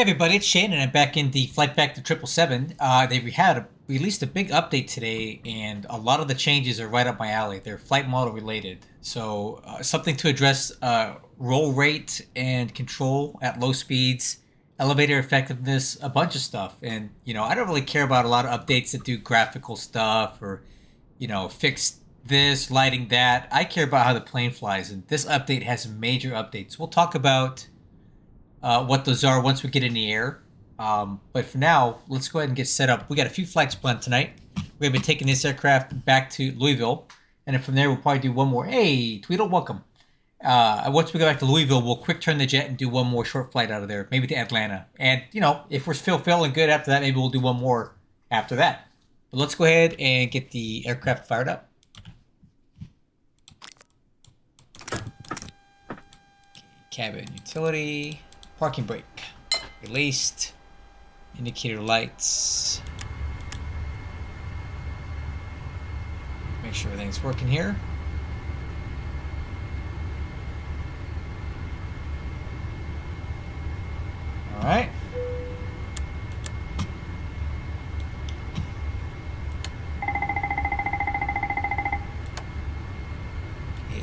Hey everybody, it's Shane, and I'm back in the Flight Factor 777. Released a big update today, and a lot of the changes are right up my alley. They're flight model related, so something to address roll rate and control at low speeds, elevator effectiveness, a bunch of stuff. And I don't really care about a lot of updates that do graphical stuff or fix this, lighting that. I care about how the plane flies, and this update has some major updates. We'll talk about what those are once we get in the air. But for now, let's go ahead and get set up. We got a few flights planned tonight. We're going to be taking this aircraft back to Louisville. And then from there, we'll probably do one more. Hey, Tweedle, welcome. Once we go back to Louisville, we'll quick turn the jet and do one more short flight out of there, maybe to Atlanta. And, if we're still feeling good after that, maybe we'll do one more after that. But let's go ahead and get the aircraft fired up. Cabin utility. Parking brake. Released. Indicator lights. Make sure everything's working here. All right.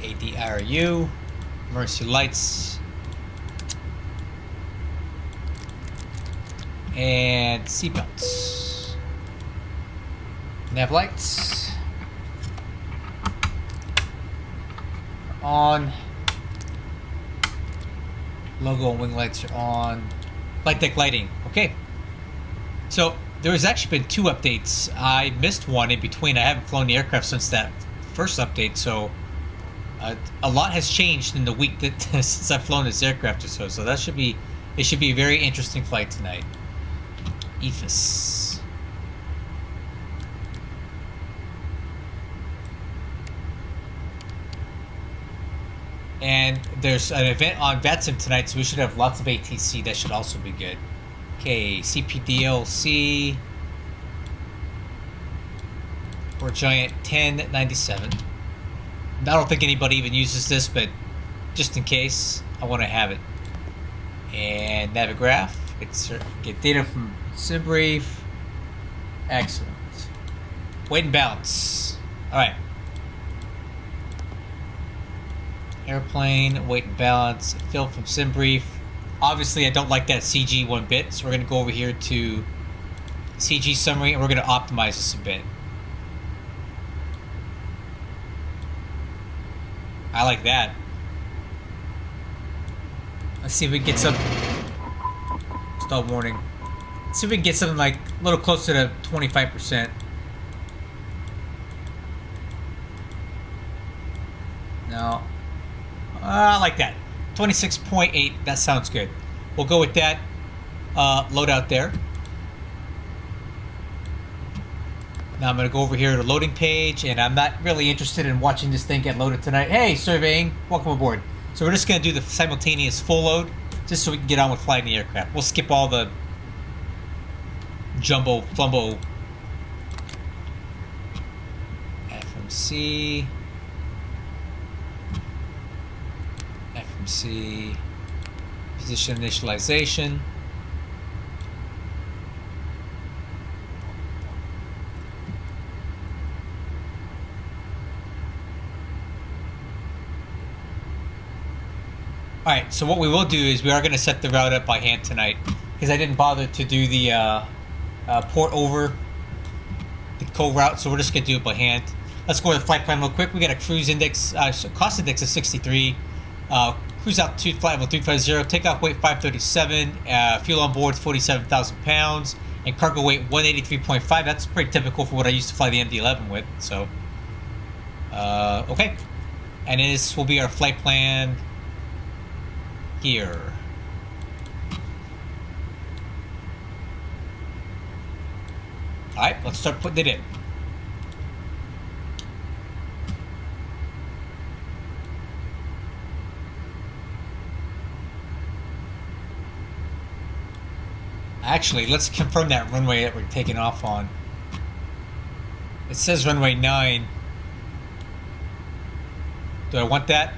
ADRU. Emergency lights. And seatbelts. Nav lights are on. Logo and wing lights are on. Flight deck lighting. Okay. So there has actually been two updates. I missed one in between. I haven't flown the aircraft since that first update, so a lot has changed in the week that since I've flown this aircraft or so. So it should be a very interesting flight tonight. EFIS. And there's an event on VATSIM tonight, so we should have lots of ATC. That should also be good. Okay, CPDLC. Or Giant 1097. I don't think anybody even uses this, but just in case, I want to have it. And Navigraph. Get data from SimBrief. Excellent. Weight and balance. Alright. Airplane, weight and balance, fill from SimBrief. Obviously, I don't like that CG one bit, so we're going to go over here to CG summary, and we're going to optimize this a bit. I like that. Let's see if we can get some... Stall warning. Let's see if we can get something like a little closer to 25%. No. I like that. 26.8. That sounds good. We'll go with that. Load out there. Now I'm going to go over here to the loading page, and I'm not really interested in watching this thing get loaded tonight. Hey, surveying. Welcome aboard. So we're just going to do the simultaneous full load, just so we can get on with flying the aircraft. We'll skip all the jumbo flumbo. FMC. FMC. Position initialization. Alright, so what we will do is we are going to set the route up by hand tonight, because I didn't bother to do the port over the co-route, so we're just going to do it by hand. Let's go to the flight plan real quick. We got a cruise index, cost index of 63, cruise altitude flight level 350, takeoff weight 537, fuel on board 47,000 pounds, and cargo weight 183.5. That's pretty typical for what I used to fly the MD-11 with, so okay. And this will be our flight plan here. Alright, let's start putting it in. Actually, let's confirm that runway that we're taking off on. It says runway 9. Do I want that?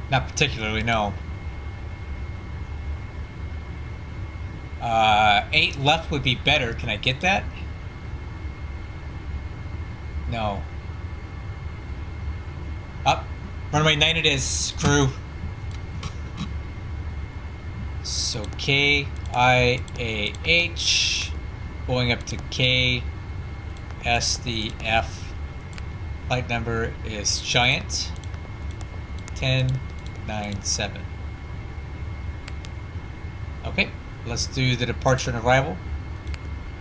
Not particularly, no. 8 left would be better. Can I get that? No. Up. Runway 9 it is, crew. So KIAH going up to K SDF. Flight number is Giant 1097. Okay, let's do the departure and arrival.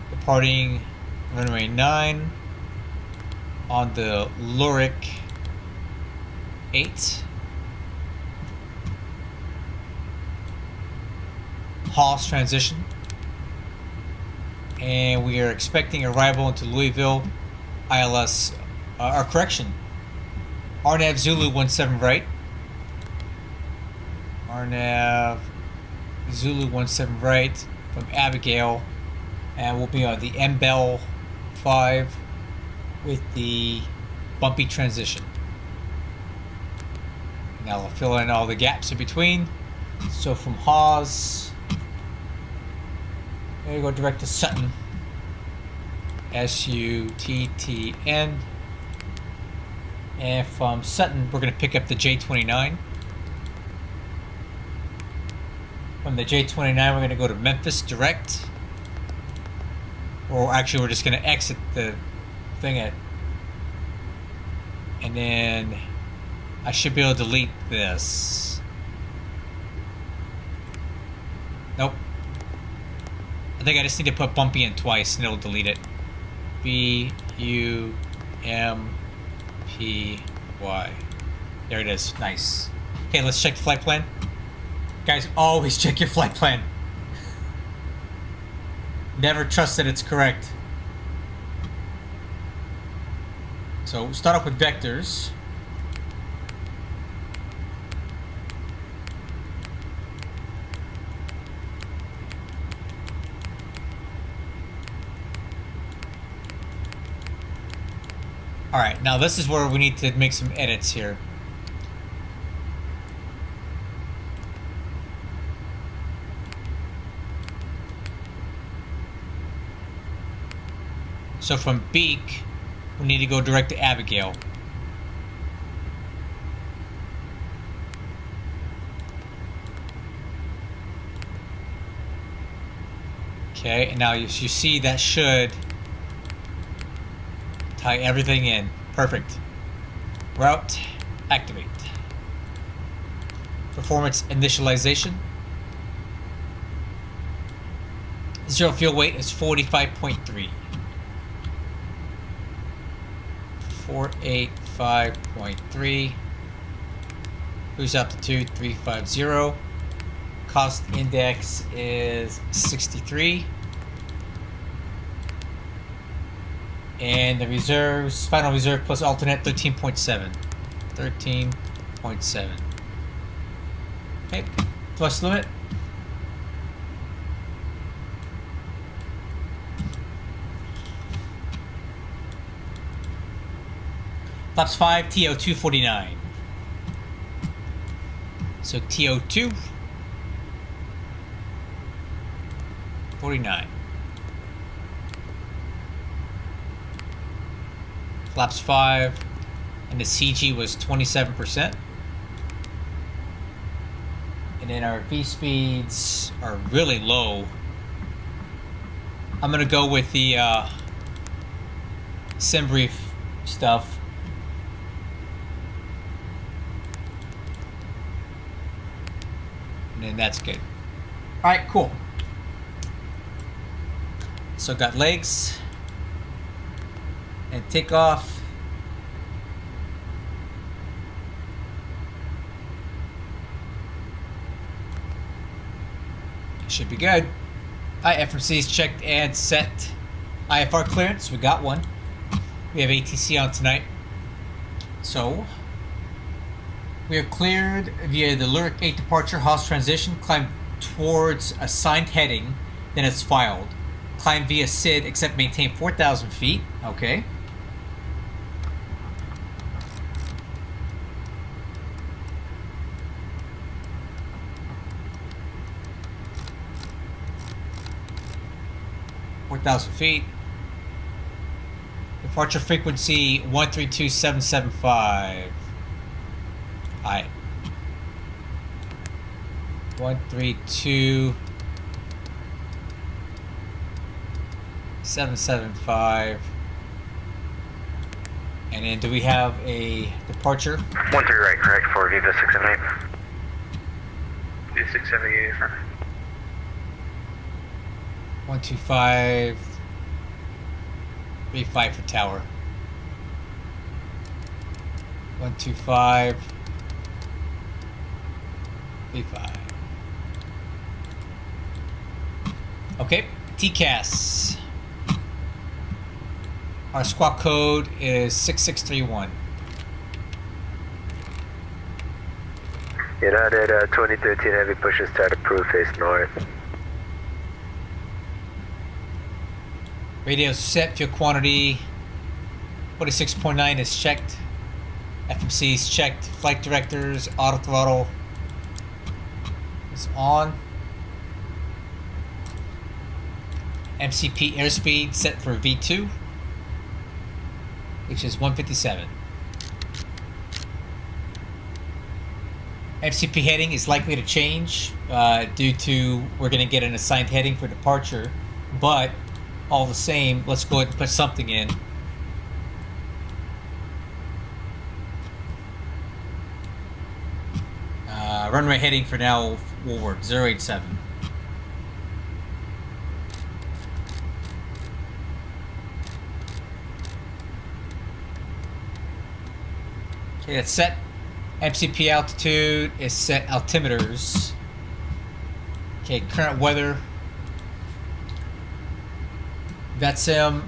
Departing runway 9 on the Lyric 8. Hawes transition. And we are expecting arrival into Louisville, ILS, correction. RNAV Zulu 17 right. RNAV Zulu 17 right from Abigail. And we'll be on the MBEL 5 with the bumpy transition. Now we'll fill in all the gaps in between. So from Hawes, there you go direct to Sutton. SUTTN. And from Sutton, we're going to pick up the J29. From the J29, we're going to go to Memphis direct. Or actually, we're just going to exit the thing at. And then I should be able to delete this. Nope. I think I just need to put bumpy in twice and it'll delete it. BUMPY. There it is. Nice. Okay, let's check the flight plan. Guys, always check your flight plan. Never trust that it's correct. So start off with vectors. Alright, now this is where we need to make some edits here. So from Beak, we need to go direct to Abigail. Okay, and now you see that should tie everything in. Perfect. Route, activate. Performance initialization. Zero fuel weight is 45.3. 485.3. Cruise altitude 350. Cost index is 63. And the reserves, final reserve plus alternate 13.7. 13.7. Okay, thrust limit. Flaps 5, TO2 49. So TO2 49. Flaps 5, and the CG was 27%. And then our V speeds are really low. I'm gonna go with the SimBrief stuff. And that's good. Alright, cool. So got legs and takeoff. Should be good. Alright, FMC is checked and set. IFR clearance, we got one. We have ATC on tonight. So we are cleared via the Lyric 8 departure, Hawes transition, climb towards assigned heading, then it's filed. Climb via SID, except maintain 4,000 feet. Okay. 4,000 feet. Departure frequency 132775. Alright. 132.775. And then do we have a departure? 13 right, correct, for Viva 678. Viva 678, affirm. 125.35 for tower. 125.35. Okay, TCAS. Our squawk code is 6631. United 2013 heavy pushes start approved, face north. Radio set, fuel quantity 46.9 is checked. FMC is checked. Flight directors, auto throttle is on. MCP airspeed set for V2, which is 157. MCP heading is likely to change due to we're going to get an assigned heading for departure, but all the same, let's go ahead and put something in. Runway heading for now will work, 087. Okay, that's set. MCP altitude is set. Altimeters. Okay, current weather. VATSIM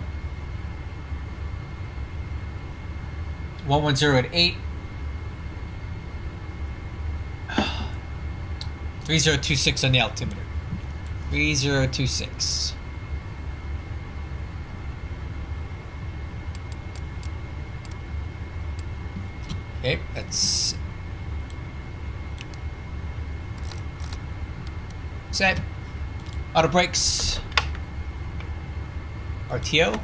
110 at 8. 3026 on the altimeter. 3026. Okay, that's set. Auto brakes. RTO.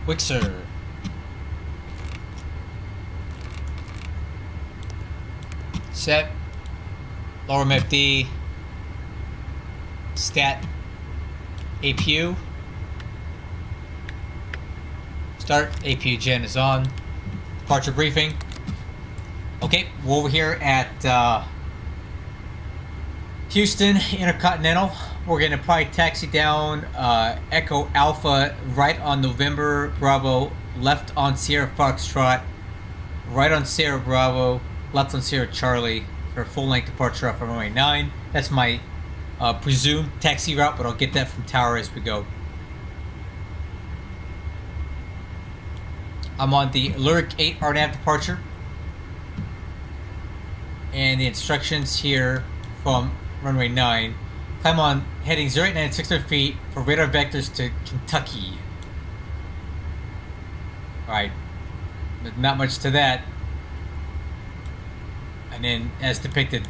Wixer. Set. Lower MFD. Stat. APU. Start. APU gen is on. Departure briefing. Okay, we're over here at Kingston Intercontinental. We're going to probably taxi down Echo Alpha right on November Bravo, left on Sierra Foxtrot, right on Sierra Bravo, left on Sierra Charlie for a full-length departure off of runway 9. That's my presumed taxi route, but I'll get that from tower as we go. I'm on the Lyric 8 RNAV departure. And the instructions here from runway 9. Climb on heading 089 at 600 feet for radar vectors to Kentucky. Alright, but not much to that. And then, as depicted,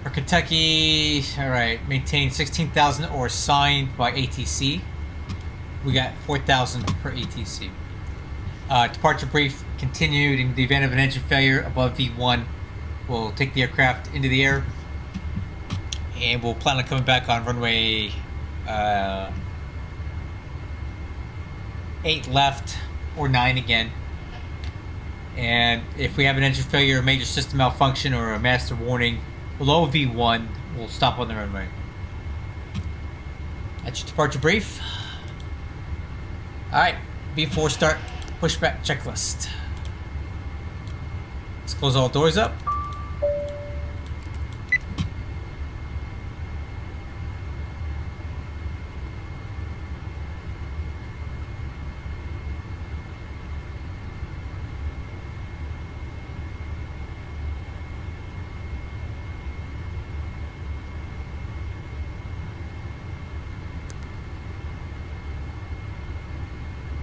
for Kentucky, alright, maintain 16,000 or signed by ATC. We got 4,000 per ATC. Departure brief continued. In the event of an engine failure above V1, we'll take the aircraft into the air, and we'll plan on coming back on runway 8 left or 9 again. And if we have an engine failure, a major system malfunction, or a master warning below V1, we'll stop on the runway. That's your departure brief. Alright, V4 start. Pushback checklist. Let's close all doors up.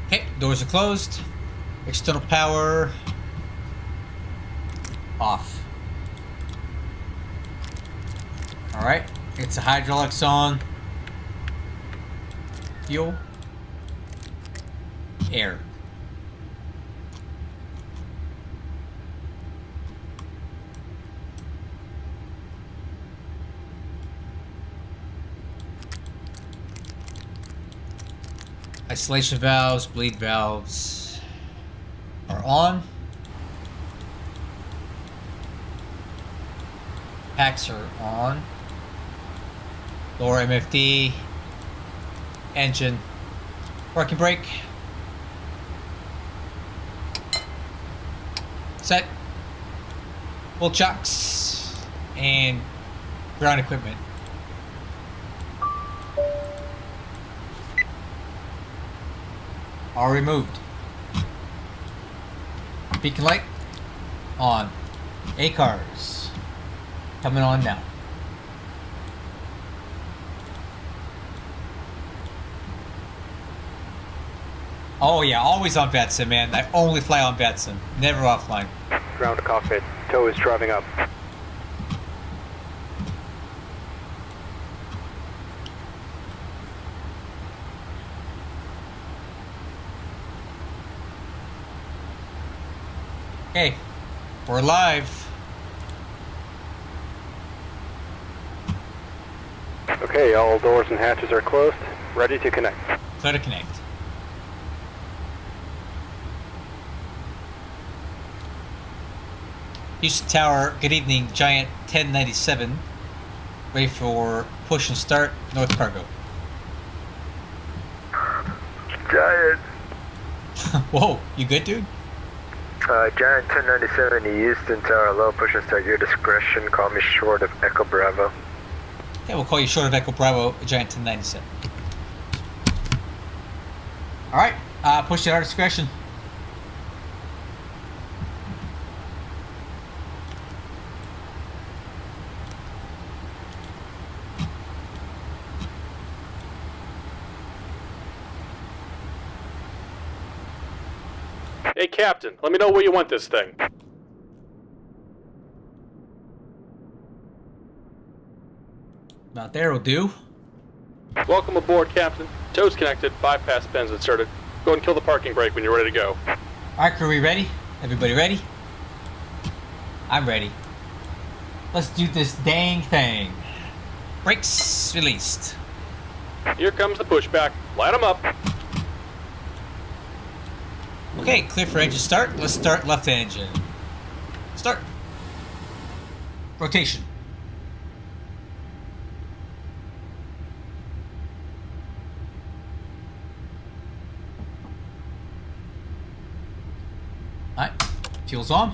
Okay, doors are closed. External power off. Alright, it's the hydraulics on. Fuel. Air. Isolation valves, bleed valves are on. Packs are on. Lower MFD. Engine. Parking brake. Set. Full chocks. And ground equipment. All removed. Beacon light on. ACARs coming on now. Oh yeah, always on VATSIM, man. I only fly on VATSIM, never offline. Ground to cockpit. Tow is driving up. Okay, we're live. Okay, all doors and hatches are closed. Ready to connect. Clear to connect. Houston Tower, good evening. Giant 1097. Ready for push and start. North Cargo. Giant. Whoa, you good, dude? Giant 1097 to Houston Tower, low push and start, your discretion. Call me short of Echo Bravo. Okay, we'll call you short of Echo Bravo, Giant 1097. Alright, push at our discretion. Hey, Captain, let me know where you want this thing. About there will do. Welcome aboard, Captain. Tow's connected, bypass pins inserted. Go and kill the parking brake when you're ready to go. Alright, crew, we ready? Everybody ready? I'm ready. Let's do this dang thing. Brakes released. Here comes the pushback. Light 'em up. Okay, clear for engine start. Let's start left engine. Start. Rotation. Alright, fuel's on.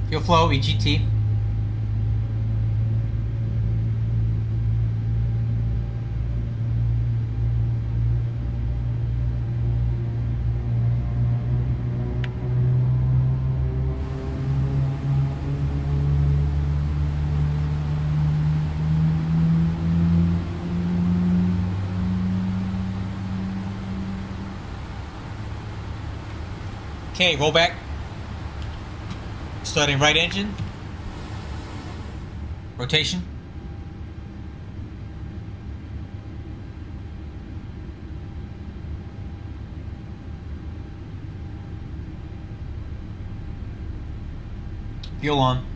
Fuel flow, EGT. Okay, roll back. Starting right engine. Rotation. Fuel on.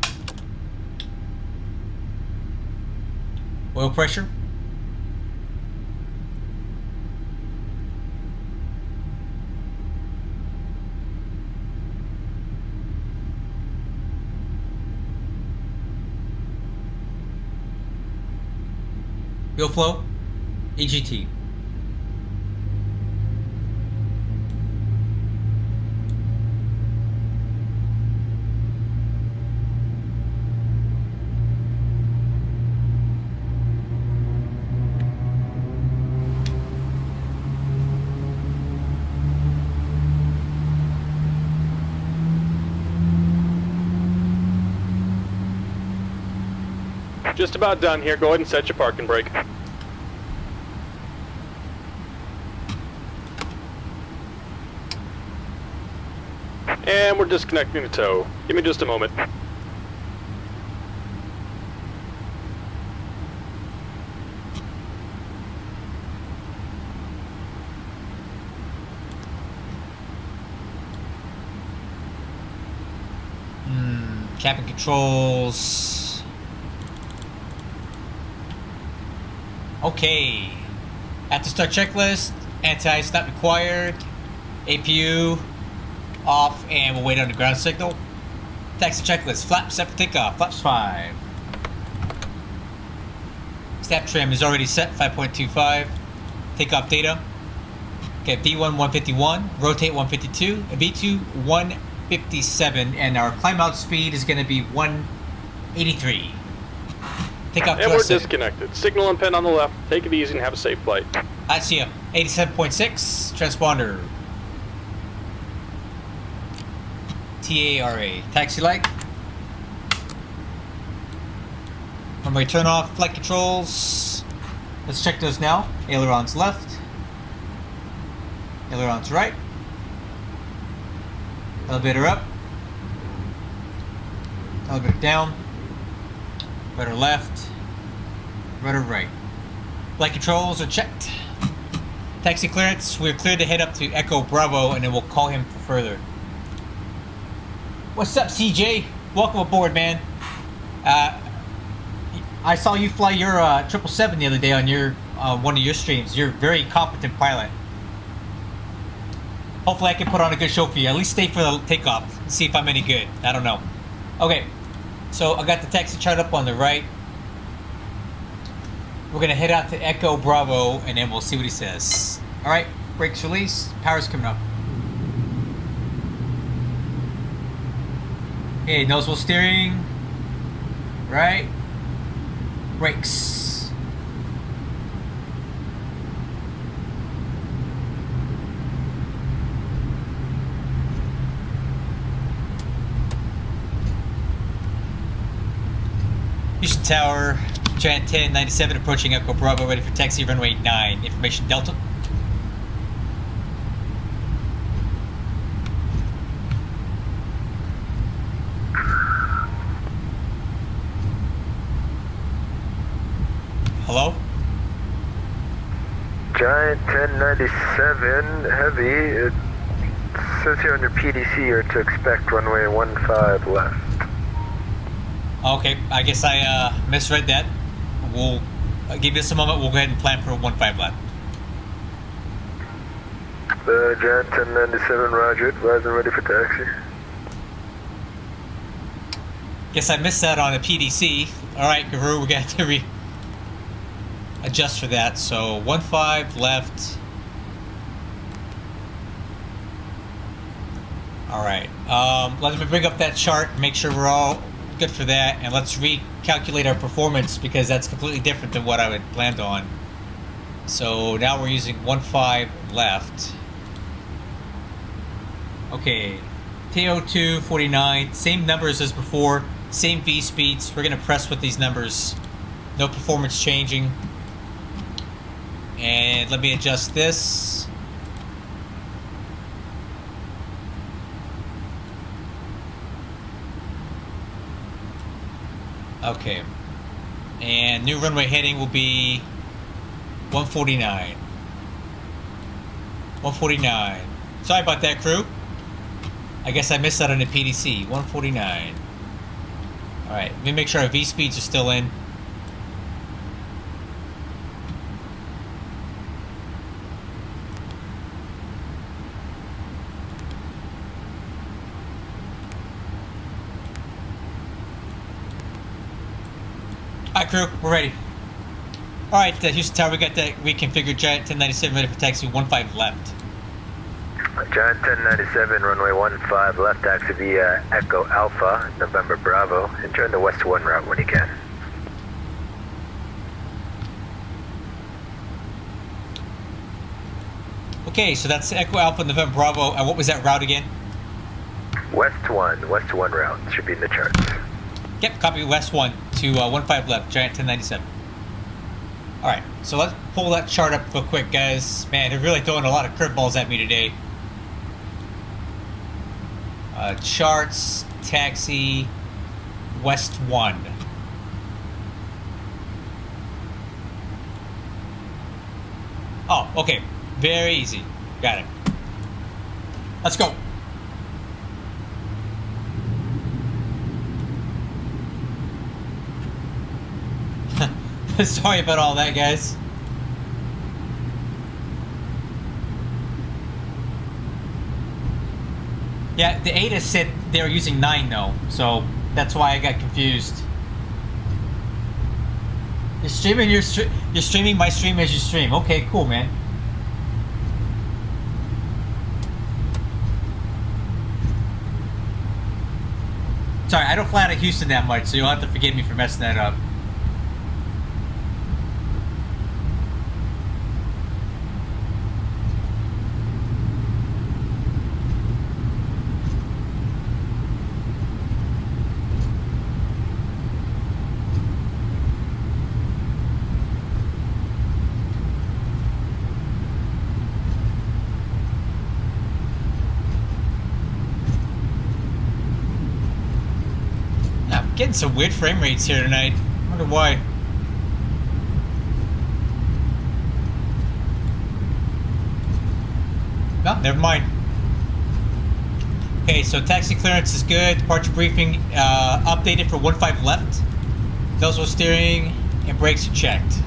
Oil pressure. Fuel flow, EGT. Just about done here. Go ahead and set your parking brake. And we're disconnecting the tow. Give me just a moment. Cabin controls. Okay. At the start checklist, anti-ice not required. APU off, and we'll wait on the ground signal. Taxi checklist. Flaps set for takeoff. Flaps 5. Snap trim is already set. 5.25. Takeoff data. Okay, V1 151, rotate 152, and V2 157, and our climb out speed is going to be 183. Takeoff. And we're disconnected. Signal and pin on the left. Take it easy and have a safe flight. I see you. 87.6 transponder. TARA. Taxi light. Runway turn off. Flight controls. Let's check those now. Ailerons left. Ailerons right. Elevator up. Elevator down. Rudder left. Rudder right. Flight controls are checked. Taxi clearance. We're cleared to head up to Echo Bravo, and then we'll call him further. What's up, CJ? Welcome aboard, man. I saw you fly your 777 the other day on your one of your streams. You're a very competent pilot. Hopefully I can put on a good show for you. At least stay for the takeoff and see if I'm any good. I don't know. Okay, so I got the taxi chart up on the right. We're going to head out to Echo Bravo, and then we'll see what he says. Alright, brakes release. Power's coming up. Okay, nose wheel steering. Right. Brakes. Houston Tower, Giant 1097 approaching Echo Bravo, ready for taxi runway 9. Information Delta. Hello? Giant 1097 heavy. It says here on your PDC you're to expect runway 15 left. Okay, I guess I misread that. We'll give this a moment. We'll go ahead and plan for a 15 left. The Giant 1097, roger. Advise and ready for taxi. Guess I missed that on the PDC. Alright, Guru, we got to adjust for that. So 15 left. Alright, let me bring up that chart, make sure we're all good for that, and let's recalculate our performance because that's completely different than what I would planned on. So now we're using 15 left. Okay, TO2 49, same numbers as before, same V speeds. We're gonna press with these numbers, no performance changing. And let me adjust this. Okay, and new runway heading will be 149. 149. Sorry about that, crew. I guess I missed that on the PDC. 149. Alright, let me make sure our V speeds are still in. Alright, crew, we're ready. Alright, Houston Tower, we got that reconfigured Giant 1097 ready for taxi 15 left. Giant 1097, runway 15 left, taxi via Echo Alpha, November Bravo, and join the West 1 route when you can. Okay, so that's Echo Alpha, November Bravo, and what was that route again? West 1 route, should be in the charts. Yep, copy West 1 to 15 left, Giant 1097. Alright, so let's pull that chart up real quick, guys. Man, they're really throwing a lot of curveballs at me today. Charts, taxi, West 1. Oh, okay. Very easy. Got it. Let's go. Sorry about all that, guys. Yeah, the ATL said they were using 9 though, so that's why I got confused. You're streaming you're streaming my stream as you stream. Okay, cool, man. Sorry, I don't fly out of Houston that much, so you'll have to forgive me for messing that up. Getting some weird frame rates here tonight. I wonder why. No, never mind. Okay, so taxi clearance is good. Departure briefing updated for 15 left. Nozzle steering and brakes are checked.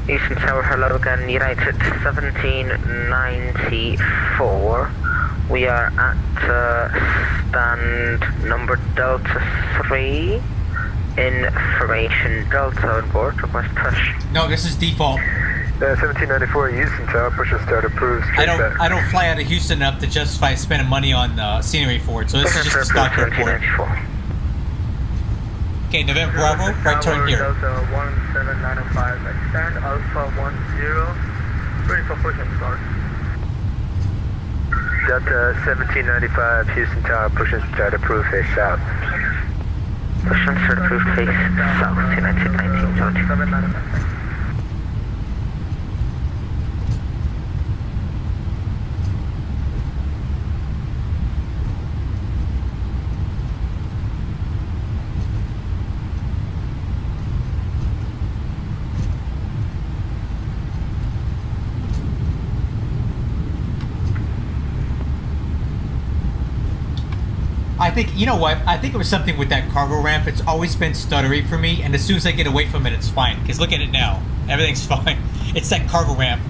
Houston Tower, hello again, United 1794. We are at stand number Delta 3. Information Delta on board, request push. No, this is default. 1794 Houston Tower, push and start approved. I don't fly out of Houston enough to justify spending money on scenery for it, so this is just a stock airport. Okay, November Bravo, right turn here. Delta 17905, extend Alpha 10, ready for push and start. Delta 1795 Houston Tower, push and start approved, face south. Push and start approved, face south, United 1920. I think, you know what, I think it was something with that cargo ramp. It's always been stuttery for me, and as soon as I get away from it, it's fine. Because look at it now. Everything's fine. It's that cargo ramp.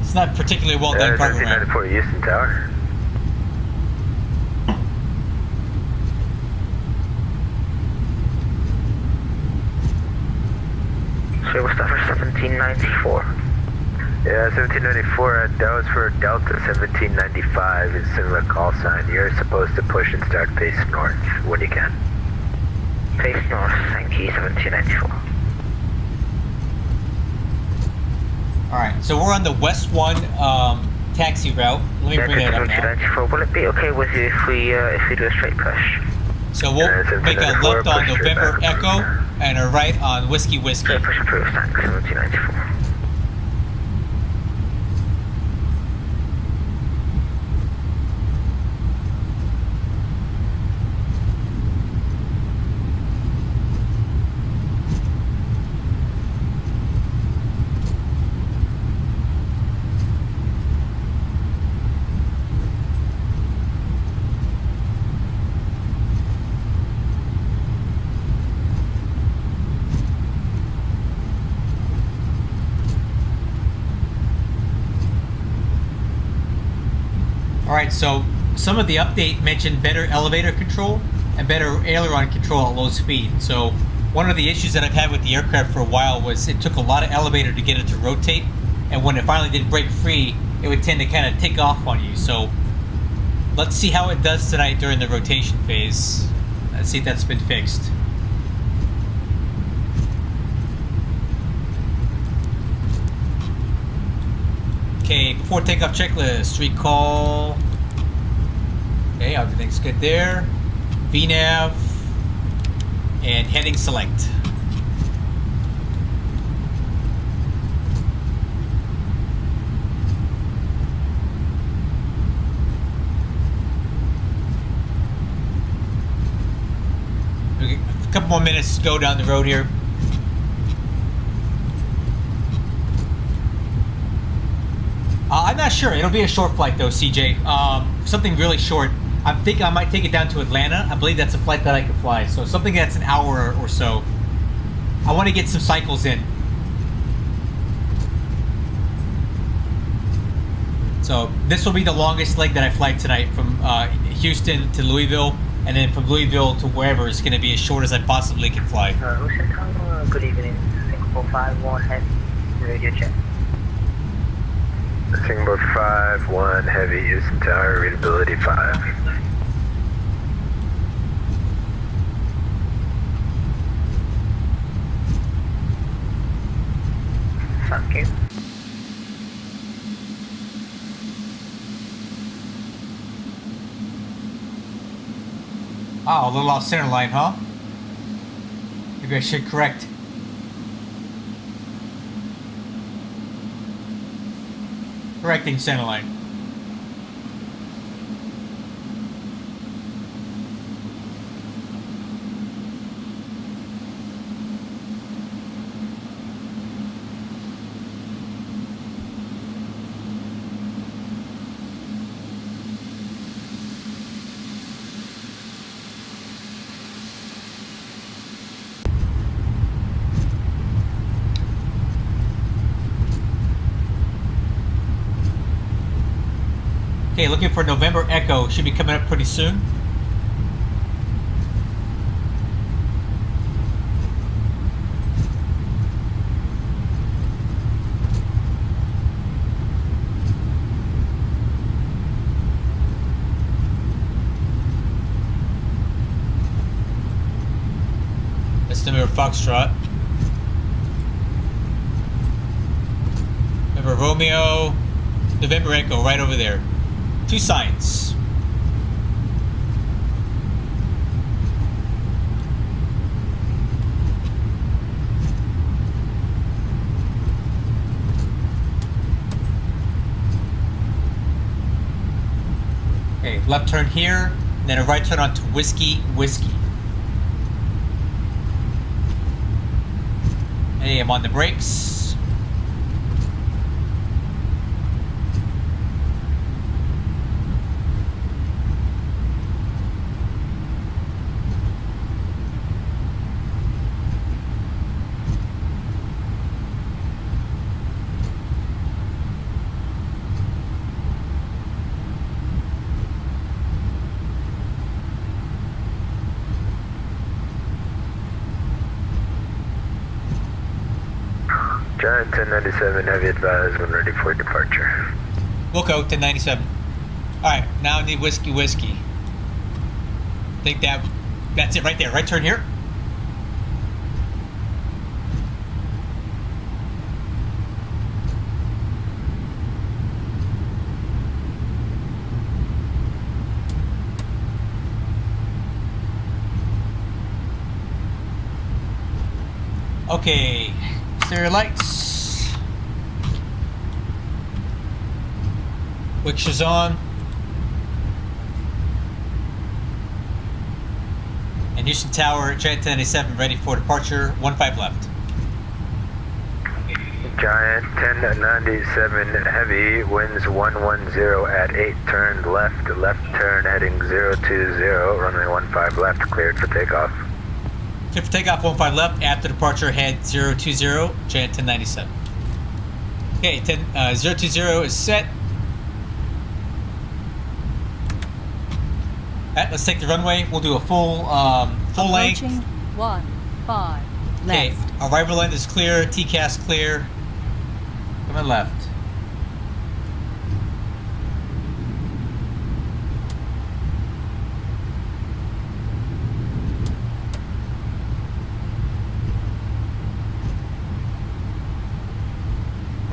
It's not particularly well done cargo ramp. 1794 Houston Tower. So what's that for 1794? Yeah, 1794, that was for Delta 1795 is similar call sign. You're supposed to push and start face north when you can. Face north, thank you, 1794. Alright, so we're on the West 1 taxi route. Let me bring that up now. 1794, will it be okay with you if we do a straight push? So we'll make a left on November Echo and a right on Whiskey Whiskey. Straight push approved, thanks, 1794. Alright, so some of the update mentioned better elevator control and better aileron control at low speed. So one of the issues that I've had with the aircraft for a while was it took a lot of elevator to get it to rotate, and when it finally did break free, it would tend to kind of take off on you. So let's see how it does tonight during the rotation phase. Let's see if that's been fixed. before takeoff checklist. Recall. Okay, everything's good there. VNAV. And heading select. A couple more minutes to go down the road here. I'm not sure. It'll be a short flight though, CJ. Something really short. I'm thinking I might take it down to Atlanta. I believe that's a flight that I can fly. So something that's an hour or so. I want to get some cycles in. So this will be the longest leg that I fly tonight from Houston to Louisville. And then from Louisville to wherever is going to be as short as I possibly can fly. Ocean Tower, good evening. Singapore 5-1 heavy. Radio check. Singapore 5-1 heavy, Houston Tower, readability 5. Thank you. Wow, a little off center line, huh? Maybe I should correct. Correcting center line. Okay, looking for November Echo. Should be coming up pretty soon. That's November Foxtrot. November Romeo. November Echo right over there. 2 signs. Okay, left turn here, then a right turn onto Whiskey, Whiskey. Hey, I'm on the brakes. Giant 1097, heavy advised when ready for departure. Wilco, 1097. Alright, now I need Whiskey, Whiskey. I think that's it right there. Right turn here. Okay, exterior lights. Wicks on. And Houston Tower, Giant 1097, ready for departure. 15 left. Giant 1097 heavy, winds 110 at 8, turned left, left turn heading 020, runway 15 left, cleared for takeoff. Clear for takeoff, 15 left. After departure, head 020, Giant 1097. Okay, 020 is set. Alright, let's take the runway. We'll do a full length. Approaching 15 Okay, left. arrival end is clear, TCAS clear. Coming left.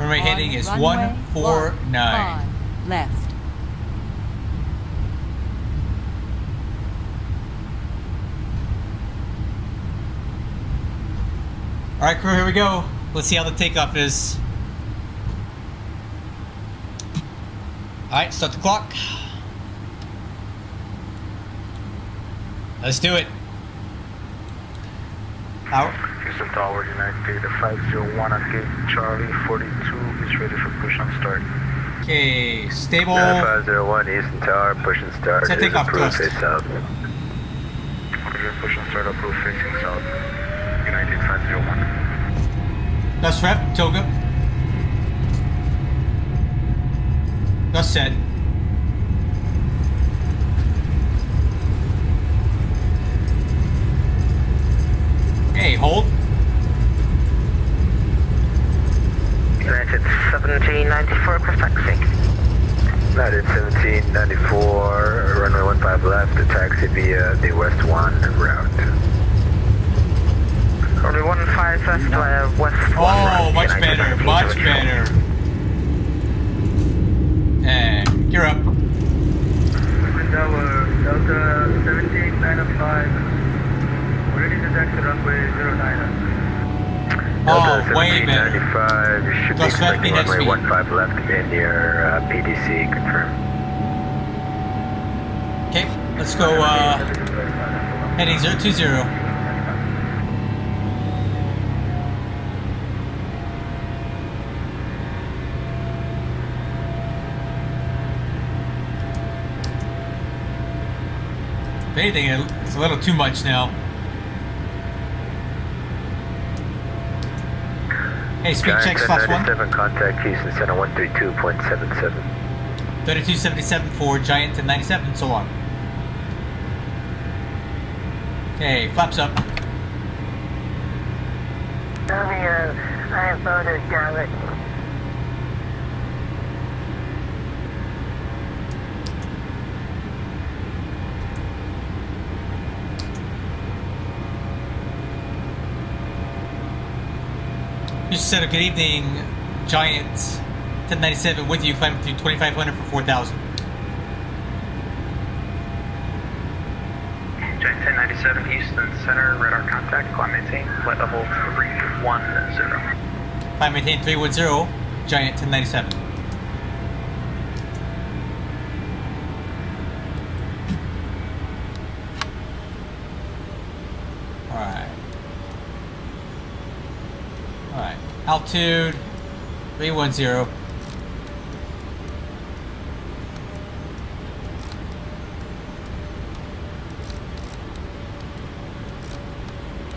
Runway heading is runway 149. 15 left. Alright, crew, here we go. Let's see how the takeoff is. Alright, start the clock. Let's do it. Out. Kingston Tower, United Data 501 on gate Charlie 42 is ready for push on start. Okay, stable. 501 Eastern Tower, push and start. Set takeoff thrust. Face south. Push and start, approved facing south. United 501. Dust rep, Toga. Dust set. Okay, hold. United 1794, cross taxi. United 1794, runway 15 left, taxi via the West 1 route. Runway 15 left via West 1 route. Oh, much better, much better. And gear up. Tower, Delta 17905. Ready to taxi runway 09. Oh, way better. 95, you should be Plus 50 expecting net runway speed. 15 left in your PDC, confirm. Okay, let's go, heading 020. If anything, it's a little too much now. Hey, speed checks class 1. 97, contact Kingston Center 132.77. 3277 for Giant 1097, so on. Okay, flaps up. I have voted Garrett. You said a good evening, Giant 1097 with you, climbing through 2500 for 4000. Giant 1097 Houston Center, radar contact, climb maintain, flight level 310. Climb maintain 310, Giant 1097. Alright, altitude 310.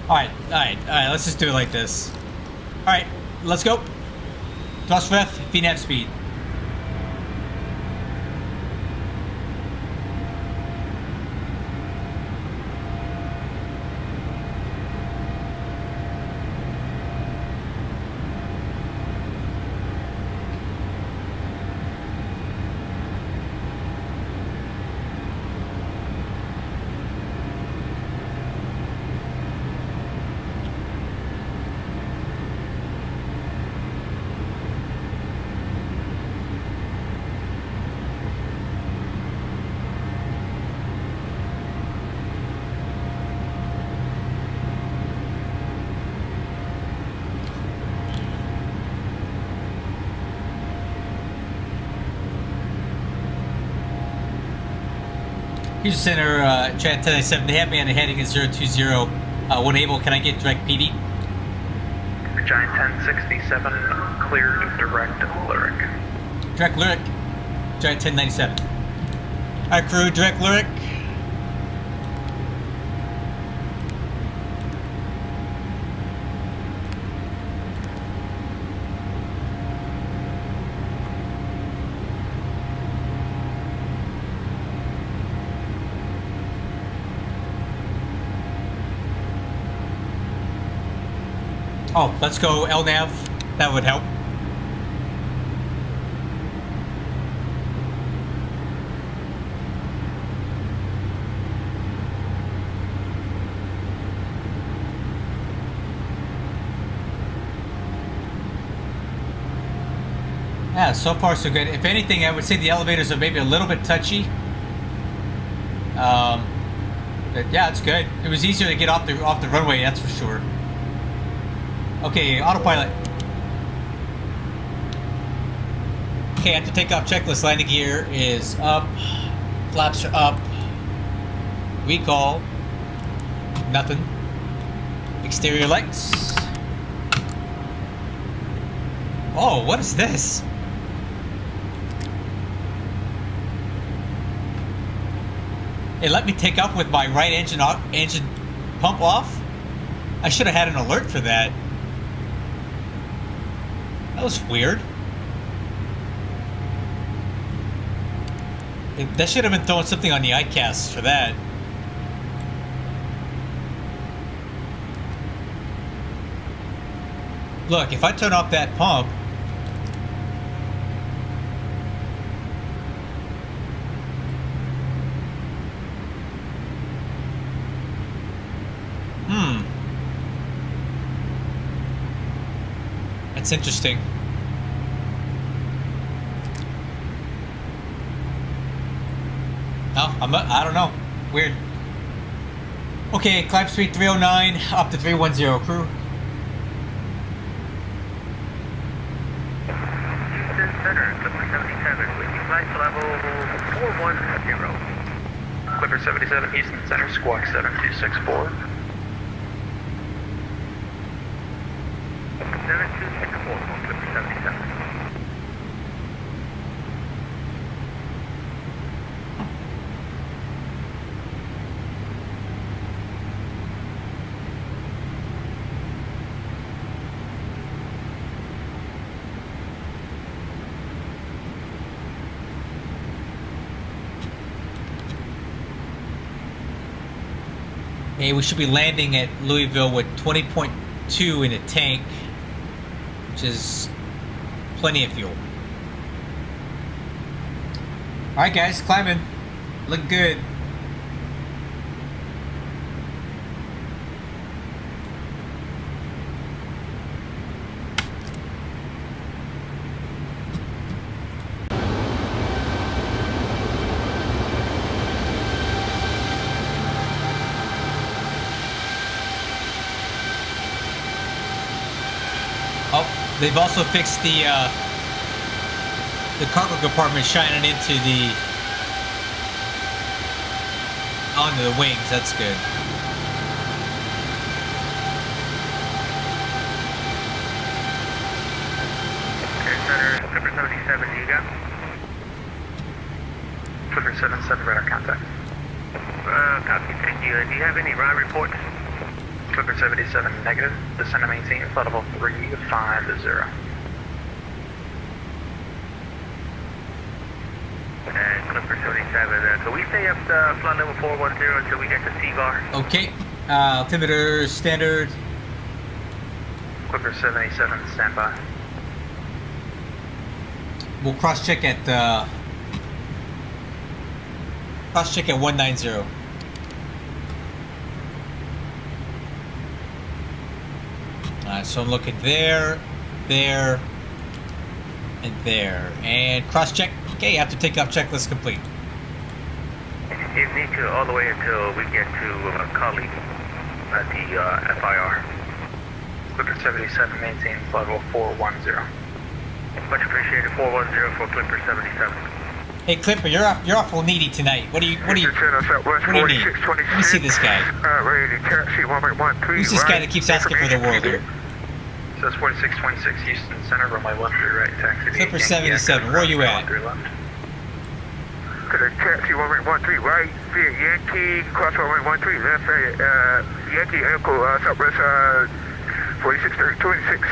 Alright, let's just do it like this. Alright, let's go. Thrust ref, VNAV speed. Houston Center, Giant 1097, they have me on the heading is 020. When able, can I get direct PD? Giant 1067, cleared direct lyric. Direct lyric, Giant 1097. Alright, crew, direct lyric. Oh, let's go LNAV. That would help. Yeah, so far so good. If anything, I would say the elevators are maybe a little bit touchy. But yeah, it's good. It was easier to get off the runway, that's for sure. Okay, autopilot. Okay, at the takeoff checklist, landing gear is up, flaps are up, recall, nothing. Exterior lights. Oh, what is this? It let me take off with my right engine pump off. I should have had an alert for that. That was weird. That should have been throwing something on the ICAS for that. Look, if I turn off that pump, that's interesting. No, I don't know. Weird. Okay, climb speed 309 up to 310, crew. Kingston Center, Clipper 77, with flight level 410. Clipper 77, Houston Center, squawk 7264. 7264 on Clipper 77. Hey, we should be landing at Louisville with 20.2 in the tank, which is plenty of fuel. Alright guys, climbing. Look good. Oh, they've also fixed the cargo compartment shining into onto the wings. That's good. Okay, Center, Clipper 77, you got? Clipper 77, radar contact. Copy, thank you. Do you have any ride reports? Clipper 77, negative. Descend and maintain flight level 350. And Clipper 77, so we stay up to flight level 410 until we get to Seaguar. Okay, altimeter standard. Clipper 77, standby. We'll cross check at 190. So I'm looking there, there, and there, and cross check. Okay, after takeoff checklist complete. It needs to all the way until we get to Kali at the FIR. Clipper 77, maintain flight level 410. Much appreciated. 410 for Clipper 77. Hey Clipper, you're awful needy tonight. What do you need? Let me see this guy. Ready to taxi 1.13. Who's this guy that keeps asking for the world here? Says 4626 Houston Center, runway 13 right, taxi. Clipper 77, where you at? Could I taxi 1.13 right, via Yankee, cross 1.13 left, Yankee Echo, Southwest 4626.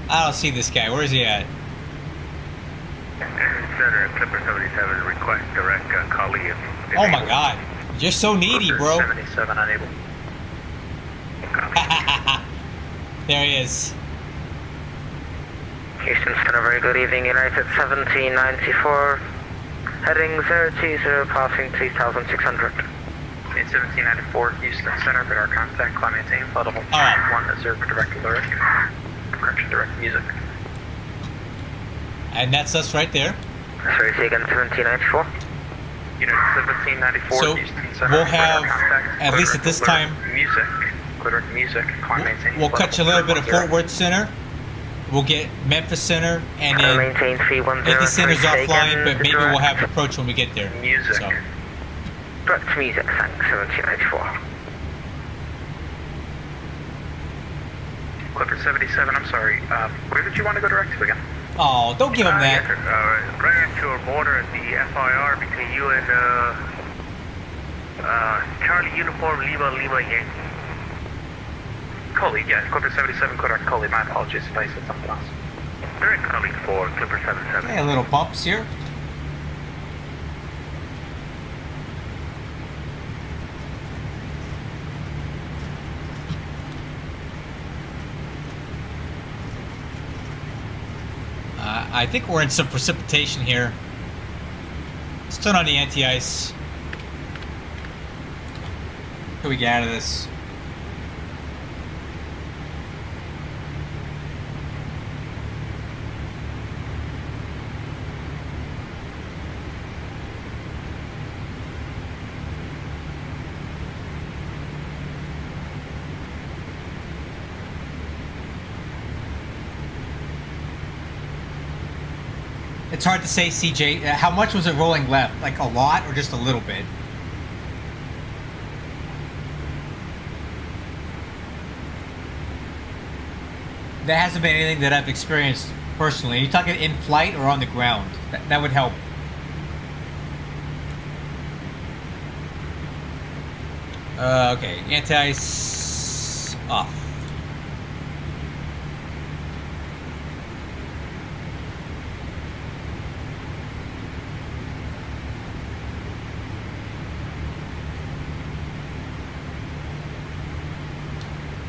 I don't see this guy. Where is he at? Center, Clipper 77, request direct Kali. Oh my God, you're so needy, bro. 77 unable. There he is. Houston Center, very good evening. United 1794, heading 020, passing 3600. 1794 Houston Center, radar contact, climb maintain, flight level 1, observe direct alert. Correction, direct music. And that's us right there. Sorry, say again, 1794. Unit 1794, So Kingston Center. we'll have, radar contact, at least at this time, Music. Direct music. Climb maintain. we'll cut you a little bit of Fort Worth Center. We'll get Memphis Center, and then Maintain 310. Memphis Center's say offline, again, but maybe direct. we'll have approach when we get there. Music. So, Direct music, thanks, 1794. Clipper 77, I'm sorry. Where did you want to go direct to again? oh, don't give him that. Right at your border at the FIR between you and Charlie Uniform Lima Yankee. Coley, yeah, Clipper 77, correct, Coley. My apologies if I said something else. Direct Collie for Clipper 77. Hey, little bumps here. I think we're in some precipitation here. Let's turn on the anti-ice. How do we get out of this? It's hard to say, CJ. How much was it rolling left? Like a lot or just a little bit? That hasn't been anything that I've experienced personally. Are you talking in flight or on the ground? That would help. Okay, anti-ice off.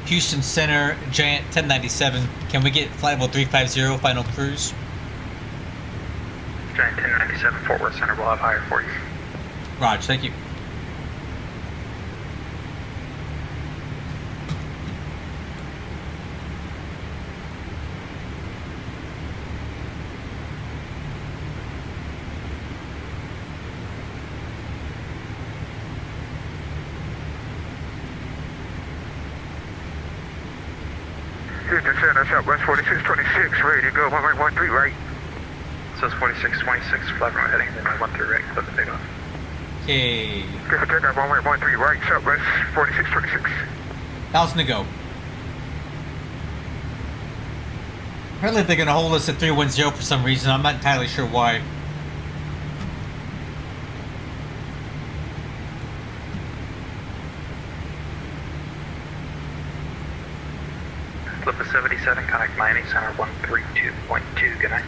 Houston Center, Giant 1097. Can we get flight level 350 final cruise? Giant 1097, Fort Worth Center will have higher for you. Raj, thank you. Houston Center, Southwest 4626, ready to go, 1.13 right. So it's 4626, flight from heading, then 13 right, clip the takeoff. Okay. Clear for takeoff, 1.13 right, Southwest 4626. 1,000 to go. Apparently they're going to hold us at 310 for some reason. I'm not entirely sure why. Clipper 77, connect Miami Center 132.2, good night.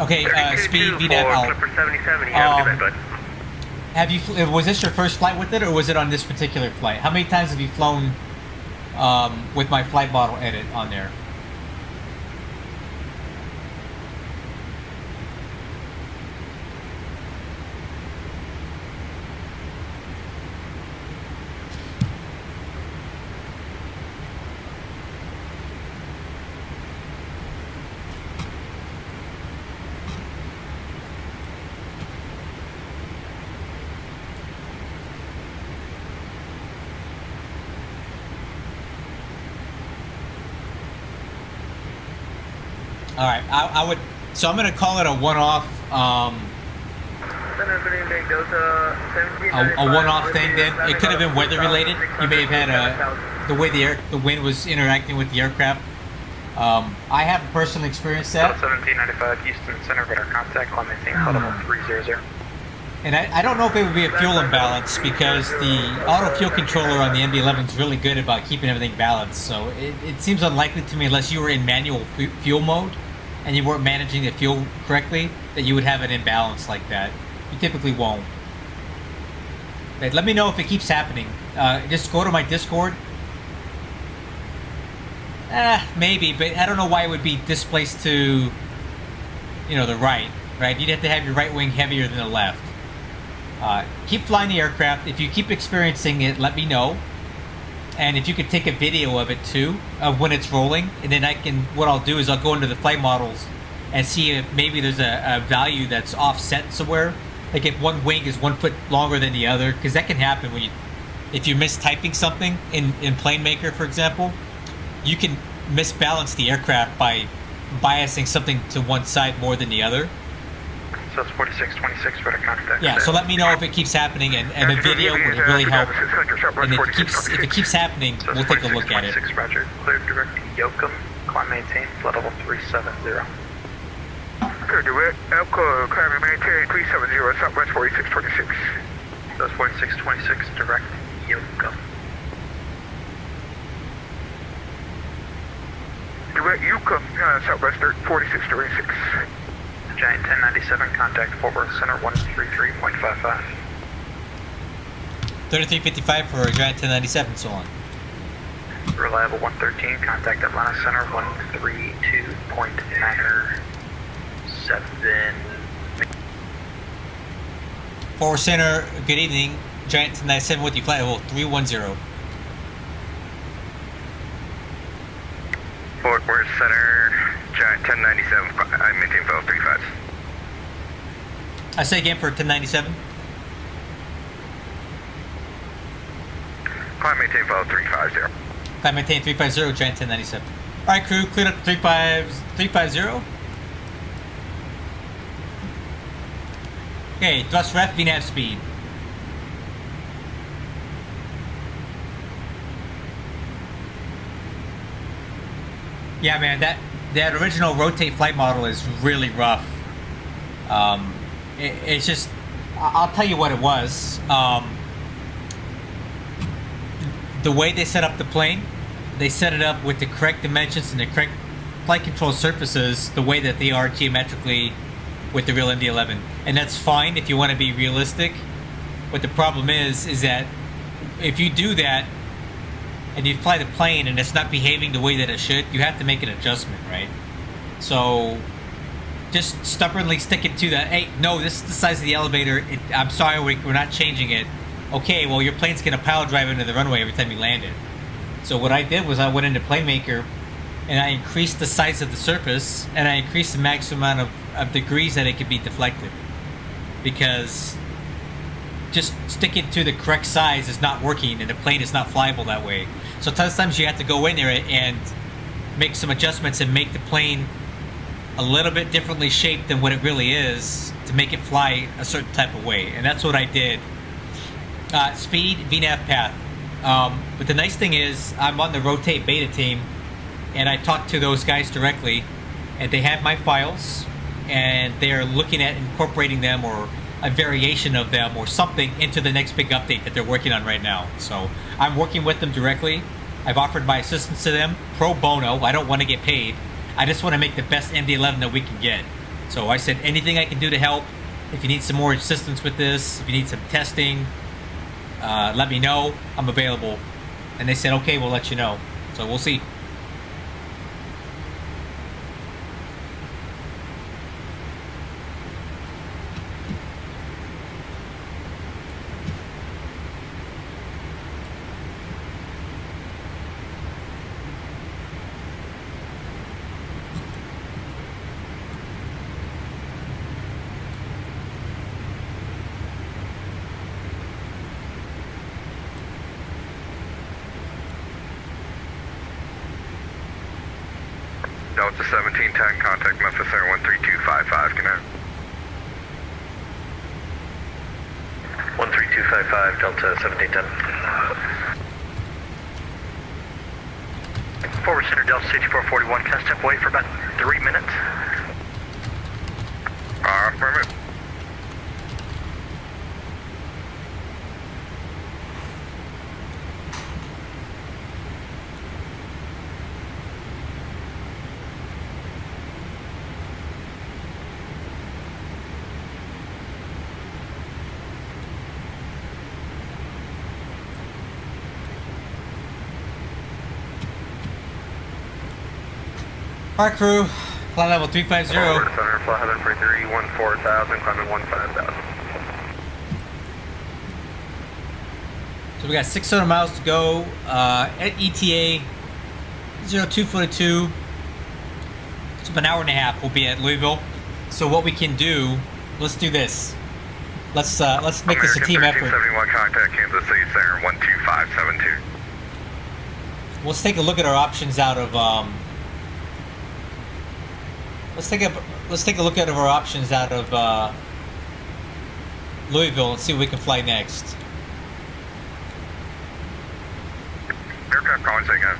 Okay, speed VNAV for out. Clipper 77, you have to bud. Have you? Was this your first flight with it, or was it on this particular flight? How many times have you flown with my flight model edit on there? All right, I would. So I'm gonna call it a one-off. A one-off thing. Then it could have been weather-related. You may have had the way the wind was interacting with the aircraft. I haven't personally experienced that. 1795 Houston Center, radar contact, climb maintain, flight level 300. And I don't know if it would be a fuel imbalance because the auto fuel controller on the MB-11 is really good about keeping everything balanced. So it seems unlikely to me, unless you were in manual fuel mode and you weren't managing the fuel correctly, that you would have an imbalance like that. You typically won't. But let me know if it keeps happening. Just go to my Discord. Maybe, but I don't know why it would be displaced to, the right? You'd have to have your right wing heavier than the left. Keep flying the aircraft. If you keep experiencing it, let me know. And if you could take a video of it too, of when it's rolling, and then what I'll do is I'll go into the flight models and see if maybe there's a value that's offset somewhere. Like if one wing is 1 foot longer than the other, because that can happen if you're mistyping something in PlaneMaker, for example, you can misbalance the aircraft by biasing something to one side more than the other. So it's 4626 for the contact. Yeah, so let me know if it keeps happening, and a video would really help. And if it keeps happening, So we'll take a look at it. 4626, Roger. Cleared direct to Yoakum. Climb maintain. Flight level 370. Clear direct, Elko, climb and maintain 370, Southwest 4626. So it's 4626 direct Yoakum. Direct Yukon, Southwest 4626. Giant 1097, contact Fort Worth Center 133.55. 3355 for Giant 1097, so on. Reliable 113, contact Atlanta Center 132.97. Forward Center, good evening. Giant 1097 with you, flight level 310. Fort Worth Center, Giant 1097, I maintain file 35. I say again for 1097. Climb maintain file 350. I maintain 350, Giant 1097. Alright, crew, cleared up 350. Okay, thrust ref, VNAV speed. Yeah, man, that original rotate flight model is really rough. It's just, I'll tell you what it was. The way they set up the plane, they set it up with the correct dimensions and the correct flight control surfaces, the way that they are geometrically with the real MD-11, and that's fine if you want to be realistic. But the problem is that if you do that and you fly the plane and it's not behaving the way that it should, you have to make an adjustment, right? So just stubbornly stick it to that. Hey, no, this is the size of the elevator. I'm sorry, we're not changing it. Okay, well, your plane's going to pile drive into the runway every time you land it. So what I did was I went into PlaneMaker and I increased the size of the surface and I increased the maximum amount of degrees that it could be deflected. Because just sticking to the correct size is not working and the plane is not flyable that way. So sometimes you have to go in there and make some adjustments and make the plane a little bit differently shaped than what it really is to make it fly a certain type of way. And that's what I did. Speed, VNAV path. But the nice thing is I'm on the rotate beta team and I talked to those guys directly and they have my files and they're looking at incorporating them or a variation of them or something into the next big update that they're working on right now. So I'm working with them directly. I've offered my assistance to them pro bono. I don't want to get paid. I just want to make the best MD-11 that we can get. So I said anything I can do to help. If you need some more assistance with this, if you need some testing, let me know. I'm available. And they said, okay, we'll let you know. So we'll see. Delta 1710, contact Memphis Center 13255, connect. 13255, Delta 1710. Forward Center Delta 6441, can I step away for about 3 minutes? Affirmative. Alright, crew, flight level 350. Forward Center, fly heaven for 314,000, climbing 15,000. So we got 600 miles to go at ETA 0242. It's about an hour and a half. We'll be at Louisville. So what we can do, let's do this. Let's make this a team effort. 71 contact Kansas City Center 12572. Let's take a look at our options out of let's take a look at our options out of Louisville and see what we can fly next. Aircraft calling, say again.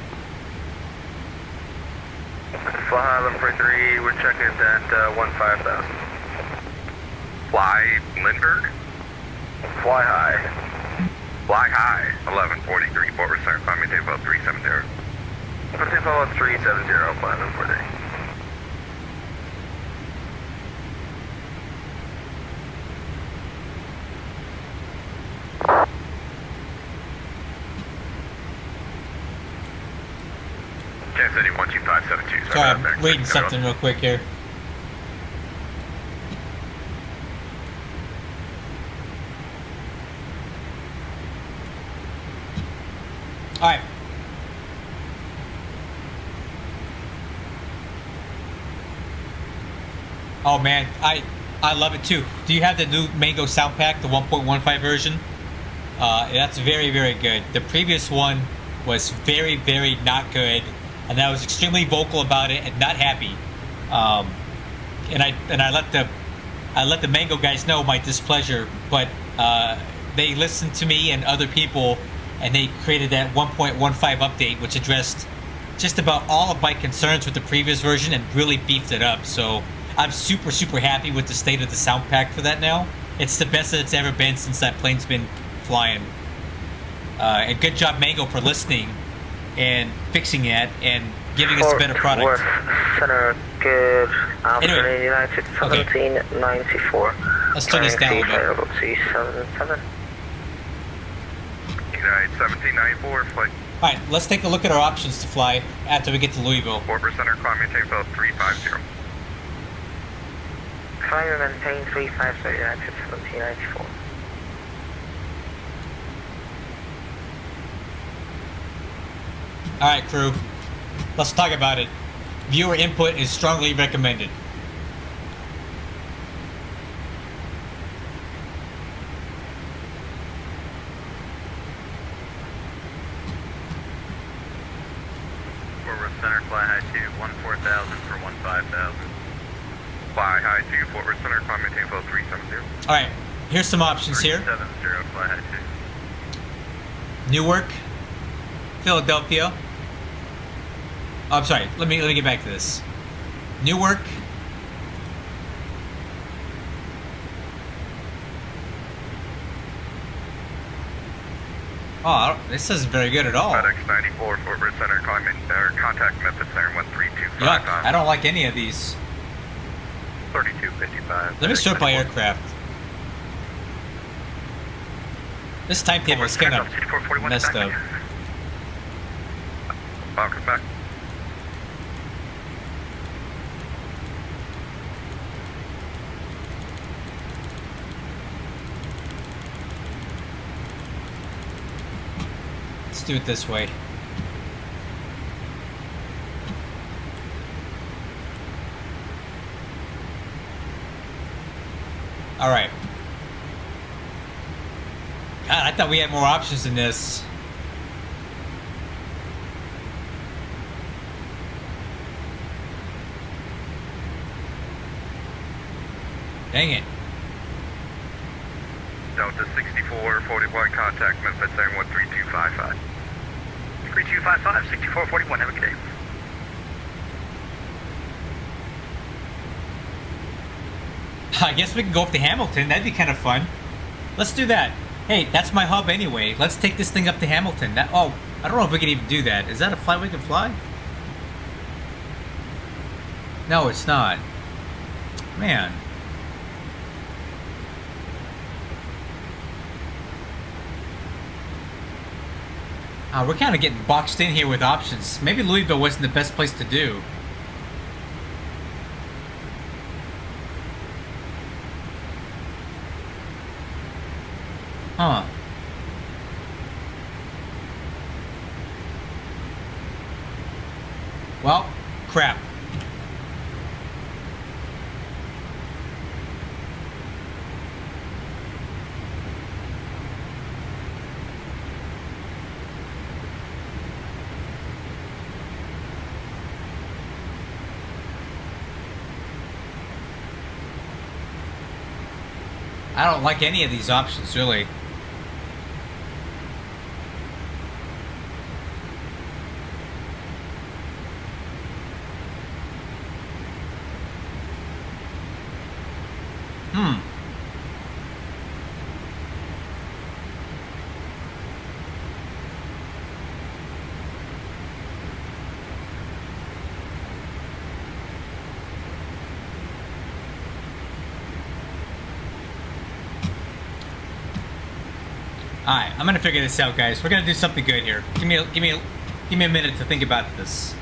Fly high 1143, we're checking at 15,000. Fly Lindbergh? Fly high. Fly high 1143, Fort Worth Center, climb maintain about 370. Maintain about 370, fly 1143. Kansas City 12572. Sorry, I'm reading something real quick here. All right. Oh man, I love it too. Do you have the new Mango sound pack, the 1.15 version? That's very, very good. The previous one was very, very not good, and I was extremely vocal about it and not happy. And I let the Mango guys know my displeasure, but they listened to me and other people, and they created that 1.15 update, which addressed just about all of my concerns with the previous version and really beefed it up. So I'm super, super happy with the state of the sound pack for that now. It's the best that it's ever been since that plane's been flying. And good job, Mango, for listening and fixing it and giving us a better product. Worth Center, good afternoon, Anyway, United 1794. Let's turn this down a little bit. 377. United 1794, flight All right, let's take a look at our options to fly after we get to Louisville. Fort Worth Center, climb maintain about 350. Climb and maintain 350, United 1794. All right, crew, let's talk about it. Viewer input is strongly recommended. Fort Worth Center, fly high 2, 14,000 for 15,000. Fly high to Fort Worth Center, climb maintain about 370. All right, here's some options here. 370, fly high 2. Newark, Philadelphia. Oh, I'm sorry. Let me get back to this. Newark. Oh, this isn't very good at all. FedEx 94, Fort Worth Center, climb in, contact Memphis Center 13255. Yuck, I don't like any of these. 3255. Let me sort by aircraft. This timetable is kind of messed up. Welcome back. Let's do it this way. All right. God, I thought we had more options than this. Dang it. Delta 64, 41, contact Memphis Center 13255. 3255, 6441, have a good day. I guess we can go up to Hamilton. That'd be kind of fun. Let's do that. Hey, that's my hub anyway. Let's take this thing up to Hamilton. Oh, I don't know if we can even do that. Is that a flight we can fly? No, it's not. Man. We're kind of getting boxed in here with options. Maybe Louisville wasn't the best place to do. Huh. Well, crap. I don't like any of these options, really. Alright, I'm gonna figure this out, guys. We're gonna do something good here. Give me a minute to think about this.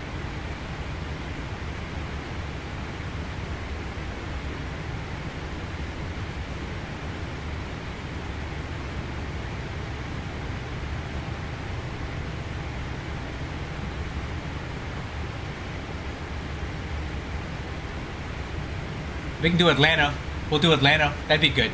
We can do Atlanta. We'll do Atlanta. That'd be good.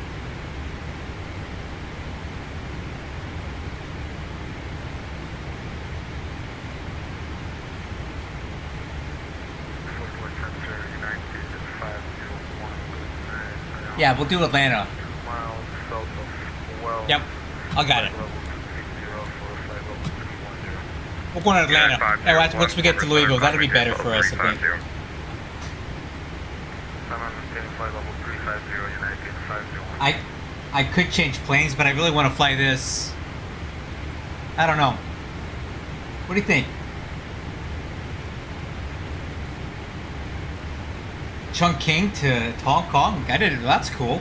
Yeah, we'll do Atlanta. Yep, I got it. We're going to Atlanta. Alright, once we get to Louisville, that'll be better for us, I think. I could change planes, but I really want to fly this. I don't know. What do you think? Chungking to Hong Kong? I did. That's cool.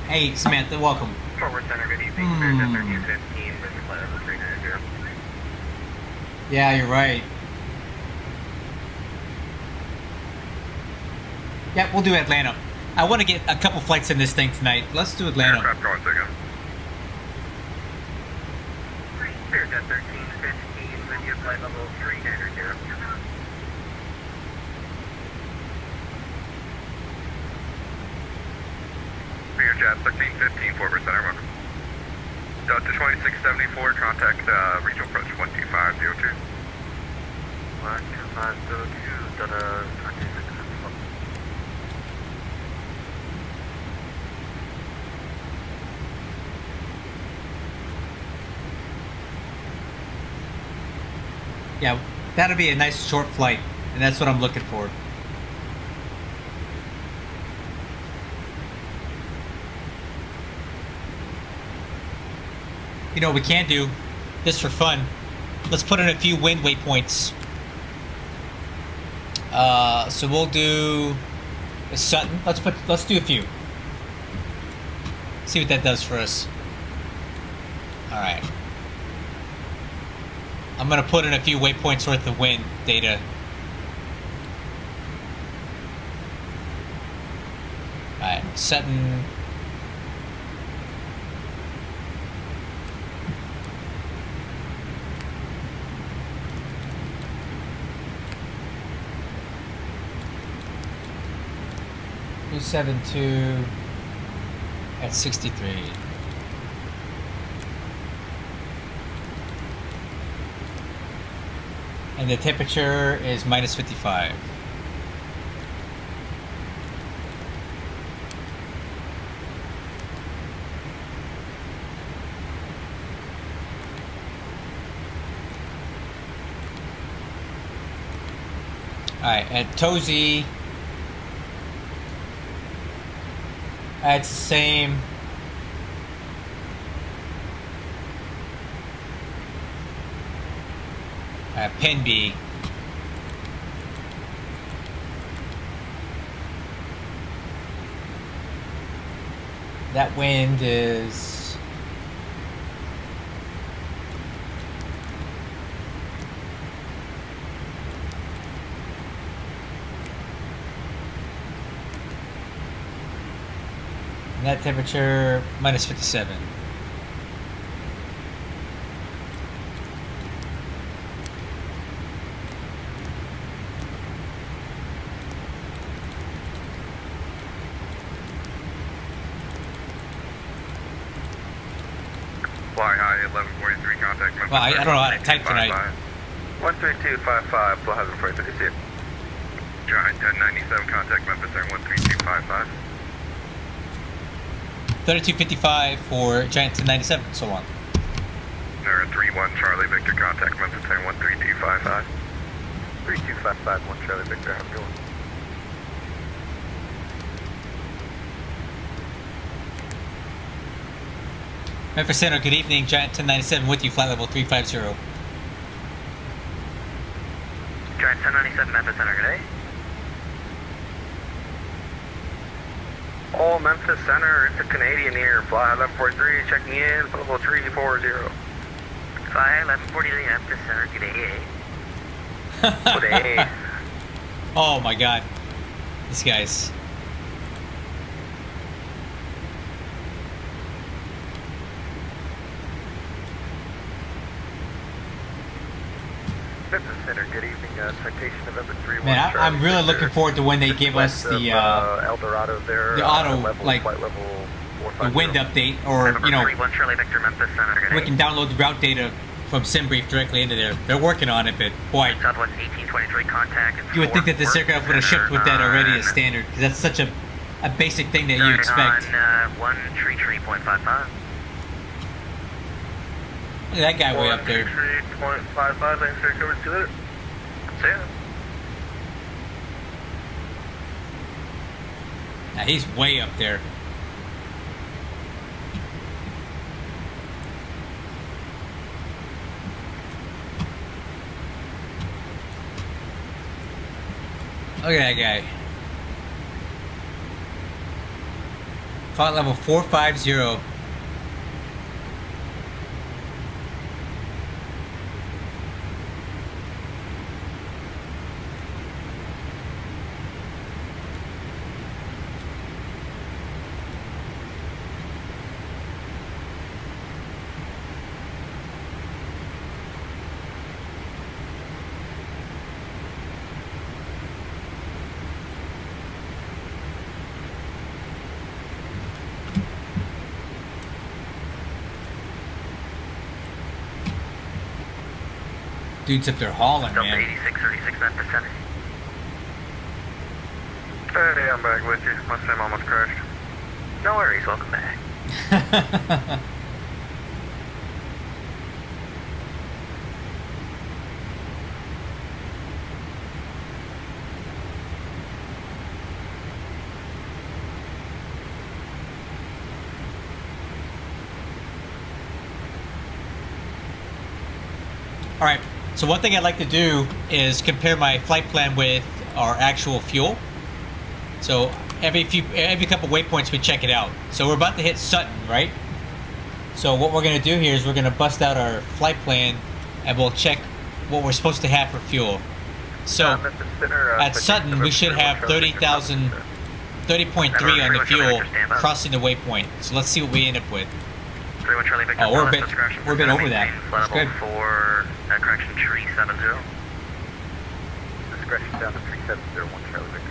Hey, Samantha, welcome. Forward Center, good evening. 1315, yeah, you're right. Yeah, we'll do Atlanta. I want to get a couple flights in this thing tonight. Let's do Atlanta. Aircraft going second. Spirit Jet 1315, with your flight level 390. Spirit Jet 1315, Forward Center, welcome. Delta 2674, contact regional approach 12502. 12502, Delta 2674. Yeah, that'll be a nice short flight, and that's what I'm looking for. You know what we can do, just for fun, let's put in a few wind waypoints. So we'll do Sutton. Let's do a few. See what that does for us. All right. I'm gonna put in a few waypoints worth of wind data. All right, Sutton. $272 at 63. And the temperature is minus 55. Alright, at Tozy, it's the same. Pen B. That wind is and that temperature minus 57. 1143 contact. Well, I don't know how to type tonight. 13255, fly 1143, see you. Giant 1097 contact Memphis Air 13255. 3255 for Giant 1097, so on. Air 31 Charlie Victor contact Memphis Air 13255. 3255, 1 Charlie Victor, how's it going? Memphis Center, good evening. Giant 1097 with you, flight level 350. Giant 1097 Memphis Center, good day. All Memphis Center, it's a Canadian here, fly 1143, checking in, level 340. Fly 1143 Memphis Center, good day. Good day. Oh my god. These guys. Memphis Center, good evening, citation November 31. Man, I'm really looking forward to when they give us the El Dorado there, the auto, level, like, flight level the wind update, or, you know, 31 Charlie Victor Memphis Center, good we day. can download the route data from SimBrief directly into there. They're working on it, but boy, Southwest 1823 contact. you would think that the aircraft would have shipped with that already as standard, because that's such a basic thing that you expect. On 133.55. Look at that guy way up there. 3.55, thanks for coverage to it. See ya. Now, he's way up there. Look at that guy. Flight level 450. Dude's up there hauling, Delta man. 8636 Memphis Center. Hey, I'm back with you. Mustang almost crashed. No worries, welcome back. All right. So one thing I'd like to do is compare my flight plan with our actual fuel. So every couple waypoints we check it out. So we're about to hit Sutton, right? So what we're gonna do here is we're gonna bust out our flight plan and we'll check what we're supposed to have for fuel. So at Sutton we should have 30,000, 30.3 on the fuel crossing the waypoint. So let's see what we end up with. 31 Charlie Victor. Oh, we're a bit over that. That's Level good. 4, correction 370. Discretion down to 3701 Charlie Victor.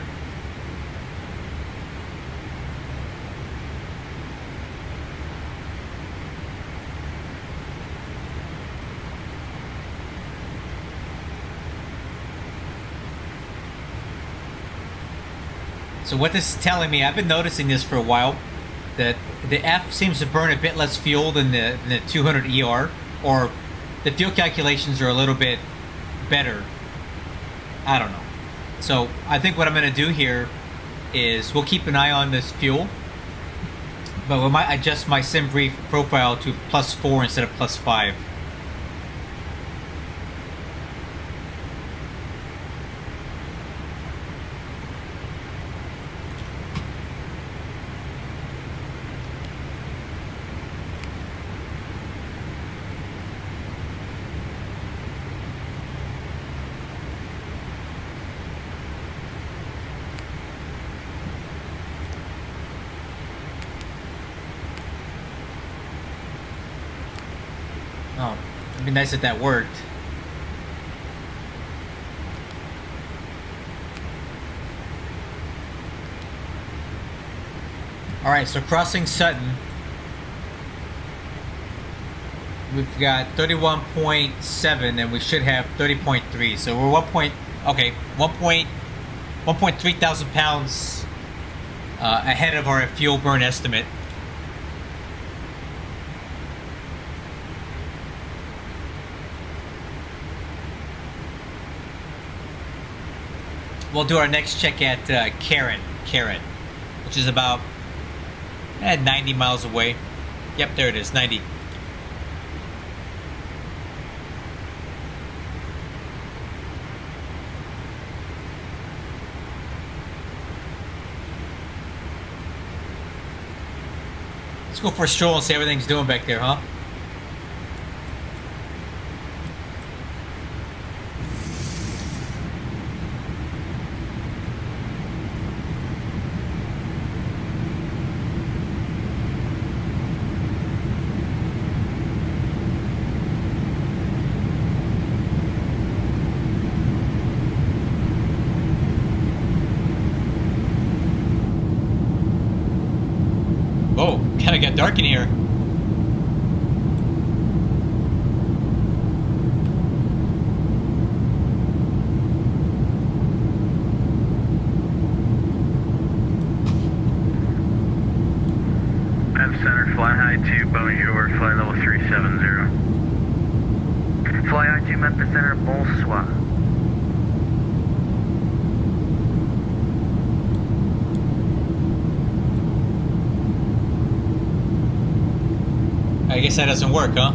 So what this is telling me, I've been noticing this for a while, that the F seems to burn a bit less fuel than the 200 ER, or the fuel calculations are a little bit better. I don't know. So I think what I'm going to do here is we'll keep an eye on this fuel, but we might adjust my SimBrief profile to +4 instead of +5. Oh, it'd be nice if that worked. Alright, so crossing Sutton. we've got 31.7 and we should have 30.3. So we're 1.3 thousand pounds ahead of our fuel burn estimate. We'll do our next check at Karen, which is about 90 miles away. Yep, there it is, 90. Let's go for a stroll and see how everything's doing back there, huh? Kinda got dark in here. Center, fly high to Bonjour, fly level 370. Fly high to Memphis Center, bonsoir. I guess that doesn't work, huh?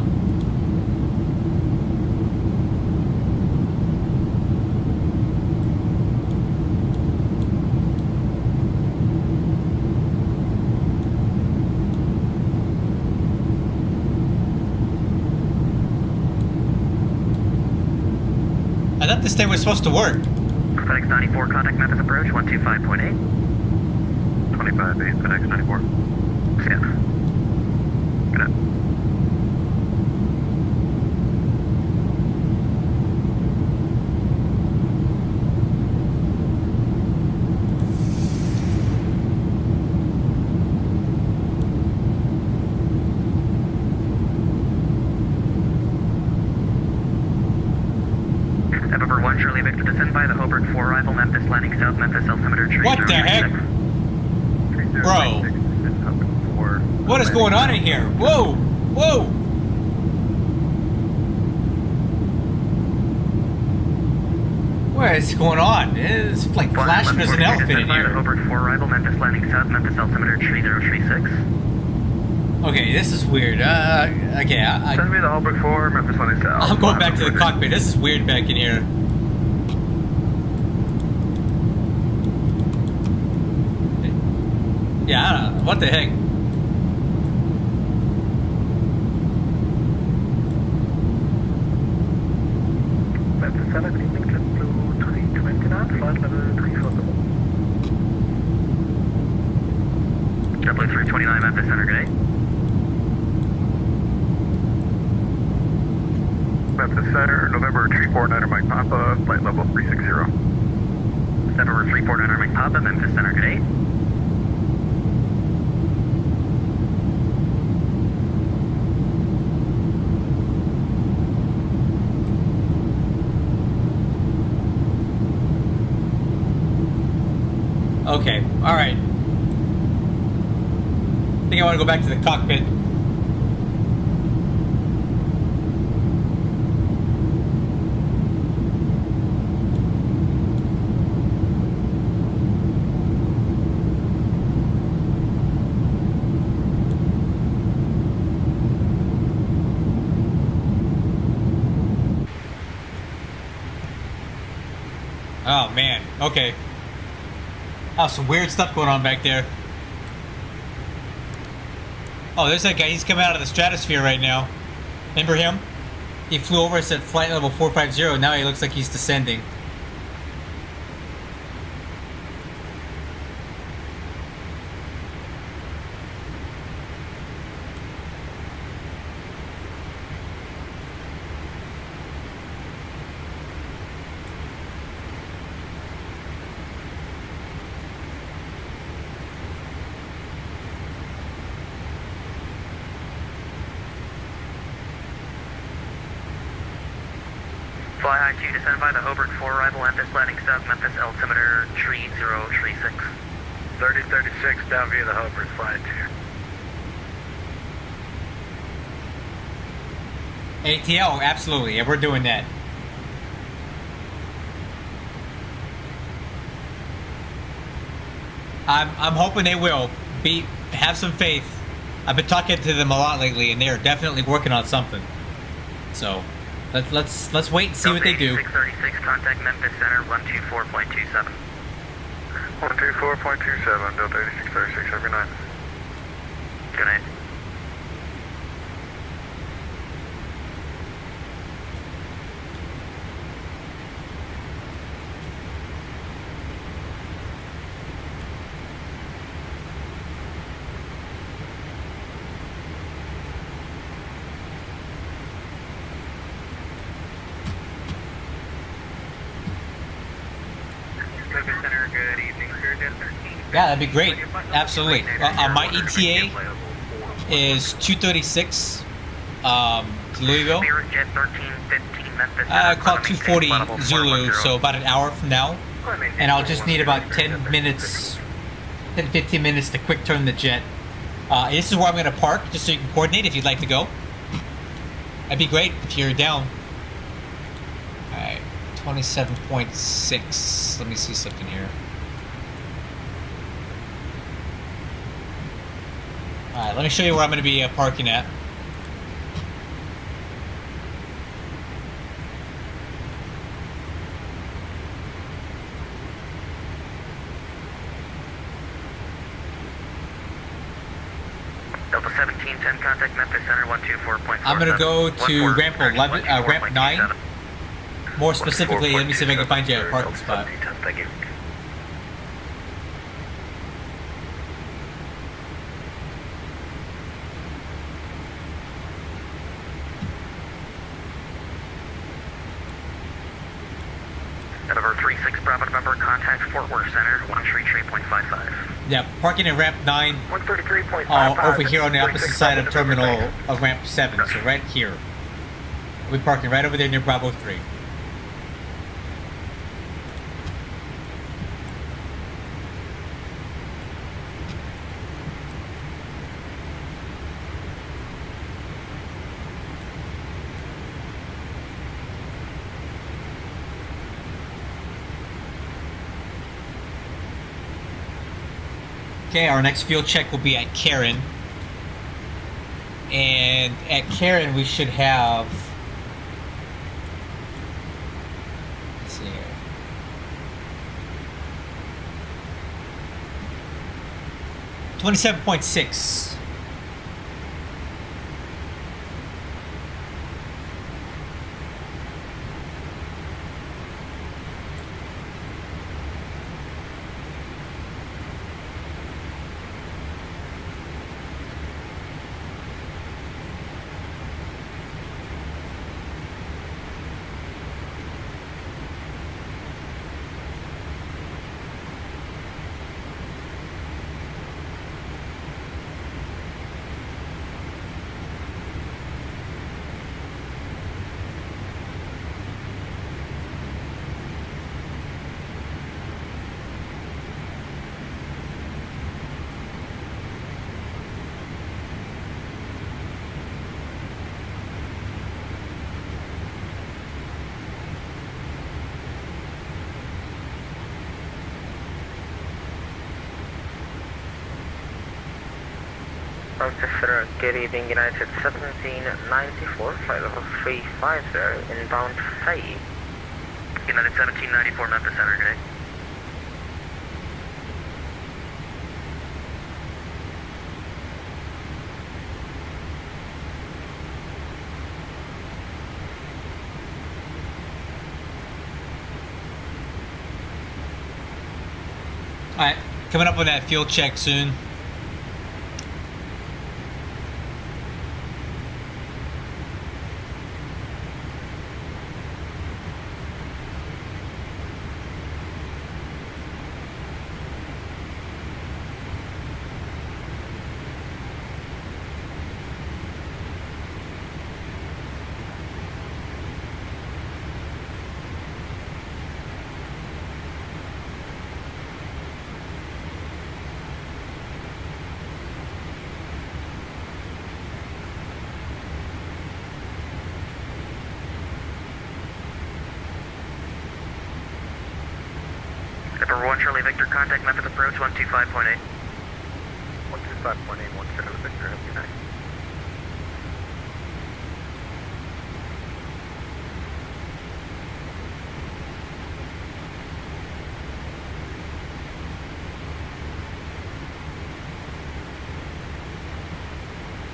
I thought this thing was supposed to work. FedEx 94, contact Memphis approach, 125.8. 25.8, FedEx 94. Scan. Good up. November 1, Charlie Victor, descend by the Hobart 4 arrival, Memphis landing south, Memphis altimeter 3036. What the heck? Bro. What is going on in here? Whoa! Whoa! What is going on? It's like flashing as an elephant in here. Hobart 4 arrival, Memphis landing south, Memphis altimeter 3036. Okay, this is weird. Okay, Send me the Hobart 4, Memphis landing south. I'm going back to the cockpit. This is weird back in here. Yeah, I don't know. What the heck? Memphis Center, good evening, JetBlue 329, flight level 340. JetBlue 329, Memphis Center, good day. Memphis Center, November 349 Mike Papa, flight level 360. November 349 Mike Papa, Memphis Center, good day. Okay, alright. I think I want to go back to the cockpit. Oh man, okay. Oh, some weird stuff going on back there. Oh, there's that guy. He's coming out of the stratosphere right now. Remember him? He flew over us at flight level 450. Now he looks like he's descending. Fly high 2, descend by the Hobart 4, arrival Memphis, landing south Memphis, altimeter tree 036. 3036 down via the Hobart, fly 2. ATL, absolutely. Yeah, we're doing that. I'm hoping they will have some faith. I've been talking to them a lot lately, and they are definitely working on something. So let's wait and see what they do. 636, contact Memphis Center 124.27. 124.27, Delta 8636, every night. Good night. Yeah, that'd be great. Absolutely. My ETA is 236 to Louisville. Call 240 Zulu, so about an hour from now. And I'll just need about 10 minutes, 10 15 minutes to quick turn the jet. This is where I'm going to park, just so you can coordinate if you'd like to go. That'd be great if you're down. Alright, 27.6. Let me see something here. Alright, let me show you where I'm going to be parking at. Delta 1710, contact Memphis Center 124.47. I'm going to go to ramp 11, ramp 9. More specifically, let me see if I can find you a parking spot. Thank you. Over 36 Bravo November, contact Fort Worth Center 133.55. Yeah, parking at ramp 9. 133.55. Over here on the opposite side of terminal of ramp 7, so right here. We're parking right over there near Bravo 3. Okay, our next field check will be at Karen. And at Karen we should have, let's see here, 27.6. Officer, good evening, United 1794, flight level 350, inbound Hawaii. United 1794, Memphis Center, good day. Alright, coming up on that field check soon. November 1 Charlie Victor, contact Memphis approach 125.8. 125.8, 1 Charlie Victor, have a good night.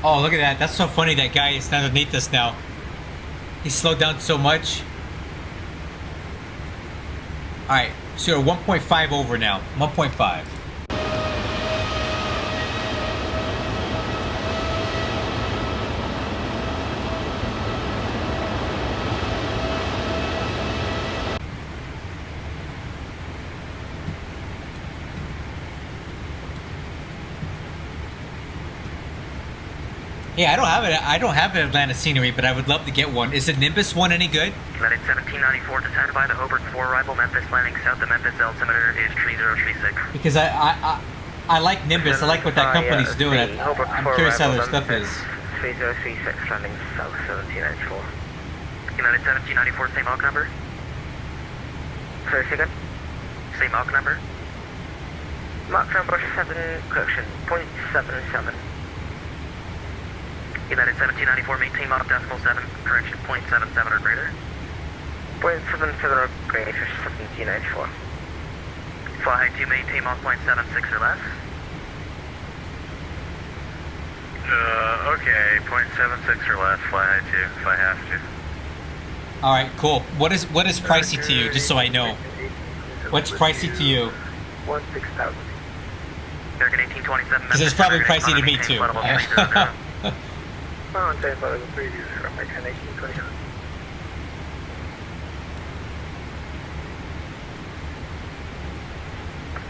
Oh, look at that. That's so funny. That guy is underneath us now. He slowed down so much. Alright, so we're 1.5 over now. 1.5. Yeah, I don't have an Atlanta scenery, but I would love to get one. Is the Nimbus one any good? United 1794 to standby, the Hobart 4 arrival, Memphis landing south of Memphis, altimeter is 3036. Because I like Nimbus. I like what that company's doing. I'm curious how their stuff is. 3036 landing south 1794. United 1794, same AUG number? Sorry, second. Same AUG number? Mark number 7, correction, 0.77. United 1794, maintain mod of decimal 7, correction 0.77 or greater. 0.77 or greater, 1794. Fly high 2, maintain mod 0.76 or less. Okay, 0.76 or less, fly high 2 if I have to. Alright, cool. What is pricey to you, just so I know? What's pricey to you? 16,000. American 1827. Because it's probably pricey to me too. On time for the previous American 1827.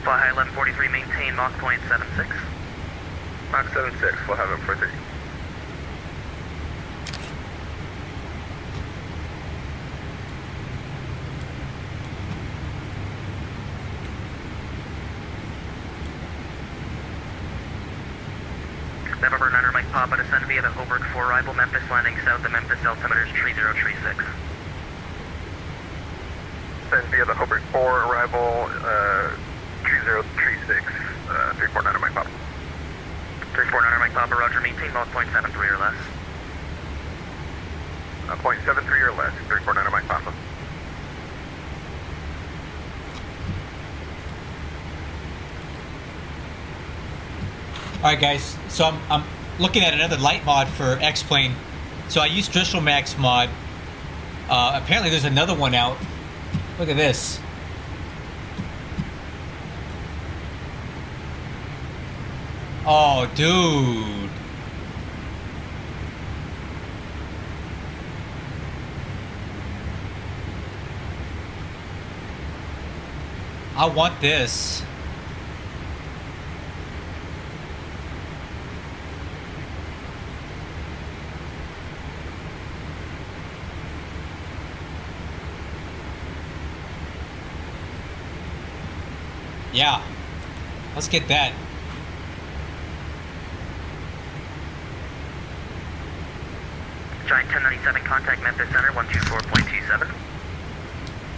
Fly high 1143, maintain Mach 0.76. Mach 76, we'll have it for 30. November 9 Mike Papa, descend via the Hobart 4 arrival, Memphis landing south of Memphis, altimeter is 3036. Send via the Hobart 4 arrival, 3036, 349 Mike Papa. 349 Mike Papa, roger, maintain Mach 0.73 or less. 0.73 or less, 349 Mike Papa. Alright guys, so I'm looking at another light mod for X-Plane. So I used Driscoll Max mod. Apparently there's another one out. Look at this. Oh, dude. I want this. Yeah, let's get that. Giant 1097, contact Memphis Center 124.27.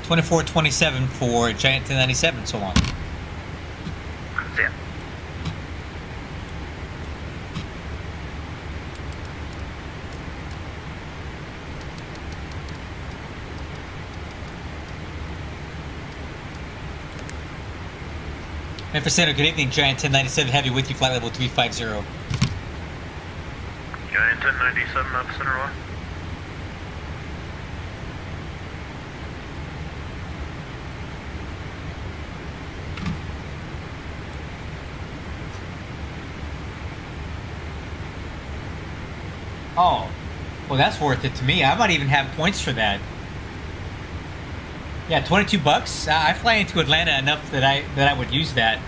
2427 for Giant 1097, so on. See ya. Memphis Center, good evening. Giant 1097 Heavy with you, flight level 350. Giant 1097, Memphis Center 1. Oh, well that's worth it to me. I might even have points for that. Yeah, 22 bucks. I fly into Atlanta enough that I would use that.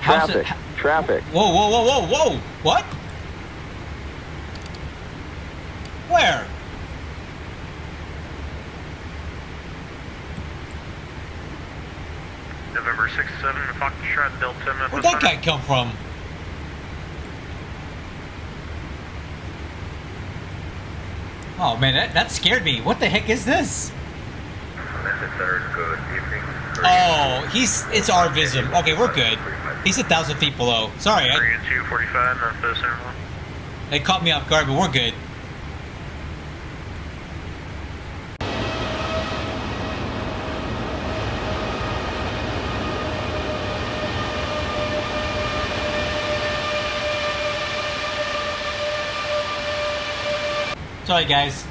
Traffic. Whoa. What? Where? November 67, Fox Shot, Delta, Memphis. Where'd that guy come from? Oh man, that scared me. What the heck is this? Good evening. Oh, it's our Vism. Okay, we're good. He's 1,000 feet below. Sorry, 3 and 245, Memphis Interval. they caught me off guard, but we're good. Sorry, guys.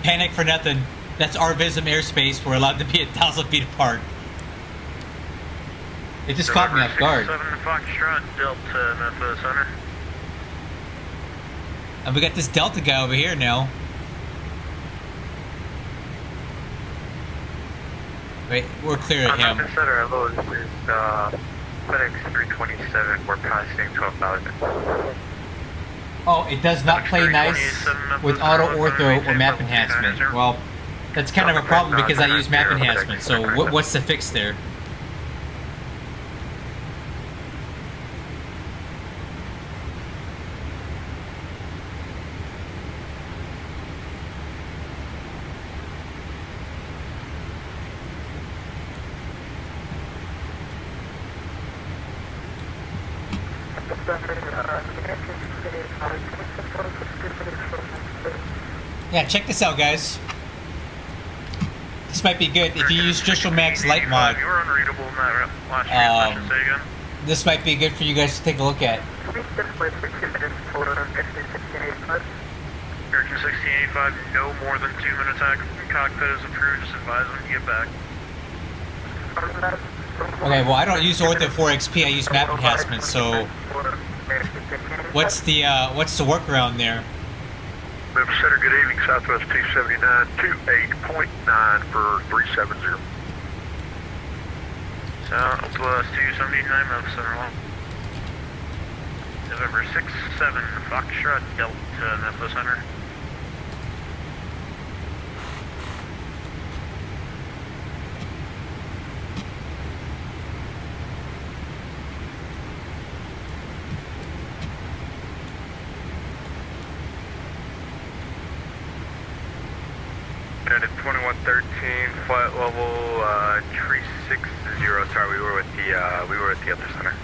Panic for nothing. That's our Vism airspace. We're allowed to be 1,000 feet apart. It just caught me off guard. 7 Foxtrot, Delta, Memphis Center. And we got this Delta guy over here now. Wait, we're clear of him. Memphis Center, hello, this is FedEx 327. We're passing 12,000. Oh, it does not play nice with auto ortho or map enhancement. Well, that's kind of a problem because I use map enhancement. So what's the fix there? Yeah, check this out, guys. This might be good if you use Distro Max Light Mod. You were unreadable in that last year. Say again. This might be good for you guys to take a look at. American 1685, no more than 2 minutes out. Cockpit is approved. Just advise them to get back. Okay, well I don't use Ortho 4XP. I use map enhancement. So what's the workaround there? Memphis Center, good evening, Southwest 279, 28.9 for 370. Southwest 279, Memphis Center 1. November 6-7, Foxtrot, Delta, Memphis Center. United 2113, flight level 360. Sorry, we were with the other center.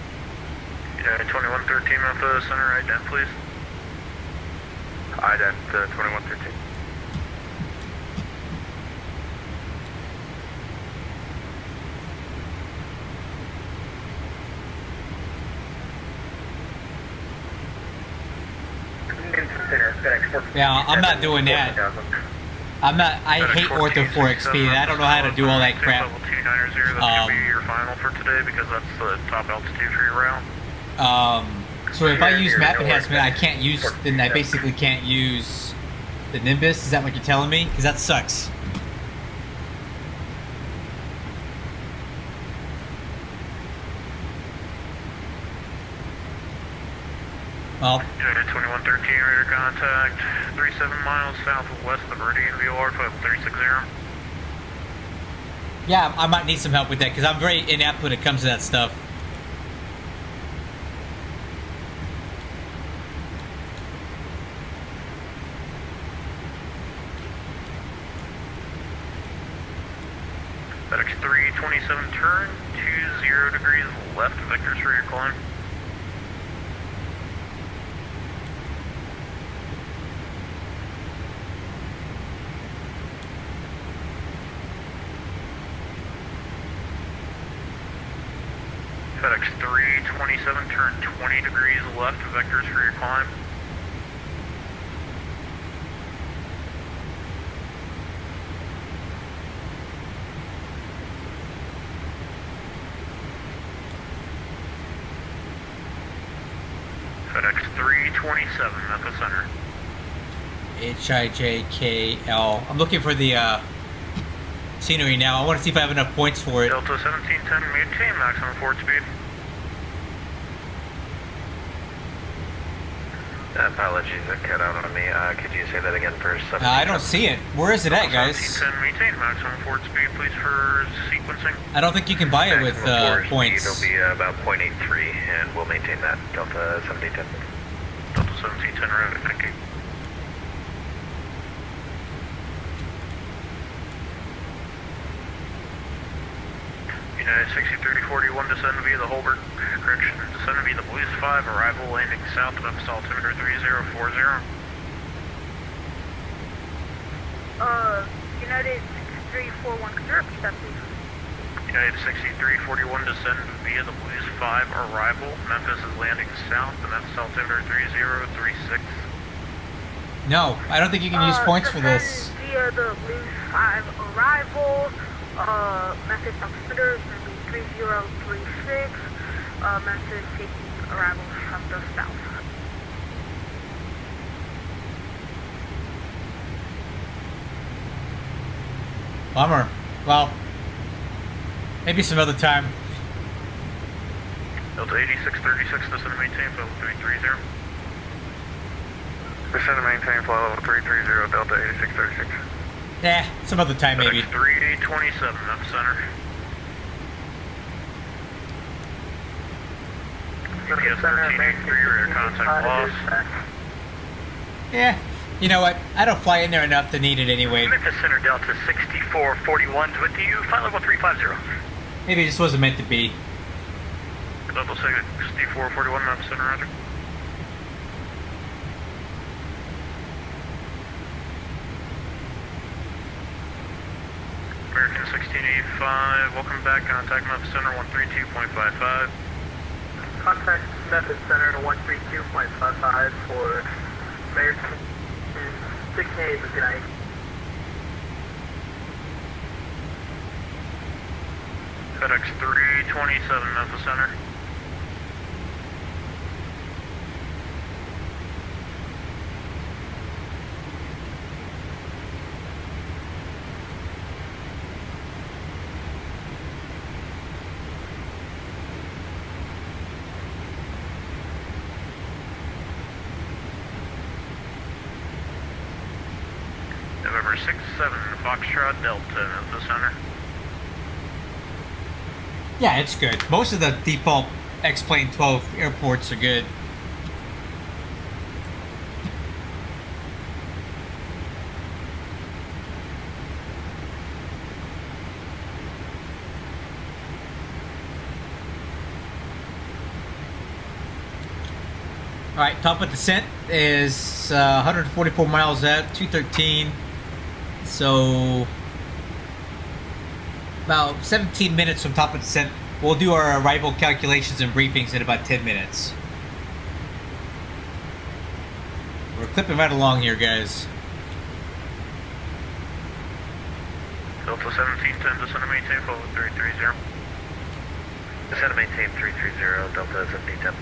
United 2113, Memphis Center, ident please. Ident 2113. Yeah, I'm not doing that. I hate Ortho 4XP. I don't know how to do all that crap. Level 290, that's going to be your final for today because that's the top altitude for your route. So if I use map enhancement, then I basically can't use the Nimbus. Is that what you're telling me? Because that sucks. Well, United 2113, radar contact, 37 miles southwest of Meridian, VOR, flight 360. yeah, I might need some help with that because I'm very inept when it comes to that stuff. FedEx 327, turn 20 degrees left, vectors for your climb. FedEx 327, turn 20 degrees left, vectors for your climb. FedEx 327, Memphis Center. HIJKL. I'm looking for the scenery now. I want to see if I have enough points for it. Delta 1710, maintain maximum forward speed. Apologies, that cut out on me. Could you say that again for 7? I don't see it. Where is it at, guys? 1710, maintain maximum forward speed, please, for sequencing. I don't think you can buy it with points. It'll be about 0.83, and we'll maintain that. Delta 1710. Delta 1710, right, thank you. 6341, descend via the Holbert. Correction, descend via the Blues 5, arrival landing south of altimeter 3040. United 6341, could you repeat that, please? United 6341, descend via the Blues 5, arrival. Memphis is landing south, the Memphis altimeter 3036. No, I don't think you can use points for this. Via the Blues 5 arrival, Memphis altimeter is going to be 3036. Memphis taking arrival from the south. Bummer. Well, maybe some other time. Delta 8636, descend and maintain, level 330. Descend and maintain, flight level 330, Delta 8636. Yeah, some other time maybe. 3827, Memphis Center. UPS 1383, radar contact loss. Yeah, you know what? I don't fly in there enough to need it anyway. Memphis Center, Delta 6441 with you, flight level 350. Maybe it just wasn't meant to be. Level 6441, Memphis Center, roger. American 1685, welcome back, contact Memphis Center 132.55. Contact Memphis Center to 132.55 for American 1688 for tonight. FedEx 327, Memphis Center. November 67, Foxtrot Delta, Memphis Center. Yeah, it's good. Most of the default X-Plane 12 airports are good. Alright, top of descent is 144 miles out, 213. So about 17 minutes from top of descent. We'll do our arrival calculations and briefings in about 10 minutes. We're clipping right along here, guys. Delta 1710, descend and maintain, follow 330. Descend and maintain 330, Delta 1710.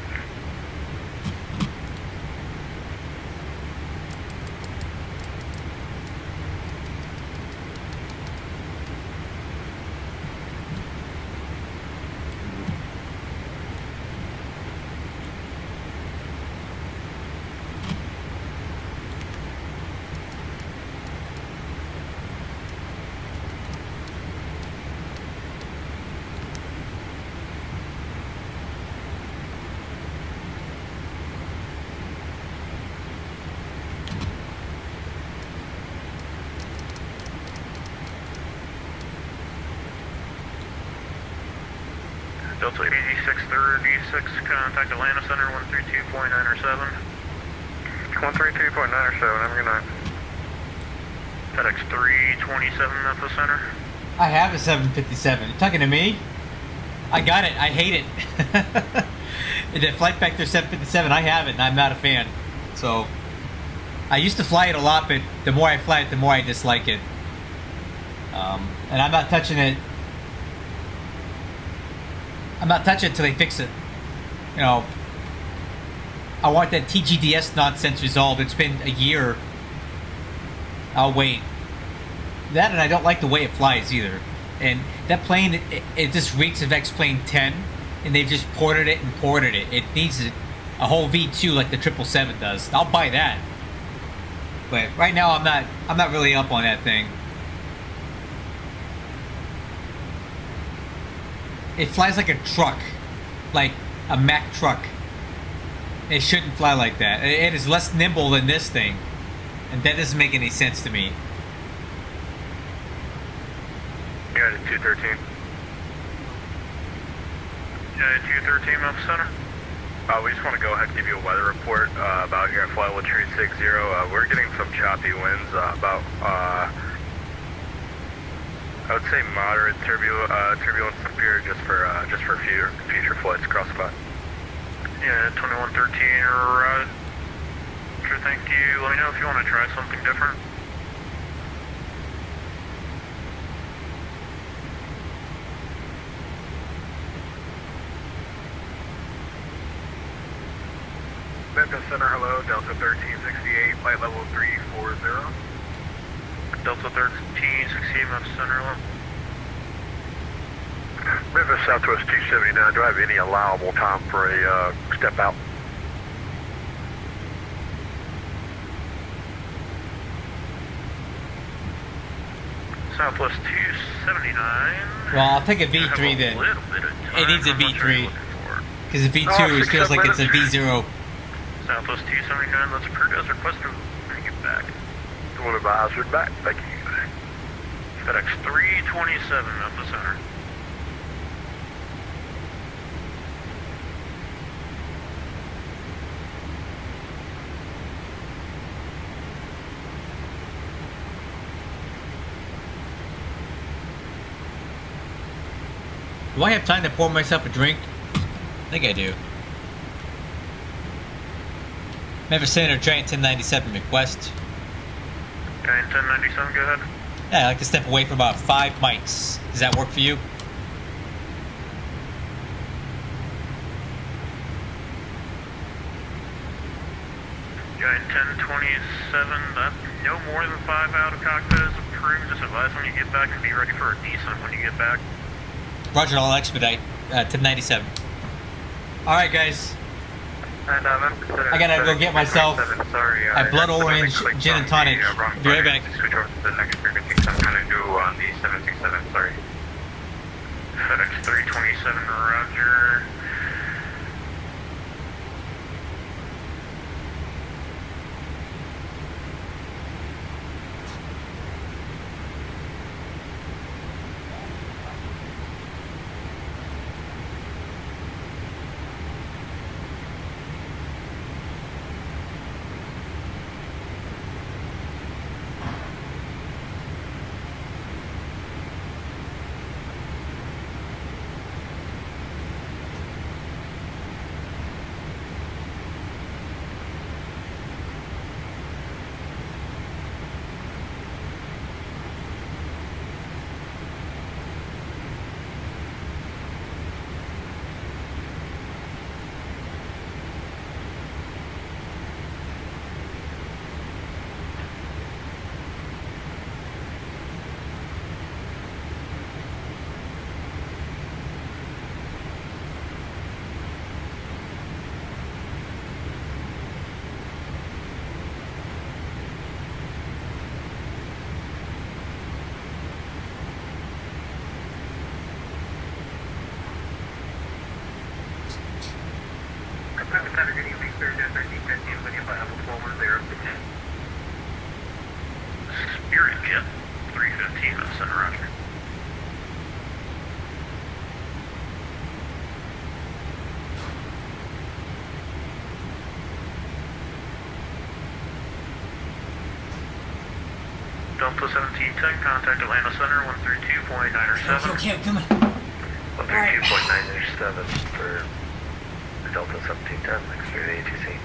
Delta 8636, contact Atlanta Center 132.907. 132.907, have a good night. FedEx 327, Memphis Center. I have a 757. You talking to me? I got it. I hate it. The flight factor 757, I have it, and I'm not a fan. So, I used to fly it a lot, but the more I fly it, the more I dislike it. And I'm not touching it. I'm not touching it until they fix it. You know, I want that TGDS nonsense resolved. It's been a year. I'll wait. That, and I don't like the way it flies either. And that plane, it just reeks of X-Plane 10, and they've just ported it and ported it. It needs a whole V2 like the 777 does. I'll buy that. But right now, I'm not really up on that thing. It flies like a truck, like a Mack truck. It shouldn't fly like that. It is less nimble than this thing, and that doesn't make any sense to me. United 213. 213 Memphis Center. We just want to go ahead and give you a weather report about here at Flightwell Tree 60. We're getting some choppy winds, about I would say moderate turbulence up here, just for future flights across the spot. Yeah, 2113, Roger, thank you. Let me know if you want to try something different. Memphis Center, hello, Delta 1368, flight level 340. Delta 1368 Memphis Center, hello. Memphis Southwest 279, do I have any allowable time for a step out? Southwest 279. Well, I'll take a V3 then. It needs a V3. Because a V2 feels like it's a V0. Southwest 279, let's approve as requested. Bring it back. The one advisory back, thank you. FedEx 327, Memphis Center. Do I have time to pour myself a drink? I think I do. Memphis Center, Giant 1097 request. Giant 1097, go ahead. Yeah, I'd like to step away for about 5 mics. Does that work for you? Giant 1027, no more than 5 out of cockpit is approved. Just advise when you get back and be ready for a decent when you get back. Roger, I'll expedite. 1097. Alright, guys. And, I gotta go get myself a blood orange gin and tonic. Be right back. Switch over to the next frequency, some kind of do on the 767, sorry. FedEx 327, Roger. Spirit Jet 315, Memphis Center, Roger. Delta 1710, contact Atlanta Center, 132.907. Okay, come on. 132.907 for Delta 1710, next to the ATC.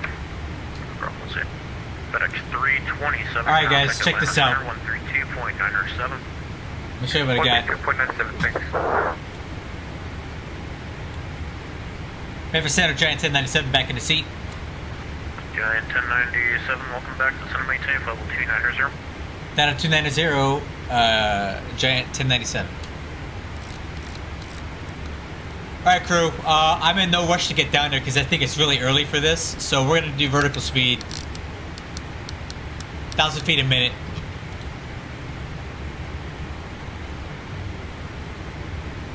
FedEx 327. Alright, guys, check this out. 132.907. Let me show you what I got. 132.97, thanks. Memphis Center, Giant 1097, back in the seat. Giant 1097, welcome back to Center Maintain, level 290. Down at 290, Giant 1097. Alright, crew, I'm in no rush to get down there because I think it's really early for this. So we're going to do vertical speed. 1,000 feet a minute.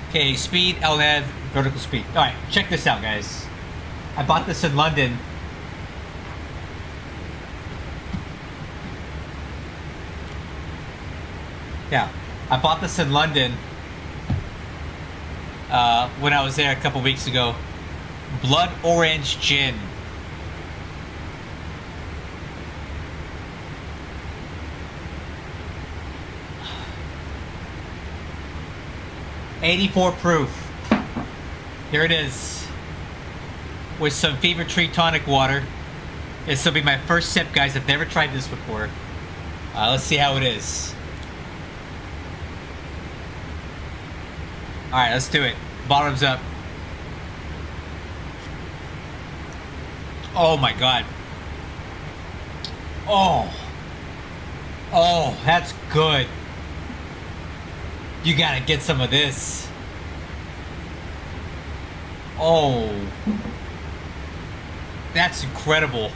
Okay, speed, LNAV, vertical speed. Alright, check this out, guys. I bought this in London. Yeah, I bought this in London. when I was there a couple weeks ago. Blood orange gin. .84 proof. Here it is. With some Fever Tree tonic water. This will be my first sip, guys. I've never tried this before. Let's see how it is. Alright, let's do it. Bottoms up. Oh my god. Oh. Oh, that's good. You gotta get some of this. Oh. That's incredible.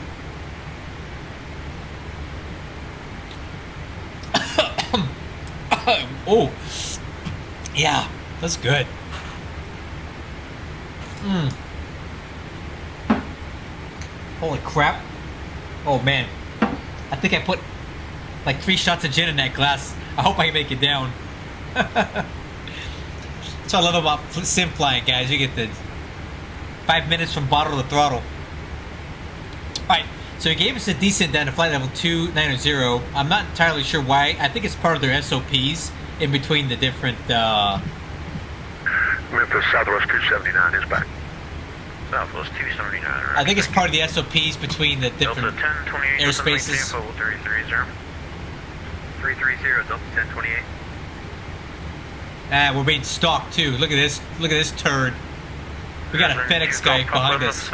Oh. Yeah, that's good. Holy crap. Oh man. I think I put like 3 shots of gin in that glass. I hope I can make it down. That's what I love about sim flying, guys. You get the 5 minutes from bottle to throttle. Alright, so he gave us a descent down to flight level 290. I'm not entirely sure why. I think it's part of their SOPs in between the different Memphis Southwest 279 is back. Southwest 279, right? I think it's part of the SOPs between the different Delta 1028, airspaces. 330. 330, Delta 1028. We're being stalked too. Look at this. Look at this turd. We got a FedEx guy behind us.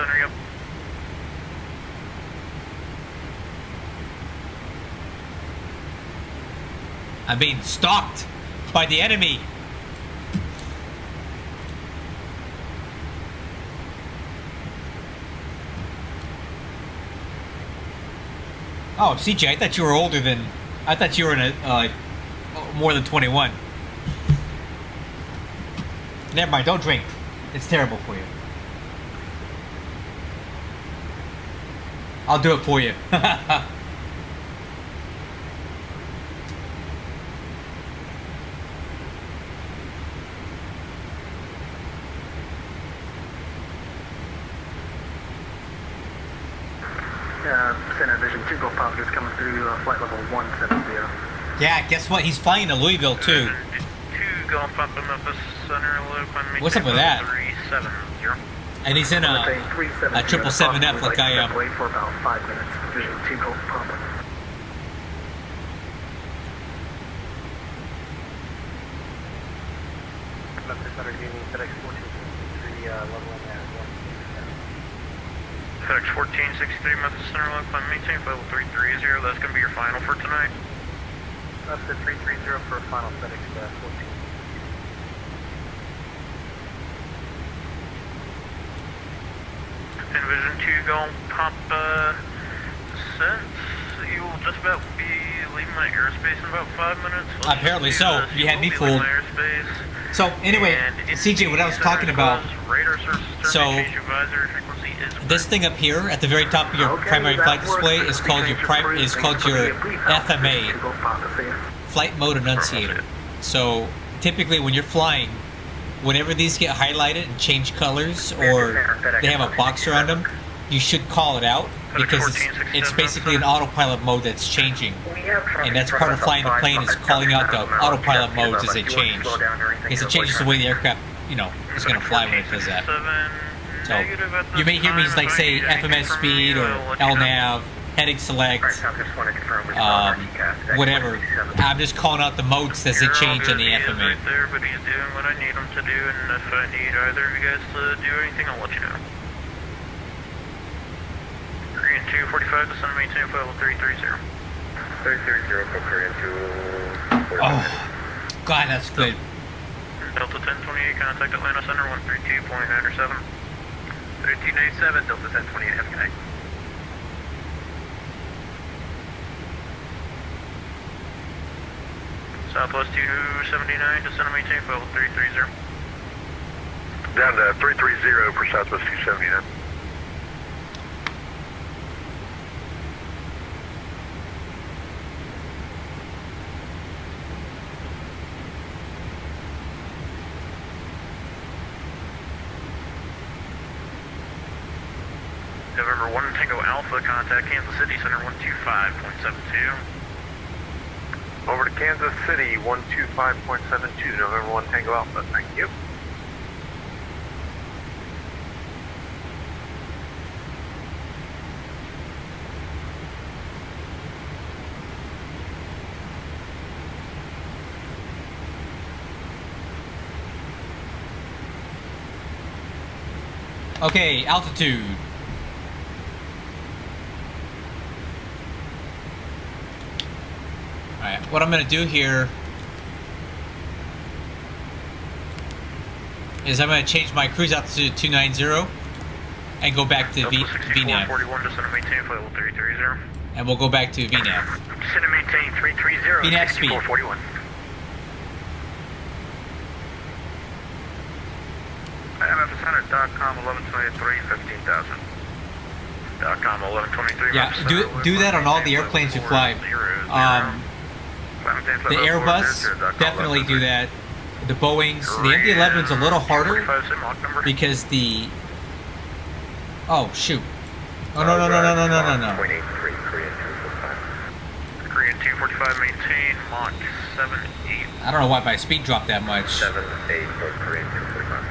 I'm being stalked by the enemy. Oh, CJ, I thought you were older than... I thought you were in a, more than 21. Never mind, don't drink. It's terrible for you. I'll do it for you. Center Vision 2 Go Pop is coming through flight level 170. Yeah, guess what? He's flying to Louisville too. 2 Go Pop in Memphis Center Loop. What's up with that? 370. And he's in a 777F like I am. Wait for about 5 minutes. Vision 2 Go Pop. Memphis Center Union FedEx 1463 leveling at 1. FedEx 1463 Memphis Center Loop. I'm maintaining level 330. That's going to be your final for tonight. Up to 330 for final FedEx 14. Envision 2 Go Pop descent. You will just about be leaving my airspace in about 5 minutes. Apparently so. You had me fooled. So anyway, CJ, what I was talking about. So this thing up here at the very top of your primary flight display is called your FMA, flight mode annunciator. So typically when you're flying, whenever these get highlighted and change colors or they have a box around them, you should call it out because it's basically an autopilot mode that's changing. And that's part of flying the plane is calling out the autopilot modes as they change. Because it changes the way the aircraft, you know, is going to fly when it does that. So you may hear me like say FMS speed or LNAV, heading select, whatever. I'm just calling out the modes as they change on the FMA. Right there, but he's doing what I need him to do, and if I need either of you guys to do anything, I'll let you know. Korean 245 to send maintain level 330. 330 for Korean 245. Oh, God, that's good. Delta 1028, contact Atlanta Center 132.97. 3297, Delta 1028, have a good night. Southwest 279 to center maintain level 330. Down to 330 for Southwest 279. November 1 Tango Alpha, contact Kansas City Center 125.72. Over to Kansas City, 125.72, November 1 Tango Alpha, thank you. Okay, altitude. Alright, what I'm going to do here is I'm going to change my cruise altitude to 290 and go back to VNAV. 41, descend and maintain flight level 330. And we'll go back to VNAV. Descend and maintain 330, VNAV speed. 6441. .com 1123, 15,000. .com 1123. Yeah, do that on all the airplanes you fly. The Airbus, definitely do that. The Boeings, the MD-11's a little harder because the... Oh, shoot. Oh, no. Korean 245, maintain Mach 78. I don't know why my speed dropped that much. 78 for Korean 245.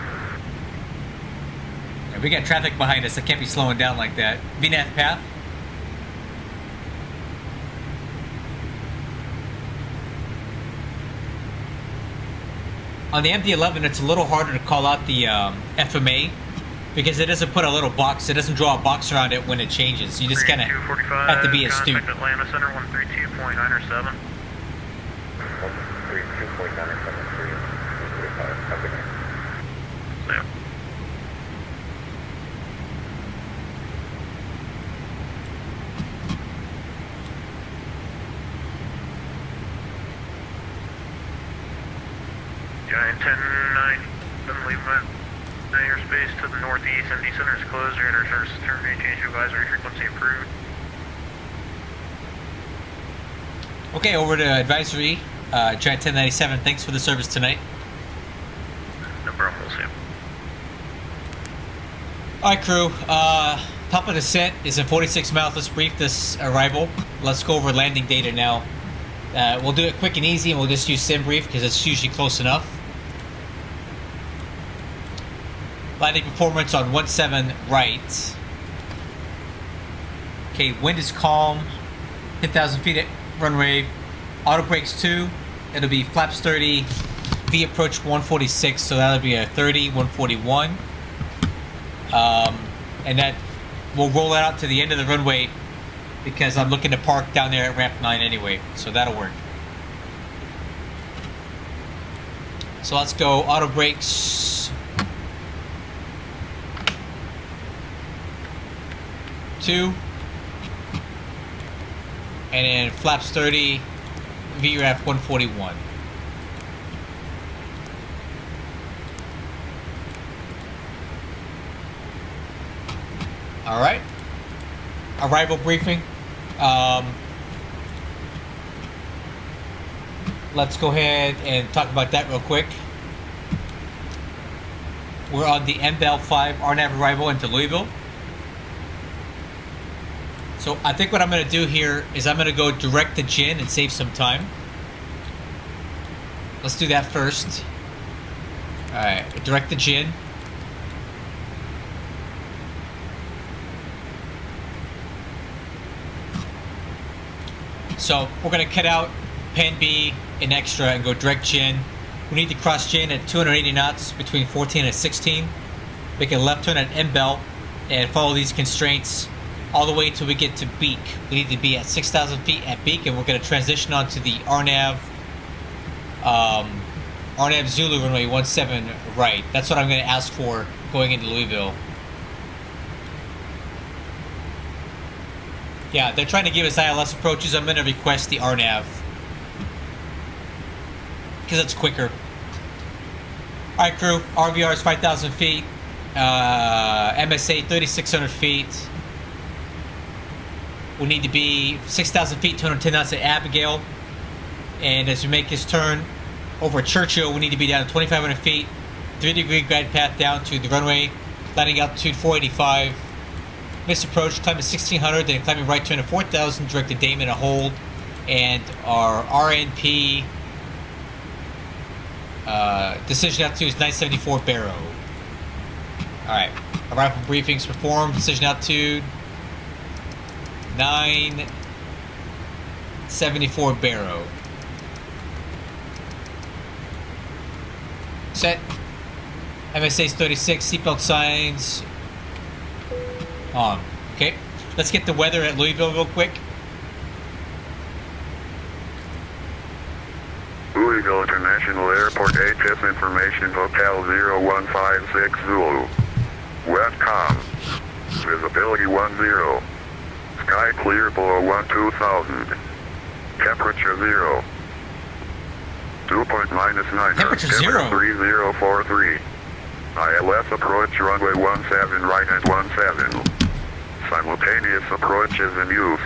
Yeah, we got traffic behind us. I can't be slowing down like that. VNAV path. On the MD-11, it's a little harder to call out the FMA because it doesn't put a little box. It doesn't draw a box around it when it changes. You just kind of have to be astute. Contact Atlanta Center 132.907. 132.973. Yeah. Giant 10-9, then leave airspace to the northeast. MD Center is closed. Your interturn terminate. Change to advisory frequency approved. Okay, over to advisory. Giant 1097, thanks for the service tonight. No problem, we'll see. Alright, crew. Top of descent is in 46 miles. Let's brief this arrival. Let's go over landing data now. We'll do it quick and easy, and we'll just use SimBrief because it's usually close enough. Landing performance on 17 right. Okay, wind is calm. 10,000 feet at runway. Auto brakes 2. It'll be flaps 30. V approach 146, so that'll be a 30, 141. And that we'll roll it out to the end of the runway because I'm looking to park down there at ramp 9 anyway, so that'll work. So let's go auto brakes. 2. And then flaps 30, VRAF 141. Alright. Arrival briefing. Let's go ahead and talk about that real quick. We're on the MBEL 5 RNAV arrival into Louisville. So I think what I'm going to do here is I'm going to go direct to Gin and save some time. Let's do that first. Alright, direct to Gin. So we're going to cut out Pan B and Extra and go direct Gin. We need to cross Gin at 280 knots between 14 and 16. Make a left turn at MBEL and follow these constraints all the way till we get to Beak. We need to be at 6,000 feet at Beak, and we're going to transition onto the RNAV Zulu runway 17 right. That's what I'm going to ask for going into Louisville. Yeah, they're trying to give us ILS approaches. I'm going to request the RNAV because it's quicker. Alright, crew. RVR is 5,000 feet. MSA 3,600 feet. We need to be 6,000 feet, 210 knots at Abigail. And as we make this turn over Churchill, we need to be down to 2,500 feet, 3-degree glide path down to the runway, landing altitude 485. Missed approach, climbing 1600, then climbing right turn to 4000, directed Damon a hold, and our RNP decision altitude is 974 Barrow. Alright, arrival briefings performed, decision altitude 974 Barrow. Set. MSA's 36, seatbelt signs on. Okay, let's get the weather at Louisville real quick. Louisville International Airport HS information Hotel 0156 Zulu. Westcom. Visibility 10. Sky clear below 12,000. Temperature 0. Dew point -9. Temperature 0. 3043. ILS approach runway 17 right and 17. Simultaneous approach is in use.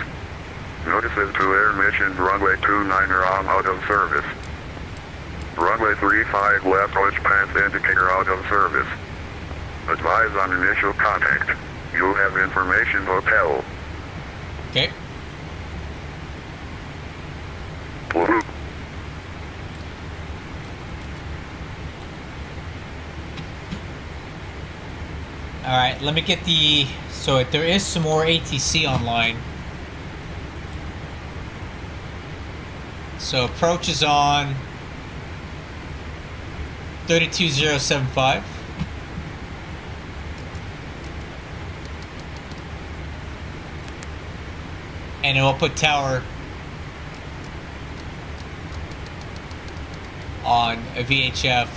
Notices to air missions runway 29 are on out of service. Runway 35 left approach path indicator out of service. Advise on initial contact. You have information hotel. Okay. Blue. Alright, let me get the... So there is some more ATC online. So approach is on 32075. And we'll put tower on a VHF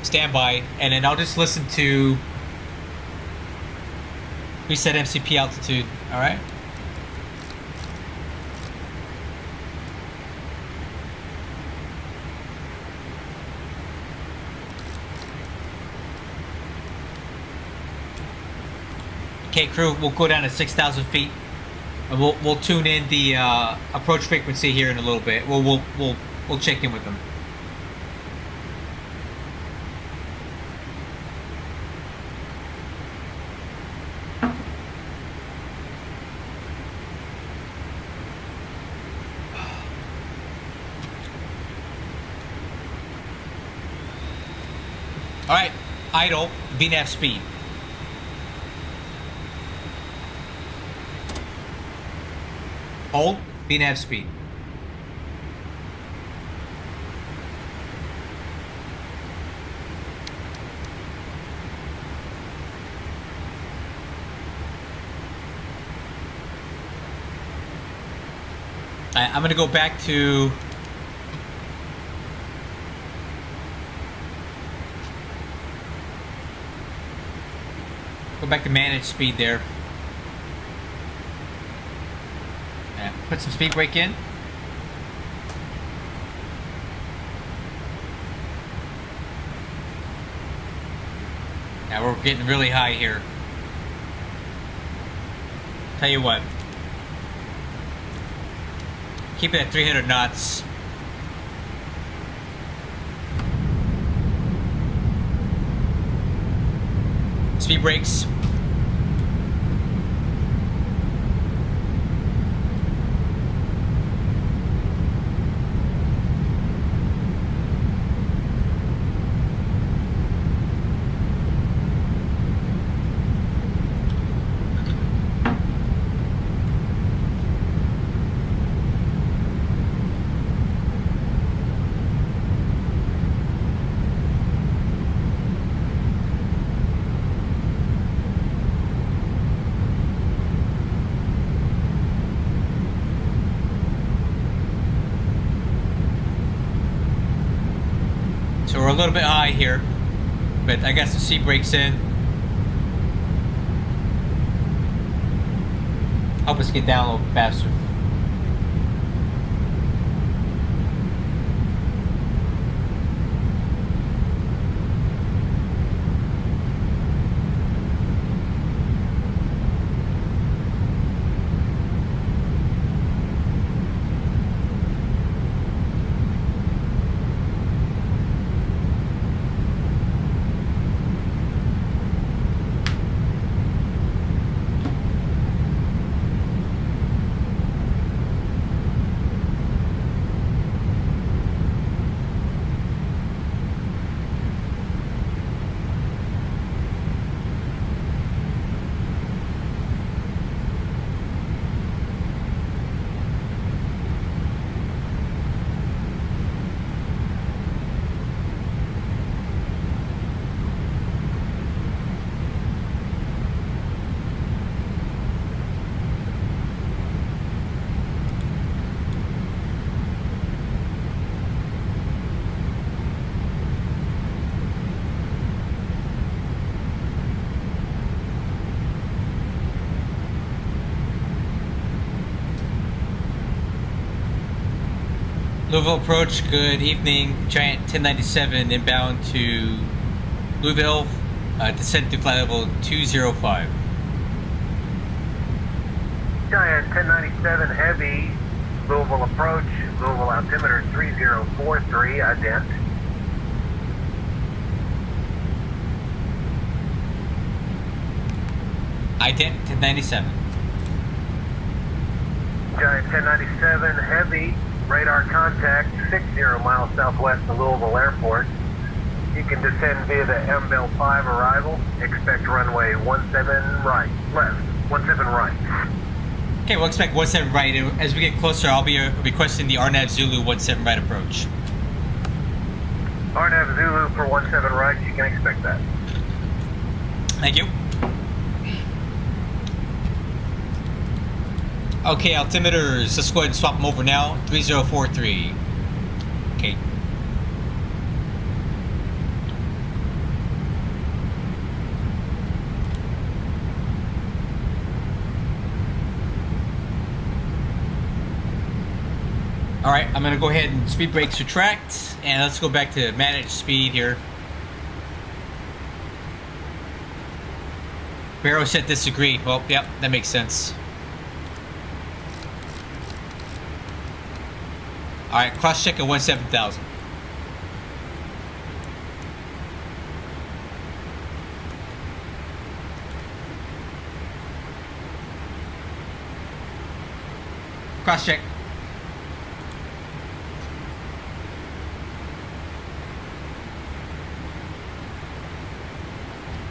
standby, and then I'll just listen to reset MCP altitude. All right. Okay, crew, we'll go down to 6,000 feet. And we'll tune in the approach frequency here in a little bit. We'll check in with them. All right, idle, VNAV speed. Hold, VNAV speed. I'm going to go back to manage speed there. Put some speed brake in. Now we're getting really high here. Tell you what. Keep it at 300 knots. Speed brakes. So we're a little bit high here, but I got some seat brakes in. Help us get down a little faster. Louisville approach, good evening. Giant 1097 inbound to Louisville. Descent to flight level 205. Giant 1097 Heavy, Louisville approach, Louisville altimeter 3043, ident. Ident 1097. Giant 1097 Heavy, radar contact 60 miles southwest of Louisville Airport. You can descend via the MBEL 5 arrival. Expect runway 17 right, left, 17 right. Okay, we'll expect 17 right. And as we get closer, I'll be requesting the RNAV Zulu 17 right approach. RNAV Zulu for 17 right, you can expect that. Thank you. Okay, altimeters, let's go ahead and swap them over now. 3043. Okay. Alright, I'm gonna go ahead and speed brakes retract, and let's go back to manage speed here. Barrow said disagree. Well, yep, that makes sense. Alright, cross check at 17,000. Cross check.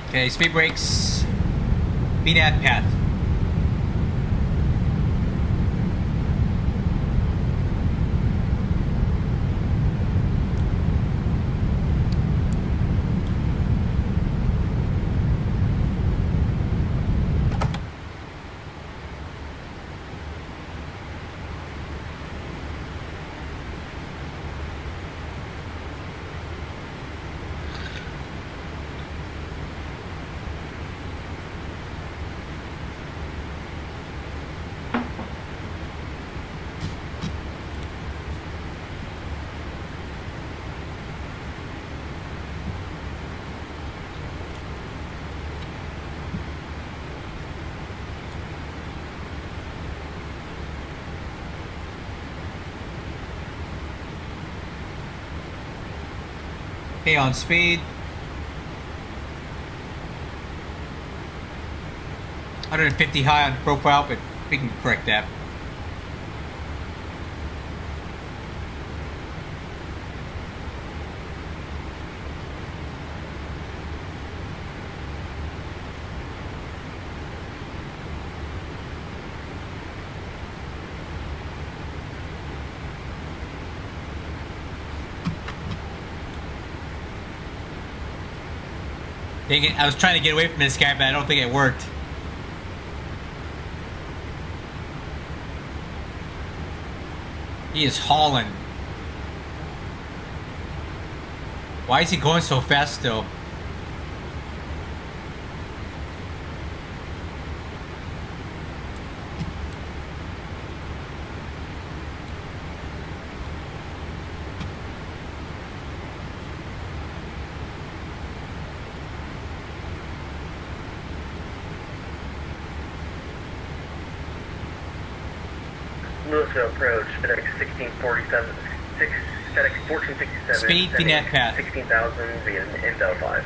Okay, speed brakes. VNAV path. Okay, on speed. 150 high on profile, but we can correct that. Dang it, I was trying to get away from this guy, but I don't think it worked. He is hauling. Why is he going so fast still? Louisville approach, FedEx 1647, FedEx 1467. Speed, VNAV path. 16,000 via Intel 5.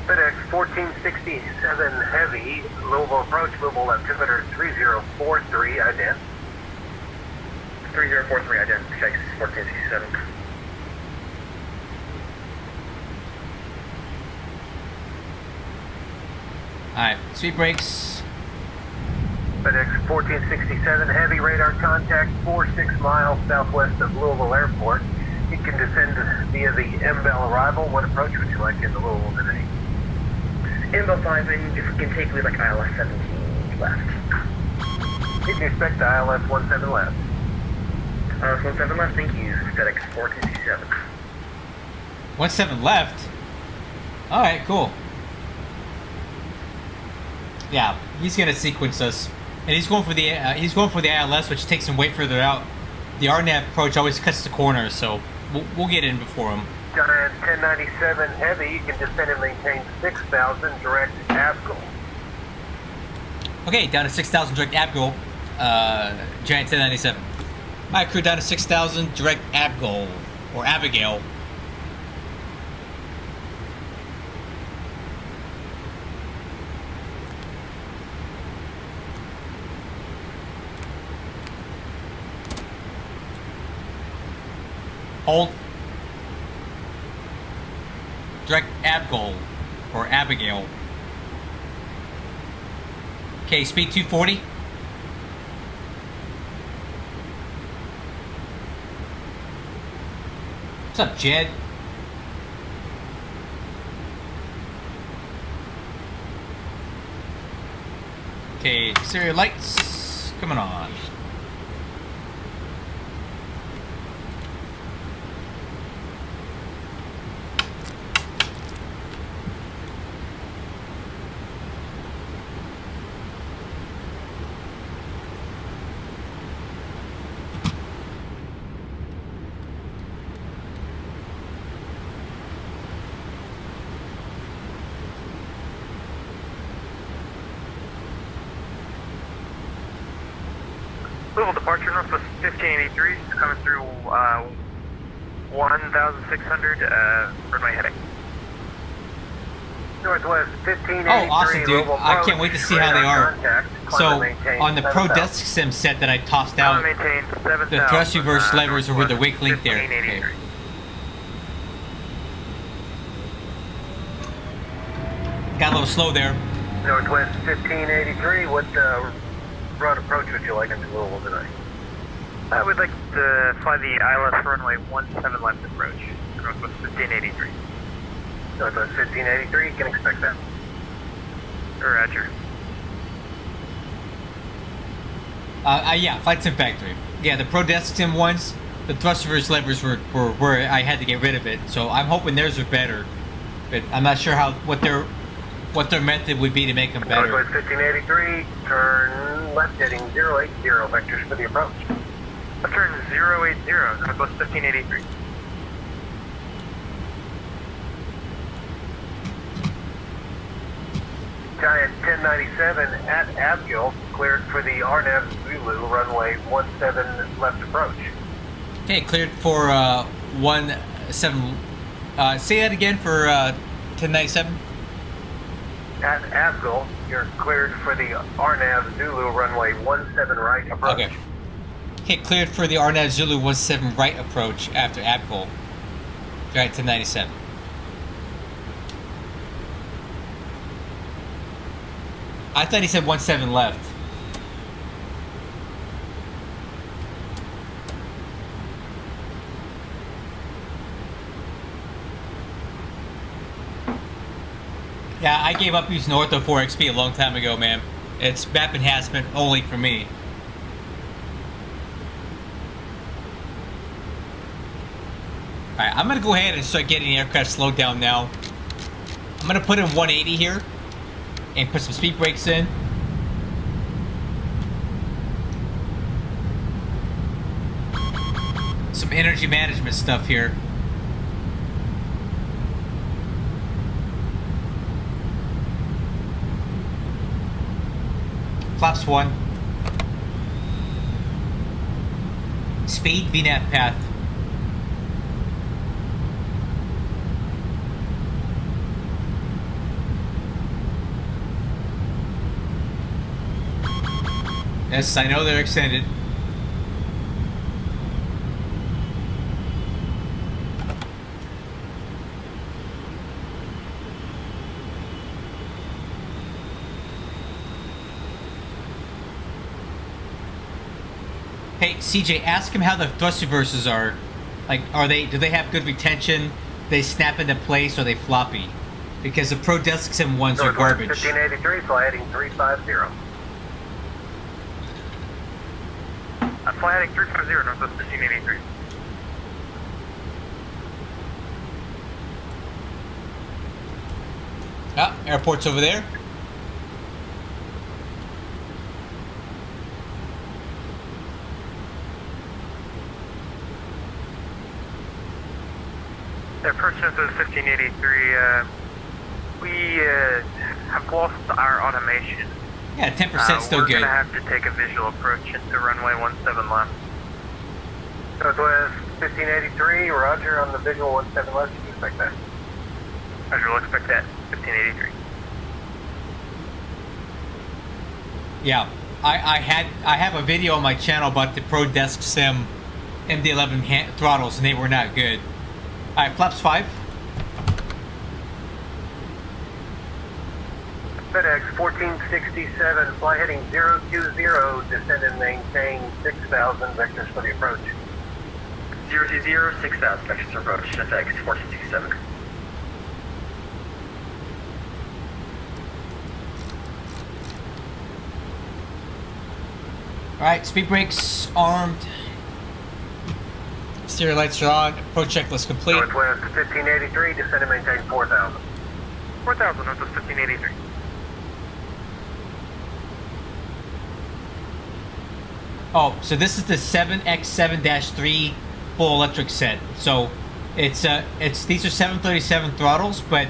FedEx 1467 Heavy, Louisville approach, Louisville altimeter 3043, ident. 3043, ident, FedEx 1467. Alright, speed brakes. FedEx 1467 Heavy, radar contact 46 miles southwest of Louisville Airport. You can descend via the MBEL arrival. What approach would you like in the Louisville today? Intel 5, and if we can take with like ILS 17 left. You can expect the ILS 17 left. ILS 17 left, thank you. FedEx 1467. 17 left? Alright, cool. Yeah, he's gonna sequence us. And he's going for the ILS, which takes him way further out. the RNAV approach always cuts the corner, so we'll get in before him. Giant 1097 heavy, you can descend and maintain 6,000 direct Abgol. Okay, down to 6,000 direct Abgol, Giant 1097. Alright, crew, down to 6,000 direct Abgol, or Abigail. Hold. Direct Abgol, or Abigail. Okay, speed 240. What's up, Jed? Okay, exterior lights coming on. Louisville departure, Northwest 1583, coming through 1,600, runway heading. Northwest 1583. Oh, awesome, dude. Louisville I can't wait to see how they are. So, on the Pro 7,000. Desk Sim set that I tossed out, Maintain 7,000, the thrust reverse levers are with the wake link there. Okay. Got a little slow there. Northwest 1583, what route approach would you like into Louisville tonight? I would like to fly the ILS runway 17 left approach, Northwest 1583. Northwest 1583, you can expect that. Roger. Yeah, Flight Sim Factory. Yeah, the Pro Desk Sim ones, the thrust reverse levers were where I had to get rid of it. So I'm hoping theirs are better, but I'm not sure what their method would be to make them better. Northwest 1583, turn left heading 080 vectors for the approach. Left turn 080, Northwest 1583. Giant 1097 at Abgil, cleared for the RNAV Zulu, runway 17 left approach. Okay, cleared for 17. Say that again for 1097. At Abgil, you're cleared for the RNAV Zulu, runway 17 right approach. Okay. Okay, cleared for the RNAV Zulu 17 right approach after Abgol. Giant 1097. I thought he said 17 left. Yeah, I gave up using Ortho 4XP a long time ago, man. It's map enhancement only for me. Alright, I'm gonna go ahead and start getting the aircraft slowed down now. I'm gonna put in 180 here and put some speed brakes in. Some energy management stuff here. Flaps 1. Speed, VNAV path. Yes, I know they're extended. Hey, CJ, ask him how the thrust reverses are. Like, do they have good retention? They snap into place, or are they floppy? Because the Pro Desk Sim ones are garbage. 1583, fly heading 350. Fly heading 350, Northwest 1583. Ah, airport's over there. The approach to the 1583, we have lost our automation. Yeah, 10% still we're good. We're going to have to take a visual approach into runway 17 left. Southwest 1583, roger on the visual 17 left, you can expect that. Roger, we'll expect that, 1583. Yeah, I have a video on my channel about the Pro Desk Sim MD11 throttles, and they were not good. All right, flaps 5. FedEx 1467, fly heading 020, descend and maintain 6,000 vectors for the approach. 020, 6,000 vectors approach, FedEx 1467. Alright, speed brakes armed. Exterior lights are on. Approach checklist complete. Northwest 1583, descend and maintain 4,000. 4,000, Northwest 1583. Oh, so this is the 7X7-3 full electric set. So it's these are 737 throttles, but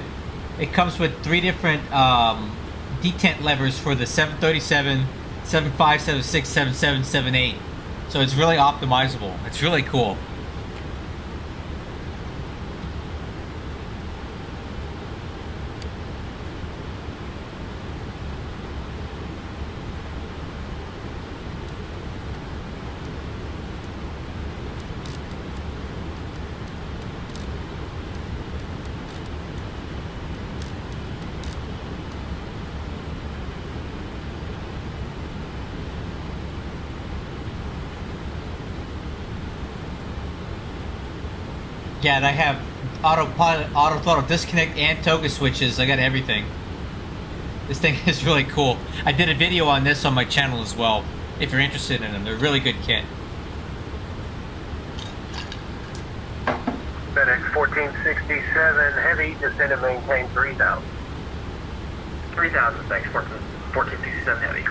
it comes with 3 different detent levers for the 737, 75, 76, 77, 78. So it's really optimizable. It's really cool. Yeah, and I have autopilot, auto throttle disconnect, and toga switches. I got everything. This thing is really cool. I did a video on this on my channel as well, if you're interested in them. They're a really good kit. FedEx 1467, heavy, descend and maintain 3,000. 3,000, thanks, 1467 heavy.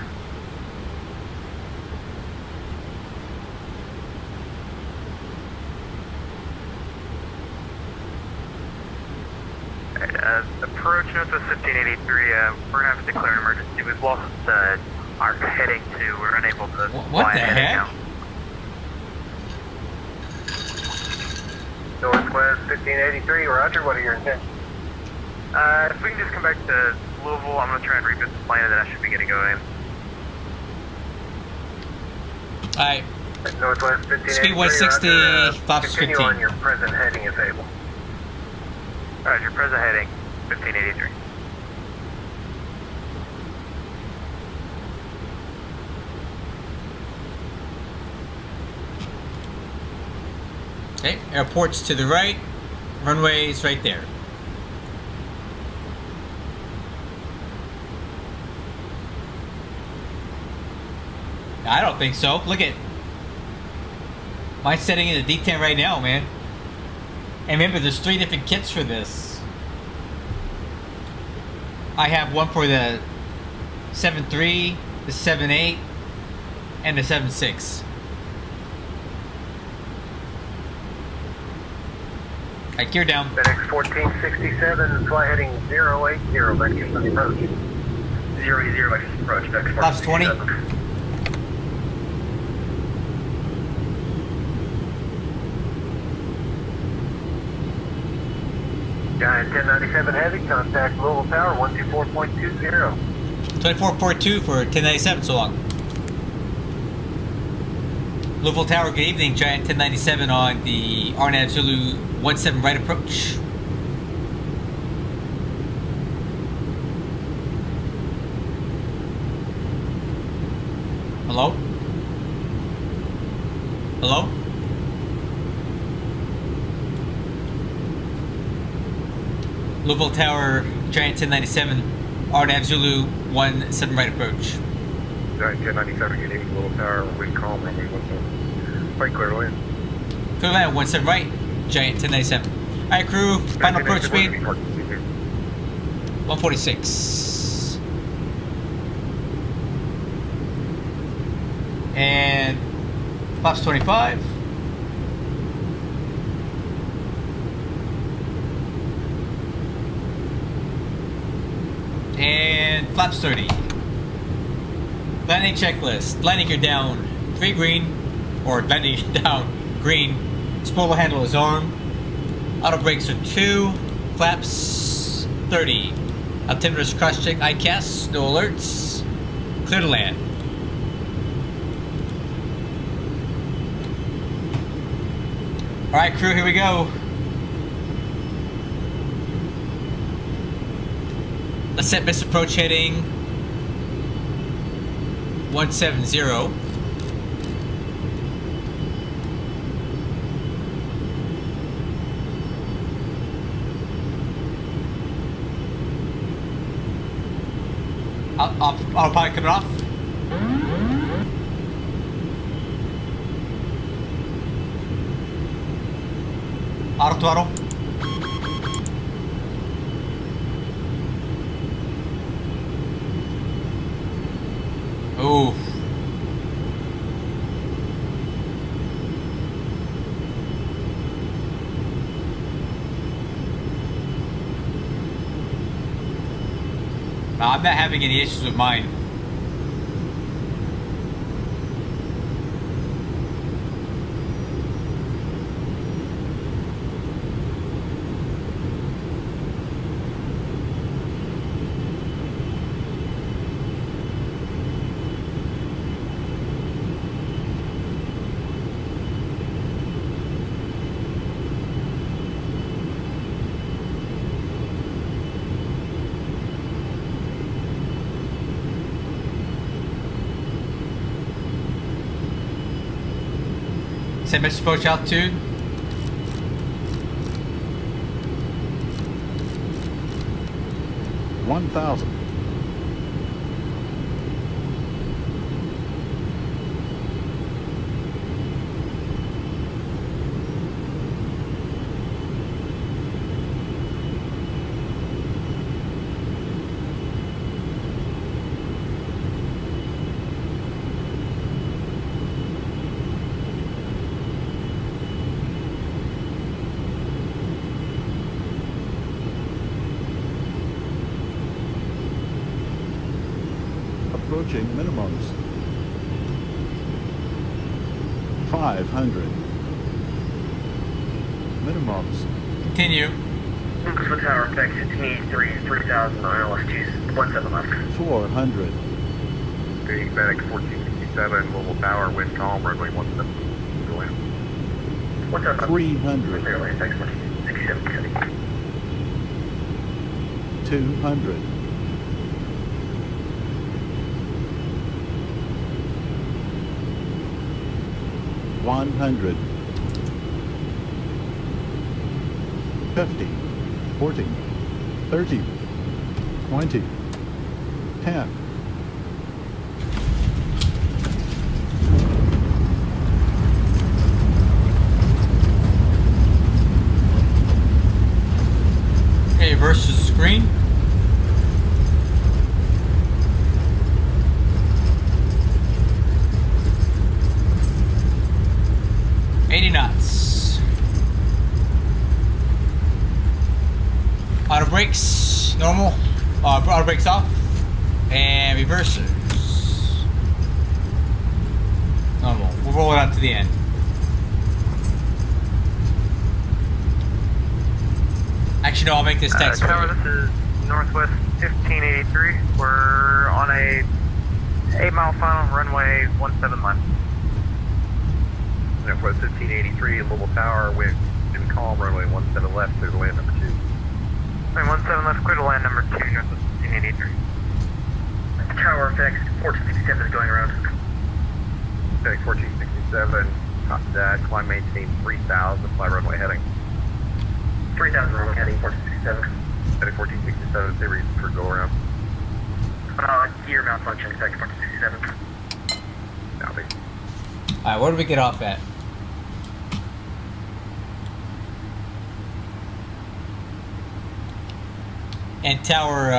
Approach Northwest 1583, we're going to have to declare an emergency. We've lost our heading to, we're unable to What fly the ahead heck? now. Northwest 1583, roger, what are your intentions? If we can just come back to Louisville, I'm going to try and reboot the plane and then I should be getting going. Alright, Northwest 1583, speed 160, roger, flaps continue 15. on your present heading if able. Alright, your present heading, 1583. Okay, airport's to the right, runway's right there. I don't think so. Look at mine's setting in the D10 right now, man. And remember, there's 3 different kits for this. I have one for the 7.3, the 7.8, and the 7.6. Alright, gear down. FedEx 1467, fly heading 080, vectors for the approach. 080, vectors approach, FedEx Flaps 20. 1467. Giant 1097 heavy, contact Louisville Tower 124.20. 2442 for 1097, so long. Louisville Tower, good evening. Giant 1097 on the RNAV Zulu 17 right approach. Hello? Hello? Louisville Tower, Giant 1097, RNAV Zulu 17 right approach. Giant 1097, good evening, Louisville Tower, wind calm, runway 17. Quite clear land. Clear land, 17 right, Giant 1097. Alright crew, final approach speed, 146. And flaps 25. flaps 30. Landing checklist. Landing gear down 3 green, or landing gear down green. Spoiler handle is armed. Auto brakes are 2. Flaps 30. Altimeter's cross check. ICAS. No alerts. Clear to land. Alright, crew, here we go. Let's set missed approach heading 170. Autopilot coming off. Auto throttle. Ooh. I'm not having any issues with mine. Set missed approach altitude. $1,000. Approaching minimums. 500. Minimums. Continue. Kingston Tower, effect 1583, 3000 on LS2, 17 left. 400. FedEx 1467, Mobile Tower, wind calm, runway 17. Go in. 300. Clear lane, thanks, 67 heading. 200. 100. 50. 40. 30. 20. 10. Okay, versus screen. Knots. Auto brakes, normal. Auto brakes off. And reversers. Normal. We'll roll it out to the end. Actually, no, I'll make this text. Tower, this is Northwest 1583. We're on a 8-mile final, runway 17 left. Northwest 1583, Mobile Tower, wind calm, runway 17 left, clear to land number 2. Runway 17 left, clear to land number 2, Northwest 1583. Tower, FedEx 1467 is going around. FedEx 1467, copy that, climb maintain 3000, fly runway heading. 3000 runway heading, 1467. FedEx 1467, say reason for go around. Gear mount function, FedEx 1467. Copy. Alright, where do we get off at? And tower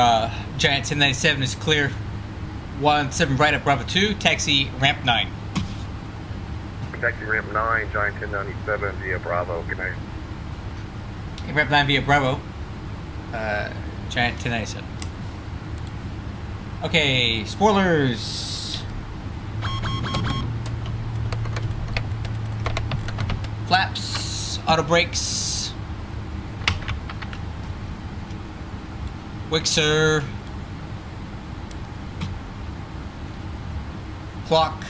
Giant 1097 is clear. 17 right at Bravo 2, taxi ramp 9. Taxi ramp 9, Giant 1097 via Bravo, good night. Ramp 9 via Bravo, Giant 1097. Okay, spoilers. Flaps, auto brakes. Wixer. Clock.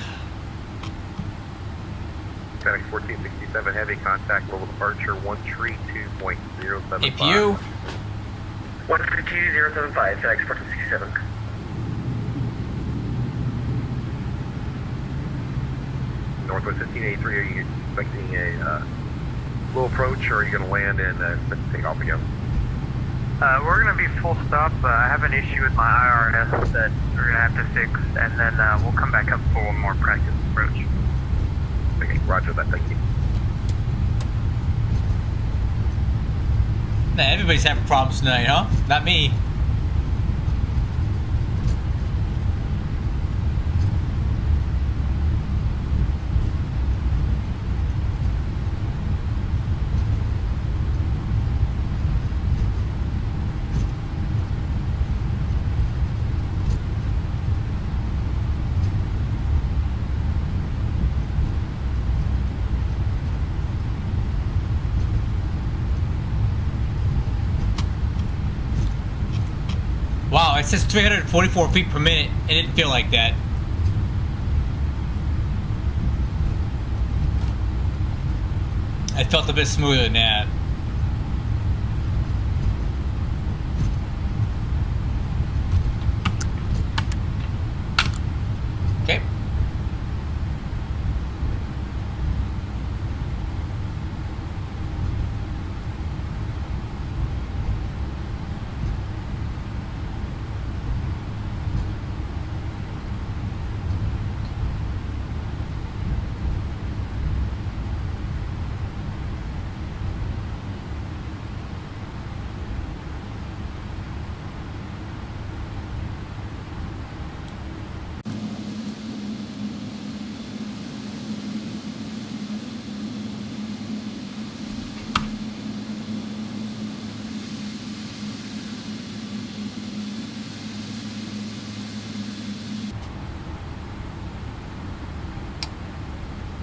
FedEx 1467 heavy contact global departure 132.075. APU. 132.075, FedEx 1467. Northwest 1583, are you expecting a low approach or are you going to land and take off again? We're going to be full stop. I have an issue with my IRS that we're going to have to fix, and then we'll come back up for one more practice approach. Okay, roger that, thank you. Nah, everybody's having problems tonight, huh? Not me. Wow, it says 344 feet per minute. It didn't feel like that. It felt a bit smoother than that. Okay.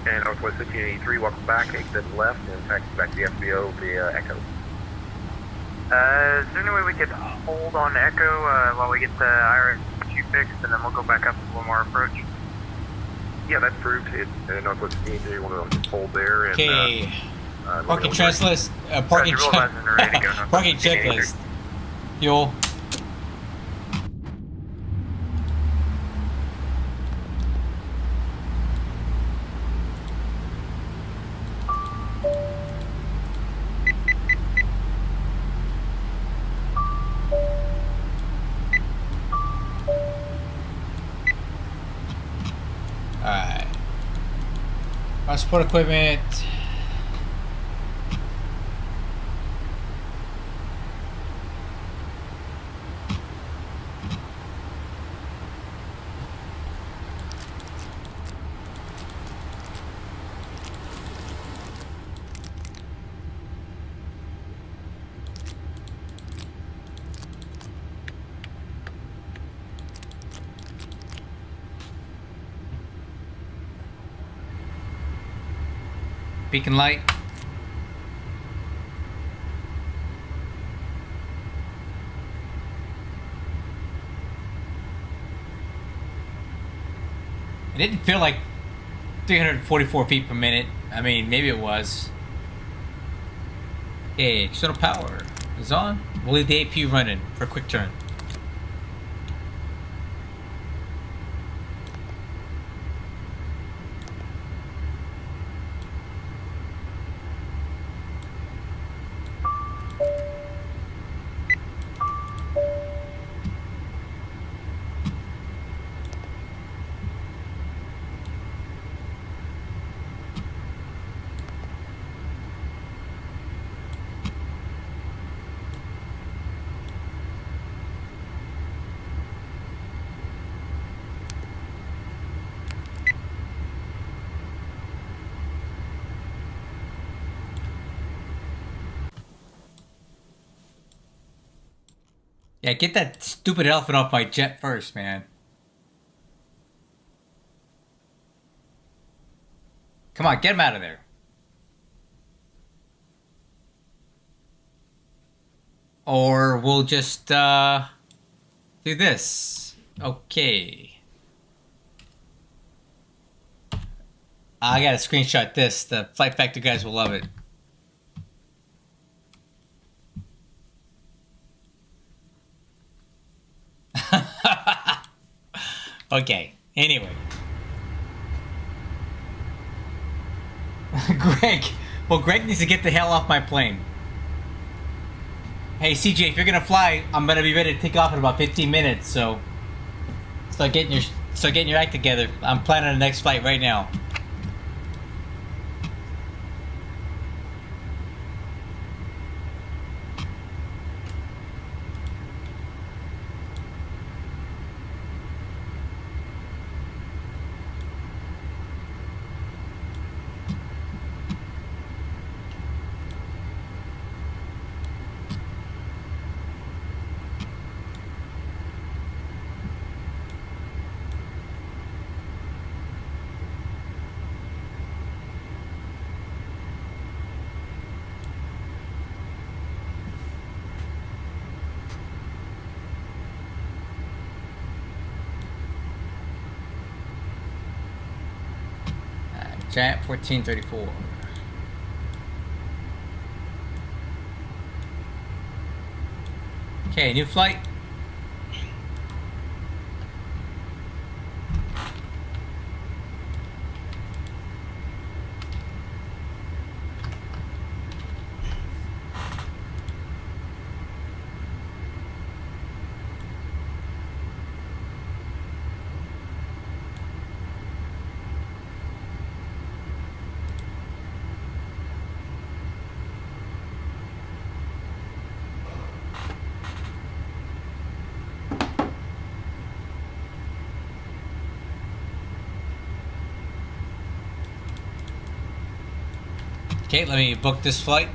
And Northwest 1583, welcome back, exit left and taxi back to the FBO via Echo. Is there any way we could hold on Echo while we get the IRS issue fixed, and then we'll go back up with one more approach? Yeah, that's proved. It's Northwest 1583, you want to just hold there. And, Okay. Parking checklist. Parking check. Parking checklist. Fuel. Alright. Support equipment. Beacon light. It didn't feel like 344 feet per minute. I mean, maybe it was. Okay, external power is on. We'll leave the APU running for a quick turn. Yeah, get that stupid elephant off my jet first, man. Come on, get him out of there. Or we'll just do this. Okay. I gotta screenshot this. The Flight Factor guys will love it. Okay, anyway. Greg. Well, Greg needs to get the hell off my plane. Hey, CJ, if you're gonna fly, I'm gonna be ready to take off in about 15 minutes, so start getting your act together. I'm planning the next flight right now. Giant 1434. Okay, new flight. Okay, let me book this flight.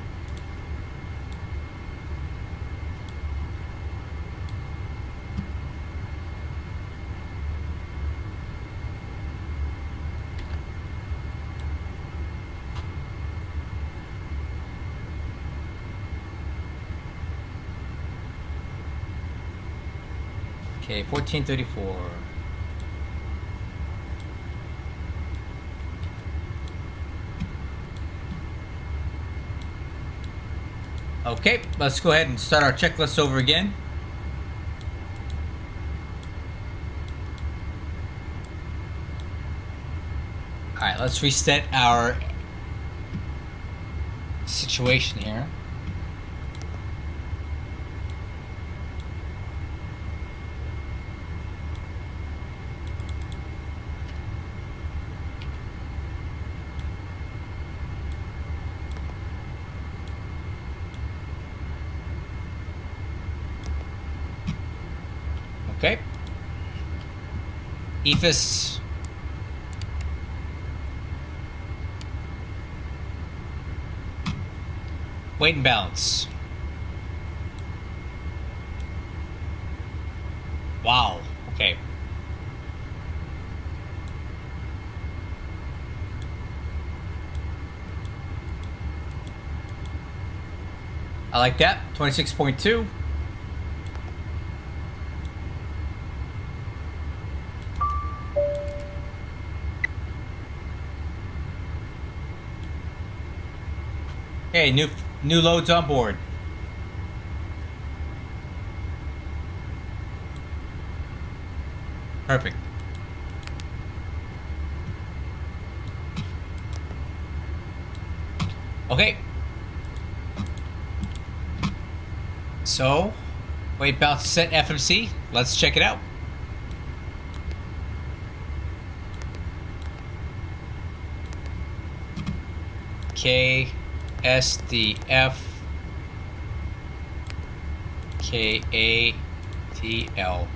Okay, 1434. Okay, let's go ahead and start our checklist over again. Alright, let's reset our situation here. Okay. EFIS. Weight and balance. Wow. Okay. I like that. 26.2. Okay, new loads on board. Perfect. Okay. So, weight balance set FMC. Let's check it out. Okay. SDF ATL.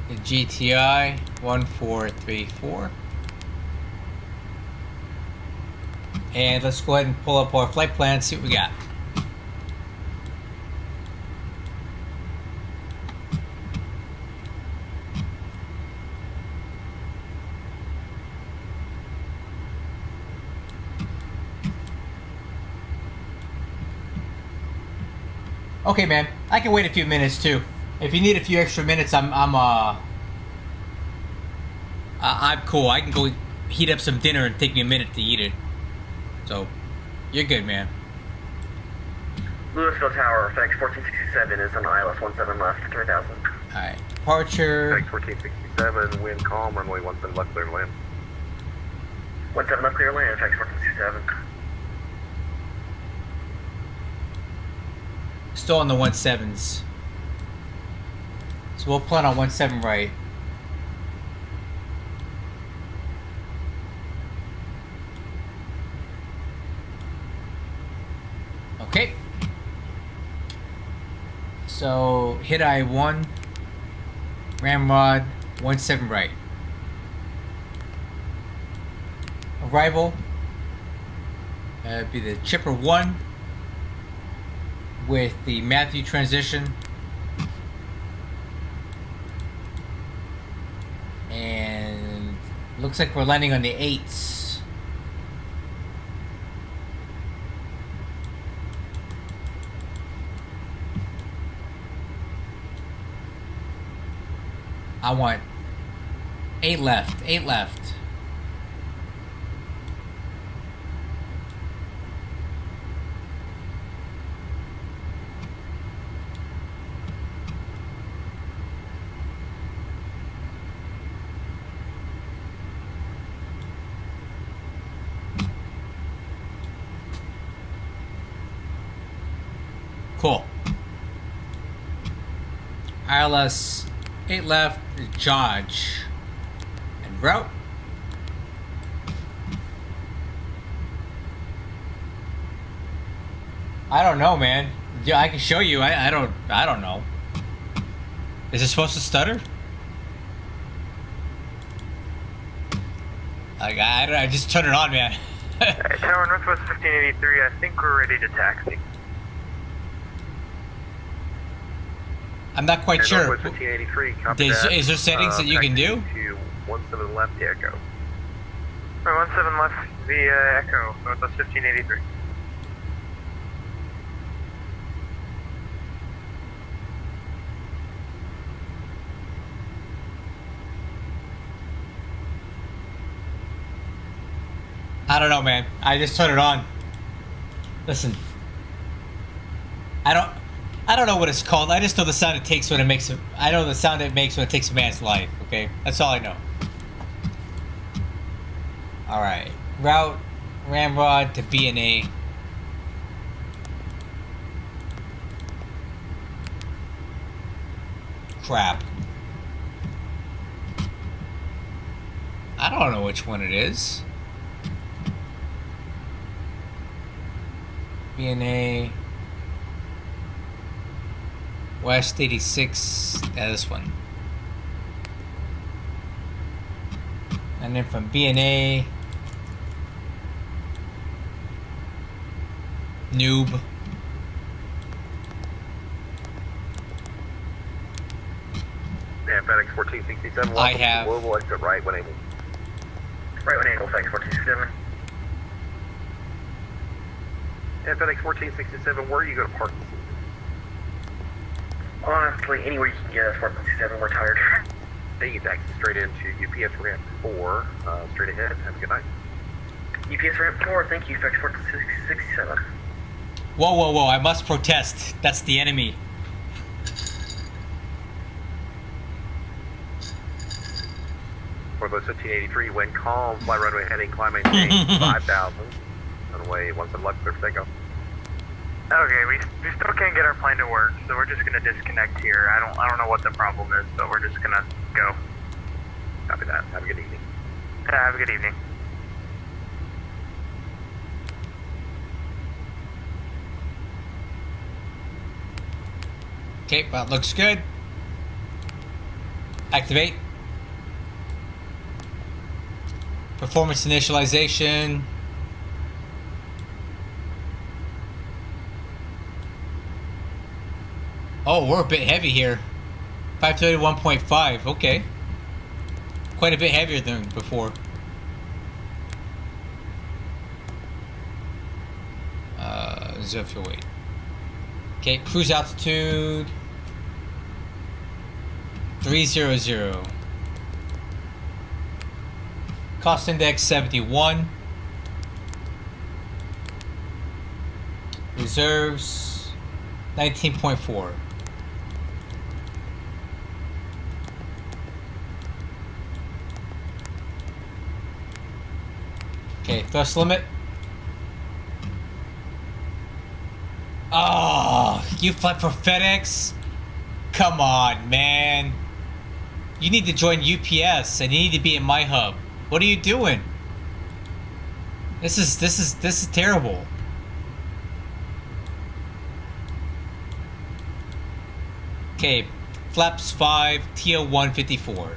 The GTI 1434. And let's go ahead and pull up our flight plan and see what we got. Okay, man. I can wait a few minutes too. If you need a few extra minutes, I'm cool. I can go heat up some dinner and take me a minute to eat it. So, you're good, man. Louisville Tower, FX 1467 is on ILS 17 left, 3000. Alright. Departure. FX 1467, wind calm, runway 17 left, clear to land. 17 left, clear land, FX 1467. Still on the 17s. So we'll plan on 17 right. Okay. So hit I1, ramrod, 17 right. Arrival. Be the Chipper 1 with the Matthew transition. And looks like we're landing on the 8s. I want 8 left, 8 left. Cool. ILS 8 left, Judge. And route. I don't know, man. Yeah, I can show you. I don't know. Is it supposed to stutter? Like I just turn it on, man. Tower Northwest 1583, I think we're ready to taxi. I'm not quite sure. Northwest 1583, copy that. Is there settings that you can do? To 17 left, the Echo. 17 left, via Echo, Northwest 1583. I don't know, man. I just turned it on. Listen. I don't know what it's called. I just know the sound it takes when it makes a... I know the sound it makes when it takes a man's life, okay? That's all I know. Alright. Route Ramrod to B&A. Crap. I don't know which one it is. B&A... West 86, this one. And then from B&A, Noob. Yeah, FedEx 1467, I have. Global exit right when able. Right when angle, FX 1467. Yeah, FedEx 1467, where are you going to park this evening? Honestly, anywhere you can get us 1467, we're tired. Then you taxi straight into UPS ramp 4, straight ahead. Have a good night. UPS ramp 4, thank you, FX 1467. Whoa, whoa, whoa, I must protest. That's the enemy. Northwest 1583, wind calm, fly runway heading, climb maintain 5,000. Runway 17 left, clear for takeoff. Okay, we still can't get our plane to work, so we're just gonna disconnect here. I don't know what the problem is, but we're just gonna go. Copy that. Have a good evening. Yeah, have a good evening. Okay, well, it looks good. Activate. Performance initialization. Oh, we're a bit heavy here. 531.5. Okay. Quite a bit heavier than before. Zero fuel weight. Okay, cruise altitude 300. Cost index 71. Reserves 19.4. Okay, thrust limit. Oh, you fly for FedEx? Come on, man. You need to join UPS and you need to be in my hub. What are you doing? This is terrible. Okay, flaps 5, TL 154.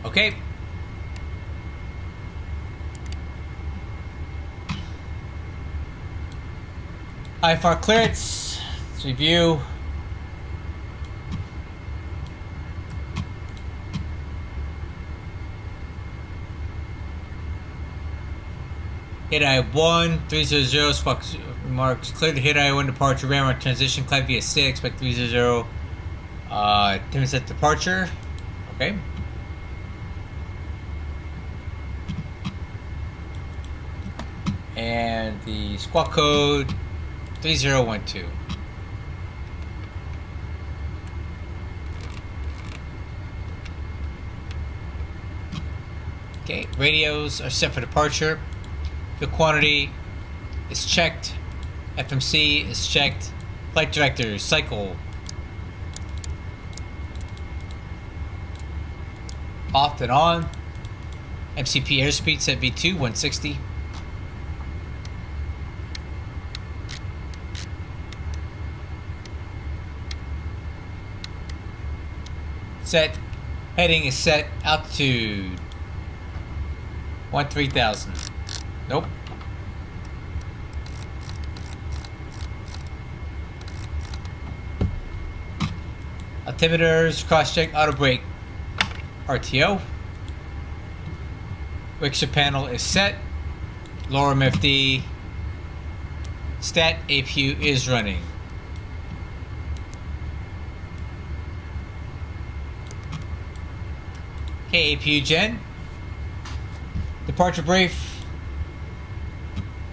Okay. IFR clearance. Let's review. Hit I-1, 300, squawk remarks. Clear the hit I-1 departure, ramp on transition, climb via 6, expect 300. 10 minutes at departure. Okay. And the squawk code 3012. Okay, radios are set for departure. The quantity is checked. FMC is checked. Flight director, cycle. Off and on. MCP airspeed set V2, 160. Set. Heading is set. Altitude 13,000. Nope. Altimeters, cross check, auto brake, RTO. Wixer panel is set. Lower MFD. Stat APU is running. Okay, APU gen. Departure brief.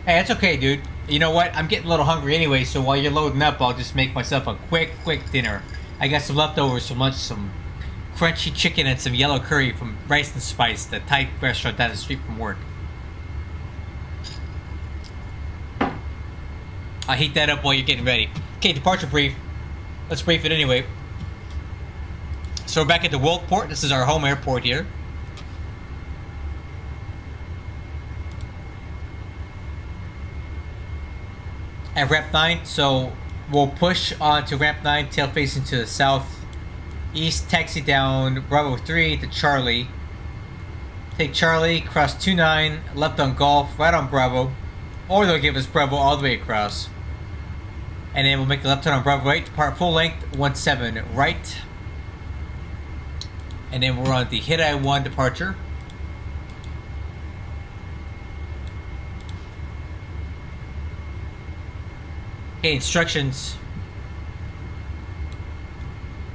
Hey, that's okay, dude. You know what? I'm getting a little hungry anyway, so while you're loading up, I'll just make myself a quick dinner. I got some leftovers from lunch, some crunchy chicken and some yellow curry from Rice and Spice, the Thai restaurant down the street from work. I'll heat that up while you're getting ready. Okay, departure brief. Let's brief it anyway. So we're back at the Worldport. This is our home airport here. At ramp 9, so we'll push on to ramp 9, tail facing to the southeast, taxi down Bravo 3 to Charlie. Take Charlie, cross 29, left on Golf, right on Bravo, or they'll give us Bravo all the way across. And then we'll make a left turn on Bravo 8, depart full length, 17 right. And then we're on the hit I-1 departure. Okay, instructions.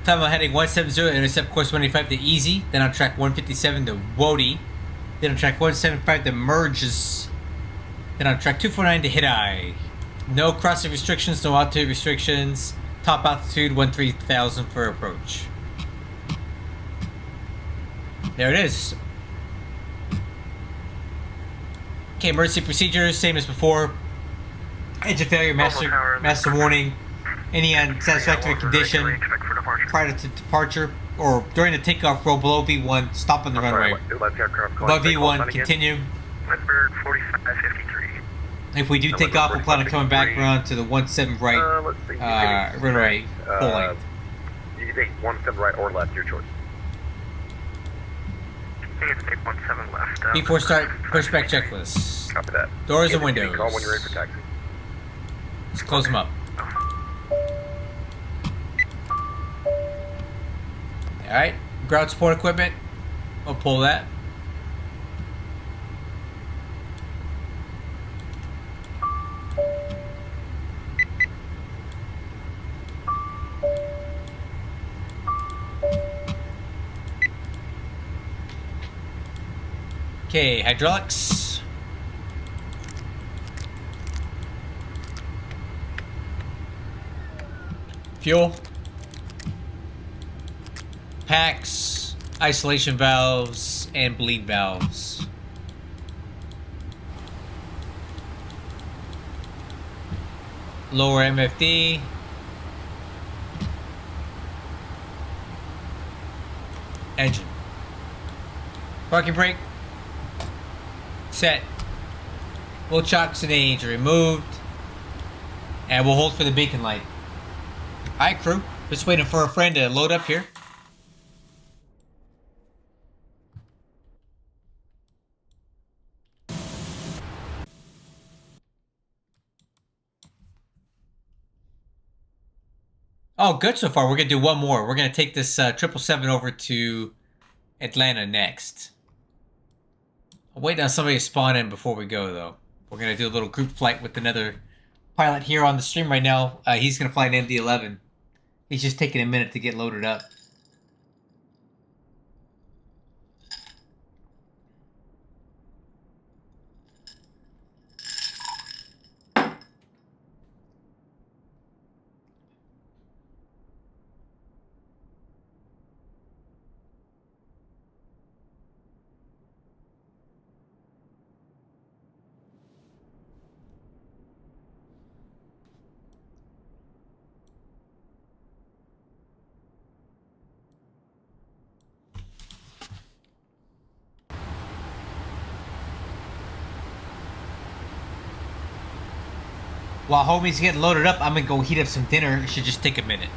Time on heading 170, intercept course 185 to Easy. Then on track 157 to Wody. Then on track 175 to Merges. Then on track 249 to Hit Eye. No crossing restrictions, no altitude restrictions. Top altitude 13,000 for approach. There it is. Okay, emergency procedures, same as before. Engine failure, master warning. Any unsatisfactory condition prior to departure or during the takeoff, roll below V1, stop on the runway. Above V1, continue. Pittsburgh 4553. If we do take off, we'll plan on coming back around to the 17 right Let's see. runway full length. You can take 17 right or left, your choice. You can take 17 left. Before start, pushback checklist. Copy that. Doors and Give me a windows. call when you're ready for taxi. Let's close them up. Alright, ground support equipment. I'll pull that. Okay, hydraulics. Fuel. Packs, isolation valves, and bleed valves. Lower MFD. Engine. Parking brake. Set. Wheel chocks and age are removed. And we'll hold for the beacon light. Alright, crew. Just waiting for a friend to load up here. Oh, good so far. We're going to do one more. We're going to take this 777 over to Atlanta next. I'll wait on somebody to spawn in before we go, though. We're going to do a little group flight with another pilot here on the stream right now. He's going to fly an MD-11. He's just taking a minute to get loaded up. While homie's getting loaded up, I'm gonna go heat up some dinner. It should just take a minute.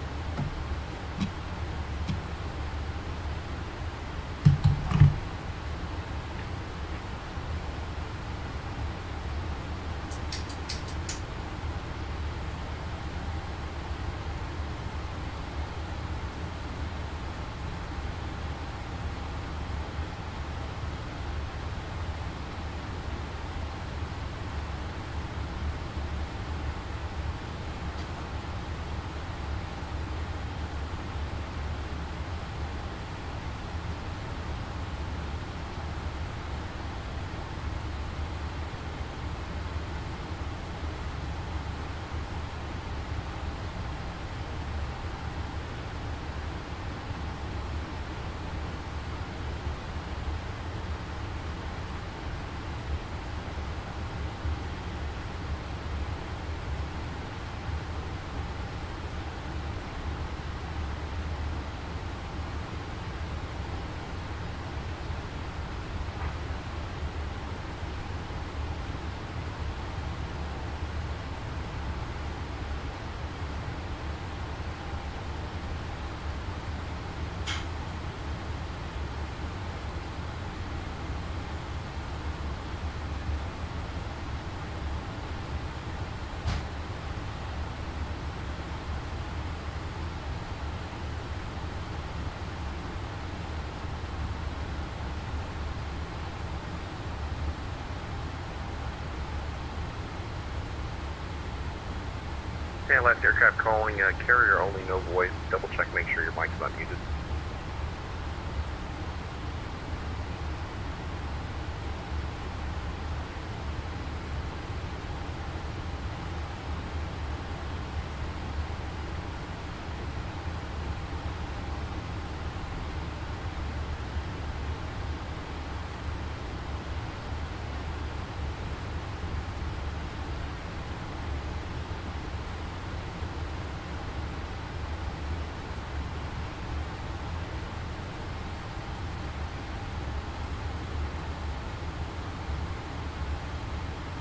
Okay, last aircraft calling, carrier only, no voice. Double check, make sure your mic's not muted.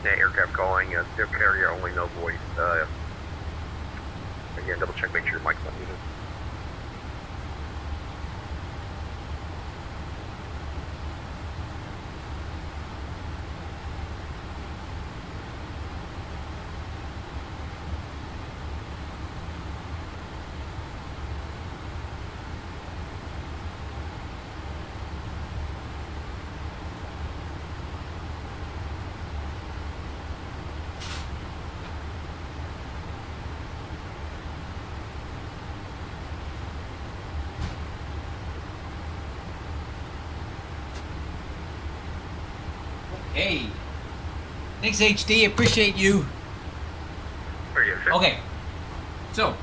Yeah, aircraft calling, still carrier only, no voice. Again, double check, make sure your mic's not muted. Hey, thanks HD, appreciate you. Okay, so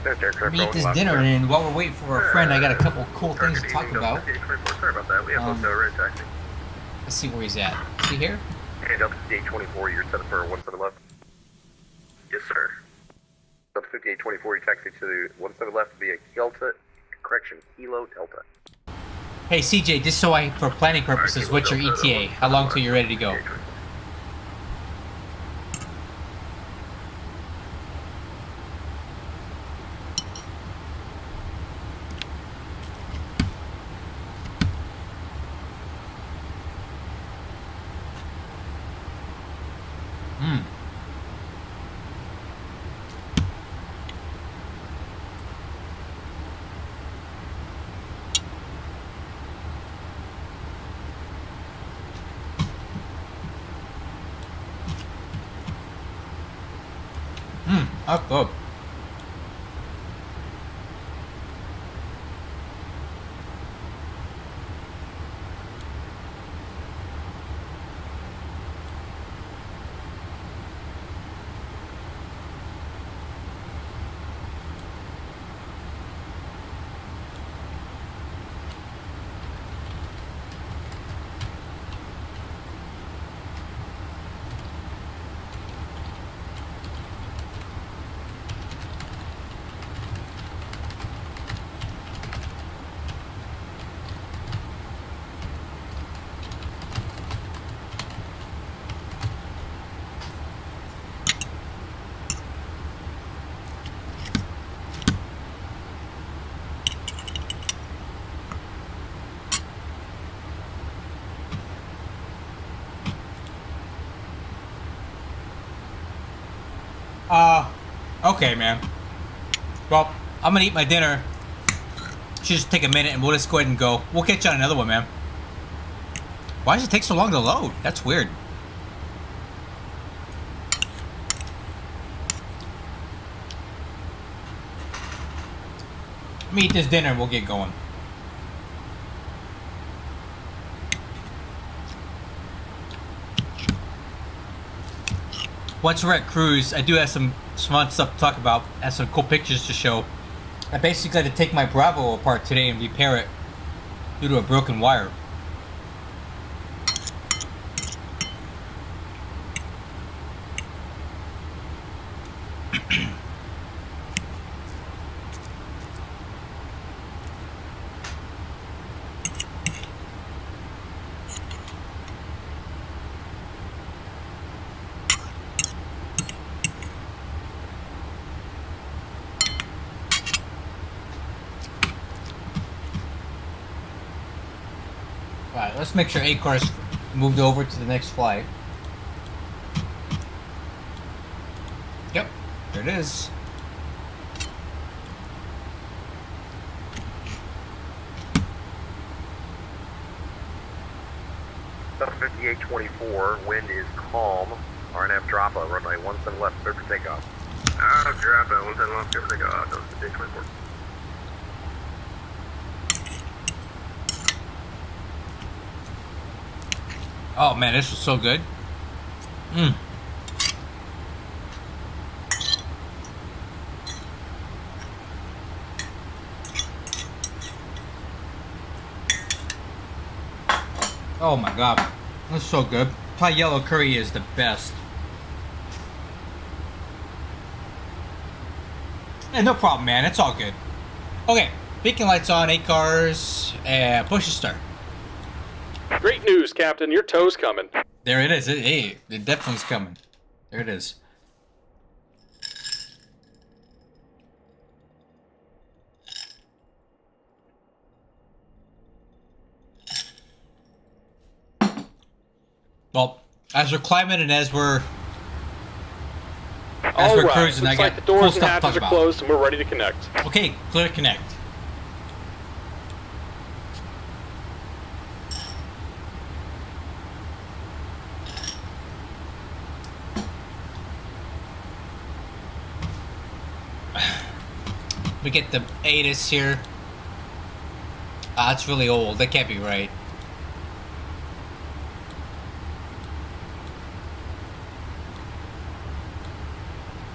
let me eat this dinner, and while we're waiting for our friend, I got a couple cool things to talk about. Sorry about that. We have no red taxi. Let's see where he's at. Is he here? And up to 5824, you're set for 17 left. Yes, sir. Up to 5824, you taxi to 17 left via Delta, Kilo Delta. Hey CJ, just so for planning purposes, what's your ETA? How long till you're ready to go? That's good. Okay, man. Well, I'm gonna eat my dinner. Should just take a minute and we'll just go ahead and go. We'll catch you on another one, man. Why does it take so long to load? That's weird. Let me eat this dinner and we'll get going. Once we're at cruise, I do have some fun stuff to talk about. I have some cool pictures to show. I basically had to take my Bravo apart today and repair it due to a broken wire. Alright, let's make sure ACAR's moved over to the next flight. Yep, there it is. South 5824, wind is calm. RNF drop out, runway 17 left, clear for takeoff. Drop out, 17 left, clear for takeoff. That was 5824. Oh man, this was so good. Oh my god, that's so good. Thai yellow curry is the best. Yeah, no problem, man. It's all good. Okay, beacon lights on, ACARs, push to start. Great news, Captain. Your tow's coming. There it is. Hey, it definitely is coming. There it is. Well, as we're climbing and as we're Alright, cruising, I looks got like the cool doors and stuff to talk hatches are about. closed and we're ready to connect. Okay, clear to connect. We get the ATIS here. Ah, it's really old. That can't be right.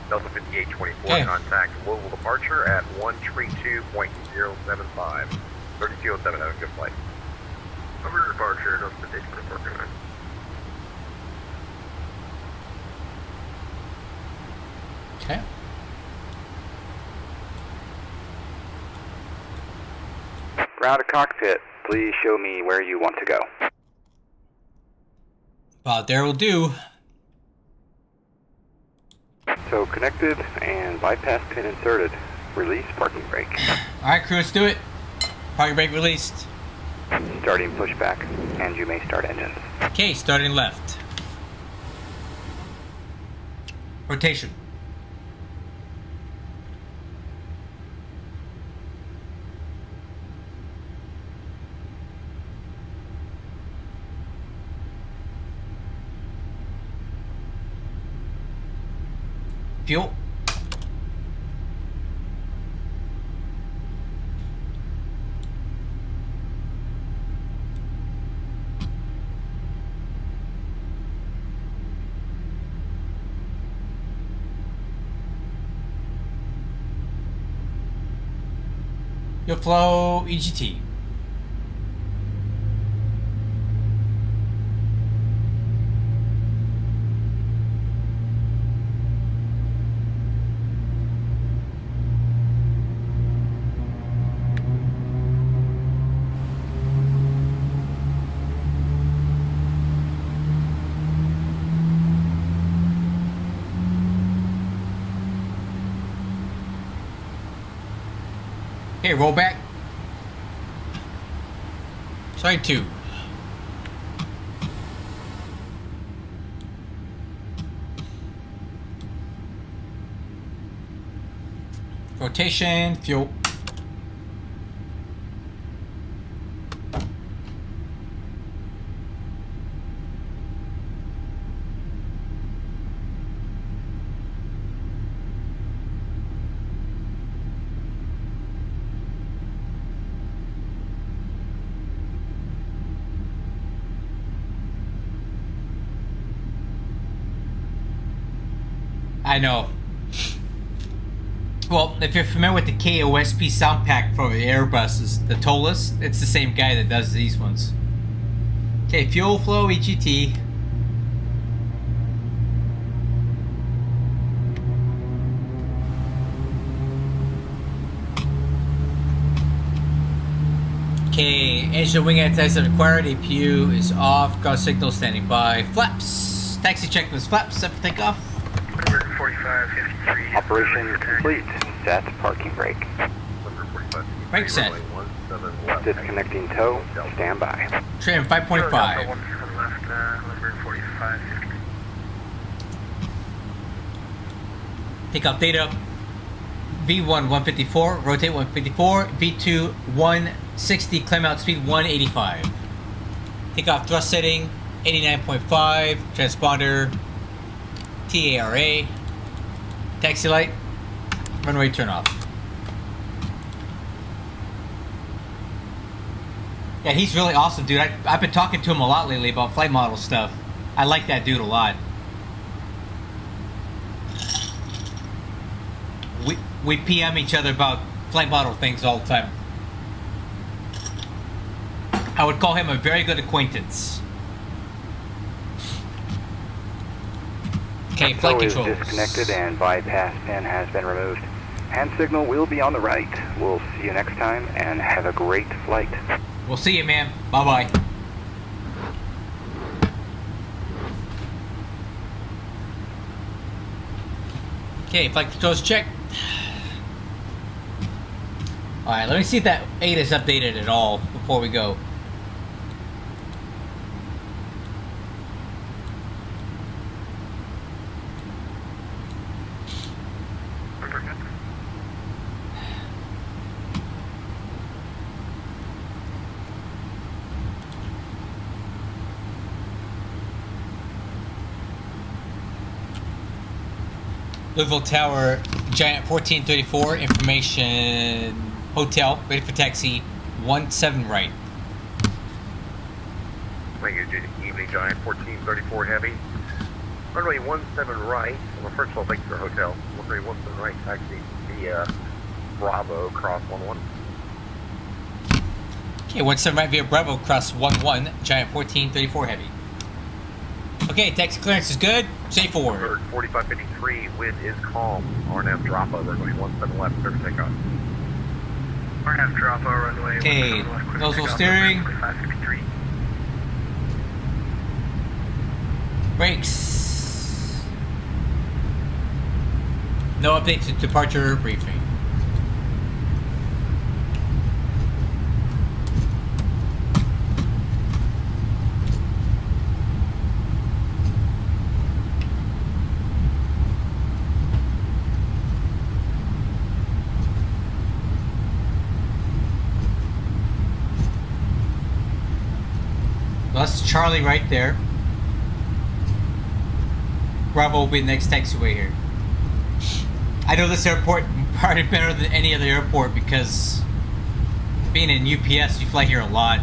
Delta 5824, Okay. contact global departure at 132.075. 3207, have a good flight. Over departure, Delta 5824, good night. Okay. Ground to cockpit, please show me where you want to go. About there will do. So connected and bypass pin inserted. Release parking brake. Alright, crew, let's do it. Parking brake released. Starting pushback, and you may start engines. Okay, starting left. Rotation. Fuel. Fuel flow EGT. Okay, roll back. Side 2. Rotation, fuel. I know. Well, if you're familiar with the KOSP sound pack for the Airbuses, the Tolus, it's the same guy that does these ones. Okay, fuel flow EGT. Okay, engine wing anti-test required. APU is off. Ground signal standing by. Flaps. Taxi checklist. Flaps set for takeoff. 4553. Operation complete. Set parking brake. Brake set. Disconnecting tow. Stand by. Trim 5.5. left, 4550. Takeoff data. V1 154. Rotate 154. V2 160. Climb out speed 185. Takeoff thrust setting 89.5. Transponder. TARA. Taxi light. Runway turn off. Yeah, he's really awesome, dude. I've been talking to him a lot lately about flight model stuff. I like that dude a lot. We PM each other about flight model things all the time. I would call him a very good acquaintance. Okay, flight Tow is controls. disconnected and bypass pin has been removed. Hand signal will be on the right. We'll see you next time and have a great flight. We'll see you, man. Bye-bye. Okay, flight controls check. Alright, let me see if that 8 is updated at all before we go. Louisville Tower, Giant 1434, information hotel, ready for taxi, 17 right. Thank you, evening Giant 1434 Heavy. Runway 17 right. Well, first of all, thank you for hotel. Runway 17 right, taxi via Bravo, cross 11. Okay, 17 right via Bravo, cross 11, Giant 1434 Heavy. Okay, taxi clearance is good. Safe forward. 4553, wind is calm. RNAV drop over, runway 17 left, clear for takeoff. RNAV drop over, runway 17 left, clear for nozzle takeoff. steering. 4553. Brakes. No update to departure briefing. That's Charlie right there. Bravo will be the next taxiway here. I know this airport probably better than any other airport because being in UPS, you fly here a lot.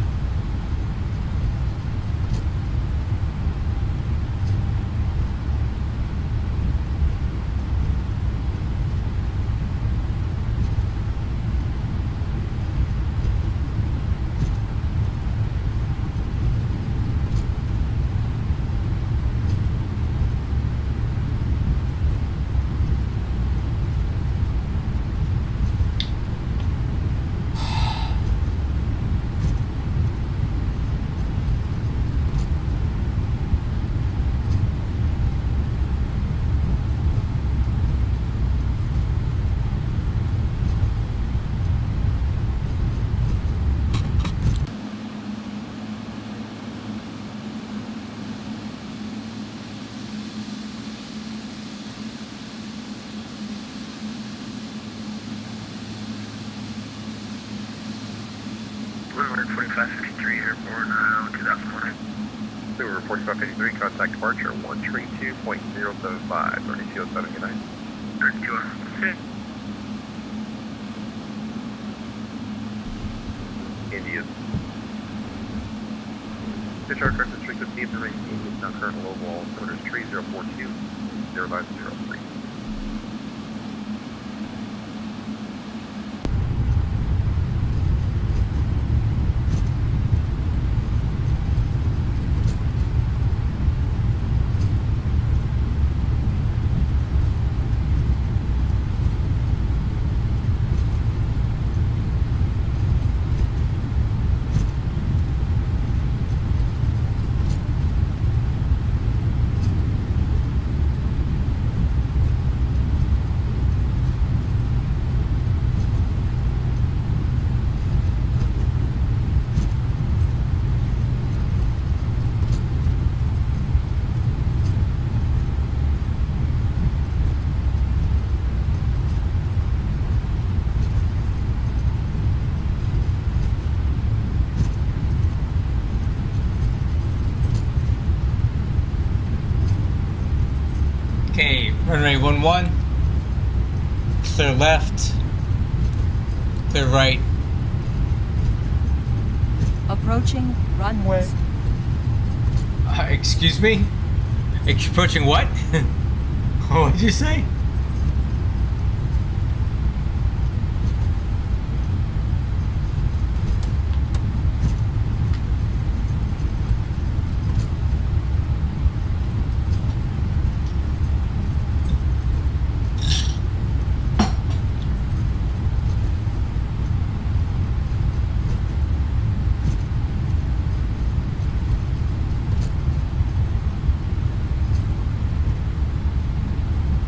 Modular 4553 airborne, 2001. Silver 4553, contact departure 132.075, 3207, good night. 3207. India. Discharge correct restricted speed and range is now current low wall, orders 3042, 0903. Okay, runway 11, clear left, clear right. Approaching runway. Excuse me? Approaching what? What did you say?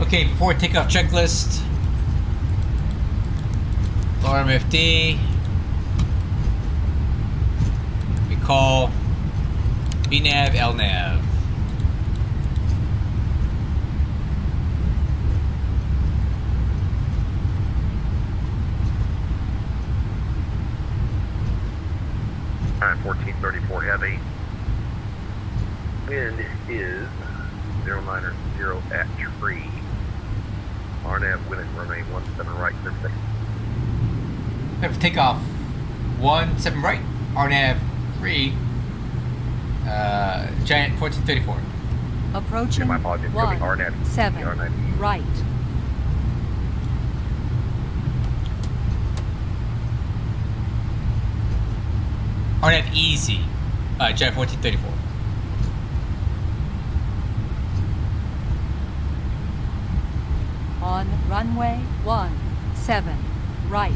Okay, before takeoff checklist. RMFD. We call VNAV LNAV. Time 1434 heavy. Wind is 090 at tree. RNAV winning runway 17 right, 6 seconds. We have takeoff 17 right, RNAV 3, Giant 1434. Approaching My apologies, it's gonna be RNAV 17 R90. right. RNAV easy, Giant 1434. On runway 17 right.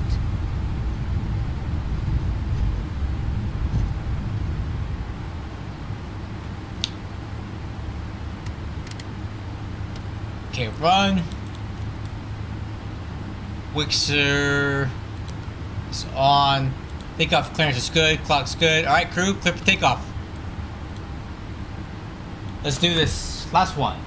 Okay, run. Wixer is on. Takeoff clearance is good. Clock's good. All right, crew, clear for takeoff. Let's do this last one.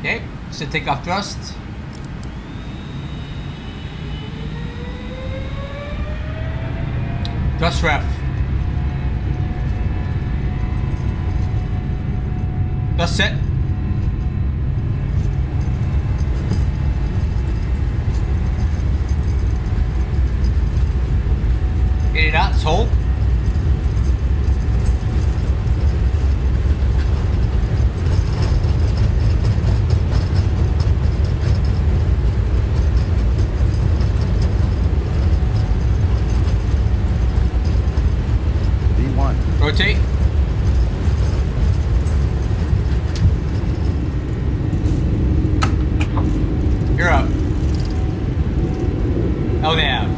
Okay, so takeoff thrust. Thrust ref. Thrust set. Get it out, hold. V1. Rotate. You're up. LNAV.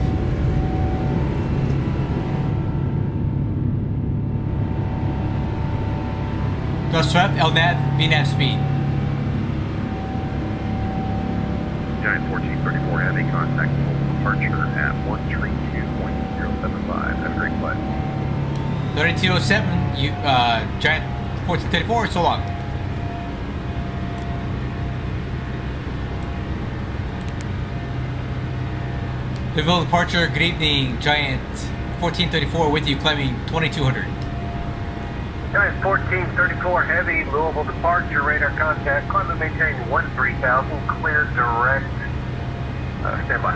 Thrust ref, LNAV, VNAV speed. Giant 1434 heavy contact departure at 132.075. Have a great flight. 3207, you, Giant 1434, so long. Civil departure, good evening, Giant 1434 with you, climbing 2200. Giant 1434 heavy, Louisville departure, radar contact, climb and maintain 13,000, clear direct, stand by.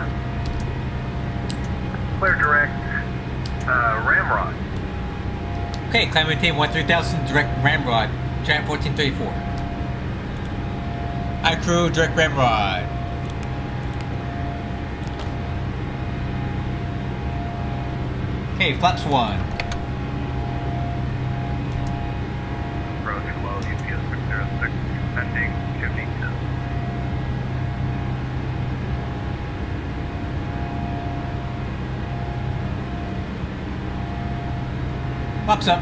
Clear direct, ramrod. Okay, climb and maintain 13,000, direct ramrod, Giant 1434. Hi crew, direct ramrod. Okay, flaps 1. Approach low, UPS 606, pending, shifting 10. Flaps up.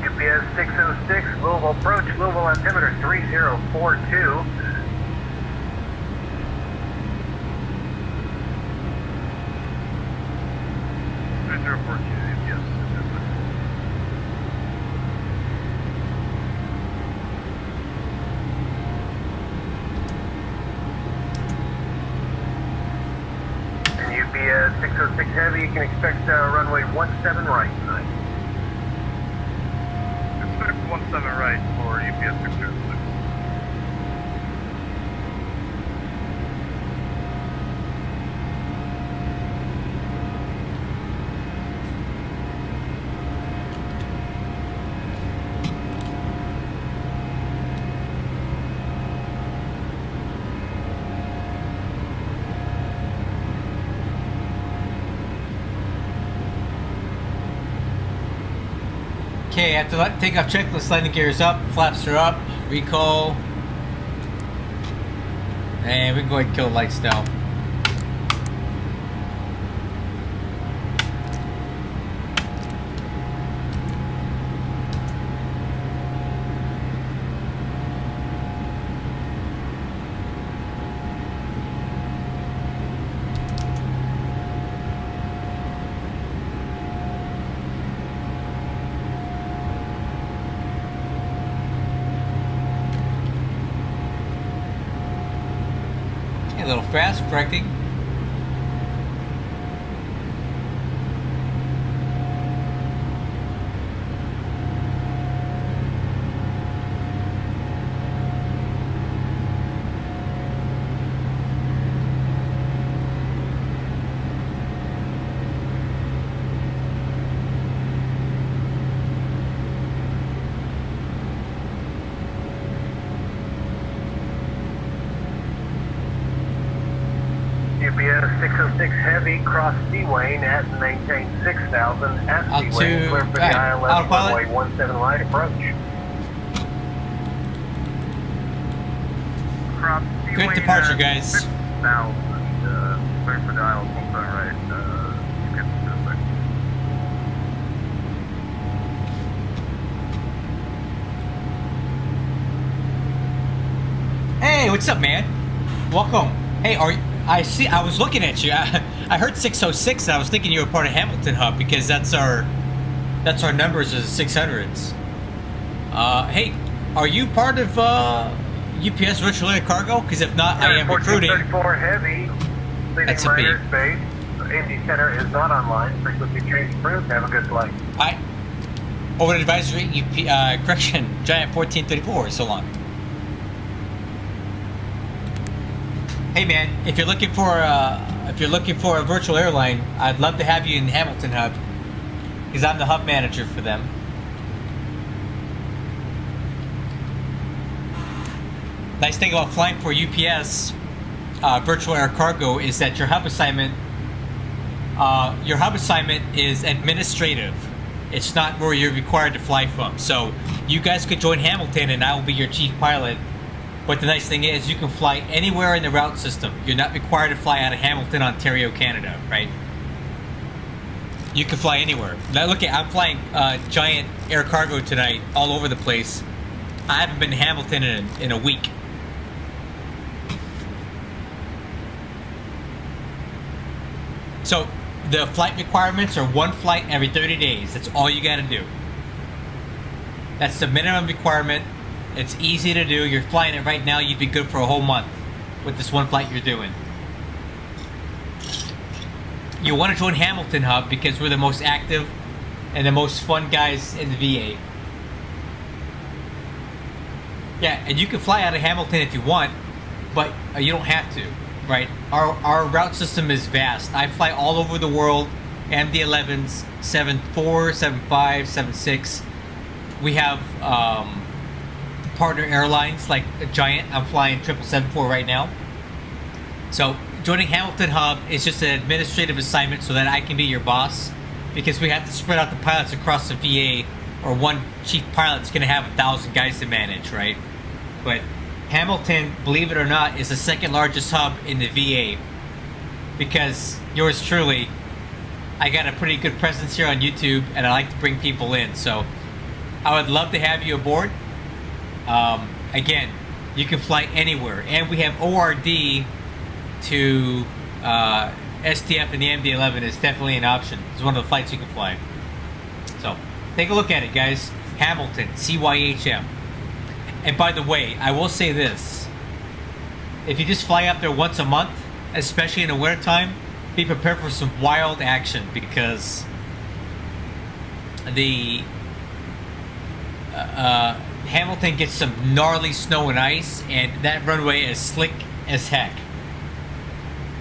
UPS 606, Louisville approach, Louisville altimeter 3042. UPS 606 heavy, you can expect runway 17 right tonight. Expect 17 right for UPS 606. Okay, after takeoff checklist, landing gear is up, flaps are up, recall, and we can go ahead and kill the lights now. little fast, correcting. UPS 606 Heavy, cross Seawayne at and maintain 6,000 at Out Seawayne, to- clear for the alright, ILS autopilot. runway 17 right approach. Cross Good departure, guys. 6,000, clear for the ILS 17 right, skip to the side. Hey, what's up, man? Welcome. Hey, I was looking at you. I heard 606 and I was thinking you were part of Hamilton Hub because that's our numbers as 600s. Hey, are you part of UPS Virtual Air Cargo? Because if not, I am recruiting. 1434 Heavy, leaving That's a minor B. space. AD Center is not online. Frequency change approved. Have a good flight. I over the advisory correction, Giant 1434. So long. Hey man, if you're looking for a virtual airline, I'd love to have you in Hamilton Hub, because I'm the hub manager for them. Nice thing about flying for UPS Virtual Air Cargo is that your hub assignment is administrative. It's not where you're required to fly from. So you guys could join Hamilton, and I will be your chief pilot. But the nice thing is you can fly anywhere in the route system. You're not required to fly out of Hamilton, Ontario, Canada, right? You can fly anywhere. Now look at, I'm flying Giant Air Cargo tonight all over the place. I haven't been to Hamilton in a week. So the flight requirements are one flight every 30 days. That's all you gotta do. That's the minimum requirement. It's easy to do. You're flying it right now. You'd be good for a whole month with this one flight you're doing. You want to join Hamilton Hub because we're the most active and the most fun guys in the VA. Yeah, and you can fly out of Hamilton if you want, but you don't have to, right? Our route system is vast. I fly all over the world. MD-11s, 74, 75, 76. We have partner airlines like Giant. I'm flying 777 right now. So joining Hamilton Hub is just an administrative assignment so that I can be your boss, because we have to spread out the pilots across the VA, or one chief pilot's going to have 1,000 guys to manage, right? But Hamilton, believe it or not, is the second largest hub in the VA, because yours truly, I got a pretty good presence here on YouTube and I like to bring people in. So I would love to have you aboard. Again, you can fly anywhere, and we have ORD to SDF, and the MD-11 is definitely an option. It's one of the flights you can fly. So take a look at it, guys. Hamilton, CYHM. And by the way, I will say this: if you just fly up there once a month, especially in the wintertime, be prepared for some wild action, because the Hamilton gets some gnarly snow and ice, and that runway is slick as heck.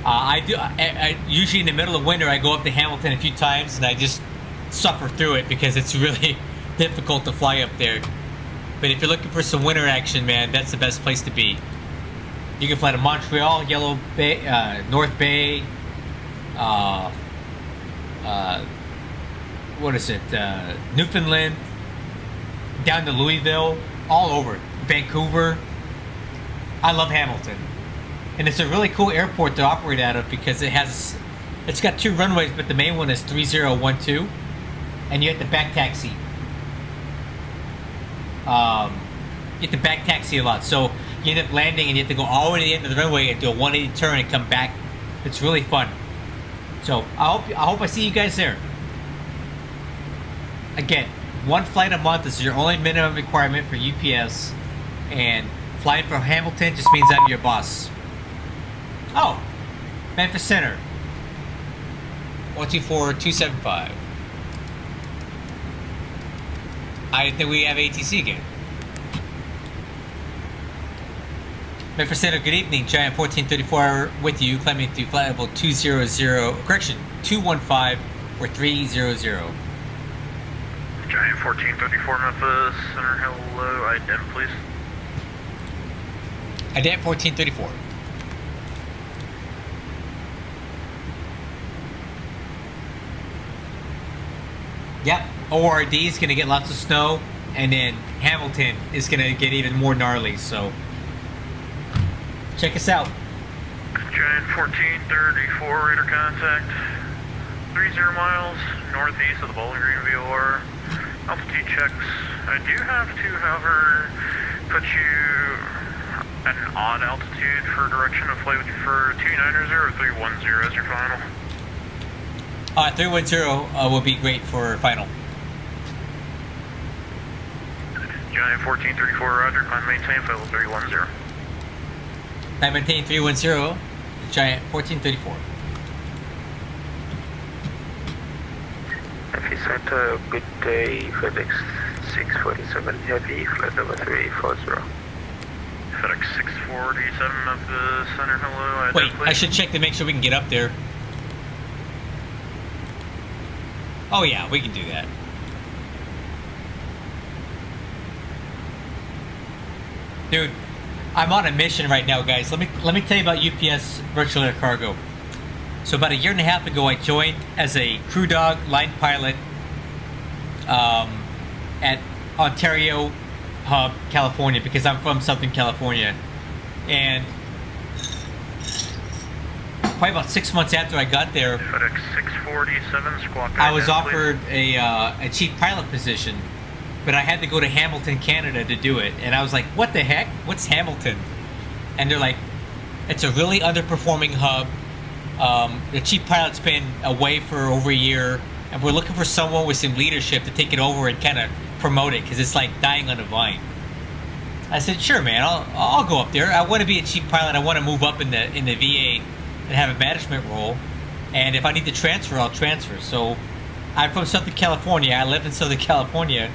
I usually in the middle of winter, I go up to Hamilton a few times, and I just suffer through it because it's really difficult to fly up there. But if you're looking for some winter action, man, that's the best place to be. You can fly to Montreal, Yellow Bay, North Bay, what is it, Newfoundland, down to Louisville, all over, Vancouver. I love Hamilton, and it's a really cool airport to operate out of, because it's got two runways, but the main one is 3012, and you have to back taxi. You have to back taxi a lot, so you end up landing and you have to go all the way to the end of the runway and do a 180 turn and come back. It's really fun. So I hope I see you guys there. Again, one flight a month is your only minimum requirement for UPS, and flying from Hamilton just means I'm your boss. Oh, Memphis Center. 124275. I think we have ATC again. Memphis Center, good evening. Giant 1434 with you, climbing to flight level 200, correction, 215 or 300. Giant 1434 Memphis Center, hello, ident please. Ident 1434. Yep, ORD is going to get lots of snow, and then Hamilton is going to get even more gnarly, so check us out. Giant 1434 radar contact, 30 miles northeast of the Bowling Green VOR. Altitude checks. I do have to, however, put you at an odd altitude for direction of flight. Would you prefer 290 or 310 as your final? 310 will be great for final. Giant 1434, roger. I maintain flight level 310. I maintain 310, Giant 1434. Center, good day, FedEx 647 Heavy, flight level 340. FedEx 647 of the center, hello. Wait, I should check to make sure we can get up there. Oh yeah, we can do that. Dude, I'm on a mission right now, guys. Let me tell you about UPS Virtual Air Cargo. So about a year and a half ago, I joined as a crew dog line pilot at Ontario Hub, California, because I'm from Southern California. And probably about 6 months after I got there, FedEx 647 squawk. I was offered a chief pilot position, but I had to go to Hamilton, Canada to do it. And I was like, what the heck? What's Hamilton? And they're like, it's a really underperforming hub. The chief pilot's been away for over a year, and we're looking for someone with some leadership to take it over and kind of promote it, because it's like dying on a vine. I said, sure, man, I'll go up there. I want to be a chief pilot. I want to move up in the VA and have a management role. And if I need to transfer, I'll transfer. So I'm from Southern California. I live in Southern California.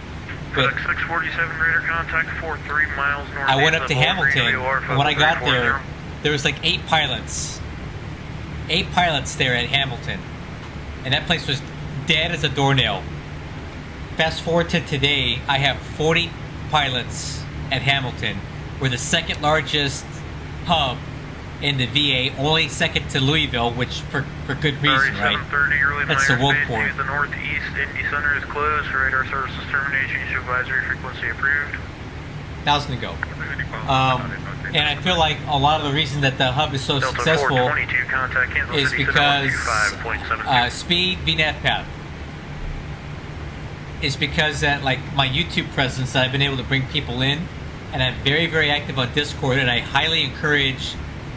FedEx 647 radar contact 43 miles north. I went up to Hamilton, and when I got there was like 8 pilots. 8 pilots there at Hamilton. And that place was dead as a doornail. Fast forward to today, I have 40 pilots at Hamilton. We're the second largest hub in the VA, only second to Louisville, which for good reason, right? That's the woke port. The northeast Indy Center is closed. Radar services termination. Advisory frequency approved. 1,000 to go. And I feel like a lot of the reason that the hub is so successful is because speed, VNAV path. Is because that, like, my YouTube presence, that I've been able to bring people in, and I'm very, very active on Discord, and I highly encourage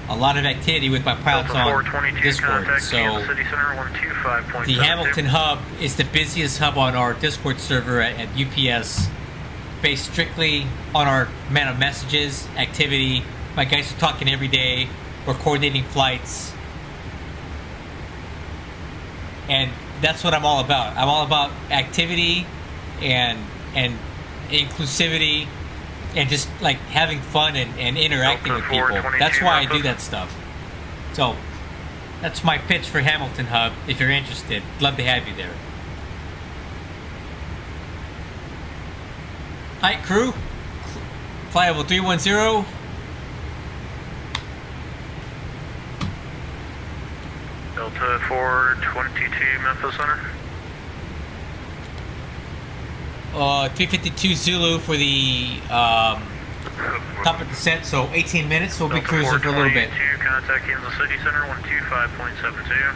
a lot of activity with my pilots on Discord. So the Hamilton hub is the busiest hub on our Discord server at UPS, based strictly on our amount of messages, activity. My guys are talking every day. We're coordinating flights. And that's what I'm all about. I'm all about activity and inclusivity and just like having fun and interacting with people. That's why I do that stuff. So that's my pitch for Hamilton Hub. If you're interested, love to have you there. Alright, crew. Flight level 310. Delta 422 Memphis Center. 352 Zulu for the top of descent, so 18 minutes. We'll be cruising for a little bit. Contact Kansas City Center 125.72.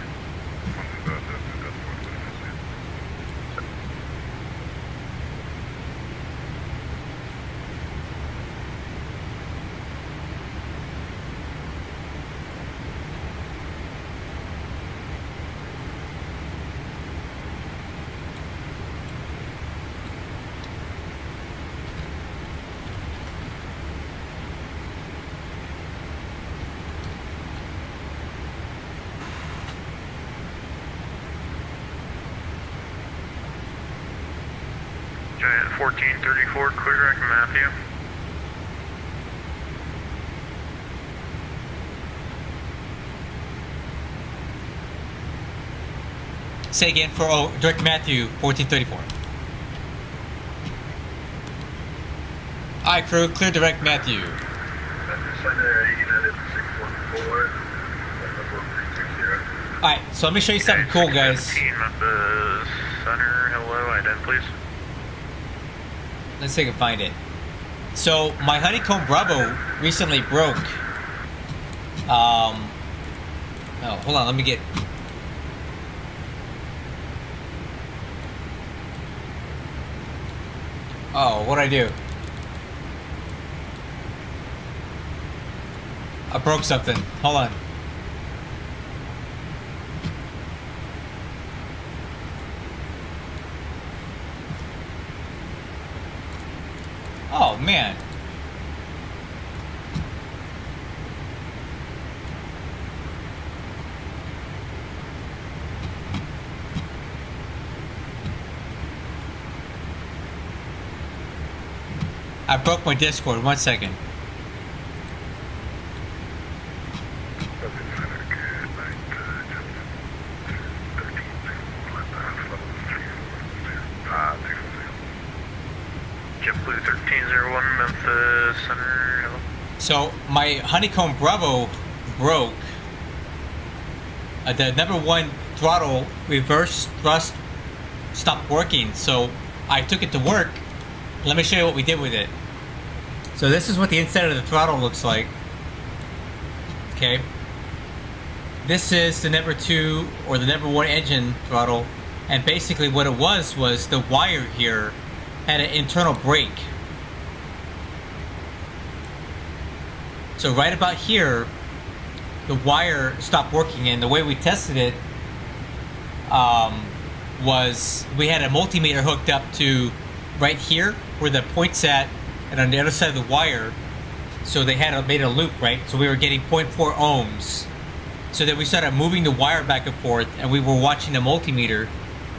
Giant 1434, clear direct Matthew. Say again for direct Matthew 1434. Alright crew, clear direct Matthew. Alright, so let me show you something cool, guys. 17 at the center, hello, ident please. Let's see if I can find it. So my Honeycomb Bravo recently broke. Oh, hold on, let me get. Oh, what'd I do? I broke something. Hold on. Oh, man. I broke my Discord. 1 second. JetBlue 1301, Memphis Center, hello. So my Honeycomb Bravo broke. The number one throttle reverse thrust stopped working, so I took it to work. Let me show you what we did with it. So this is what the inside of the throttle looks like. Okay. This is the number 2 or the number 1 engine throttle, and basically what it was the wire here had an internal break. So right about here, the wire stopped working, and the way we tested it was we had a multimeter hooked up to right here where the point's at, and on the other side of the wire, so they had made a loop, right? So we were getting 0.4 ohms. So then we started moving the wire back and forth, and we were watching the multimeter,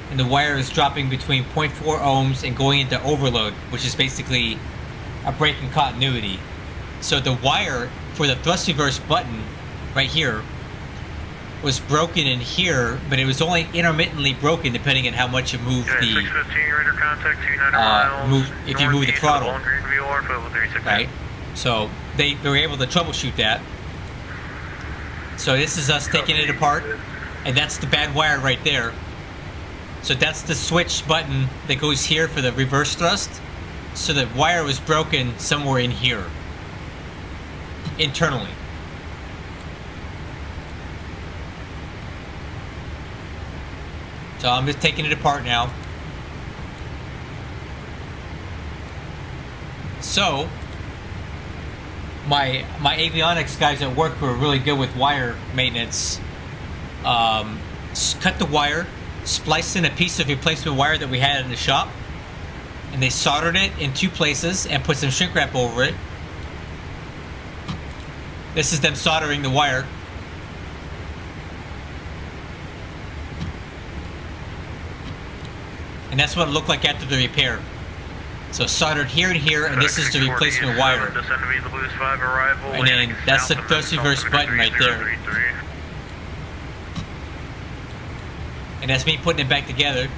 and the wire is dropping between 0.4 ohms and going into overload, which is basically a break in continuity. So the wire for the thrust reverse button right here was broken in here, but it was only intermittently broken depending on how much you move the 615, radar contact 290 miles. if you move the throttle. Right. Right? So they were able to troubleshoot that. So this is us taking it apart, and that's the bad wire right there. So that's the switch button that goes here for the reverse thrust. So the wire was broken somewhere in here, internally. So I'm just taking it apart now. So my avionics guys at work who are really good with wire maintenance cut the wire, spliced in a piece of replacement wire that we had in the shop, and they soldered it in 2 places and put some shrink wrap over it. This is them soldering the wire. And that's what it looked like after the repair. So soldered here and here, and this is the replacement wire. And then that's the thrust reverse button right there. And that's me putting it back together.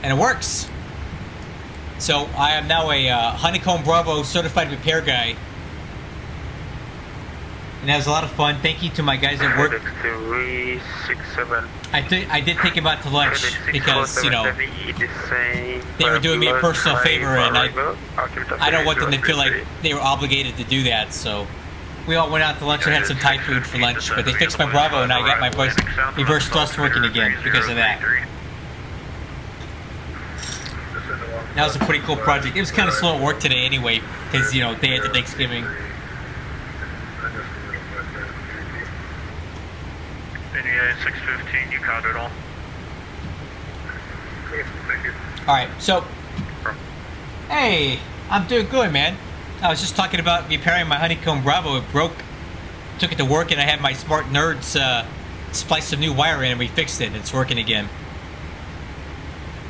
And it works. So I am now a Honeycomb Bravo certified repair guy. And that was a lot of fun. Thank you to my guys at work. 367. I did take him out to lunch because, you know, they were doing me a personal favor, and I don't want them to feel like they were obligated to do that. So we all went out to lunch and had some Thai food for lunch, but they fixed my Bravo and I got my reverse thrust working again because of that. That was a pretty cool project. It was kind of slow at work today anyway, because, you know, day after Thanksgiving. NVIDIA 615, you caught it all. Alright, so, hey, I'm doing good, man. I was just talking about repairing my Honeycomb Bravo. It broke, took it to work, and I had my smart nerds splice some new wire in, and we fixed it, and it's working again.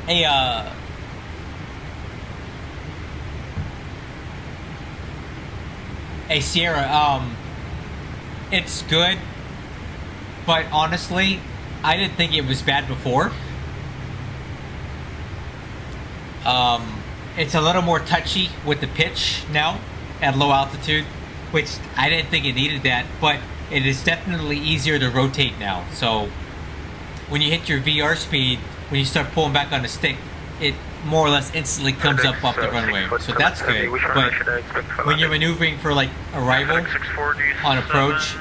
Hey, hey Sierra, it's good, but honestly, I didn't think it was bad before. It's a little more touchy with the pitch now at low altitude, which I didn't think it needed that, but it is definitely easier to rotate now. So when you hit your VR speed, when you start pulling back on the stick, it more or less instantly comes up off the runway. So that's good. But when you're maneuvering for like arrival on approach,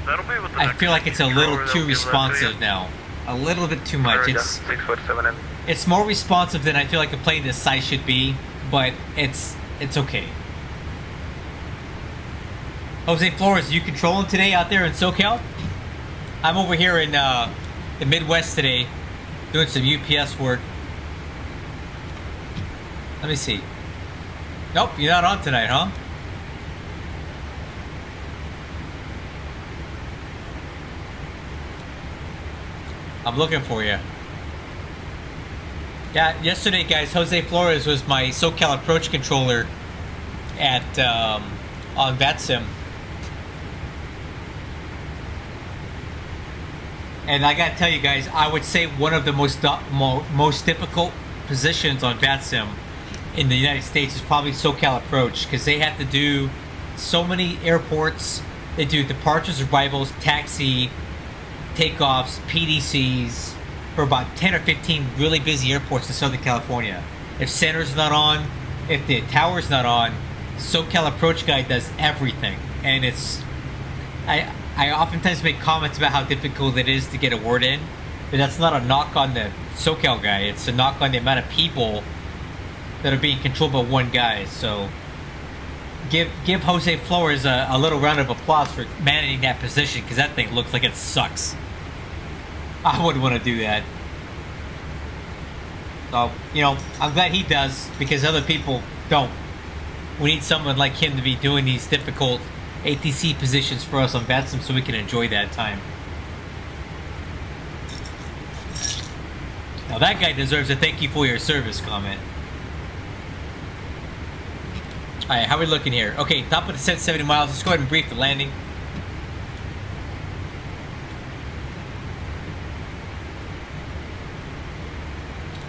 I feel like it's a little too responsive now. A little bit too much. It's more responsive than I feel like a plane this size should be, but it's okay. Jose Flores, you controlling today out there in SoCal? I'm over here in the Midwest today, doing some UPS work. Let me see. Nope, you're not on tonight, huh? I'm looking for you. Yeah, yesterday, guys, Jose Flores was my SoCal approach controller at on VATSIM. And I gotta tell you guys, I would say one of the most difficult positions on VATSIM in the United States is probably SoCal approach, because they have to do so many airports. They do departures, arrivals, taxi, takeoffs, PDCs for about 10 or 15 really busy airports in Southern California. If center's not on, if the tower's not on, SoCal approach guy does everything. And it's, I oftentimes make comments about how difficult it is to get a word in, but that's not a knock on the SoCal guy. It's a knock on the amount of people that are being controlled by one guy. So give Jose Flores a little round of applause for managing that position, because that thing looks like it sucks. I wouldn't want to do that. So, you know, I'm glad he does, because other people don't. We need someone like him to be doing these difficult ATC positions for us on VATSIM so we can enjoy that time. Now that guy deserves a thank you for your service comment. Alright, how are we looking here? Okay, top of the descent 70 miles. Let's go ahead and brief the landing.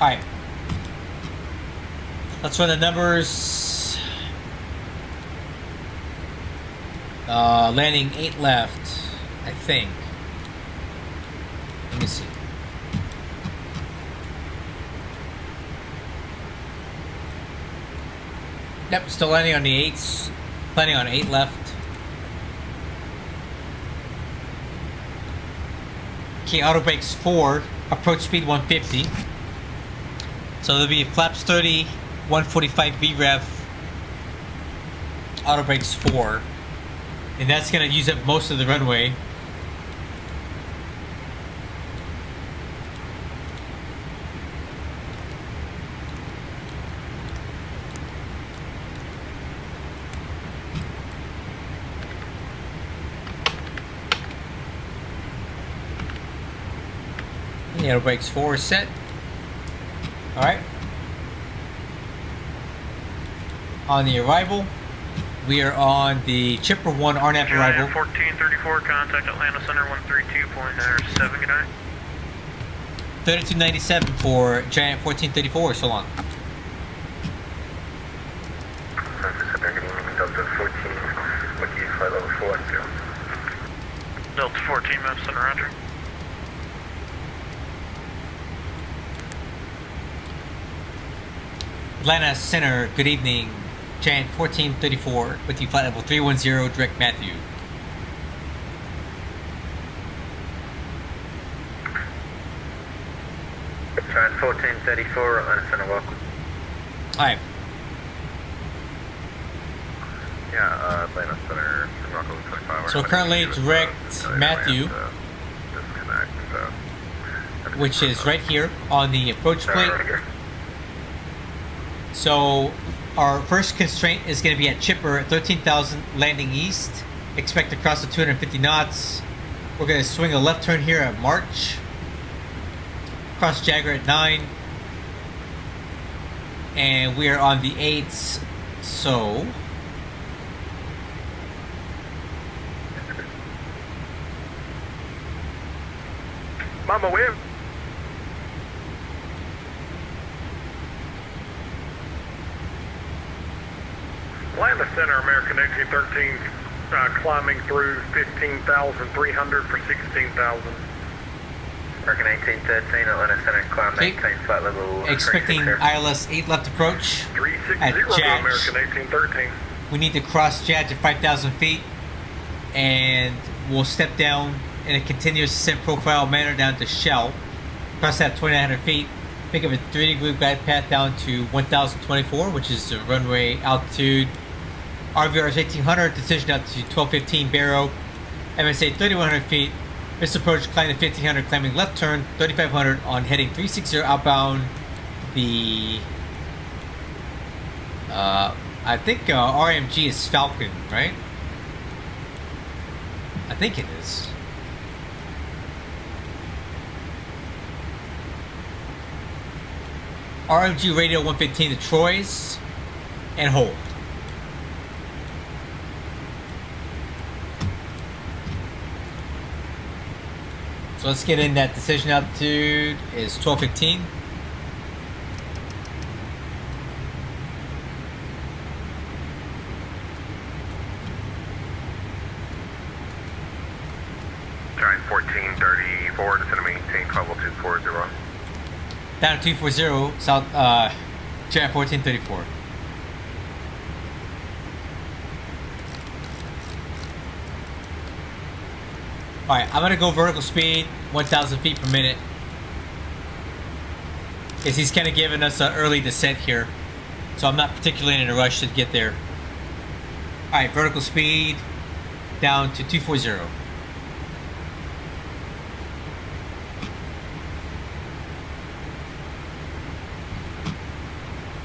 Alright. Let's run the numbers. Landing 8 left, I think. Let me see. Yep, still landing on the 8s. Planning on 8 left. Okay, auto brakes 4. Approach speed 150. So there'll be flaps 30, 145 VREF. Auto brakes 4. And that's going to use up most of the runway. The auto brakes 4 is set. Alright. On the arrival, we are on the Chipper 1 RNAV arrival. 1434, contact Atlanta Center 132.97, good night. 3297 for Giant 1434, so long. Delta 14, what do you fly level 4 Delta 14, map center, roger. Atlanta Center, good evening. Giant 1434 with you, flight level 310, direct Matthew. Giant 1434, Atlanta Center, welcome. Alright. Yeah, Atlanta Center, Rocco 25. So currently direct Matthew, which is right here on the approach plate. So our first constraint is going to be at Chipper at 13,000, landing east. Expect to cross the 250 knots. We're going to swing a left turn here at March. Cross Jagger at 9. and we are on the 8s, so Mama, where? Atlanta Center, American 1813, climbing through 15,300 for 16,000. American 1813, Atlanta Center, climb Okay. maintain flight level. expecting 36. ILS 8 left approach. 360 At to Judge. American 1813. We need to cross Judge at 5,000 feet, and we'll step down in a continuous descent profile manner down to Shell. Cross that 2,900 feet, pick up a 3-degree glide path down to 1,024, which is the runway altitude. RVR is 1,800, decision out to 1215 Barrow. MSA 3,100 feet. This approach climbing to 1,500, climbing left turn 3,500 on heading 360 outbound. The I think RMG is Falcon, right? I think it is. RMG radio 115 to Troy's and hold. So let's get in. That decision altitude is 1215. Giant 1434, descend to maintain level 240. Down to 240, south, Giant 1434. Alright, I'm gonna go vertical speed, 1,000 feet per minute. Because he's kind of giving us an early descent here. So I'm not particularly in a rush to get there. Alright, vertical speed down to 240.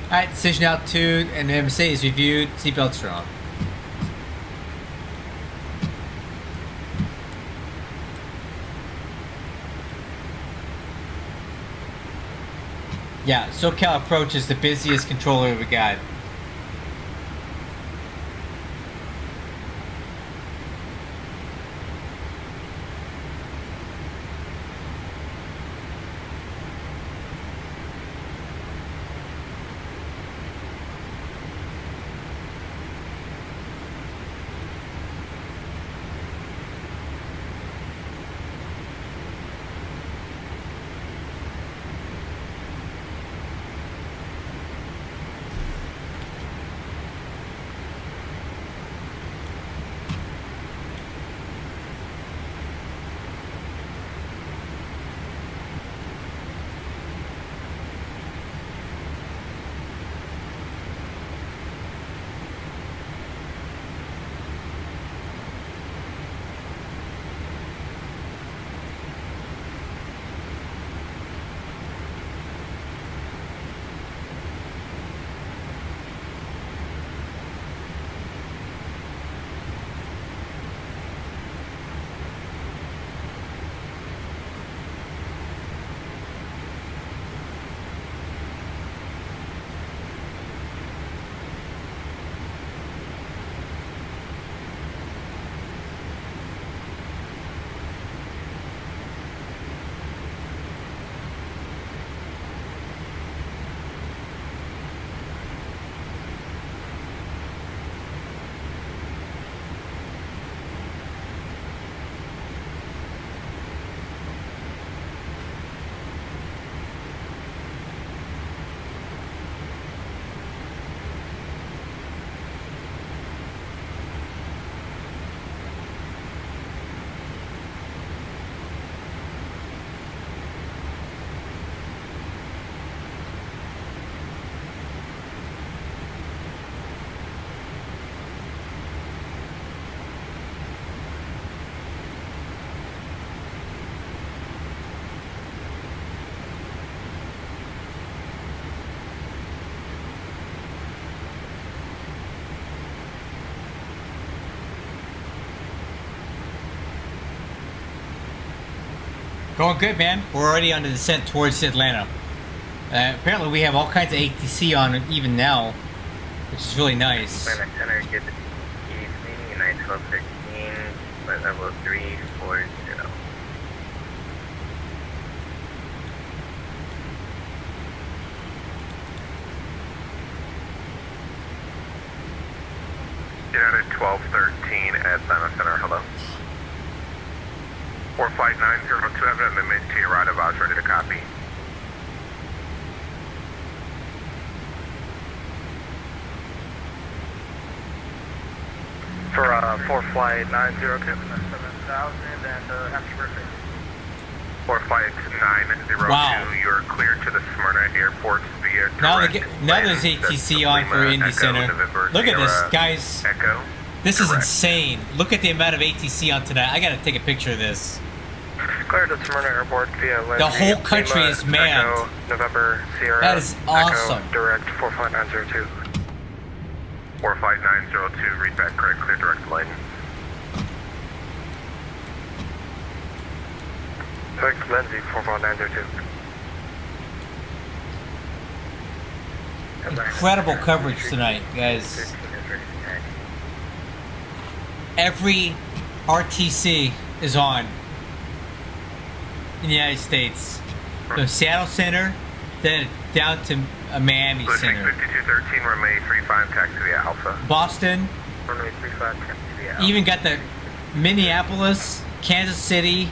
Alright, decision altitude and MSA is reviewed. Seatbelts are on. Yeah, SoCal Approach is the busiest controller we got. Going good, man. We're already on the descent towards Atlanta. Apparently we have all kinds of ATC on even now, which is really nice. Planet Center, get the keys meeting 91213, flight level 340. United 1213 at Atlanta Center, hello. 45902, have an amendment to your right of us, ready to copy. For flight 902, 7000, and happy birthday. For flight 902, Wow. you're cleared to the Smyrna Airport via Now, direct now there's landing. ATC on for Indy Echo, Center. November, Look at this, Sierra, guys. Echo. This is Direct. insane. Look at the amount of ATC on tonight. I gotta take a picture of this. Cleared to Smyrna Airport via The whole country is manned. Echo, November, Sierra. That is awesome. Echo, direct 45902. 45902, read back correct, clear direct line. Direct Lindsay 45902. Incredible coverage tonight, guys. Every RTC is on in the United States. From Seattle Center, then down to Miami Center. 5213, runway 35, taxi via Alpha. Boston, Runway 35, taxi via Alpha. even got the Minneapolis, Kansas City,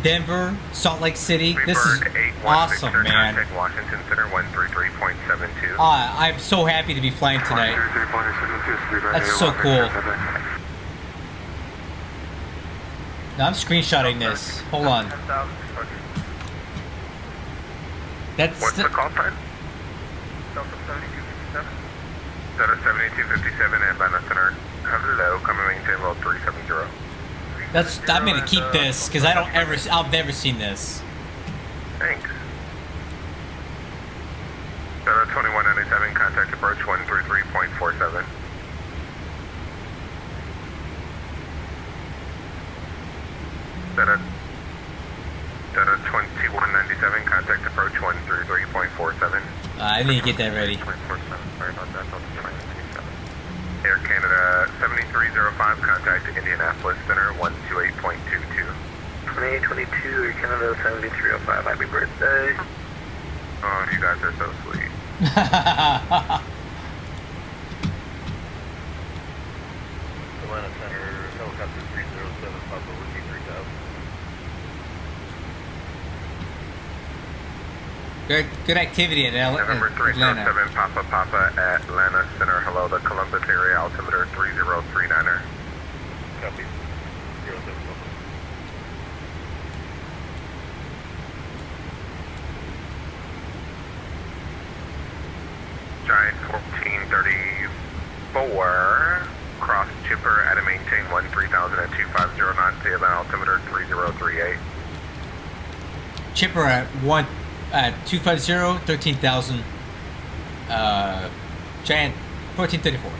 Denver, Salt Lake City. This is awesome, man. Contact Washington Center 133.72. I'm so happy to be flying tonight. That's so cool. Now I'm screenshotting this. Hold on. That's What's the call time? Delta 7257. Delta 7257 Atlanta Center. Hello, coming maintain level 370. I'm gonna keep this because I've never seen this. Thanks. Delta 2197, contact approach 133.47. Delta 2197, contact approach 133.47. I need to get that ready. Sorry about that. Air Canada 7305, contact Indianapolis Center 128.22. 2822, Air Canada 7305, happy birthday. Oh, you guys are so sweet. Atlanta Center, helicopter 307, Papa Whiskey 3000. Good activity in November Atlanta. 307 Papa Atlanta Center. Hello, the Columbus area altimeter 3039er. Copy. 07 Papa. Giant 1434. Cross chipper at a maintain 13,000 at 250 knots. The Atlanta altimeter 3038. Chipper at 250, 13,000. Giant 1434.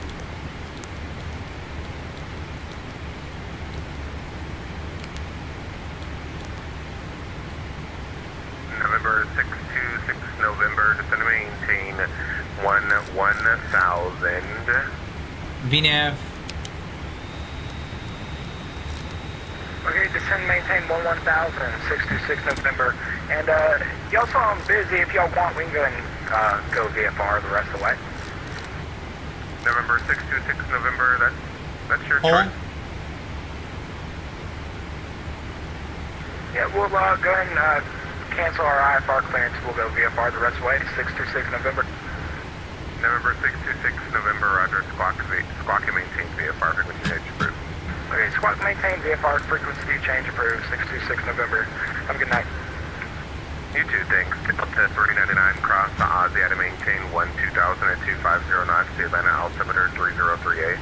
November 626 November, descend to maintain 1000. VNAV. Okay, descend maintain 1000, 626 November. And y'all saw I'm busy. If y'all want, we can go and go VFR the rest of the way. November 626 November, that's your Hold. choice. Yeah, we'll go ahead and cancel our IFR clearance. We'll go VFR the rest of the way to 626 November. November 626 November, Roger, squawk and maintain VFR frequency change approved. Okay, squawk maintain VFR frequency change approved, 626 November. Have a good night. You too, thanks. Delta 399, cross the Aussie at a maintain 2000 at 250 knots, the Atlanta altimeter 3038.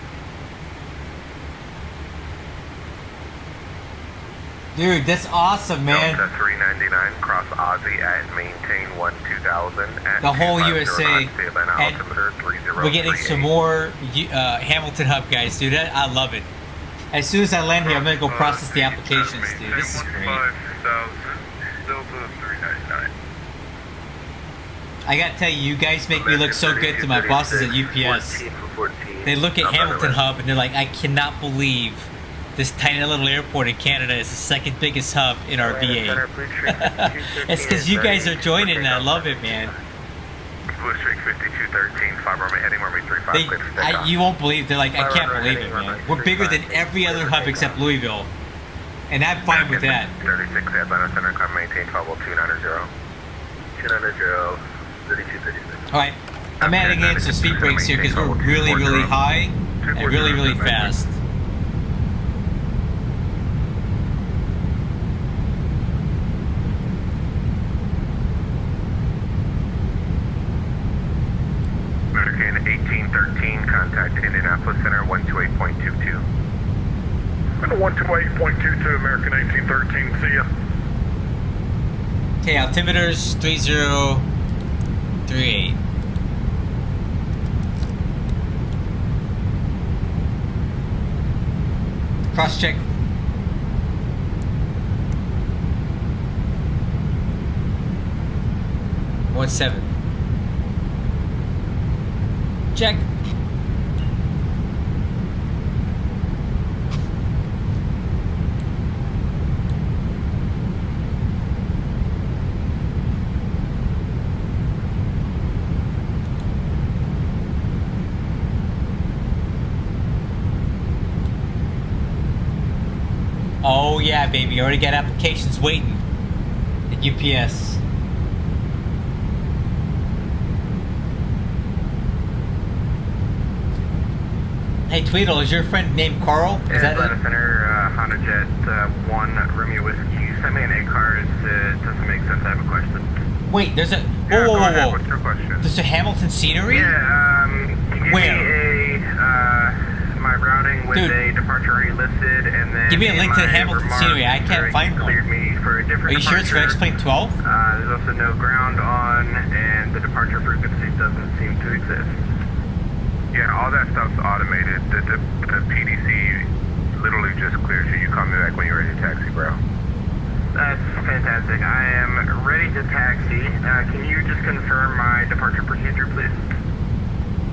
Dude, that's awesome, man. Delta 399, cross Aussie at maintain 2000 at The whole 250 USA. knots, the Atlanta And altimeter 3038. we're getting some more Hamilton Hub guys, dude. I love it. As soon as I land here, I'm gonna go process the applications, dude. This is great. Delta 399. I gotta tell you, you guys make me look so good to my bosses at UPS. They look at Hamilton Hub and they're like, I cannot believe this tiny little airport in Canada is the second biggest hub in our VA. It's because you guys are joining and I love it, man. Blue Streak 5213, 5 runway heading runway 35. You won't believe, they're like, I can't believe it, man. We're bigger than every other hub except Louisville. And I'm fine with that. 36 Atlanta Center, come maintain 120290. 290, 3236. Alright, I'm adding in some speed brakes here because we're really, really high and really, really fast. American 1813, contact Indianapolis Center 128.22. 128.22, American 1813, see ya. Okay, altimeters 3038. Cross check. One 7. Check. Oh yeah, baby, already got applications waiting at UPS. Hey Tweedle, is your friend named Carl? Is that Atlanta it? Center, Honda Jet 1 Romeo Whiskey. You sent me an 8 cars. It doesn't make sense. I have a question. Wait, there's a... Yeah, Whoa, go whoa, ahead. whoa, What's your question? There's a Hamilton scenery? Yeah, give Where? me my routing with Dude. a departure already listed, and then Give me a link to the my Hamilton remarks scenery. I can't where find you one. cleared me for a different Are you sure it's for departure. X-Plane 12? There's also no ground on, and the departure frequency doesn't seem to exist. Yeah, all that stuff's automated. The PDC literally just clears you. You call me back when you're ready to taxi, bro. That's fantastic. I am ready to taxi. Can you just confirm my departure procedure, please?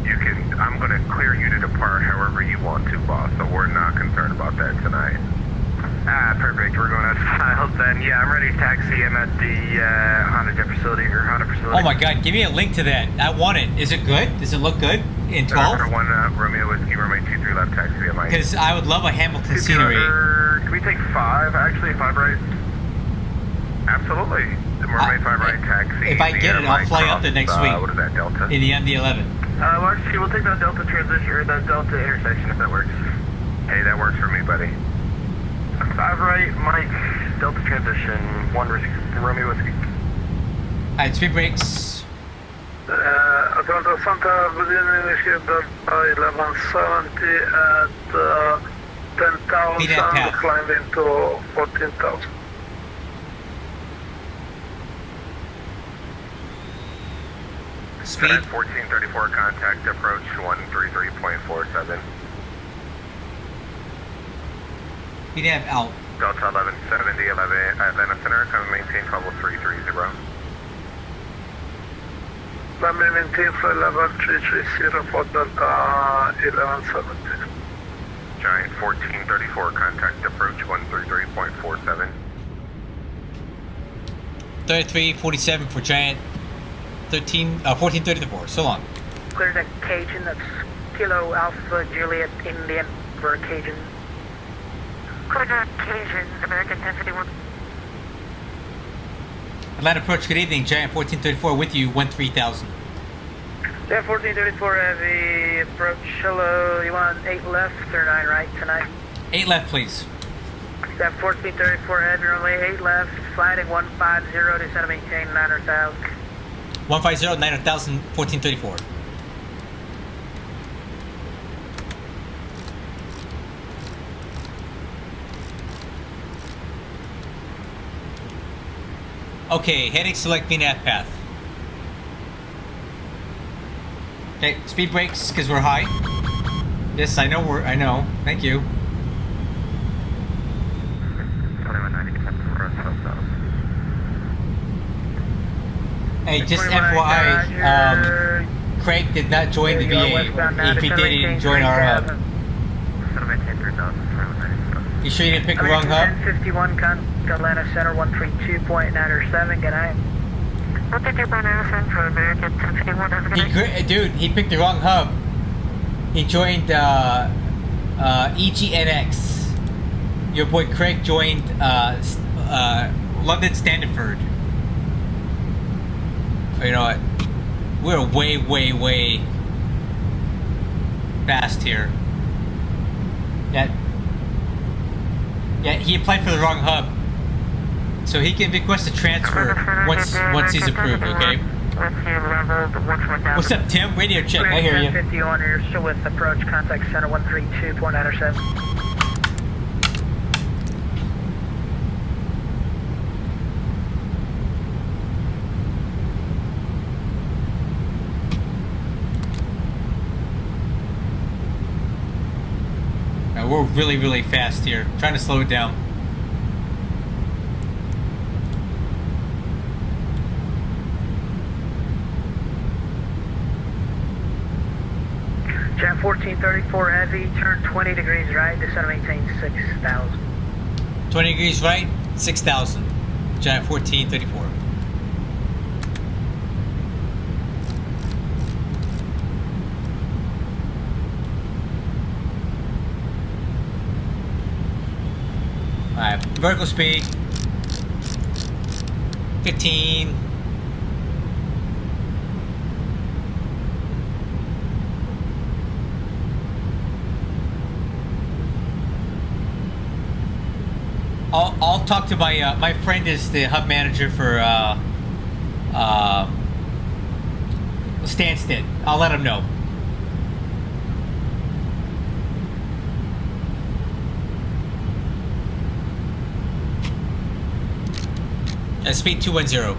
You can. I'm going to clear you to depart however you want to, boss. So we're not concerned about that tonight. Perfect. We're going out files then. Yeah, I'm ready to taxi. I'm at the Honda Jet facility or Honda facility. Oh my god, give me a link to that. I want it. Is it good? Does it look good in 12? Number 1 Romeo Whiskey, runway 23 left taxi at my. Because I would love a Hamilton scenery. Can we take 5? Actually, 5 right. Absolutely. The runway 5 right taxi. If I get it, I'll fly up there next week. What is that, Delta? In the MD-11. Well, actually, we'll take that Delta transition or that Delta intersection if that works. Hey, that works for me, buddy. 5 right, Mike, Delta transition, 1 Romeo Whiskey. Alright, speed brakes. Atlanta Center, good evening, issue Delta 1170 at 10,000, climbed into 14,000. Speed. 1434, contact approach 133.47. Speed have out. Delta 1170, Atlanta Center, come maintain 12330. Let me maintain flight level 330 for Delta 1170. Giant 1434, contact approach 133.47. 3347 for Giant 1434. So long. Clear to Cajun, that's Kilo Alpha Juliet Indian for Cajun. Clear to Cajun, American 1051. Atlanta approach, good evening. Giant 1434 with you, 13,000. Yeah, 1434 heavy approach. Hello, you want 8 left or 9 right tonight? 8 left, please. Yeah, 1434 heavy runway 8 left, flighting 150 to center maintain 900,000. 150, 900,000, 1434. Okay, heading select VNAV path. Okay, speed brakes because we're high. Yes, I know. Thank you. Hey, just 21 FYI, Roger. Craig did not join the VA. If he did, he didn't join our hub. You sure you didn't pick the wrong hub? 51 Atlanta Center 132.907. Good night. 132.907 for American 1051. Dude, he picked the wrong hub. He joined EGNX. Your boy Craig joined London Standiford. You know what? We're way fast here. Yeah, he applied for the wrong hub. So he can request a transfer once he's approved, okay? What's up, Tim? Radio check, I hear you. 51, you're still with approach contact center 132.907. We're really fast here. Trying to slow it down. Jet 1434 heavy, turn 20 degrees right, descend and maintain 6,000. 20 degrees right, 6,000. Jet 1434. Alright, vertical speed 15. I'll talk to my friend is the hub manager for Stansted. I'll let him know. Speed 210.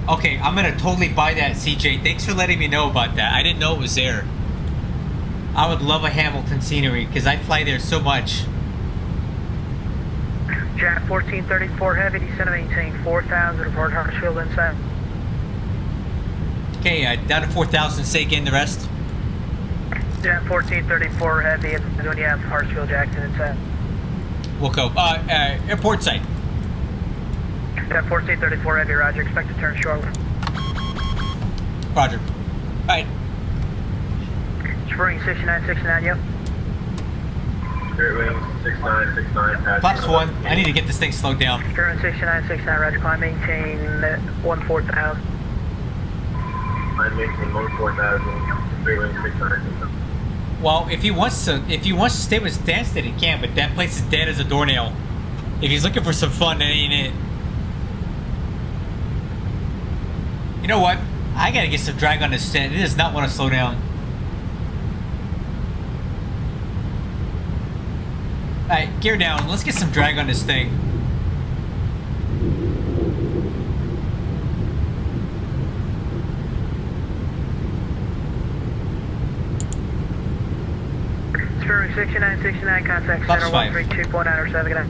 Okay, I'm gonna totally buy that, CJ. Thanks for letting me know about that. I didn't know it was there. I would love a Hamilton scenery because I fly there so much. Jet 1434 heavy, descend and maintain 4,000, report Hartsfield inside. Okay, down to 4,000. Say again the rest. Jet 1434 heavy, when you have Hartsfield Jackson inside. We'll go. Airport site. Jet 1434 heavy, roger. Expect to turn shortly. Roger. Alright. Spring 6969, yep. Spirit wing 6969. Flaps 1. I need to get this thing slowed down. Spirit 6969, roger. Climb, maintain 14,000. I'm making 14,000. Spirit wing 6969. Well, if he wants to stay with Stansted, he can, but that place is dead as a doornail. If he's looking for some fun, that ain't it. You know what? I gotta get some drag on this stand. It does not want to slow down. Alright, gear down. Let's get some drag on this thing. Spirit 6969, contact center 132.907, good night.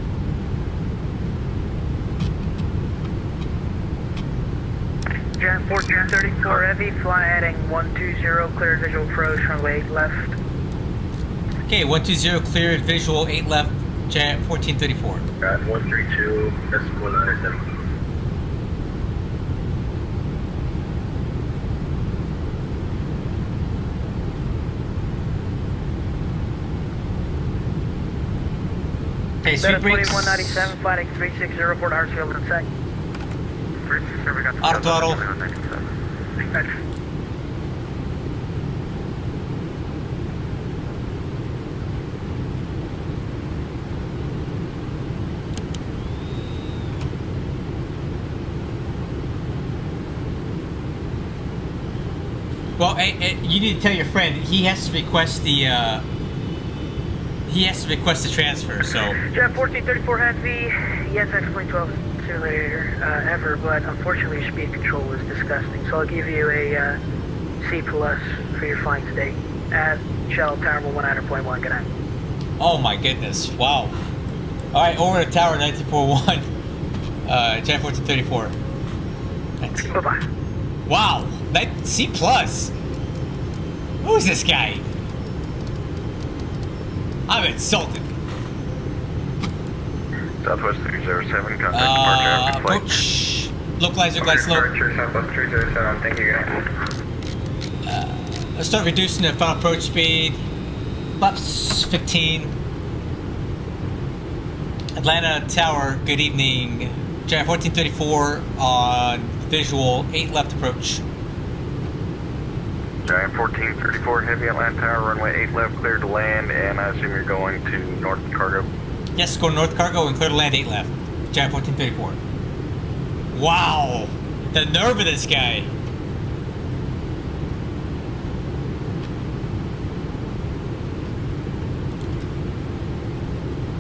Jet 1434 heavy, fly heading 120, clear visual approach, runway 8 left. Okay, 120, cleared visual, 8 left, Jet 1434. Got 132, decimal 97. Okay, sweet brakes. 2197, flight 360, report Hartsfield in sec. Auto throttle. Well, you need to tell your friend he has to request the transfer. So. Jet 1434 heavy, yes, actually 12 simulator ever, but unfortunately your speed control is disgusting. So I'll give you a C plus for your flying today at Shell Tower 100.1. Good night. Oh my goodness! Wow. All right, over to Tower 1941, Jan 1434. Bye bye. Wow, C plus. Who is this guy? I'm insulted. Southwest 307, contact departure. Approach. Localizer glide slope. Southwest 307, thank you. Let's start reducing the final approach speed. Flaps 15. Atlanta Tower, good evening. Jan 1434 on visual, 8 left approach. Giant 1434, heavy Atlanta Tower, runway 8 left, clear to land, and I assume you're going to North Cargo. Yes, go North Cargo and clear to land 8 left. Giant 1434. Wow! The nerve of this guy!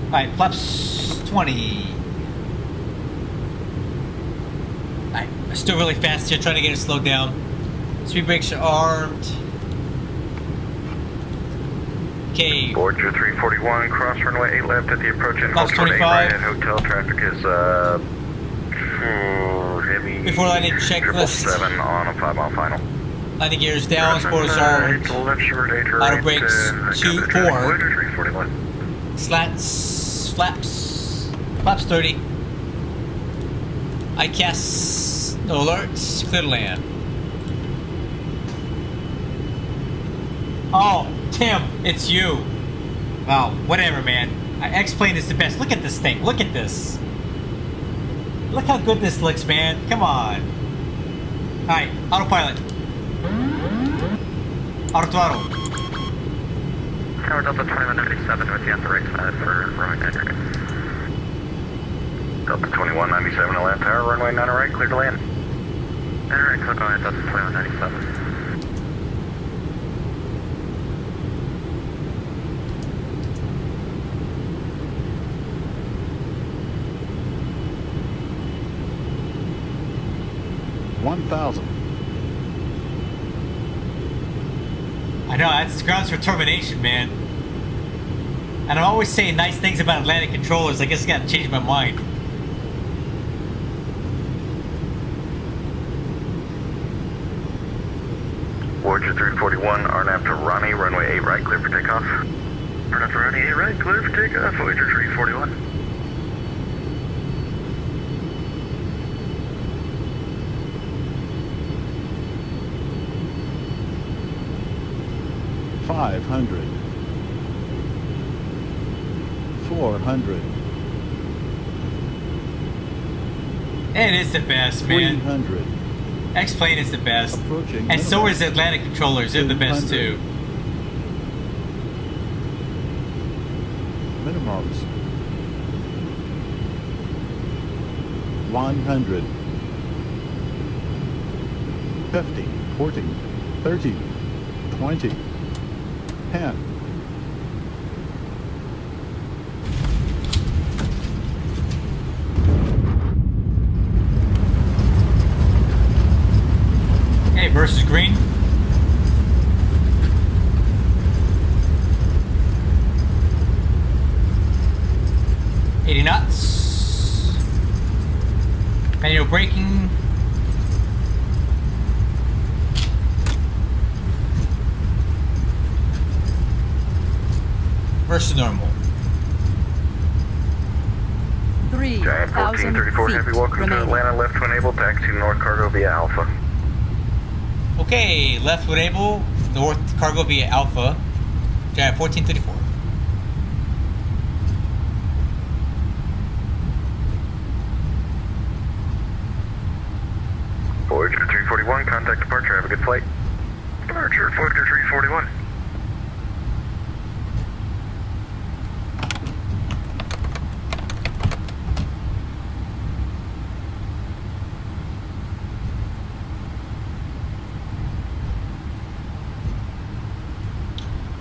Alright, flaps 20. Alright, still really fast here, trying to get it slowed down. Speed brakes are armed. Okay. Board your 341, cross runway 8 left at the approach and Flaps hold 8 25. right at hotel. Traffic is heavy. Before landing, checklist. 777 on a 5-mile final. Landing gears down, spoilers armed. Auto brakes 2, 4. 341. Slats, flaps 30. ICAS, no alerts, clear to land. Oh, Tim, it's you. Wow, whatever, man. X-Plane is the best. Look at this thing. Look at this. Look how good this looks, man. Come on. Alright, autopilot. Auto throttle. Tower Delta 2197 with you on the right side for runway 9 right. Delta 2197, Atlanta Tower, runway 9 right, clear to land. 9 right, click on Delta 2197. I know, that's grounds for termination, man. And I'm always saying nice things about Atlantic controllers. I guess I gotta change my mind. Voyager 341, RNAV to Ronnie, runway 8 right, clear for takeoff. RNAV to Ronnie 8 right, clear for takeoff, Voyager 341. $500, $400, It is the best, man. $300. X-Plane is the best. Approaching And so minimum. is Atlantic controllers. They're the best too. Minimums. 100, 50, 40, 30, 20, 10. Hey, versus green. $80 knots. Manual braking. Versus normal. Giant 1434 Heavy, welcome to Atlanta, left to enable, taxi North Cargo via Alpha. Okay, left when able, North Cargo via Alpha. Giant 1434. Voyager 341, contact departure, have a good flight. Departure, Voyager 341.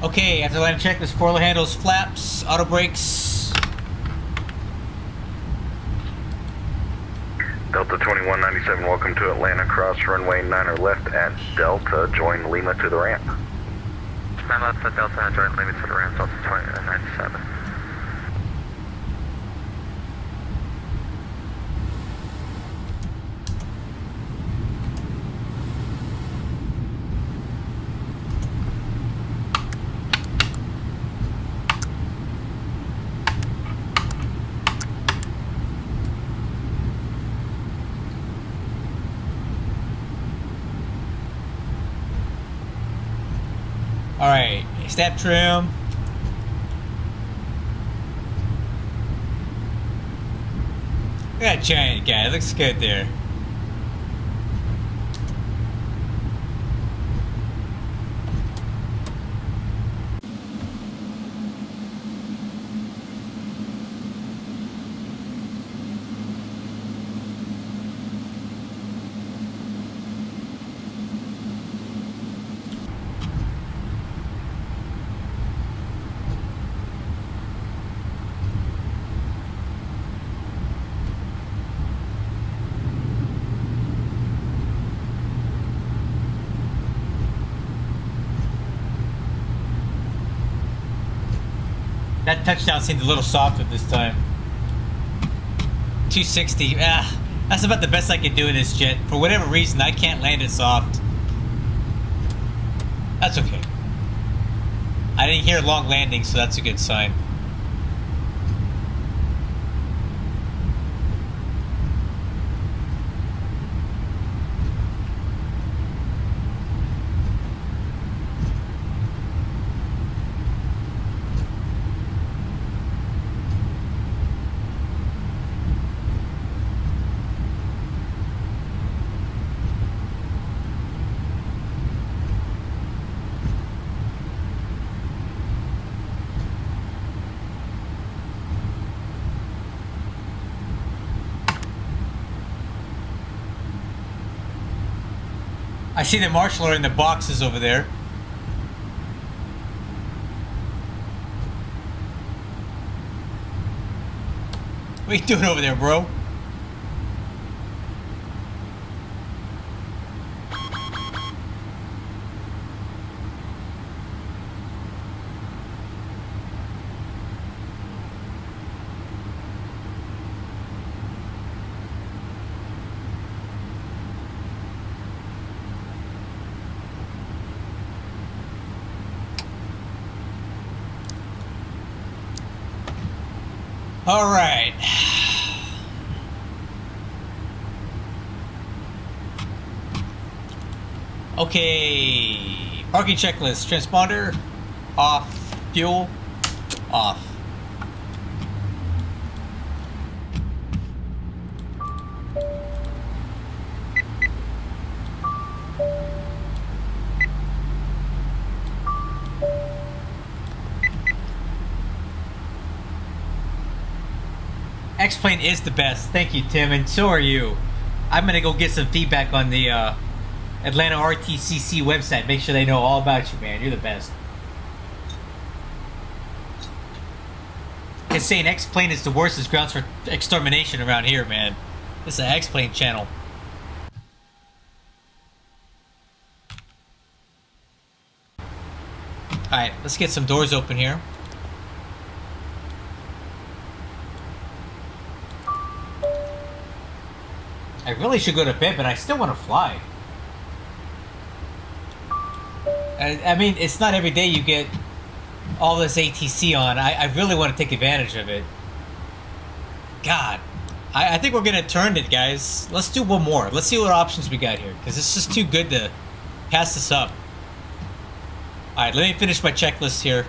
Okay, after landing checklist, spoiler handles, flaps, auto brakes. Delta 2197, welcome to Atlanta, cross runway 9 left at Delta, join Lima to the ramp. 9 left at Delta, join Lima to the ramp, Delta 2197. Alright, step trim. Look at that giant guy, looks good there. That touchdown seemed a little softer this time. 260. That's about the best I can do in this jet. For whatever reason, I can't land it soft. That's okay. I didn't hear long landing, so that's a good sign. I see the marshaller in the boxes over there. What are you doing over there, bro? All right. Okay. Parking checklist. Transponder off. Fuel off. X-Plane is the best. Thank you, Tim, and so are you. I'm gonna go get some feedback on the Atlanta RTCC website. Make sure they know all about you, man. You're the best. It's saying X-Plane is the worst is grounds for extermination around here, man. This is an X-Plane channel. Alright, let's get some doors open here. I really should go to bed, but I still want to fly. I mean, it's not every day you get all this ATC on. I really want to take advantage of it. God. I think we're going to turn it, guys. Let's do one more. Let's see what options we got here, because it's just too good to pass this up. Alright, let me finish my checklist here.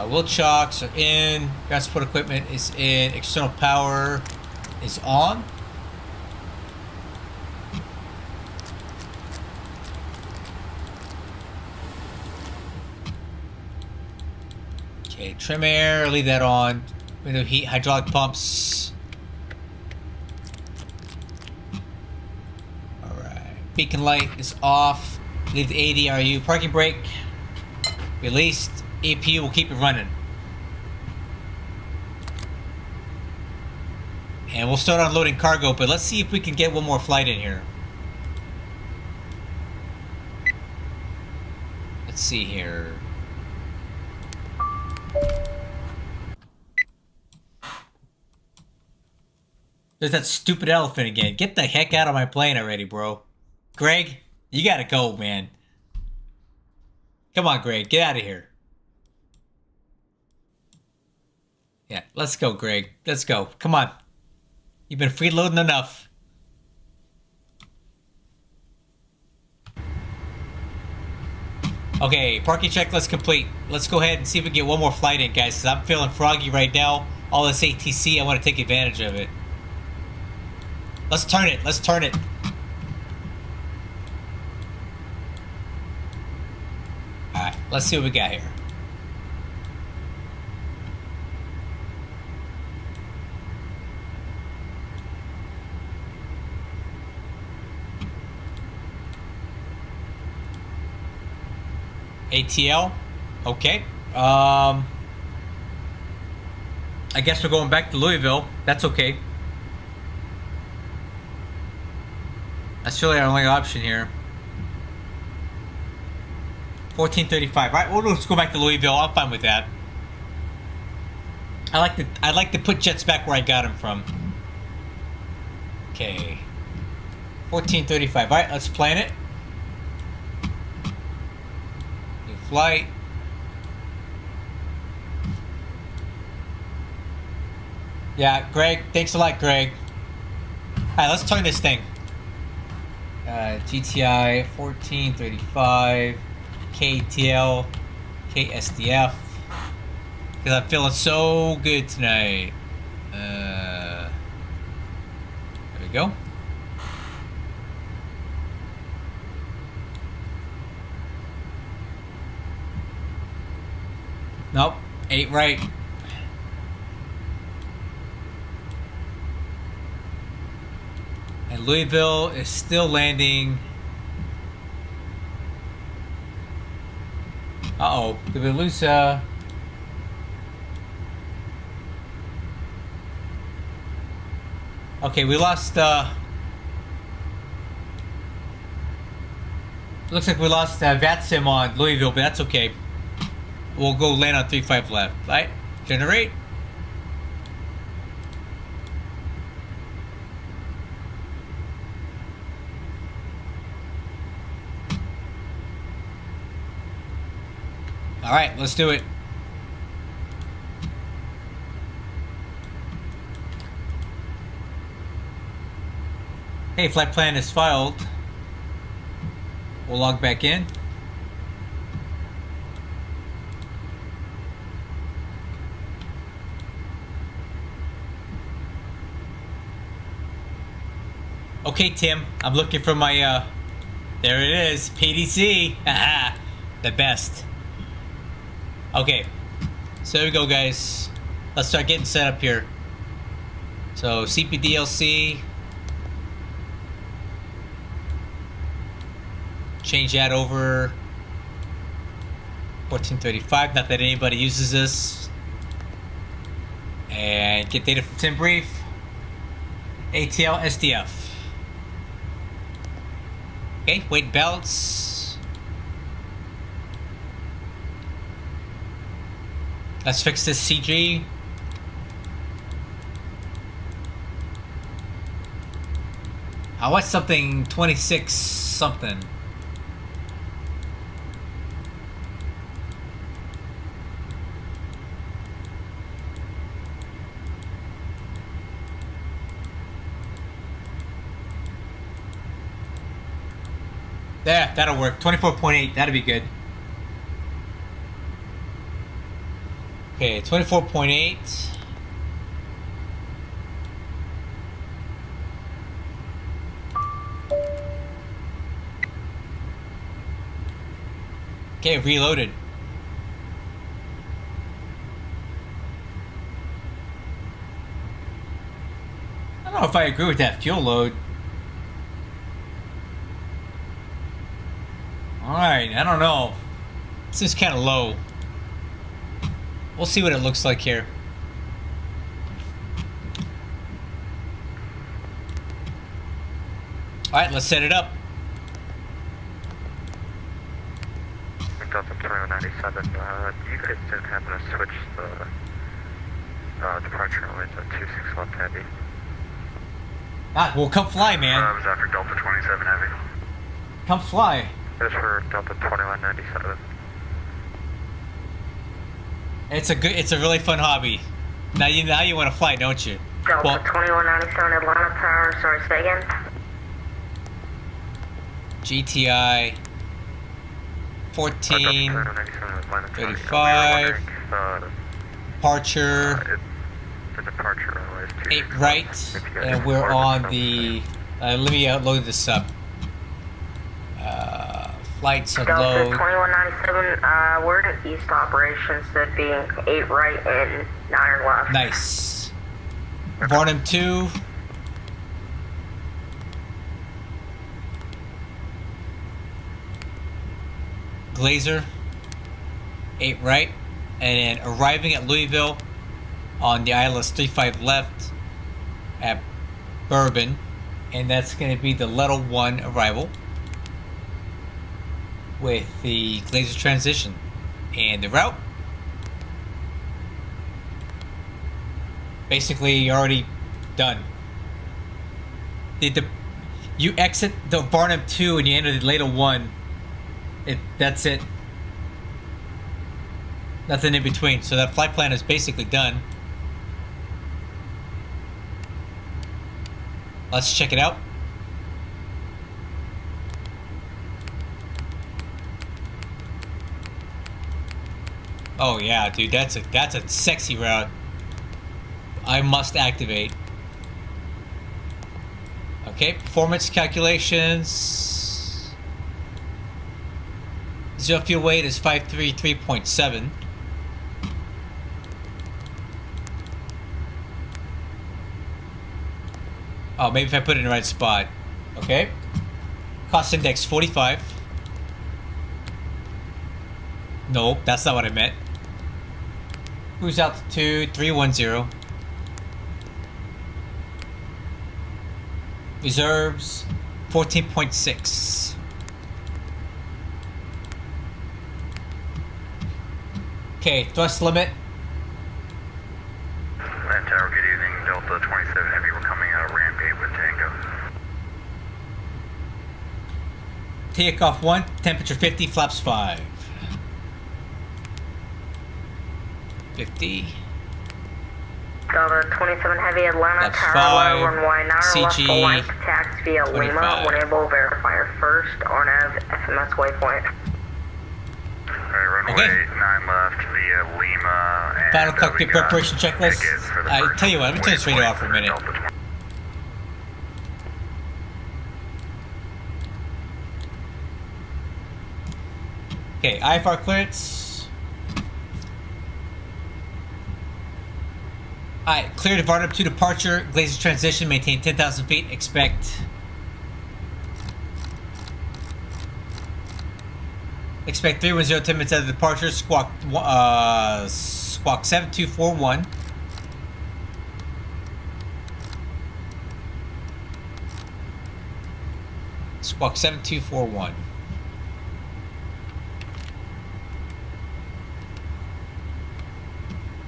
Wheel chocks are in. Ground support equipment is in. External power is on. Okay, trim air, leave that on. Window heat, hydraulic pumps. Alright. Beacon light is off. Leave the ADRU. Parking brake released. APU will keep it running. And we'll start unloading cargo, but let's see if we can get one more flight in here. Let's see here. There's that stupid elephant again. Get the heck out of my plane already, bro. Greg, you gotta go, man. Come on, Greg, get out of here. Yeah, let's go, Greg. Let's go. Come on. You've been freeloading enough. Okay, parking checklist complete. Let's go ahead and see if we can get one more flight in, guys, because I'm feeling froggy right now. All this ATC, I want to take advantage of it. Let's turn it. Let's turn it. Alright, let's see what we got here. ATL. Okay. I guess we're going back to Louisville. That's okay. That's really our only option here. 1435. All right, well, let's go back to Louisville. I'm fine with that. I like to put jets back where I got them from. Okay. 1435. All right, let's plan it. New flight. Yeah, Greg. Thanks a lot, Greg. All right, let's turn this thing. GTI 1435. KTL, KSDF, because I'm feeling so good tonight. There we go. Nope, 8 right. And Louisville is still landing. Uh-oh, did we lose, Okay, we lost, looks like we lost VATSIM on Louisville, but that's okay. We'll go land on 35 left, right? Generate. All right, let's do it. Hey, flight plan is filed. We'll log back in. Okay, Tim, I'm looking for my, there it is, PDC. The best. Okay, so there we go, guys. Let's start getting set up here. So CPDLC, change that over 1435. Not that anybody uses this. And get data from Tim Brief. ATL SDF. Okay, weight and balance. Let's fix this CG. I want something 26 something. There, that'll work. 24.8, that'll be good. Okay, 24.8. Okay, reloaded. I don't know if I agree with that fuel load. Alright, I don't know. This is kind of low. We'll see what it looks like here. Alright, let's set it up. Delta 2197, you guys didn't happen to switch the departure only to 26 left heavy. Ah, well, come fly, man. I was after Delta 27 Heavy. Come fly. This for Delta 2197. It's a really fun hobby. Now you want to fly, don't you? Delta 2197 Atlanta Tower, sorry, say again? GTI 14 35 departure The departure is 8 right, and we're on the let me load this up. Flights Delta unload. 2197, we're in east operations, that being 8 right and 9 left. Nice. Varnum 2. Glazer 8 right, and then arriving at Louisville on the ILS 35 left at Bourbon, and that's going to be the level 1 arrival with the Glazer transition. And the route, basically you're already done. You exit the Varnum 2 and you enter the Leda 1. That's it. Nothing in between. So that flight plan is basically done. Let's check it out. Oh yeah, dude, that's a sexy route. I must activate. Okay, performance calculations. Zero fuel weight is 533.7. Oh, maybe if I put it in the right spot. Okay. Cost index 45. Nope, that's not what I meant. Cruise altitude 310. Reserves 14.6. Okay, thrust limit. Land Tower, good evening. Delta 27 Heavy, we're coming out of ramp 8 with Tango. Takeoff 1, temperature 50, flaps 5. 50. Delta 27 Heavy, Atlanta That's Tower, 5. runway 9 left, CG, full length tax via 25. Lima, when able, verifier first, RNAV, FMS waypoint. Alright, runway Okay. 9 left via Lima. And, Final we cockpit got preparation checklist. tickets for the I first tell you what, let me turn this radio waypoint off for a for minute. Delta 20. Okay, IFR clearance. Alright, clear to Varnum 2 departure. Glazer transition, maintain 10,000 feet. Expect 310 10 minutes out of departure. Squawk 7241. Squawk 7241.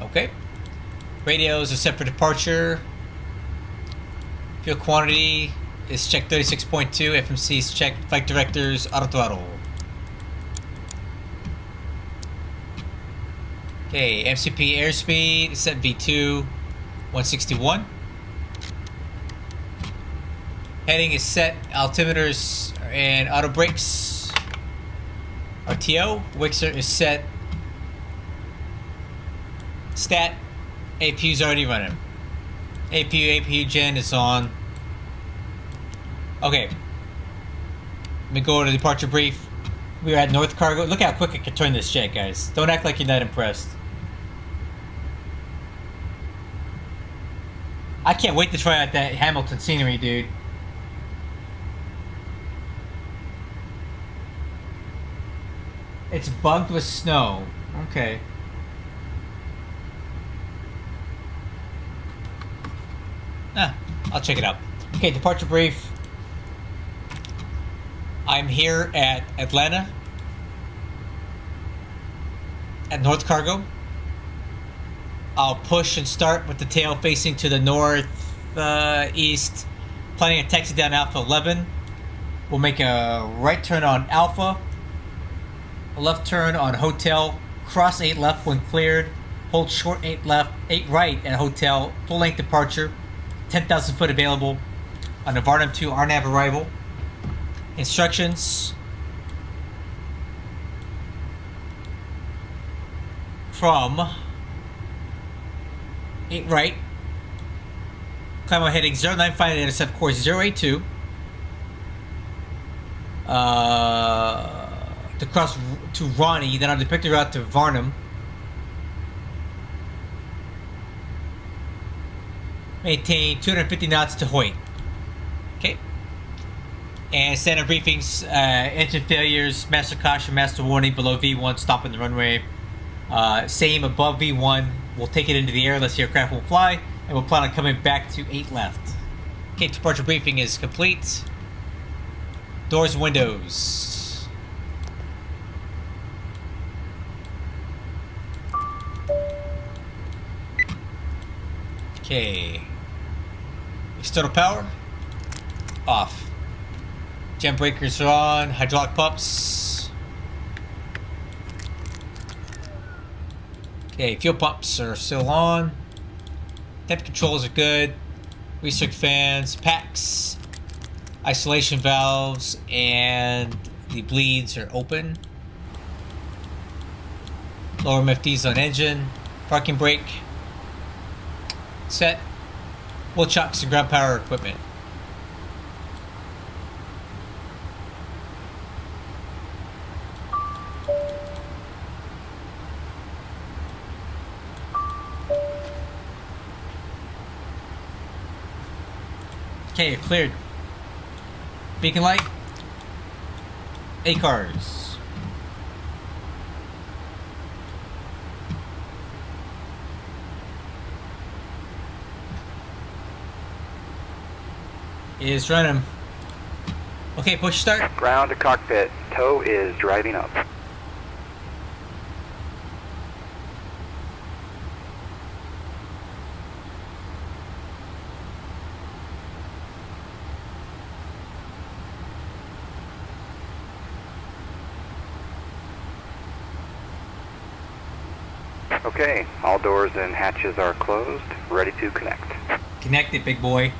Okay. Radios are set for departure. Fuel quantity is check 36.2. FMC is check. Flight directors auto throttle. Okay, MCP airspeed is set V2 161. Heading is set. Altimeters and auto brakes. RTO. Wixer is set. Stat. APU's already running. APU gen is on. Okay. Let me go to the departure brief. We are at North Cargo. Look how quick I can turn this jet, guys. Don't act like you're not impressed. I can't wait to try out that Hamilton scenery, dude. It's bugged with snow. Okay. I'll check it out. Okay, departure brief. I'm here at Atlanta, at North Cargo. I'll push and start with the tail facing to the north east, planning a taxi down Alpha 11. We'll make a right turn on Alpha, a left turn on Hotel, cross 8 left when cleared, hold short 8 left, 8 right at Hotel, full length departure, 10,000 foot available on the Varnum 2 RNAV arrival. Instructions from 8 right, climb on heading 095 to intercept course 082, to cross to Ronnie, then on the depicted route to Varnum. Maintain 250 knots to Hoyt. Okay. And standard briefings, engine failures, master caution, master warning, below V1, stopping the runway. Same above V1, we'll take it into the air unless the aircraft will fly, and we'll plan on coming back to 8 left. Okay, departure briefing is complete. Doors and windows. Okay. External power off. Jam breakers are on. Hydraulic pumps. Okay, fuel pumps are still on. Temp controls are good. Recirc fans, packs, isolation valves, and the bleeds are open. Lower MFDs on engine. Parking brake set. Wheel chocks and ground power equipment. Okay, you're cleared. Beacon light. ACARS. Is running. Okay, push start. Ground to cockpit. Tow is driving up. Okay, all doors and hatches are closed, ready to connect. Connected, big boy.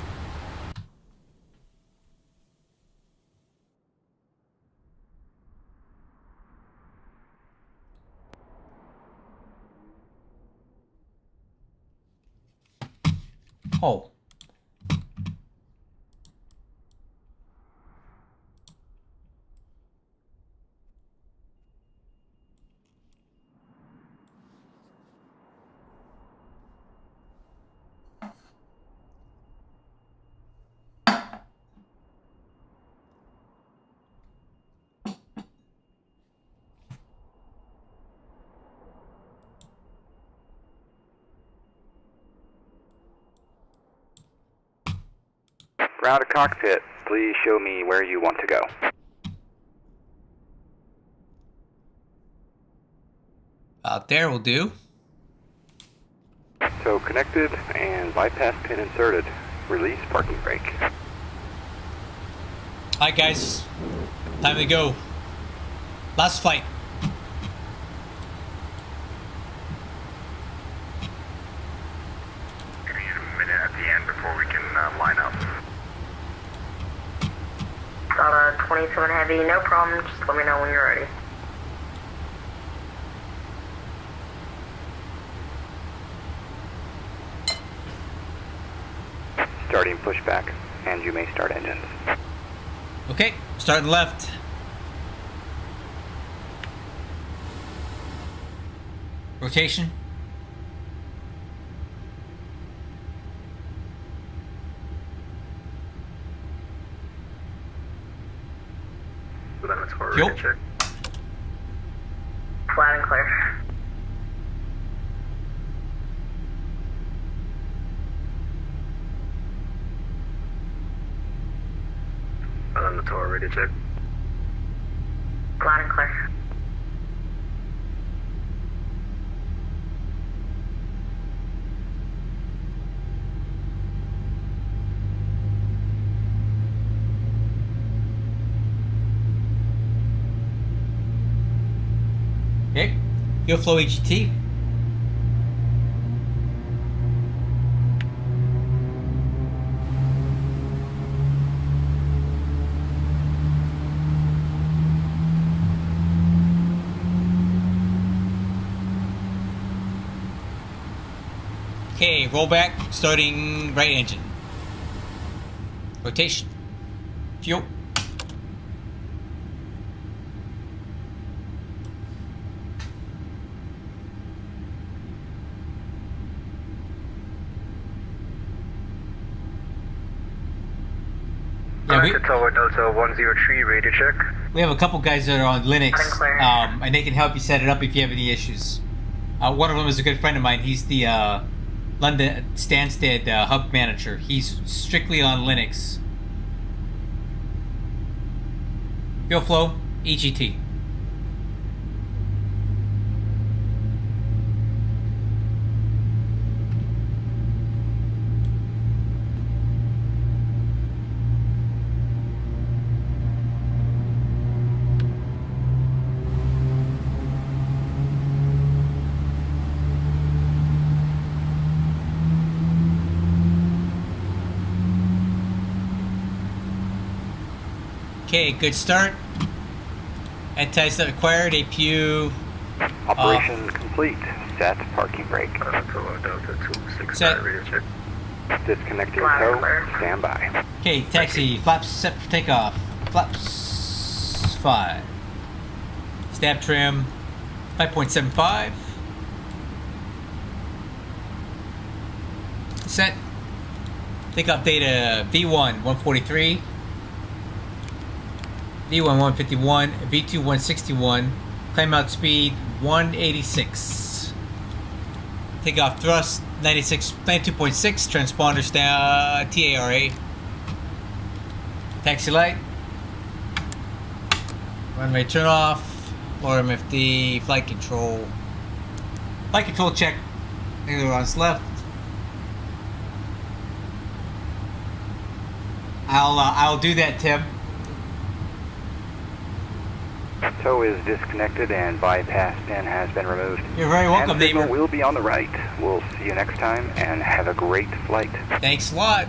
Oh. Ground to cockpit, please show me where you want to go. Out there will do. Tow connected and bypass pin inserted. Release parking brake. Alright guys, time to go. Last flight. We need a minute at the end before we can line up. Got a 27 heavy, no problem, just let me know when you're ready. Starting pushback, and you may start engines. Okay, starting left. Rotation. Fuel. Flat and clear. On the tour, ready to check. Loud and clear. Okay, fuel flow EGT. Okay, rollback, starting right engine. Rotation. Fuel. Yeah, Tower Delta 103, radio check. we have a couple guys that are on Linux, and they can help you set it up if you have any issues. One of them is a good friend of mine. He's the London Stansted hub manager. He's strictly on Linux. Fuel flow, EGT. Okay, good start. Anti-stop required, APU. Operation complete. Set parking brake. Set. Disconnecting tow. Stand by. Okay, taxi, flaps set for takeoff. Flaps 5. Stab trim 5.75. Set. Takeoff data V1 143. V1 151, V2 161, climb out speed 186. Takeoff thrust 92.6, transponders down, TARA. Taxi light. Runway turn off, lower MFD, flight control. Flight control check, ailerons left. I'll do that, Tim. Tow is disconnected and bypass pin has been removed. You're very welcome, and signal neighbor. will be on the right. We'll see you next time and have a great flight. Thanks a lot.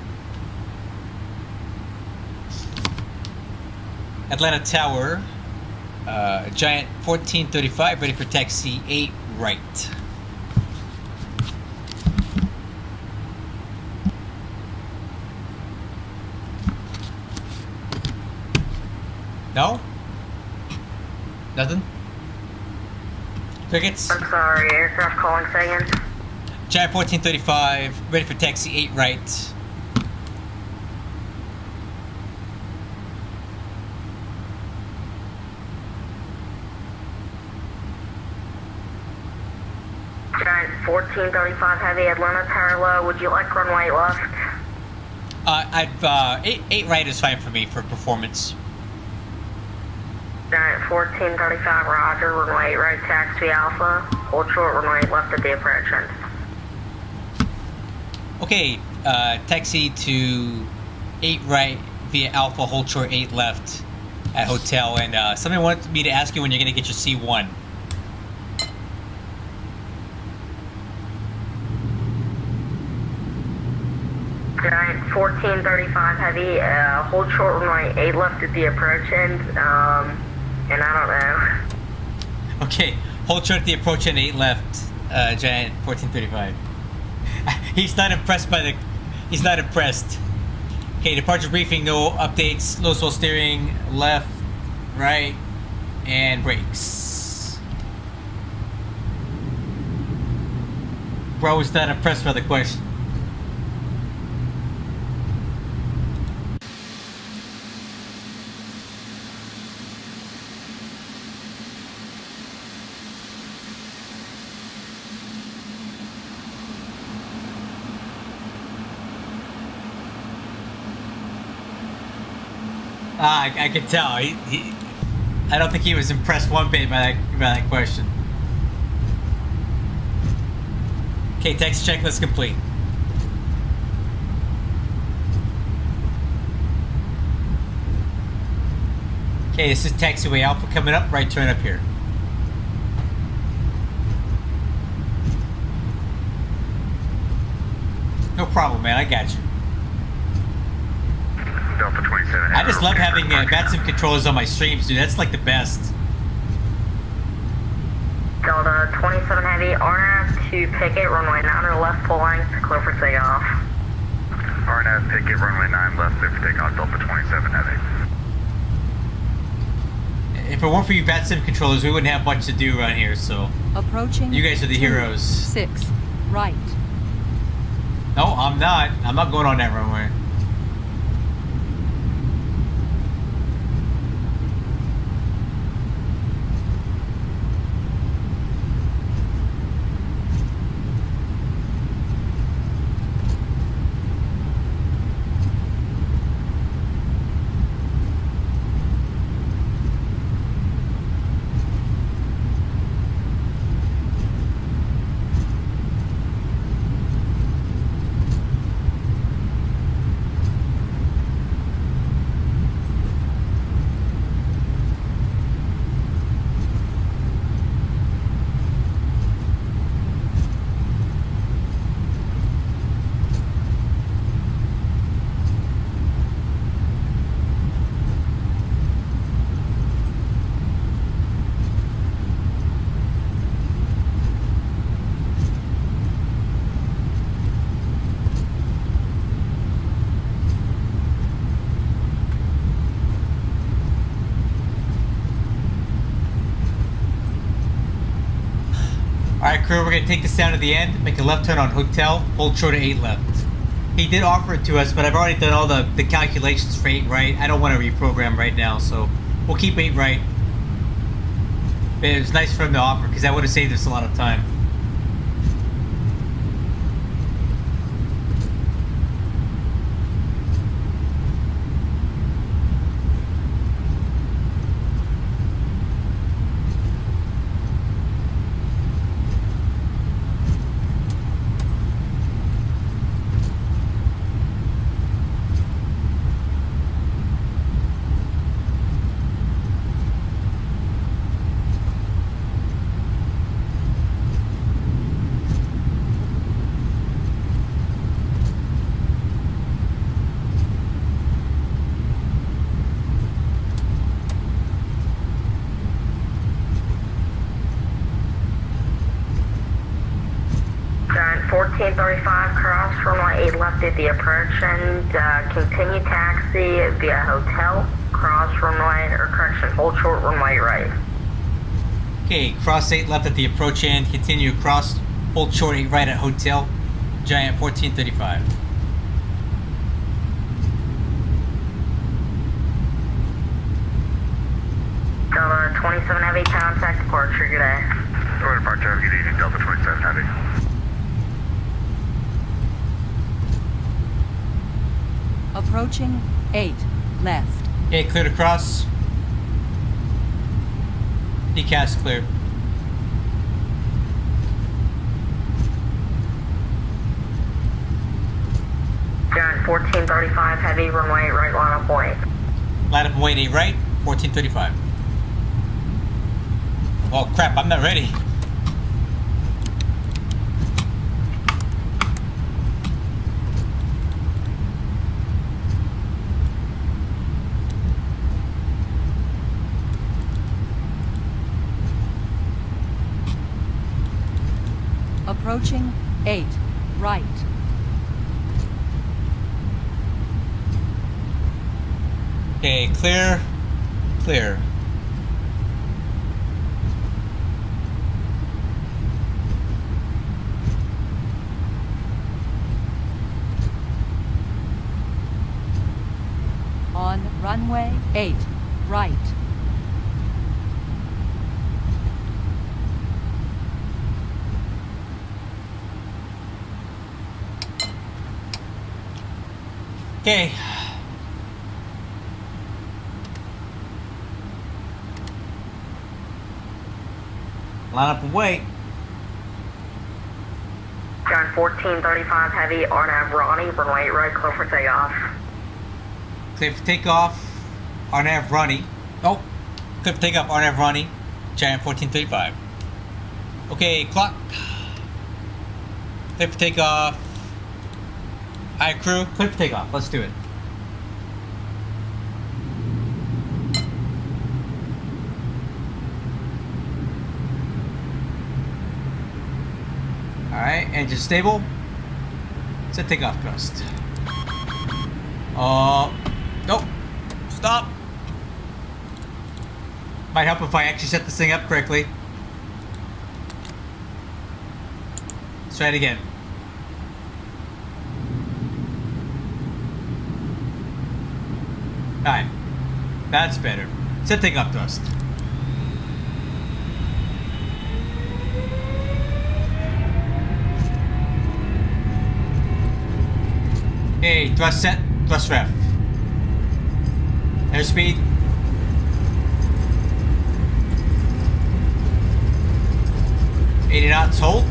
Atlanta Tower, Giant 1435, ready for taxi 8 right. No? Nothing? Crickets? I'm sorry, aircraft calling second. Giant 1435, ready for taxi 8 right. Giant 1435 heavy, Atlanta Tower low, would you like runway left? I've 8 right is fine for me for performance. Giant 1435 roger, runway right taxi alpha, hold short runway left at the approach end. Okay, taxi to 8 right via alpha, hold short 8 left at hotel, and somebody wanted me to ask you when you're going to get your C1. Giant 1435 heavy, hold short runway 8 left at the approach end, and I don't know. Okay, hold short at the approach end 8 left, Giant 1435. He's not impressed by the... He's not impressed. Okay, departure briefing, no updates, low swell steering, left, right, and brakes. Bro is not impressed by the question. I can tell. I don't think he was impressed one bit by that question. Okay, text checklist complete. Okay, this is taxiway Alpha coming up, right turn up here. No problem, man, I got you. Delta 27. I just love having VATSIM controllers on my streams, dude. That's like the best. Delta 27 Heavy, RNAV to picket, runway 9 or left, full length, clear for takeoff. RNAV picket, runway 9 left, clear for takeoff, Delta 27 Heavy. If it weren't for you VATSIM controllers, we wouldn't have much to do around here, so... Approaching. You guys are the 2, heroes. 6, right. No, I'm not. I'm not going on that runway. Alright crew, we're going to take this down to the end, make a left turn on Hotel, hold short of 8 left. He did offer it to us, but I've already done all the calculations for 8 right. I don't want to reprogram right now, so we'll keep 8 right. It was nice for him to offer, because that would have saved us a lot of time. Giant 1435 cross, runway 8 left at the approach and continue taxi via hotel, cross runway, or correction, hold short runway right. Okay, cross 8 left at the approach end, continue across, hold short 8 right at hotel, Giant 1435. Delta 27 Heavy, contact departure, good day. Door departure, good evening, Delta 27 Heavy. Approaching 8 left. Okay, clear to cross. Decast clear. Giant 1435 Heavy, runway 8 right, line up point. Line up and wait 8 right, 1435. Oh crap, I'm not ready. Approaching 8 right. Okay, clear, clear. On runway 8 right. Okay. Line up and wait. Giant 1435 heavy, RNAV Ronnie, runway 8 right, clear for takeoff. Clear for takeoff. RNAV Ronnie. Oh, clear for takeoff. RNAV Ronnie. Giant 1435. Okay, clock. Clear for takeoff. Hi, crew. Clear for takeoff. Let's do it. Alright, engine stable. Set takeoff thrust. Nope. Stop. Might help if I actually set this thing up correctly. Let's try it again. Alright. That's better. Set takeoff thrust. Okay, thrust set, thrust ref. Airspeed. $80 knots, hold.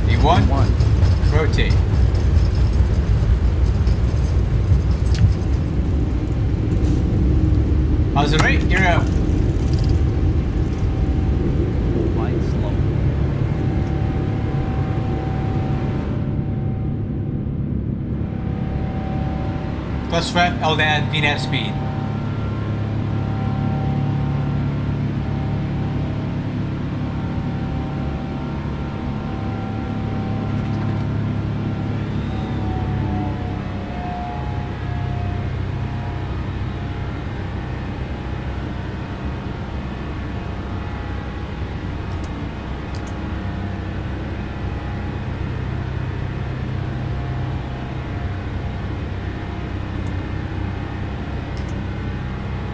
E1, rotate. How's it right? You're out. Flight slow. Plus ref, LNAV, VNAV speed.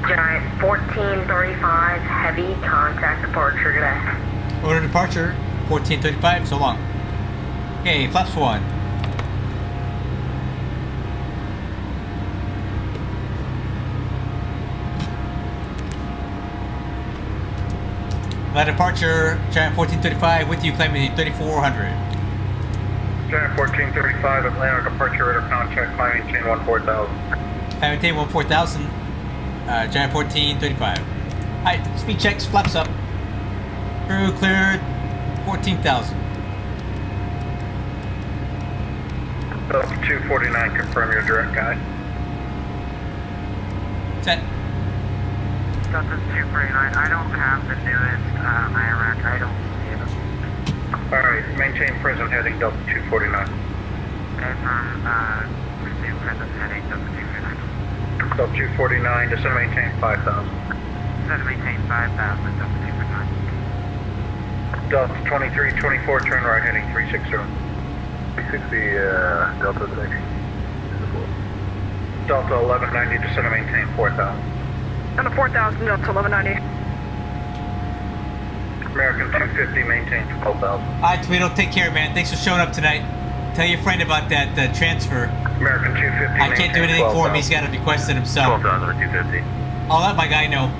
Giant 1435 heavy, contact departure today. Order departure, 1435, so long. Okay, flaps 1. Flight departure, Giant 1435, with you climbing 3400. Giant 1435, Atlanta departure radar contact, climbing chain 14000. Climbing chain 14000, Giant 1435. Alright, speed checks, flaps up. Crew cleared, 14,000. Delta 249, confirm your direct guide. Set. Delta 249, I don't have the newest IRAC, I don't see it. Alright, maintain present heading, Delta 249. Pursue present heading, Delta 249. Delta 249, descend maintain 5,000. Descend maintain 5,000, Delta 249. Delta 2324, turn right heading 360. 360, Delta 6. Delta 1190, descend and maintain 4,000. On the 4,000, Delta 1190. American 250, maintain 12,000. Alright, Toledo, take care, man. Thanks for showing up tonight. Tell your friend about that transfer. American 250, I can't do anything for him. He's got to request it himself. 12,000 at 250. I'll let my guy know.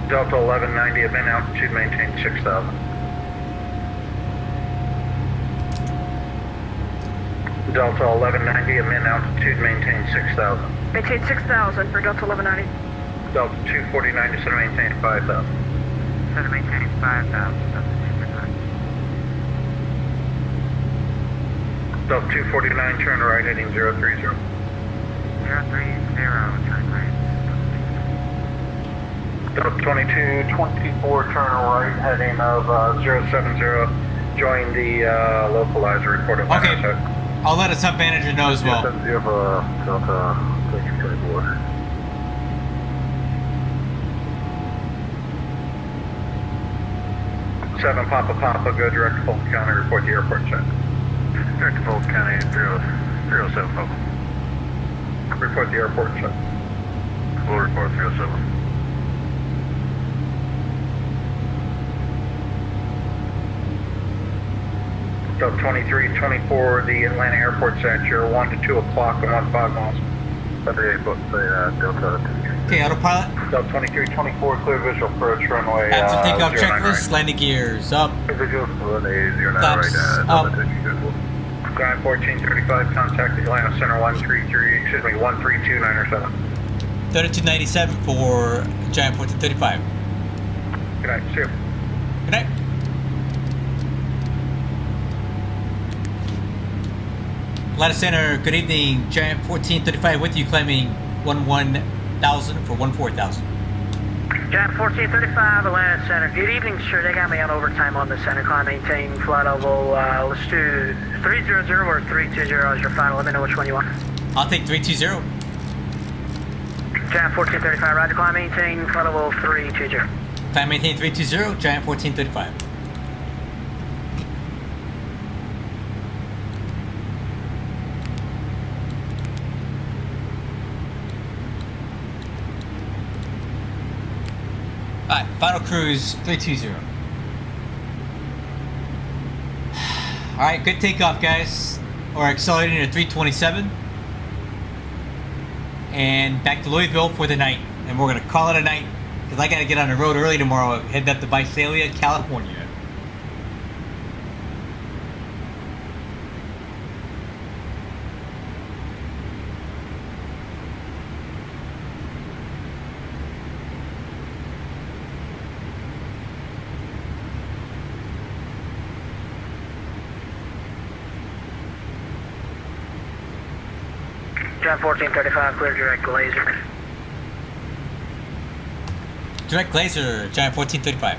Delta 1190, at min altitude, maintain 6,000. Delta 1190, at min altitude, maintain 6,000. Maintain 6,000 for Delta 1190. Delta 249, descend and maintain 5,000. Descend and maintain 5,000, Delta 249. Delta 249, turn right heading 030. 030, turn right. Delta 2224, turn right heading of 070. Join the localizer report of Okay. I'll let us sub manager know as well. You have Delta 24. Seven Papa Papa, go direct to Fulton County, report the airport check. Direct to Fulton County, 007 Papa. Report the airport check. We'll report 07. Delta 2324, the Atlanta Airport Center, 1 to 2 o'clock and 1 5 miles. Delta. Okay, autopilot. Delta 2324, clear visual approach runway. After takeoff 09 checklist, landing gears up. Visual runway 09 Flaps up. Sky 1435, contact Atlanta Center 13297. 3297 for Giant 1435. Good night, see you. Good night. Atlanta Center, good evening. Giant 1435 with you, claiming 11,000 for 14,000. Giant 1435, Atlanta Center. Good evening, sir. They got me on overtime on the center. Climb, maintain, flight level. Let's do 300 or 320 as your final. Let me know which one you want. I'll take 320. Giant 1435, roger. Climb, maintain, flight level 320. Climb, maintain 320, Giant 1435. Alright, final cruise 320. Alright, good takeoff, guys. We're accelerating to 327. And back to Louisville for the night. And we're going to call it a night because I got to get on the road early tomorrow, heading up to Visalia, California. Giant 1435, clear direct laser. Direct laser, Giant 1435.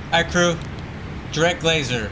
Alright, crew. Direct laser.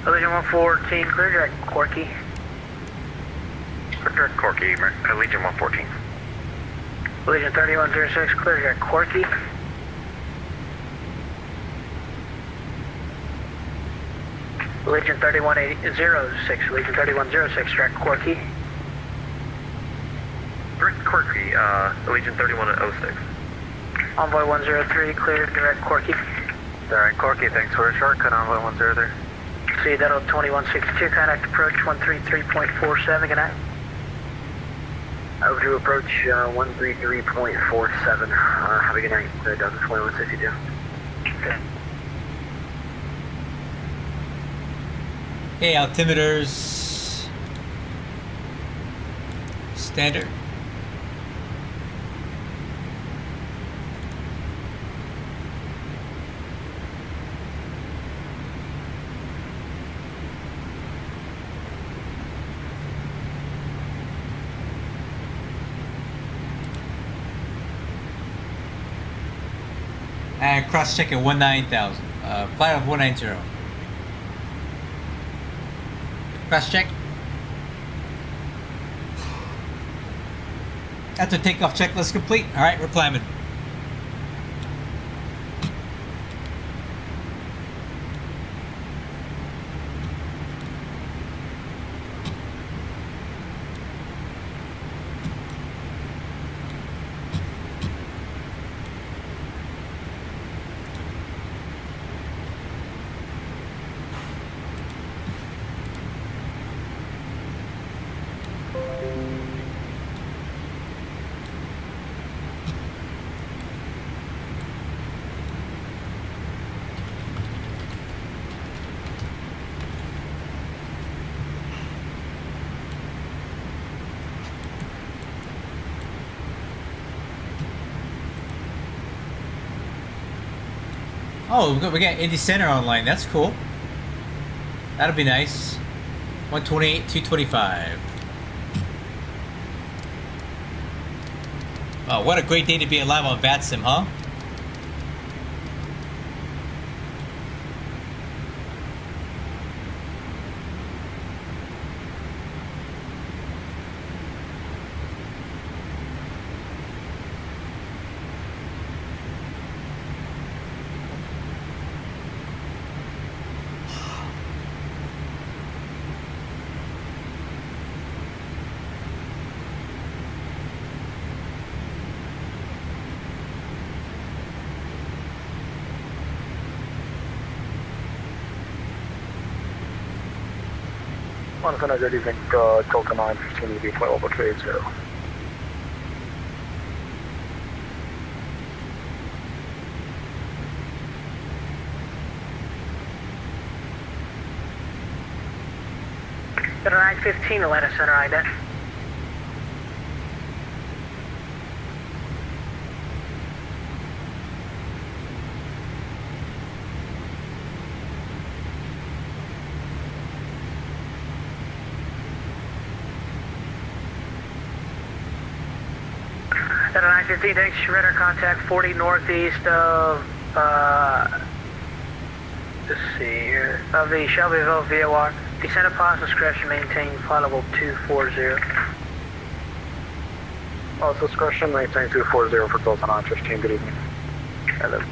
Allegiant 114, clear direct Corky. Clear direct Corky, Allegiant 114. Allegiant 3106, clear direct Corky. Allegiant 3106, Allegiant 3106, direct Corky. Direct Corky, Allegiant 3106. Envoy 103, clear direct Corky. Alright, Corky, thanks for a shortcut, Envoy 103. See Delta 2162, contact approach 133.47, good night. Over to approach 133.47, have a good night, Delta 2162. Okay. Hey, altimeters. Standard. And cross-check at 19,000. Flight of 190. Cross-check. After takeoff checklist complete. Alright, we're climbing. Oh, we got Indy Center online. That's cool. That'll be nice. 128, 225. Oh, what a great day to be alive on VATSIM, huh? Good evening, Delta 915 EV flight level 280. Center 915, Atlanta Center ident. Center 915, thanks. Radar contact 40 northeast of, let's see here, of the Shelbyville VOR. Descend upon discretion, maintain flight level 240. Discretion, maintain 240 for Delta 915, good evening. Hello.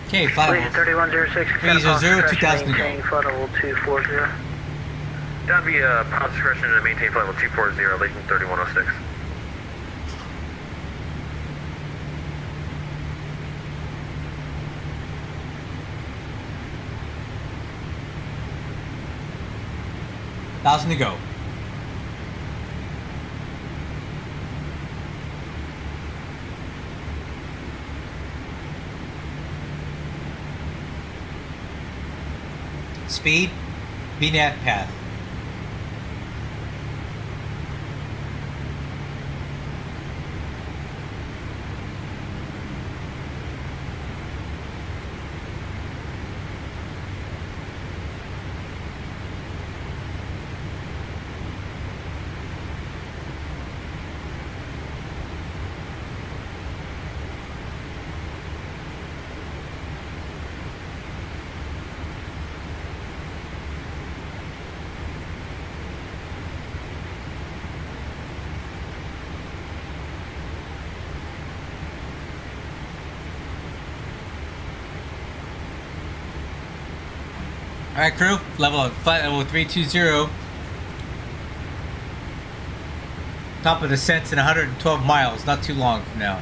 Okay, flight level 3106, 300, 2000 to go. maintain flight level 240. That'd be pod discretion to maintain flight level 240, Leighton 3106. Thousand to go. Speed, VNAV path. Alright crew, flight level 320. Top of descent's in 112 miles, not too long from now.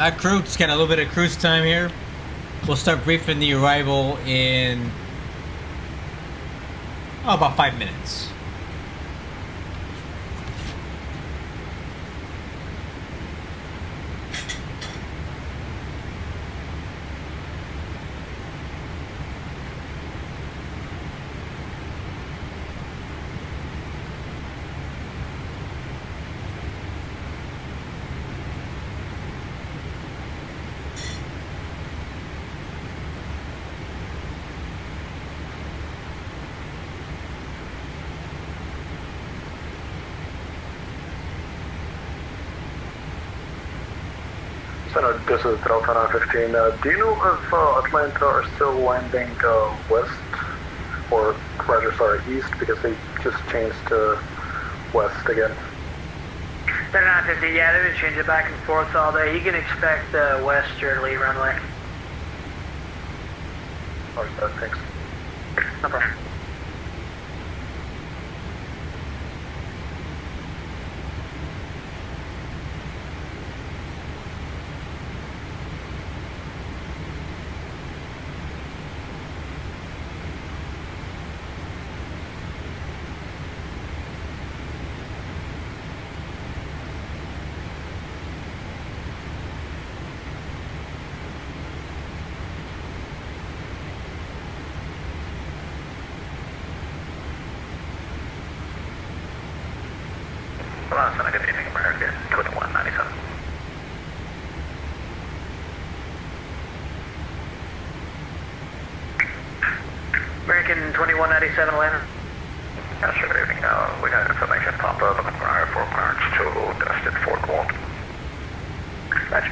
Alright, crew, just got a little bit of cruise time here. We'll start briefing the arrival in about 5 minutes. Center, this is Delta 915. Do you know if Atlanta are still landing west or rather, sorry, east, because they just changed to west again? They're 950, yeah, they've been changing back and forth all day. You can expect westerly runway. Alright, thanks. No problem. Good evening, American 2197. American 2197 Atlanta. Yes, sir, good evening. We got information pop up on our for clearance to Dustin Fort Walton. Gotcha.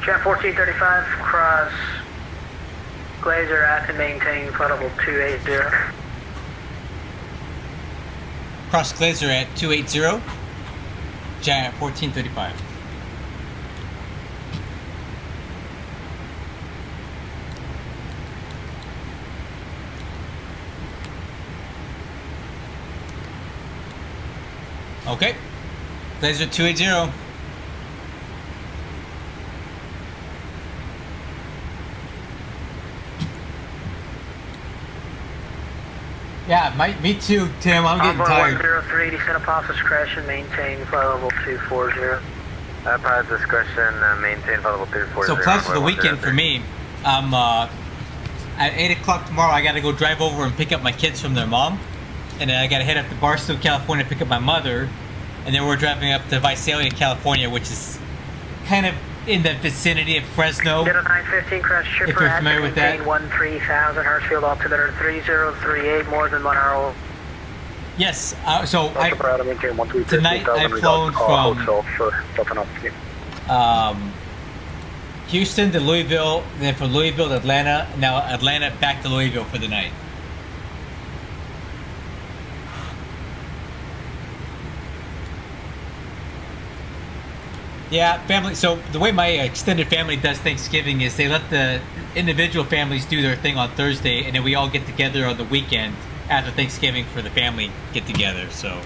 Jet 1435, cross Glazer at and maintain flight level 280. Cross Glazer at 280. Jet 1435. Okay. Glazer 280. Yeah, me too, Tim. I'm getting tired. 103, descent Apostles crash and maintain flight level 240. Pilot discretion, maintain flight level 240. So plans for the weekend for me, I'm at 8 o'clock tomorrow. I got to go drive over and pick up my kids from their mom, and then I got to head up to Barstow, California, to pick up my mother, and then we're driving up to Visalia, California, which is kind of in the vicinity of Fresno. Delta 915 crash shipper if you're familiar with that. 13,000 Hartsfield altimeter 3038, more than 1 hour. Yes, so tonight I've flown from Houston to Louisville, then from Louisville to Atlanta, now Atlanta back to Louisville for the night. Yeah, family. So the way my extended family does Thanksgiving is they let the individual families do their thing on Thursday, and then we all get together on the weekend after Thanksgiving for the family get together. So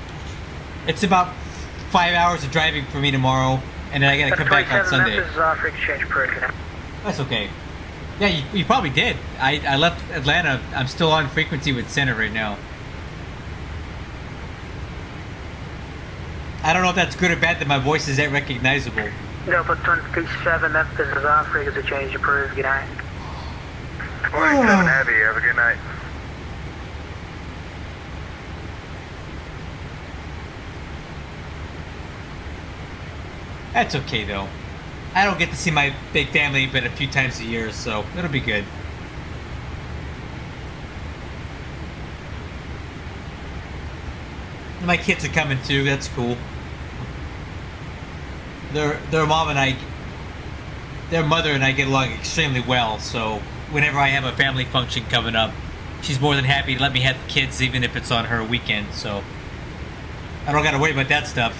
it's about 5 hours of driving for me tomorrow, and then I gotta come back on Sunday. Memphis is off exchange per. That's okay. Yeah, you probably did. I left Atlanta. I'm still on frequency with Center right now. I don't know if that's good or bad that my voice is that recognizable. Delta 27, Memphis is off, frequency change approved. Good night. 47 Heavy, have a good night. That's okay though. I don't get to see my big family but a few times a year, so it'll be good. My kids are coming too, that's cool. Their mom and I, their mother and I get along extremely well, so whenever I have a family function coming up, she's more than happy to let me have the kids even if it's on her weekend, so I don't gotta worry about that stuff.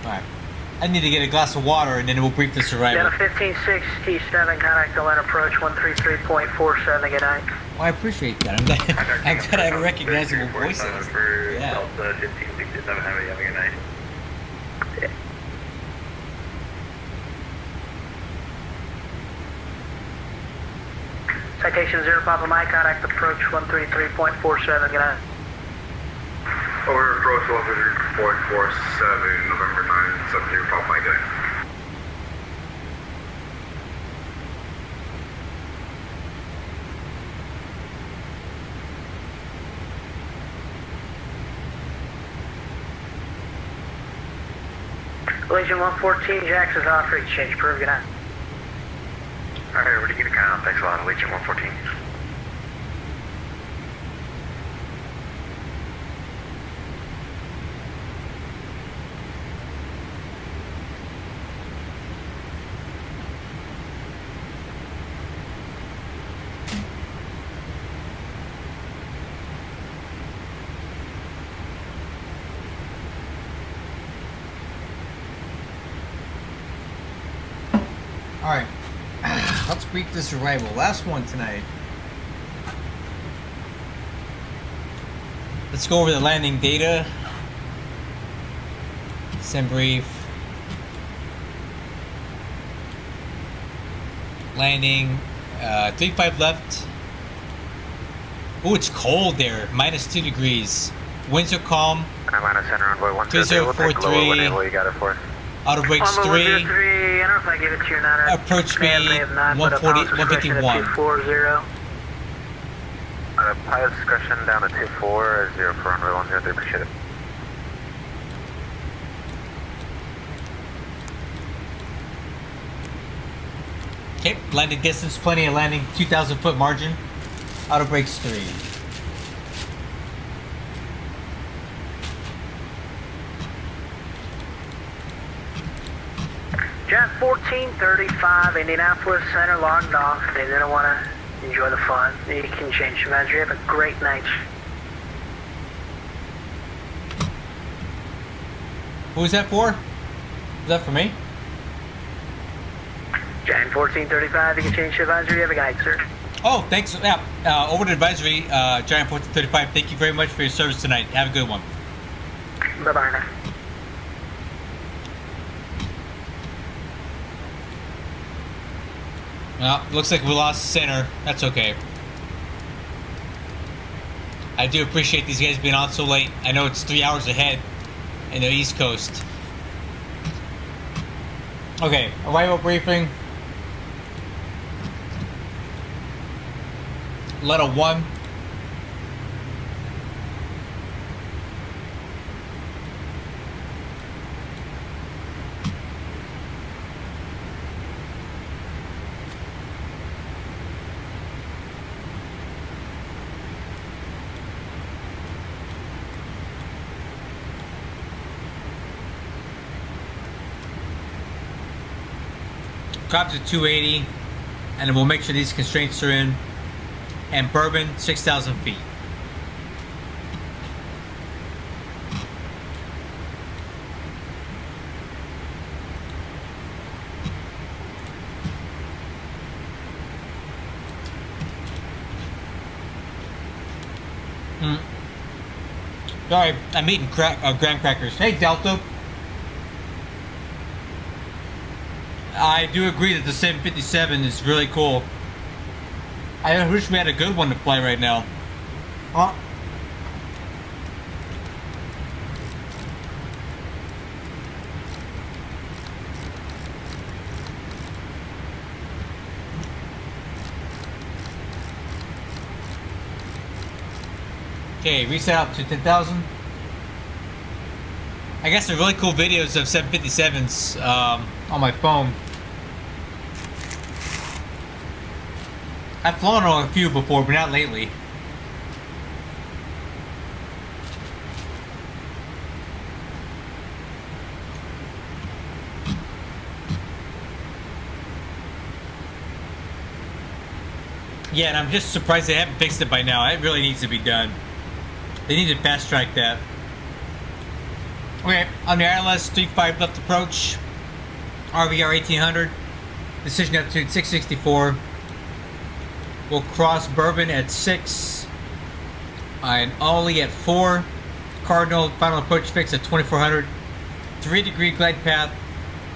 Alright. I need to get a glass of water and then we'll brief this arrival. Delta 1567, contact the line approach 133.47, good night. Well, I appreciate that. I'm glad I have a recognizable voice. Yeah. Delta 1567, have a good night. Citation 0 Papa Mike, contact approach 133.47, good night. Over approach 133.47, November 9, 70 Papa Mike, good night. Legion 114, Jax is off for exchange, prove, good night. Alright, everybody get a count. Thanks a lot, Legion 114. Alright. Let's brief this arrival. Last one tonight. Let's go over the landing data. Send brief. Landing. 35 left. Oh, it's cold there. -2 degrees. Winds are calm. Atlanta Center Runway 103. We'll take the lower wind angle you got it for. Auto brakes 3. 3, I don't know if I give it to you or not. Approach speed 150, 151. Pilot discretion down to 24, 0 for runway 103, appreciate it. Okay, landing distance, plenty of landing, 2,000 foot margin. Auto brakes 3. Jet 1435, Indianapolis Center logged off. They didn't want to enjoy the fun. You can change your measure. Have a great night. Who is that for? Is that for me? Jet 1435, you can change your advisory. Have a guide, sir. Oh, thanks. Yeah, over to advisory, Giant 1435. Thank you very much for your service tonight. Have a good one. Bye-bye now. Well, looks like we lost center. That's okay. I do appreciate these guys being on so late. I know it's 3 hours ahead in the East Coast. Okay, arrival briefing. Letter 1. Drop to 280, and then we'll make sure these constraints are in. And Bourbon, 6,000 feet. Sorry, I'm eating graham crackers. Hey, Delta. I do agree that the 757 is really cool. I wish we had a good one to fly right now. Huh? Okay, reset out to 10,000. I guess there are really cool videos of 757s on my phone. I've flown on a few before, but not lately. Yeah, and I'm just surprised they haven't fixed it by now. It really needs to be done. They need to fast track that. Okay, on the ILS 35 left approach, RVR 1800, decision altitude 664. We'll cross Bourbon at 6, and Ollie at 4. Cardinal final approach fix at 2400. 3-degree glide path.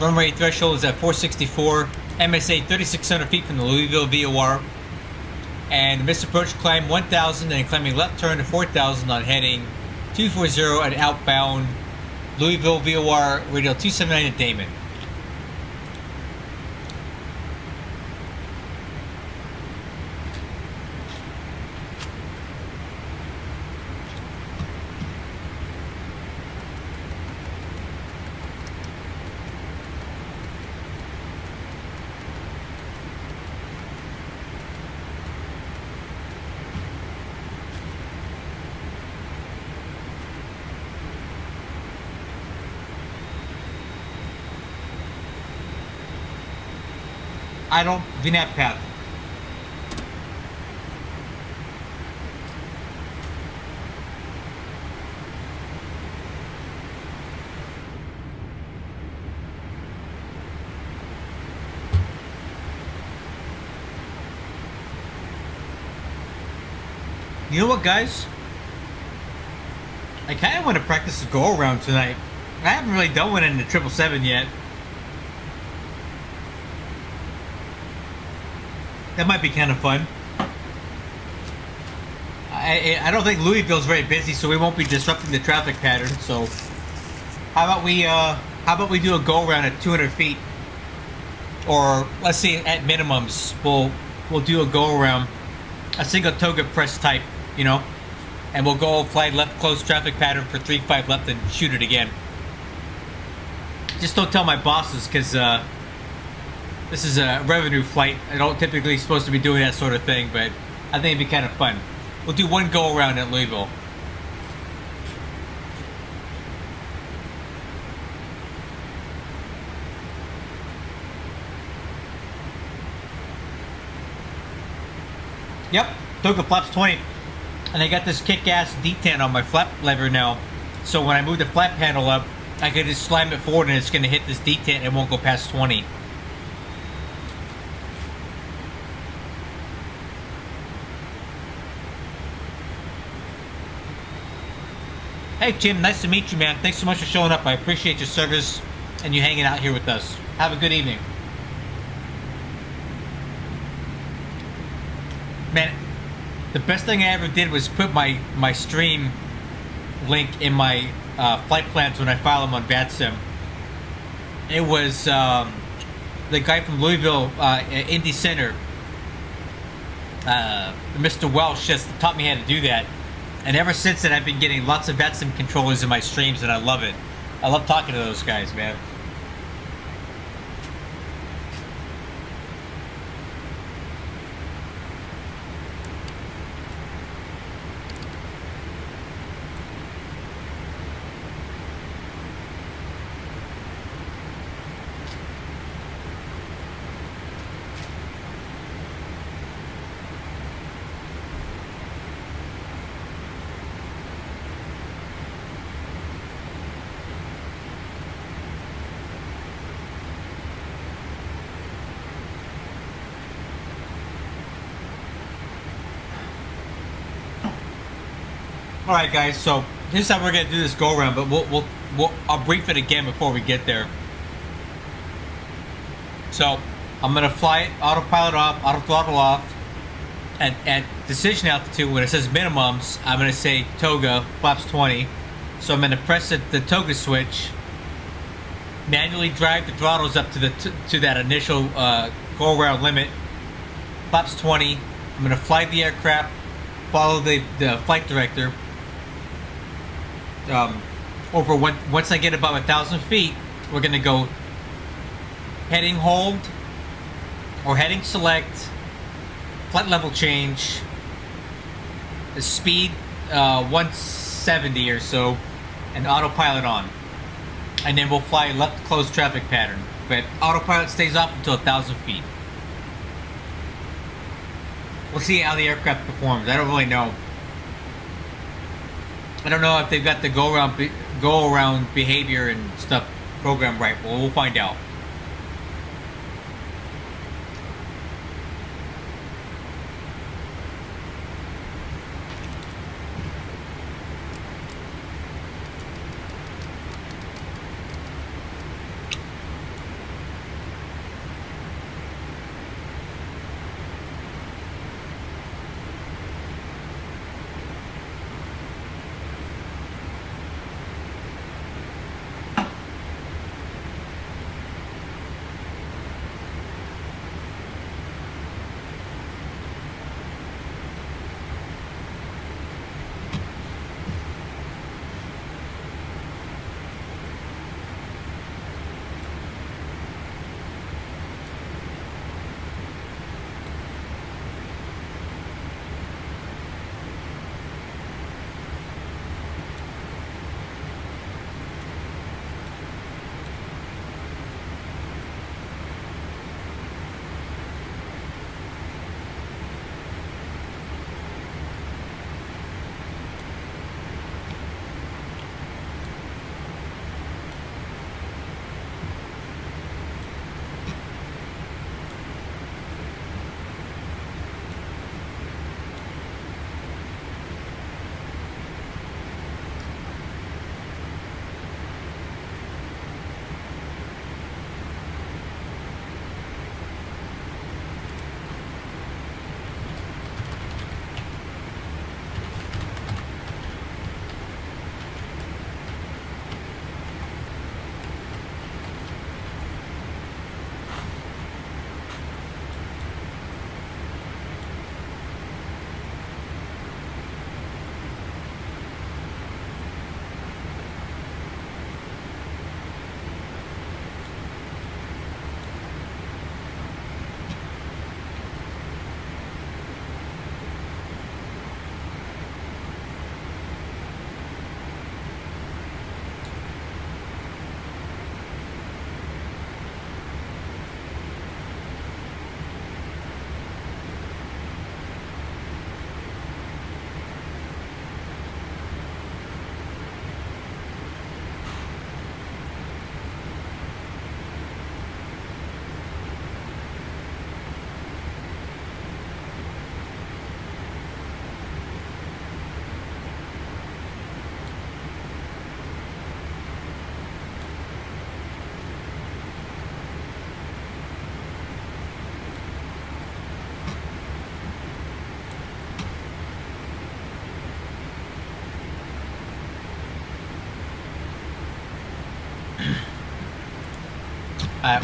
Runway threshold is at 464. MSA 3,600 feet from the Louisville VOR. And missed approach climb 1,000 and climbing left turn to 4,000 on heading 240 at outbound Louisville VOR radial 279 at Damon. Idle VNAV path. You know what, guys? I kind of want to practice a go around tonight. I haven't really done one in the 777 yet. That might be kind of fun. I don't think Louisville's very busy, so we won't be disrupting the traffic pattern. So, how about we do a go around at 200 feet, or let's say at minimums, we'll do a go around, a single toga press type, you know, and we'll go fly left close traffic pattern for 3-5 left and shoot it again. Just don't tell my bosses, because this is a revenue flight. I don't typically supposed to be doing that sort of thing, but I think it'd be kind of fun. We'll do one go around at Louisville. Yep, took the flaps 20. And I got this kick-ass detent on my flap lever now. So when I move the flap handle up, I can just slam it forward and it's going to hit this detent and it won't go past 20. Hey Jim, nice to meet you, man. Thanks so much for showing up. I appreciate your service and you hanging out here with us. Have a good evening. Man, the best thing I ever did was put my stream link in my flight plans when I file them on VATSIM. It was the guy from Louisville, Indy Center, Mr. Welsh, just taught me how to do that. And ever since then, I've been getting lots of VATSIM controllers in my streams, and I love it. I love talking to those guys, man. All right, guys. So here's how we're gonna do this go around, but I'll brief it again before we get there. So I'm gonna fly it autopilot off, auto throttle off, and at decision altitude when it says minimums, I'm gonna say toga flaps 20. So I'm gonna press the toga switch, manually drive the throttles up to that initial go around limit, flaps 20. I'm gonna fly the aircraft, follow the flight director. Once I get about 1,000 feet, we're gonna go heading hold or heading select, flight level change, the speed 170 or so, and autopilot on, and then we'll fly left close traffic pattern, but autopilot stays off until 1,000 feet. We'll see how the aircraft performs. I don't really know. I don't know if they've got the go around behavior and stuff programmed right. Well, we'll find out.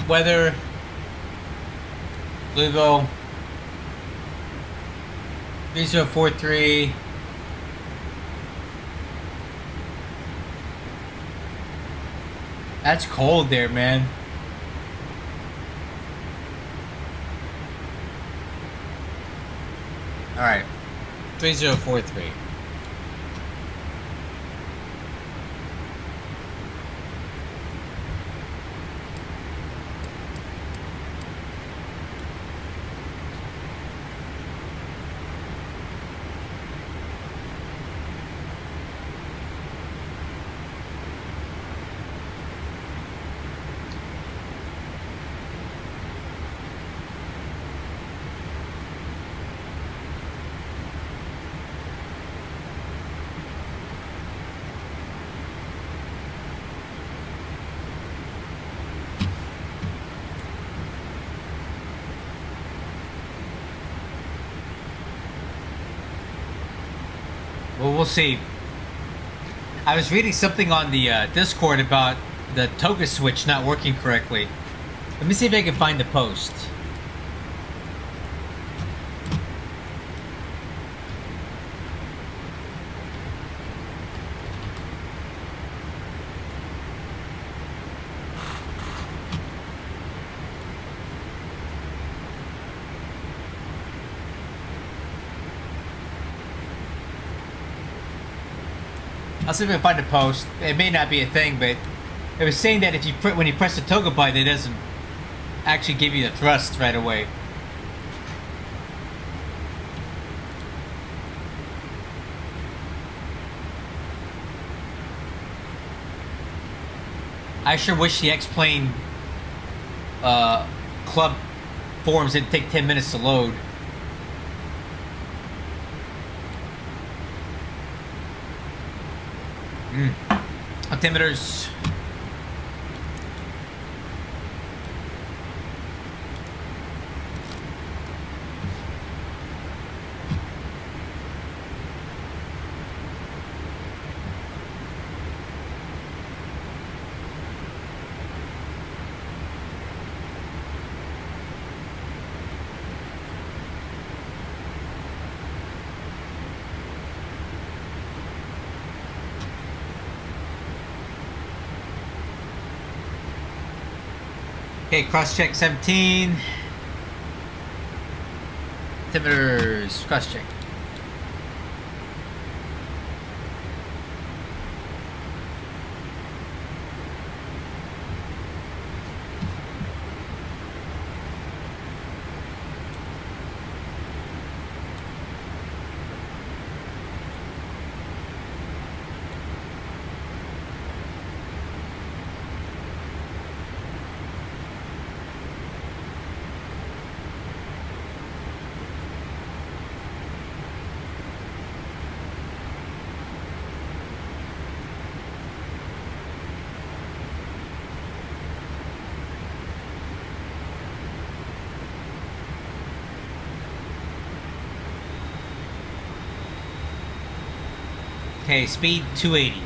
Weather, Louisville, 3043. That's cold there, man. All right, 3043. Well, we'll see. I was reading something on the Discord about the toga switch not working correctly. Let me see if I can find the post. I'll see if I can find a post. It may not be a thing, but it was saying that if you when you press the toga button, it doesn't actually give you the thrust right away. I sure wish the X-Plane club forums didn't take 10 minutes to load. Altimeters. Okay, cross-check 17. Altimeters, cross-check. Okay, speed 280.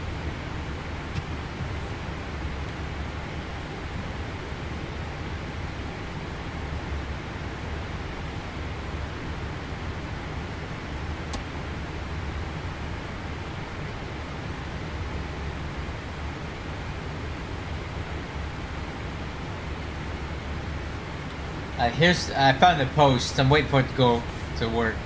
I found the post. I'm waiting for it to go to work.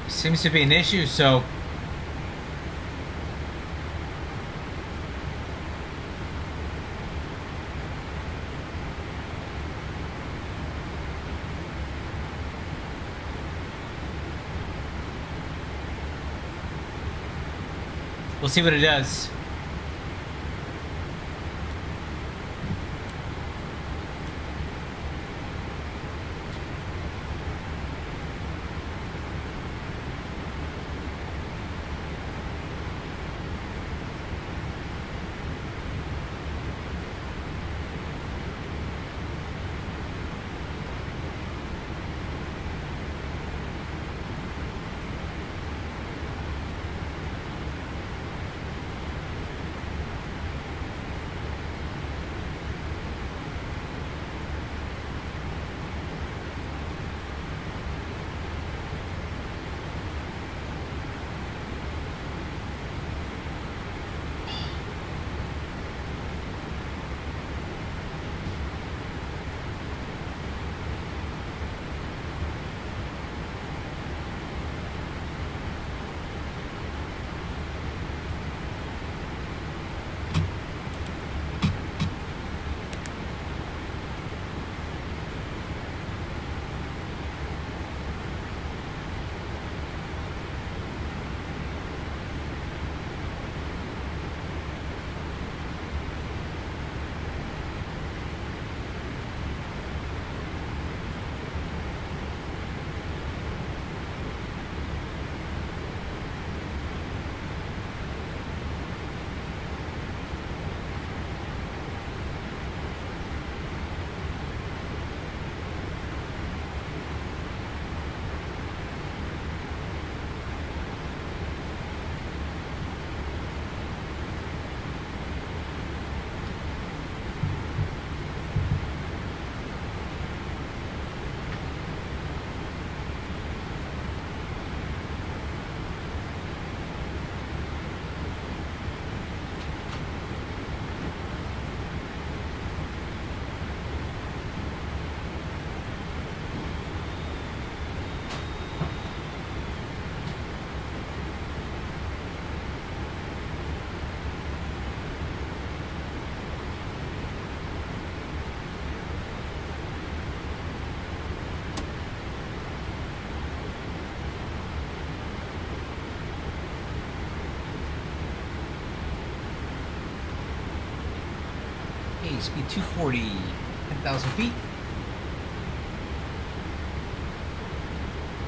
Seems to be an issue, so we'll see what it does. Okay, speed 240, 10,000 feet.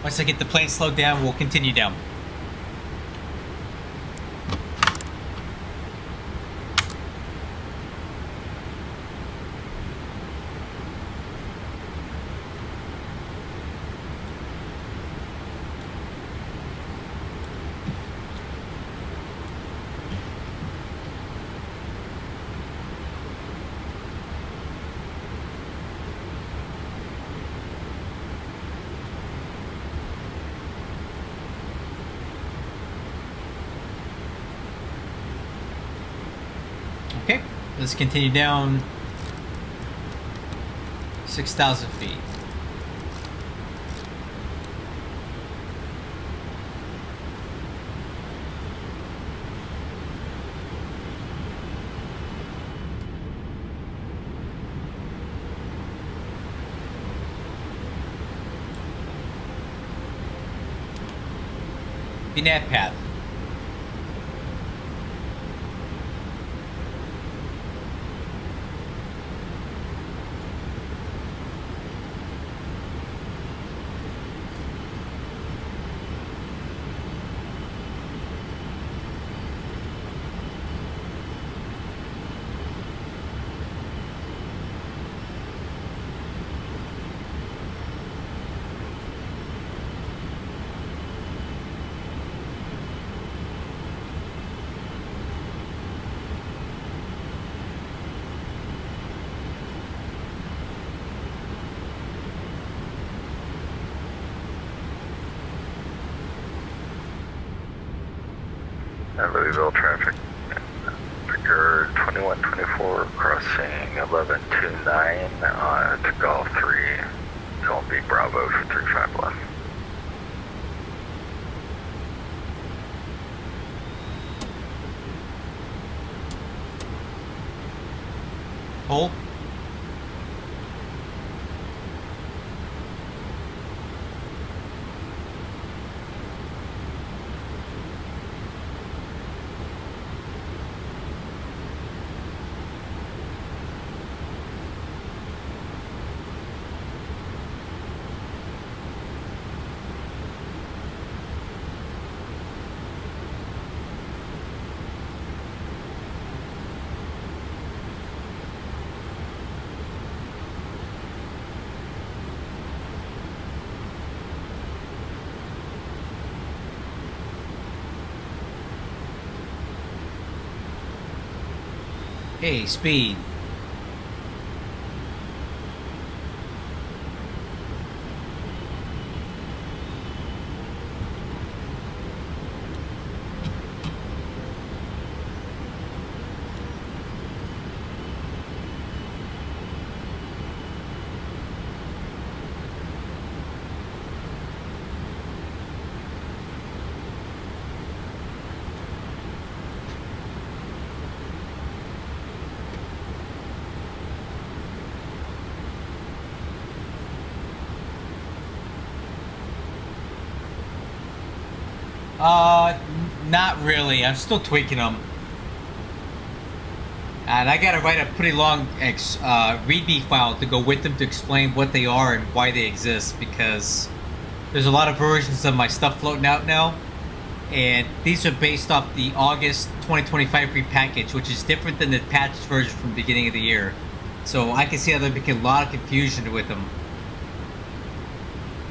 Once I get the plane slowed down, we'll continue down. Okay, let's continue down 6,000 feet. VNAV path. Louisville traffic, figure 2124 crossing 1129 to Golf 3, Zone B Bravo for 351. Hold. Hey, speed. Not really. I'm still tweaking them. And I gotta write a pretty long README file to go with them to explain what they are and why they exist, because there's a lot of versions of my stuff floating out now. And these are based off the August 2025 repackage, which is different than the patched version from the beginning of the year. So I can see how there be a lot of confusion with them.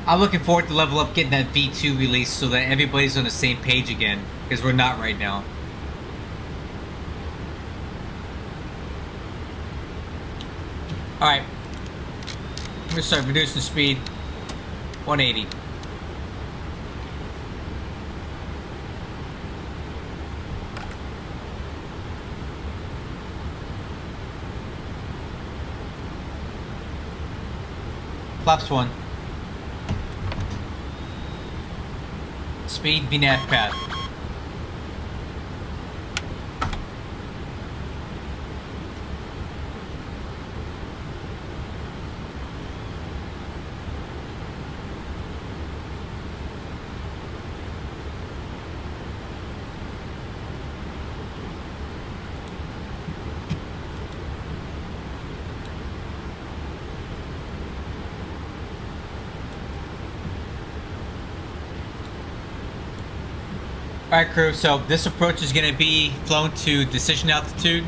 I'm looking forward to level up getting that V2 release so that everybody's on the same page again, because we're not right now. Alright, I'm gonna start reducing speed. 180. Flaps 1. Speed VNAV path. Alright, crew, so this approach is going to be flown to decision altitude.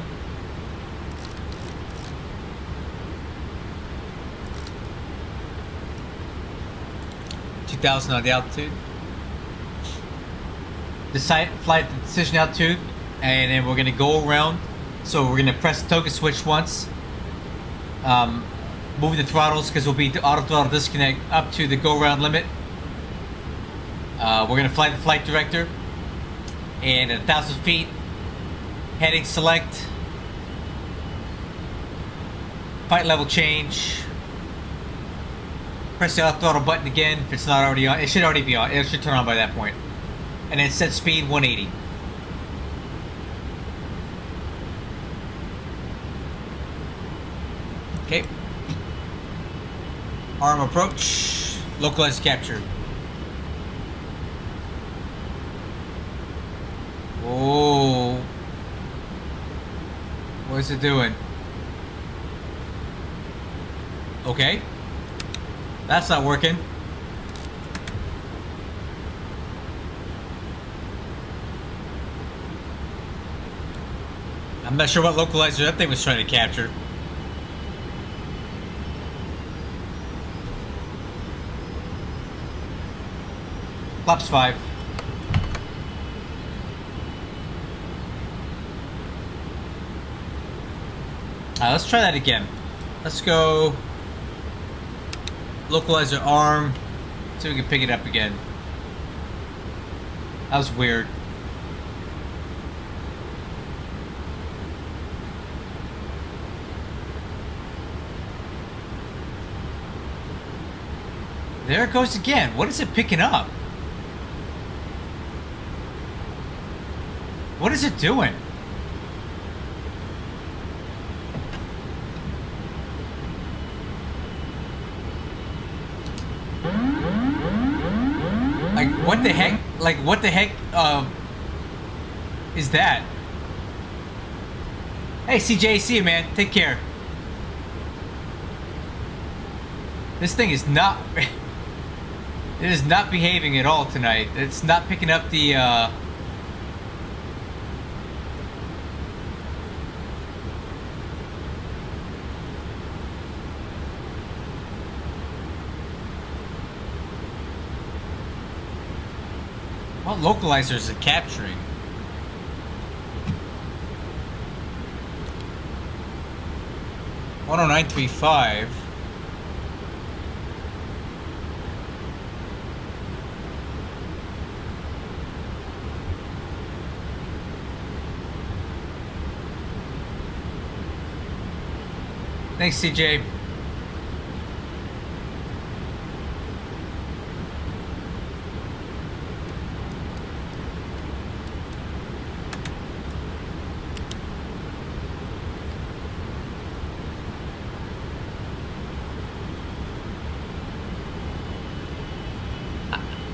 On the altitude. Flight to decision altitude, and then we're going to go around. So we're going to press the token switch once. Move the throttles because we'll be auto throttle disconnect up to the go around limit. We're going to fly the flight director, and at 1,000 feet, heading select, flight level change. Press the auto throttle button again if it's not already on. It should already be on. It should turn on by that point. And then set speed 180. Okay. Arm approach. Localized capture. Whoa. What is it doing? Okay. That's not working. I'm not sure what localizer that thing was trying to capture. Flaps 5. Let's try that again. Let's go localizer arm. See if we can pick it up again. That was weird. There it goes again. What is it picking up? What is it doing? Like, what the heck? Like, what the heck is that? Hey, CJ, see you, man. Take care. This thing is not... It is not behaving at all tonight. It's not picking up the, What localizer is it capturing? .10935. Thanks, CJ.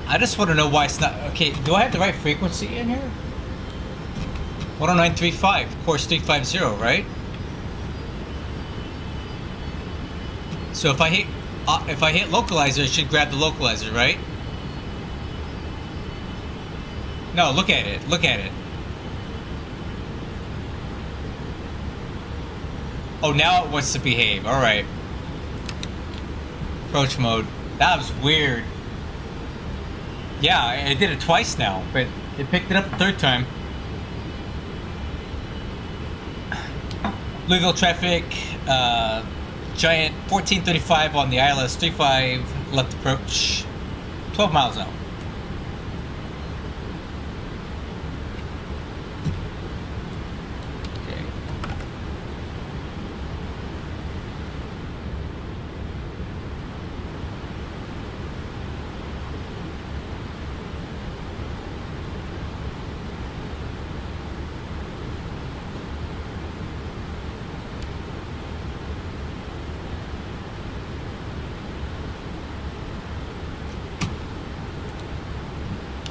I just want to know why it's not... Okay, do I have the right frequency in here? 10935, course 350, right? So if I hit localizer, it should grab the localizer, right? No, look at it. Look at it. Oh, now it wants to behave. All right. Approach mode. That was weird. Yeah, I did it twice now, but it picked it up the third time. Louisville traffic, giant 1435 on the ILS 35 left approach, 12 miles out. Okay.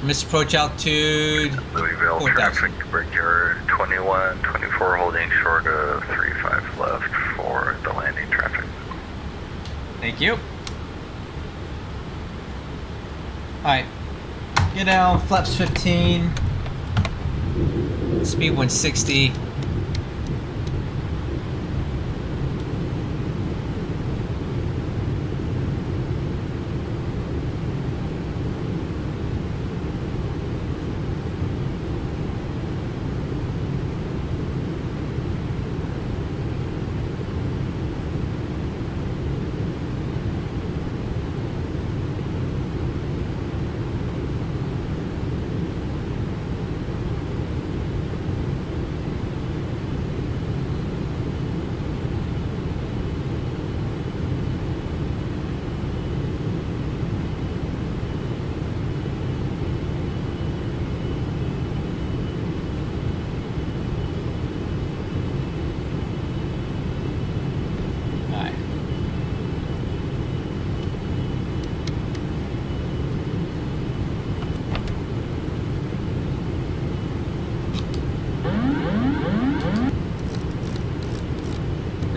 Approach altitude. Louisville 4,000. traffic, Brickyard 21, 24 holding short of 35 left for the landing traffic. Thank you. Alright. Get down, flaps 15. Speed 160.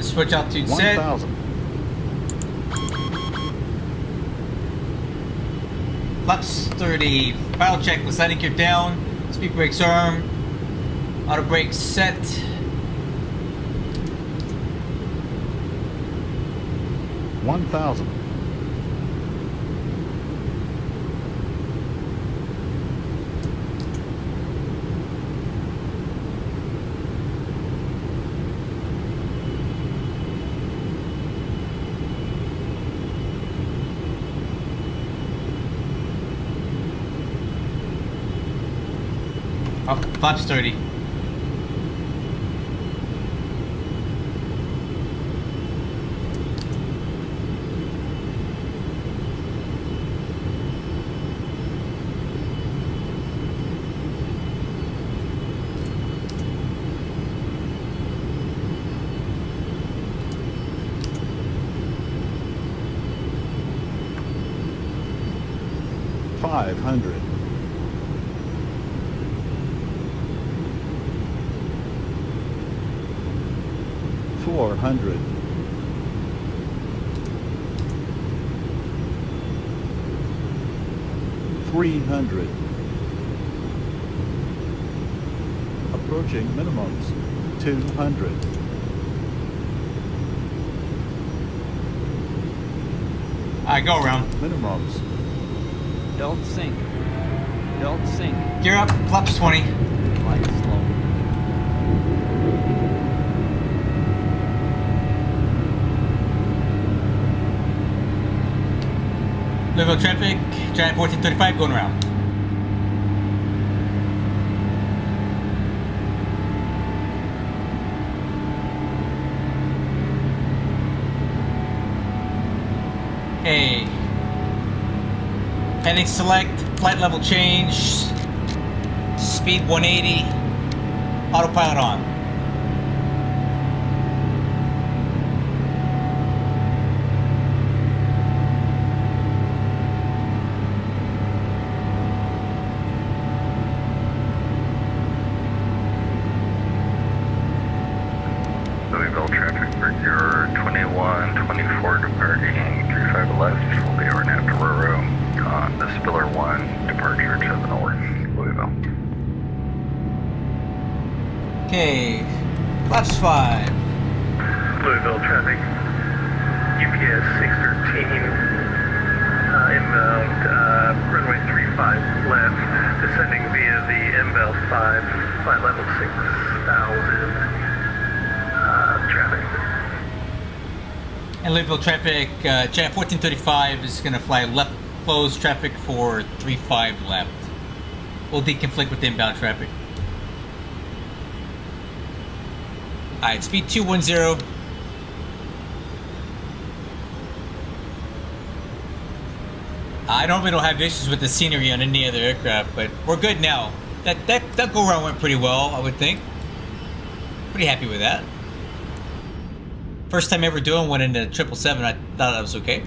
Switch altitude set. 1,000. Flaps 30. Final check with landing gear down. Speed brakes arm. Auto brakes set. One 1,000. Oh, flaps 30. $500. $400. $300. Approaching minimums. 200. Alright, go around. Minimums. Don't sink. Don't sink. Gear up, flaps 20. Flight slow. Louisville traffic, Giant 1435 going around. Okay. Heading select, flight level change, speed 180, autopilot on. Louisville traffic for your 2124 departing 35 left will be over now to Roro on the Spiller 1 departure to the north, Louisville. Okay, flaps 5. Louisville traffic, UPS 613, inbound, runway 35 left, descending via the MBEL 5, flight level 6,000, traffic. And Louisville traffic, Giant 1435 is going to fly left close traffic for 35 left. We'll deconflict with inbound traffic. Alright, speed 210. I normally don't have issues with the scenery on any other aircraft, but we're good now. That go around went pretty well, I would think. Pretty happy with that. First time ever doing one in the 777, I thought that was okay.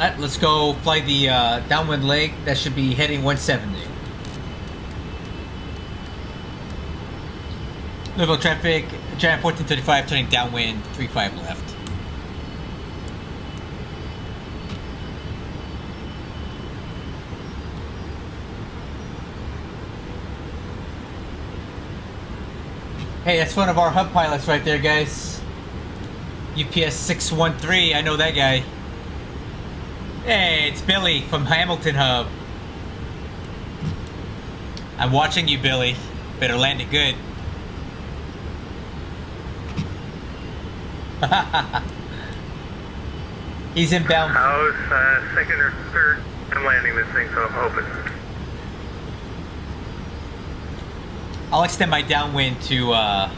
Alright, let's go fly the downwind leg. That should be heading 170. Louisville traffic, Giant 1435 turning downwind 35 left. Hey, that's one of our hub pilots right there, guys. UPS 613, I know that guy. Hey, it's Billy from Hamilton Hub. I'm watching you, Billy. Better land it good. He's inbound. I was second or third time landing this thing, so I'm hoping. I'll extend my downwind to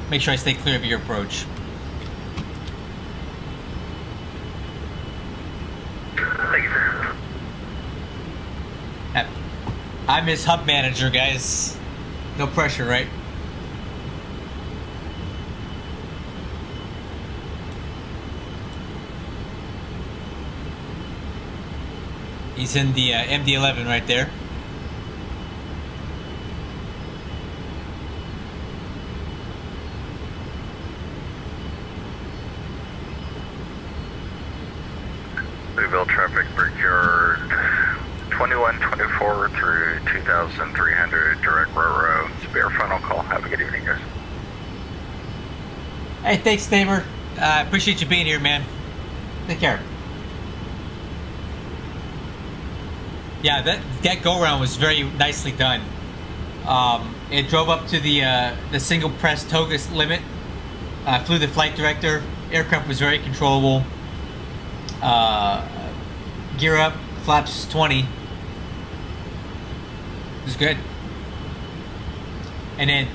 make sure I stay clear of your approach. Thank you, sir. I'm his hub manager, guys. No pressure, right? He's in the MD-11 right there. Louisville traffic, Brickyard 2124 through 2300, direct railroad. Spare final call. Have a good evening, guys. Hey, thanks, Tabor. I appreciate you being here, man. Take care. Yeah, that go-around was very nicely done. It drove up to the single press toga limit. Flew the flight director. Aircraft was very controllable. Gear up, flaps 20. It was good. And then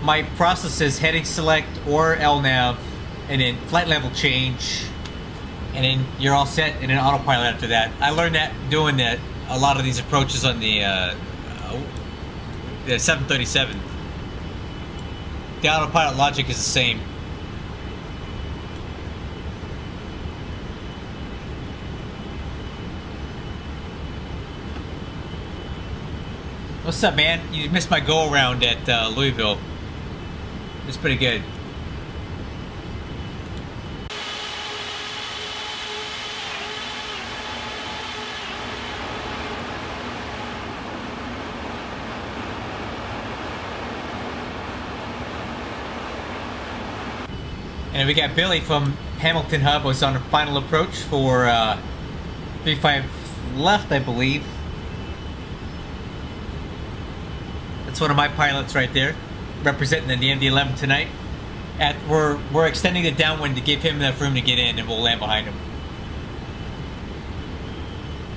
my process is heading select or LNAV, and then flight level change, and then you're all set, and then autopilot after that. I learned that doing that a lot of these approaches on the 737. The autopilot logic is the same. What's up, man? You missed my go-around at Louisville. It was pretty good. And we got Billy from Hamilton Hub was on the final approach for 35 left, I believe. That's one of my pilots right there, representing the MD-11 tonight. We're extending the downwind to give him enough room to get in, and we'll land behind him.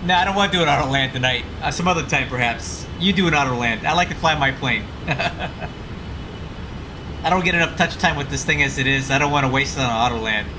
Nah, I don't want to do an auto land tonight. Some other time, perhaps. You do an auto land. I like to fly my plane. I don't get enough touch time with this thing as it is. I don't want to waste it on an auto land.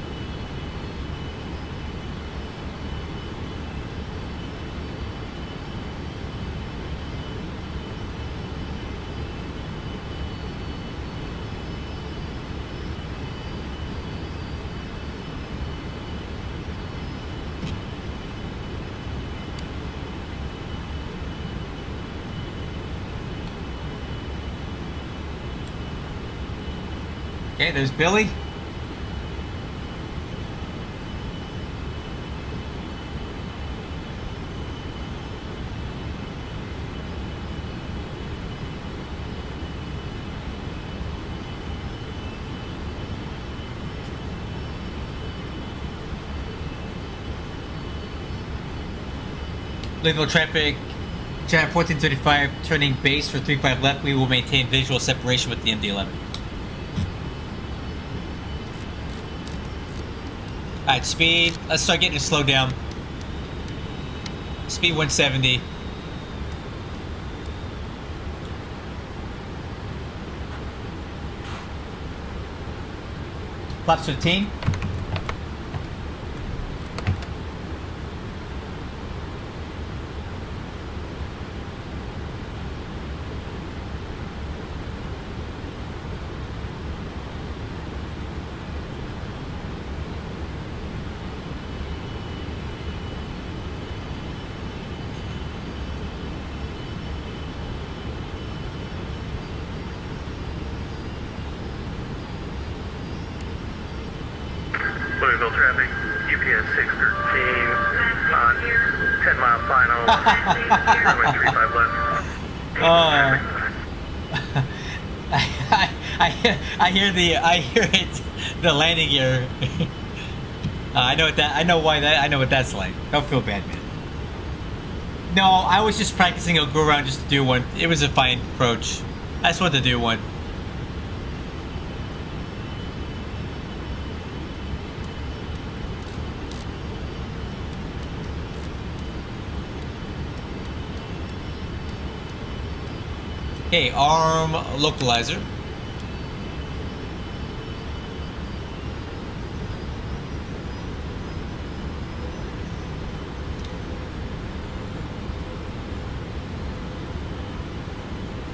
Okay, there's Billy. Louisville traffic, Giant 1435 turning base for 35 left. We will maintain visual separation with the MD-11. Alright, speed. Let's start getting it slowed down. Speed 170. Flaps 15. Final. Runway 35 left. I hear the landing gear. I know what that's like. Don't feel bad, man. No, I was just practicing a go around just to do one. It was a fine approach. I just wanted to do one. Okay, arm localizer.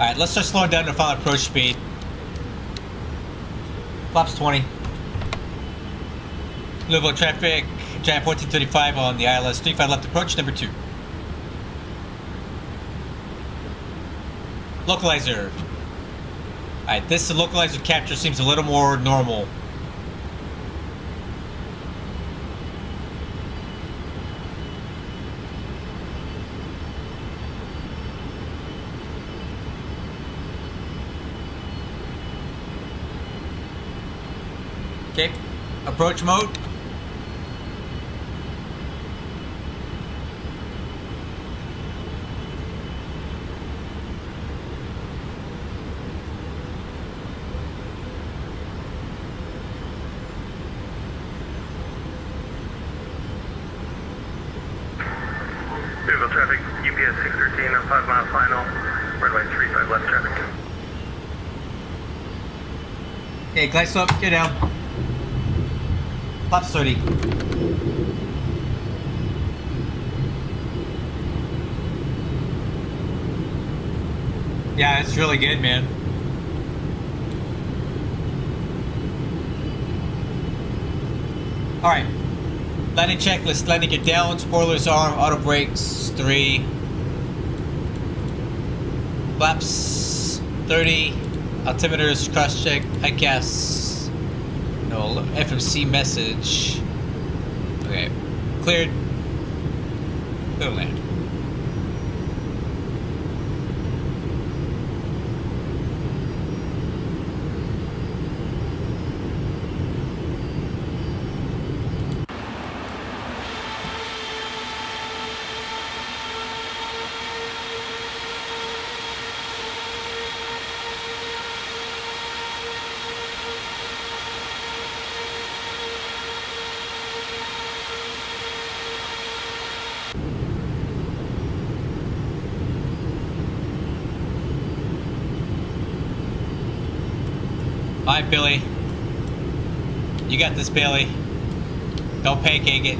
Alright, let's start slowing down to final approach speed. Flaps 20. Louisville traffic, Giant 1435 on the ILS 35 left approach, number 2. Localizer. Alright, this localizer capture seems a little more normal. Okay, approach mode. Louisville traffic, UPS 613 on 5 mile final, runway 35 left traffic. Okay, glide slope, get down. Flaps 30. Yeah, it's really good, man. Alright. Landing checklist. Landing it down. Spoilers arm. Auto brakes. 3. Flaps 30. Altimeters. Cross check. High gas. No, FMC message. Okay. Cleared. Clear to land. Alright, Billy. You got this, Billy. Don't pancake it.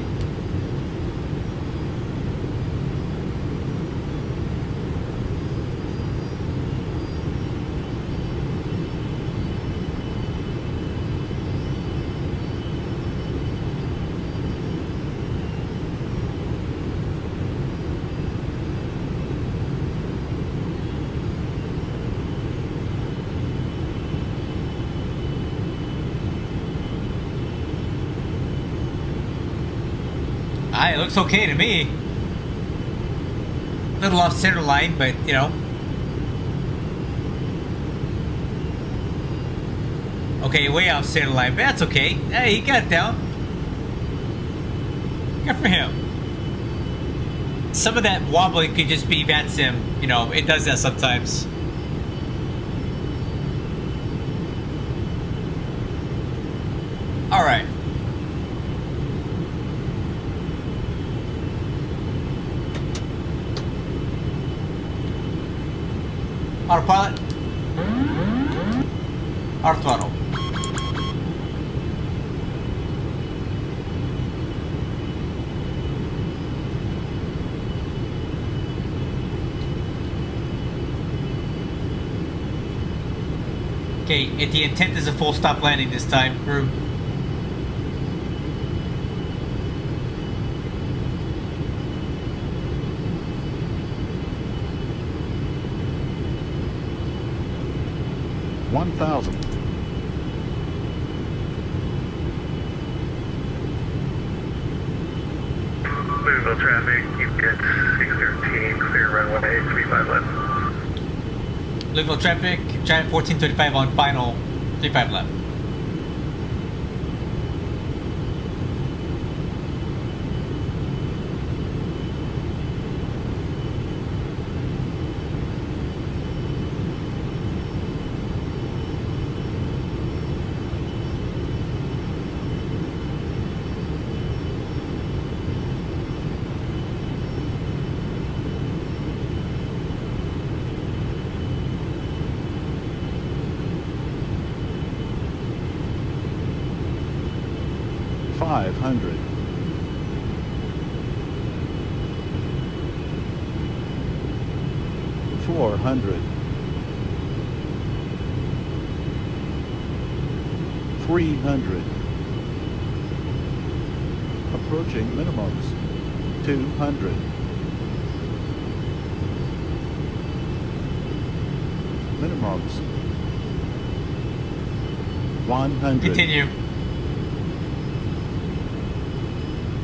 It looks okay to me. A little off center line, but you know. Okay, way off center line, but that's okay. Hey, he got it down. Good for him. Some of that wobbling could just be VATSIM. You know, it does that sometimes. All right. Autopilot. Auto throttle. Okay, and the intent is a full stop landing this time, crew. $1,000. Louisville traffic, you get 613, clear runway 35 left. Louisville traffic, Giant 1435 on final, 35 left. Five hundred. Four hundred. 300. Approaching minimums. 200. Minimums. 100. Continue.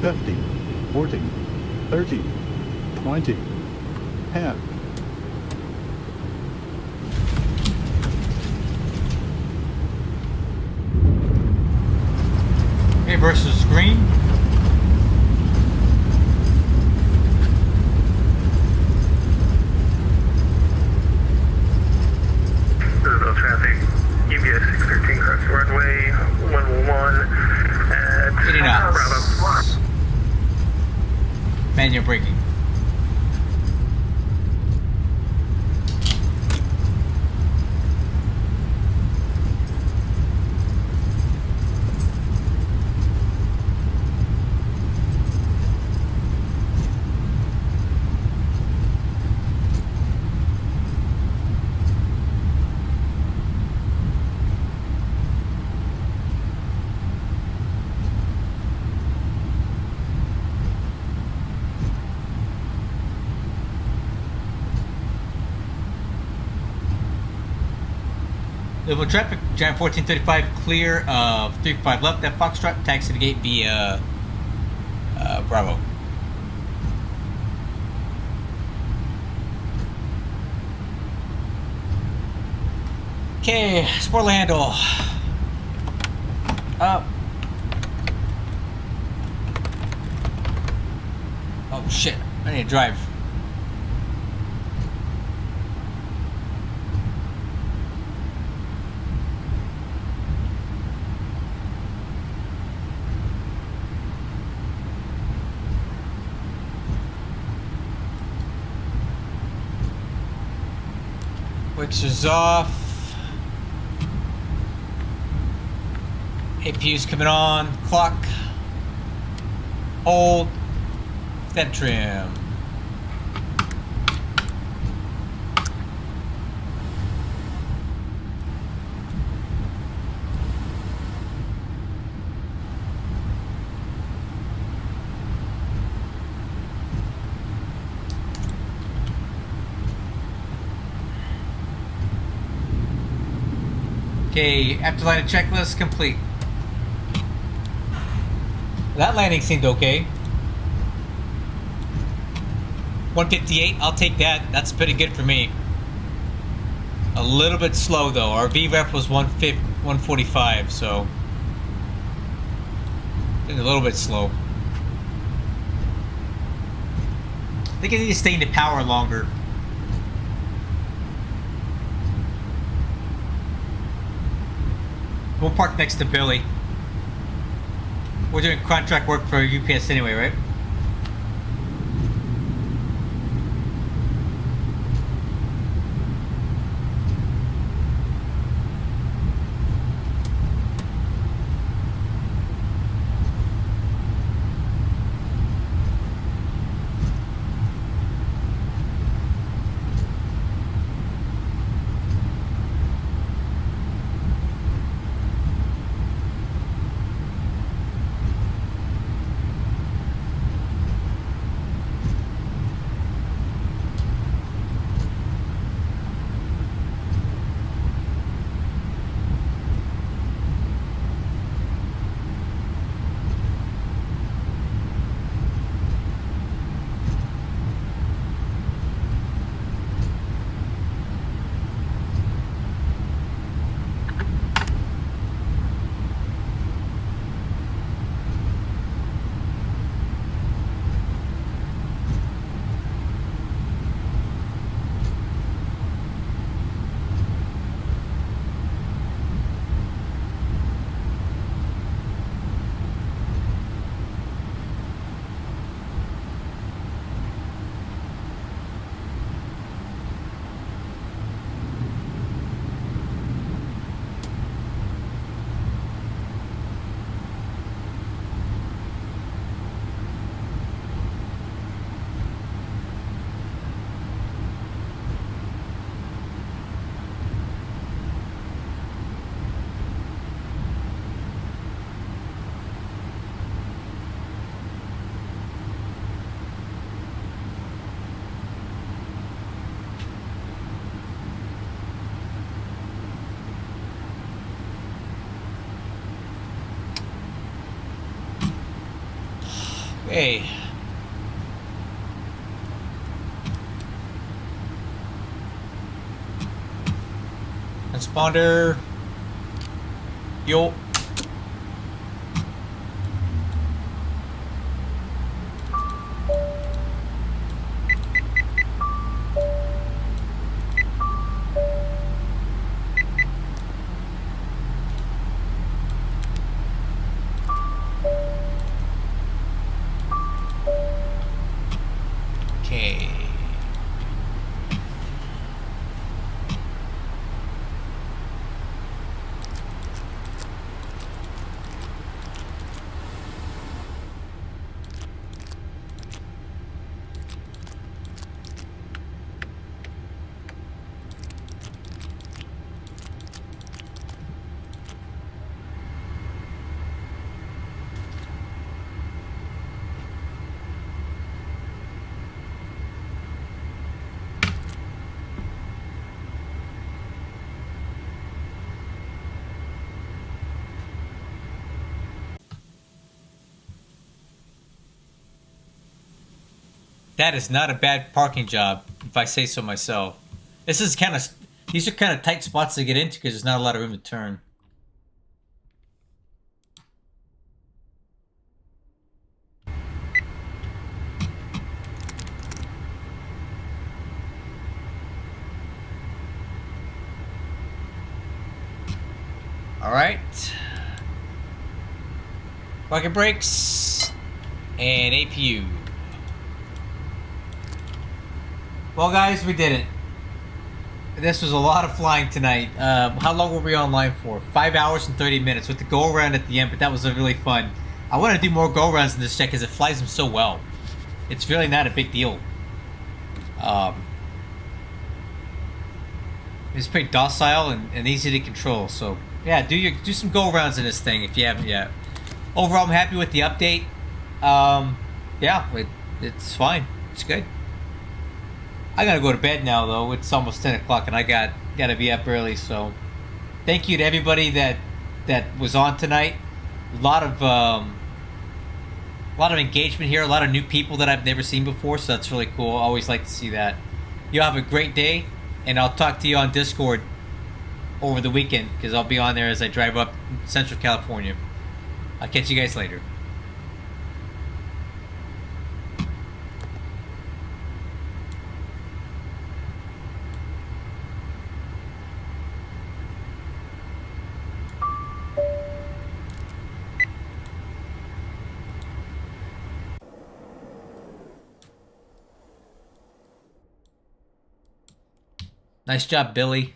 50, 40, 30, 20, 10. Okay, versus green. Louisville traffic, UPS 613 cross runway 111 at 80 knots. Bravo. Manual braking. Louisville traffic, Giant 1435 clear of 35 left at Foxtrot, taxi to gate via Bravo. Okay, spoiler handle. Up. Oh shit, I need to drive. Wixer's off. APU's coming on. Clock. Hold. Step trim. Okay, after landing checklist complete. That landing seemed okay. 158, I'll take that. That's pretty good for me. A little bit slow though. Our VREF was 145, so a little bit slow. I think I need to stay in the power longer. We'll park next to Billy. We're doing contract work for UPS anyway, right? Hey. Transponder. Yo. Okay. That is not a bad parking job, if I say so myself. This is kind of, these are kind of tight spots to get into because there's not a lot of room to turn. All right. Bucket brakes and APU. Well, guys, we did it. This was a lot of flying tonight. How long were we online for? 5 hours and 30 minutes with the go around at the end, but that was really fun. I want to do more go arounds in this jet because it flies them so well. It's really not a big deal. It's pretty docile and easy to control. So yeah, do some go arounds in this thing if you haven't yet. Overall, I'm happy with the update. Yeah, it's fine. It's good. I gotta go to bed now though. It's almost 10 o'clock and I gotta be up early. So thank you to everybody that was on tonight. A lot of engagement here. A lot of new people that I've never seen before. So that's really cool. I always like to see that. You have a great day, and I'll talk to you on Discord over the weekend because I'll be on there as I drive up Central California. I'll catch you guys later. Nice job, Billy.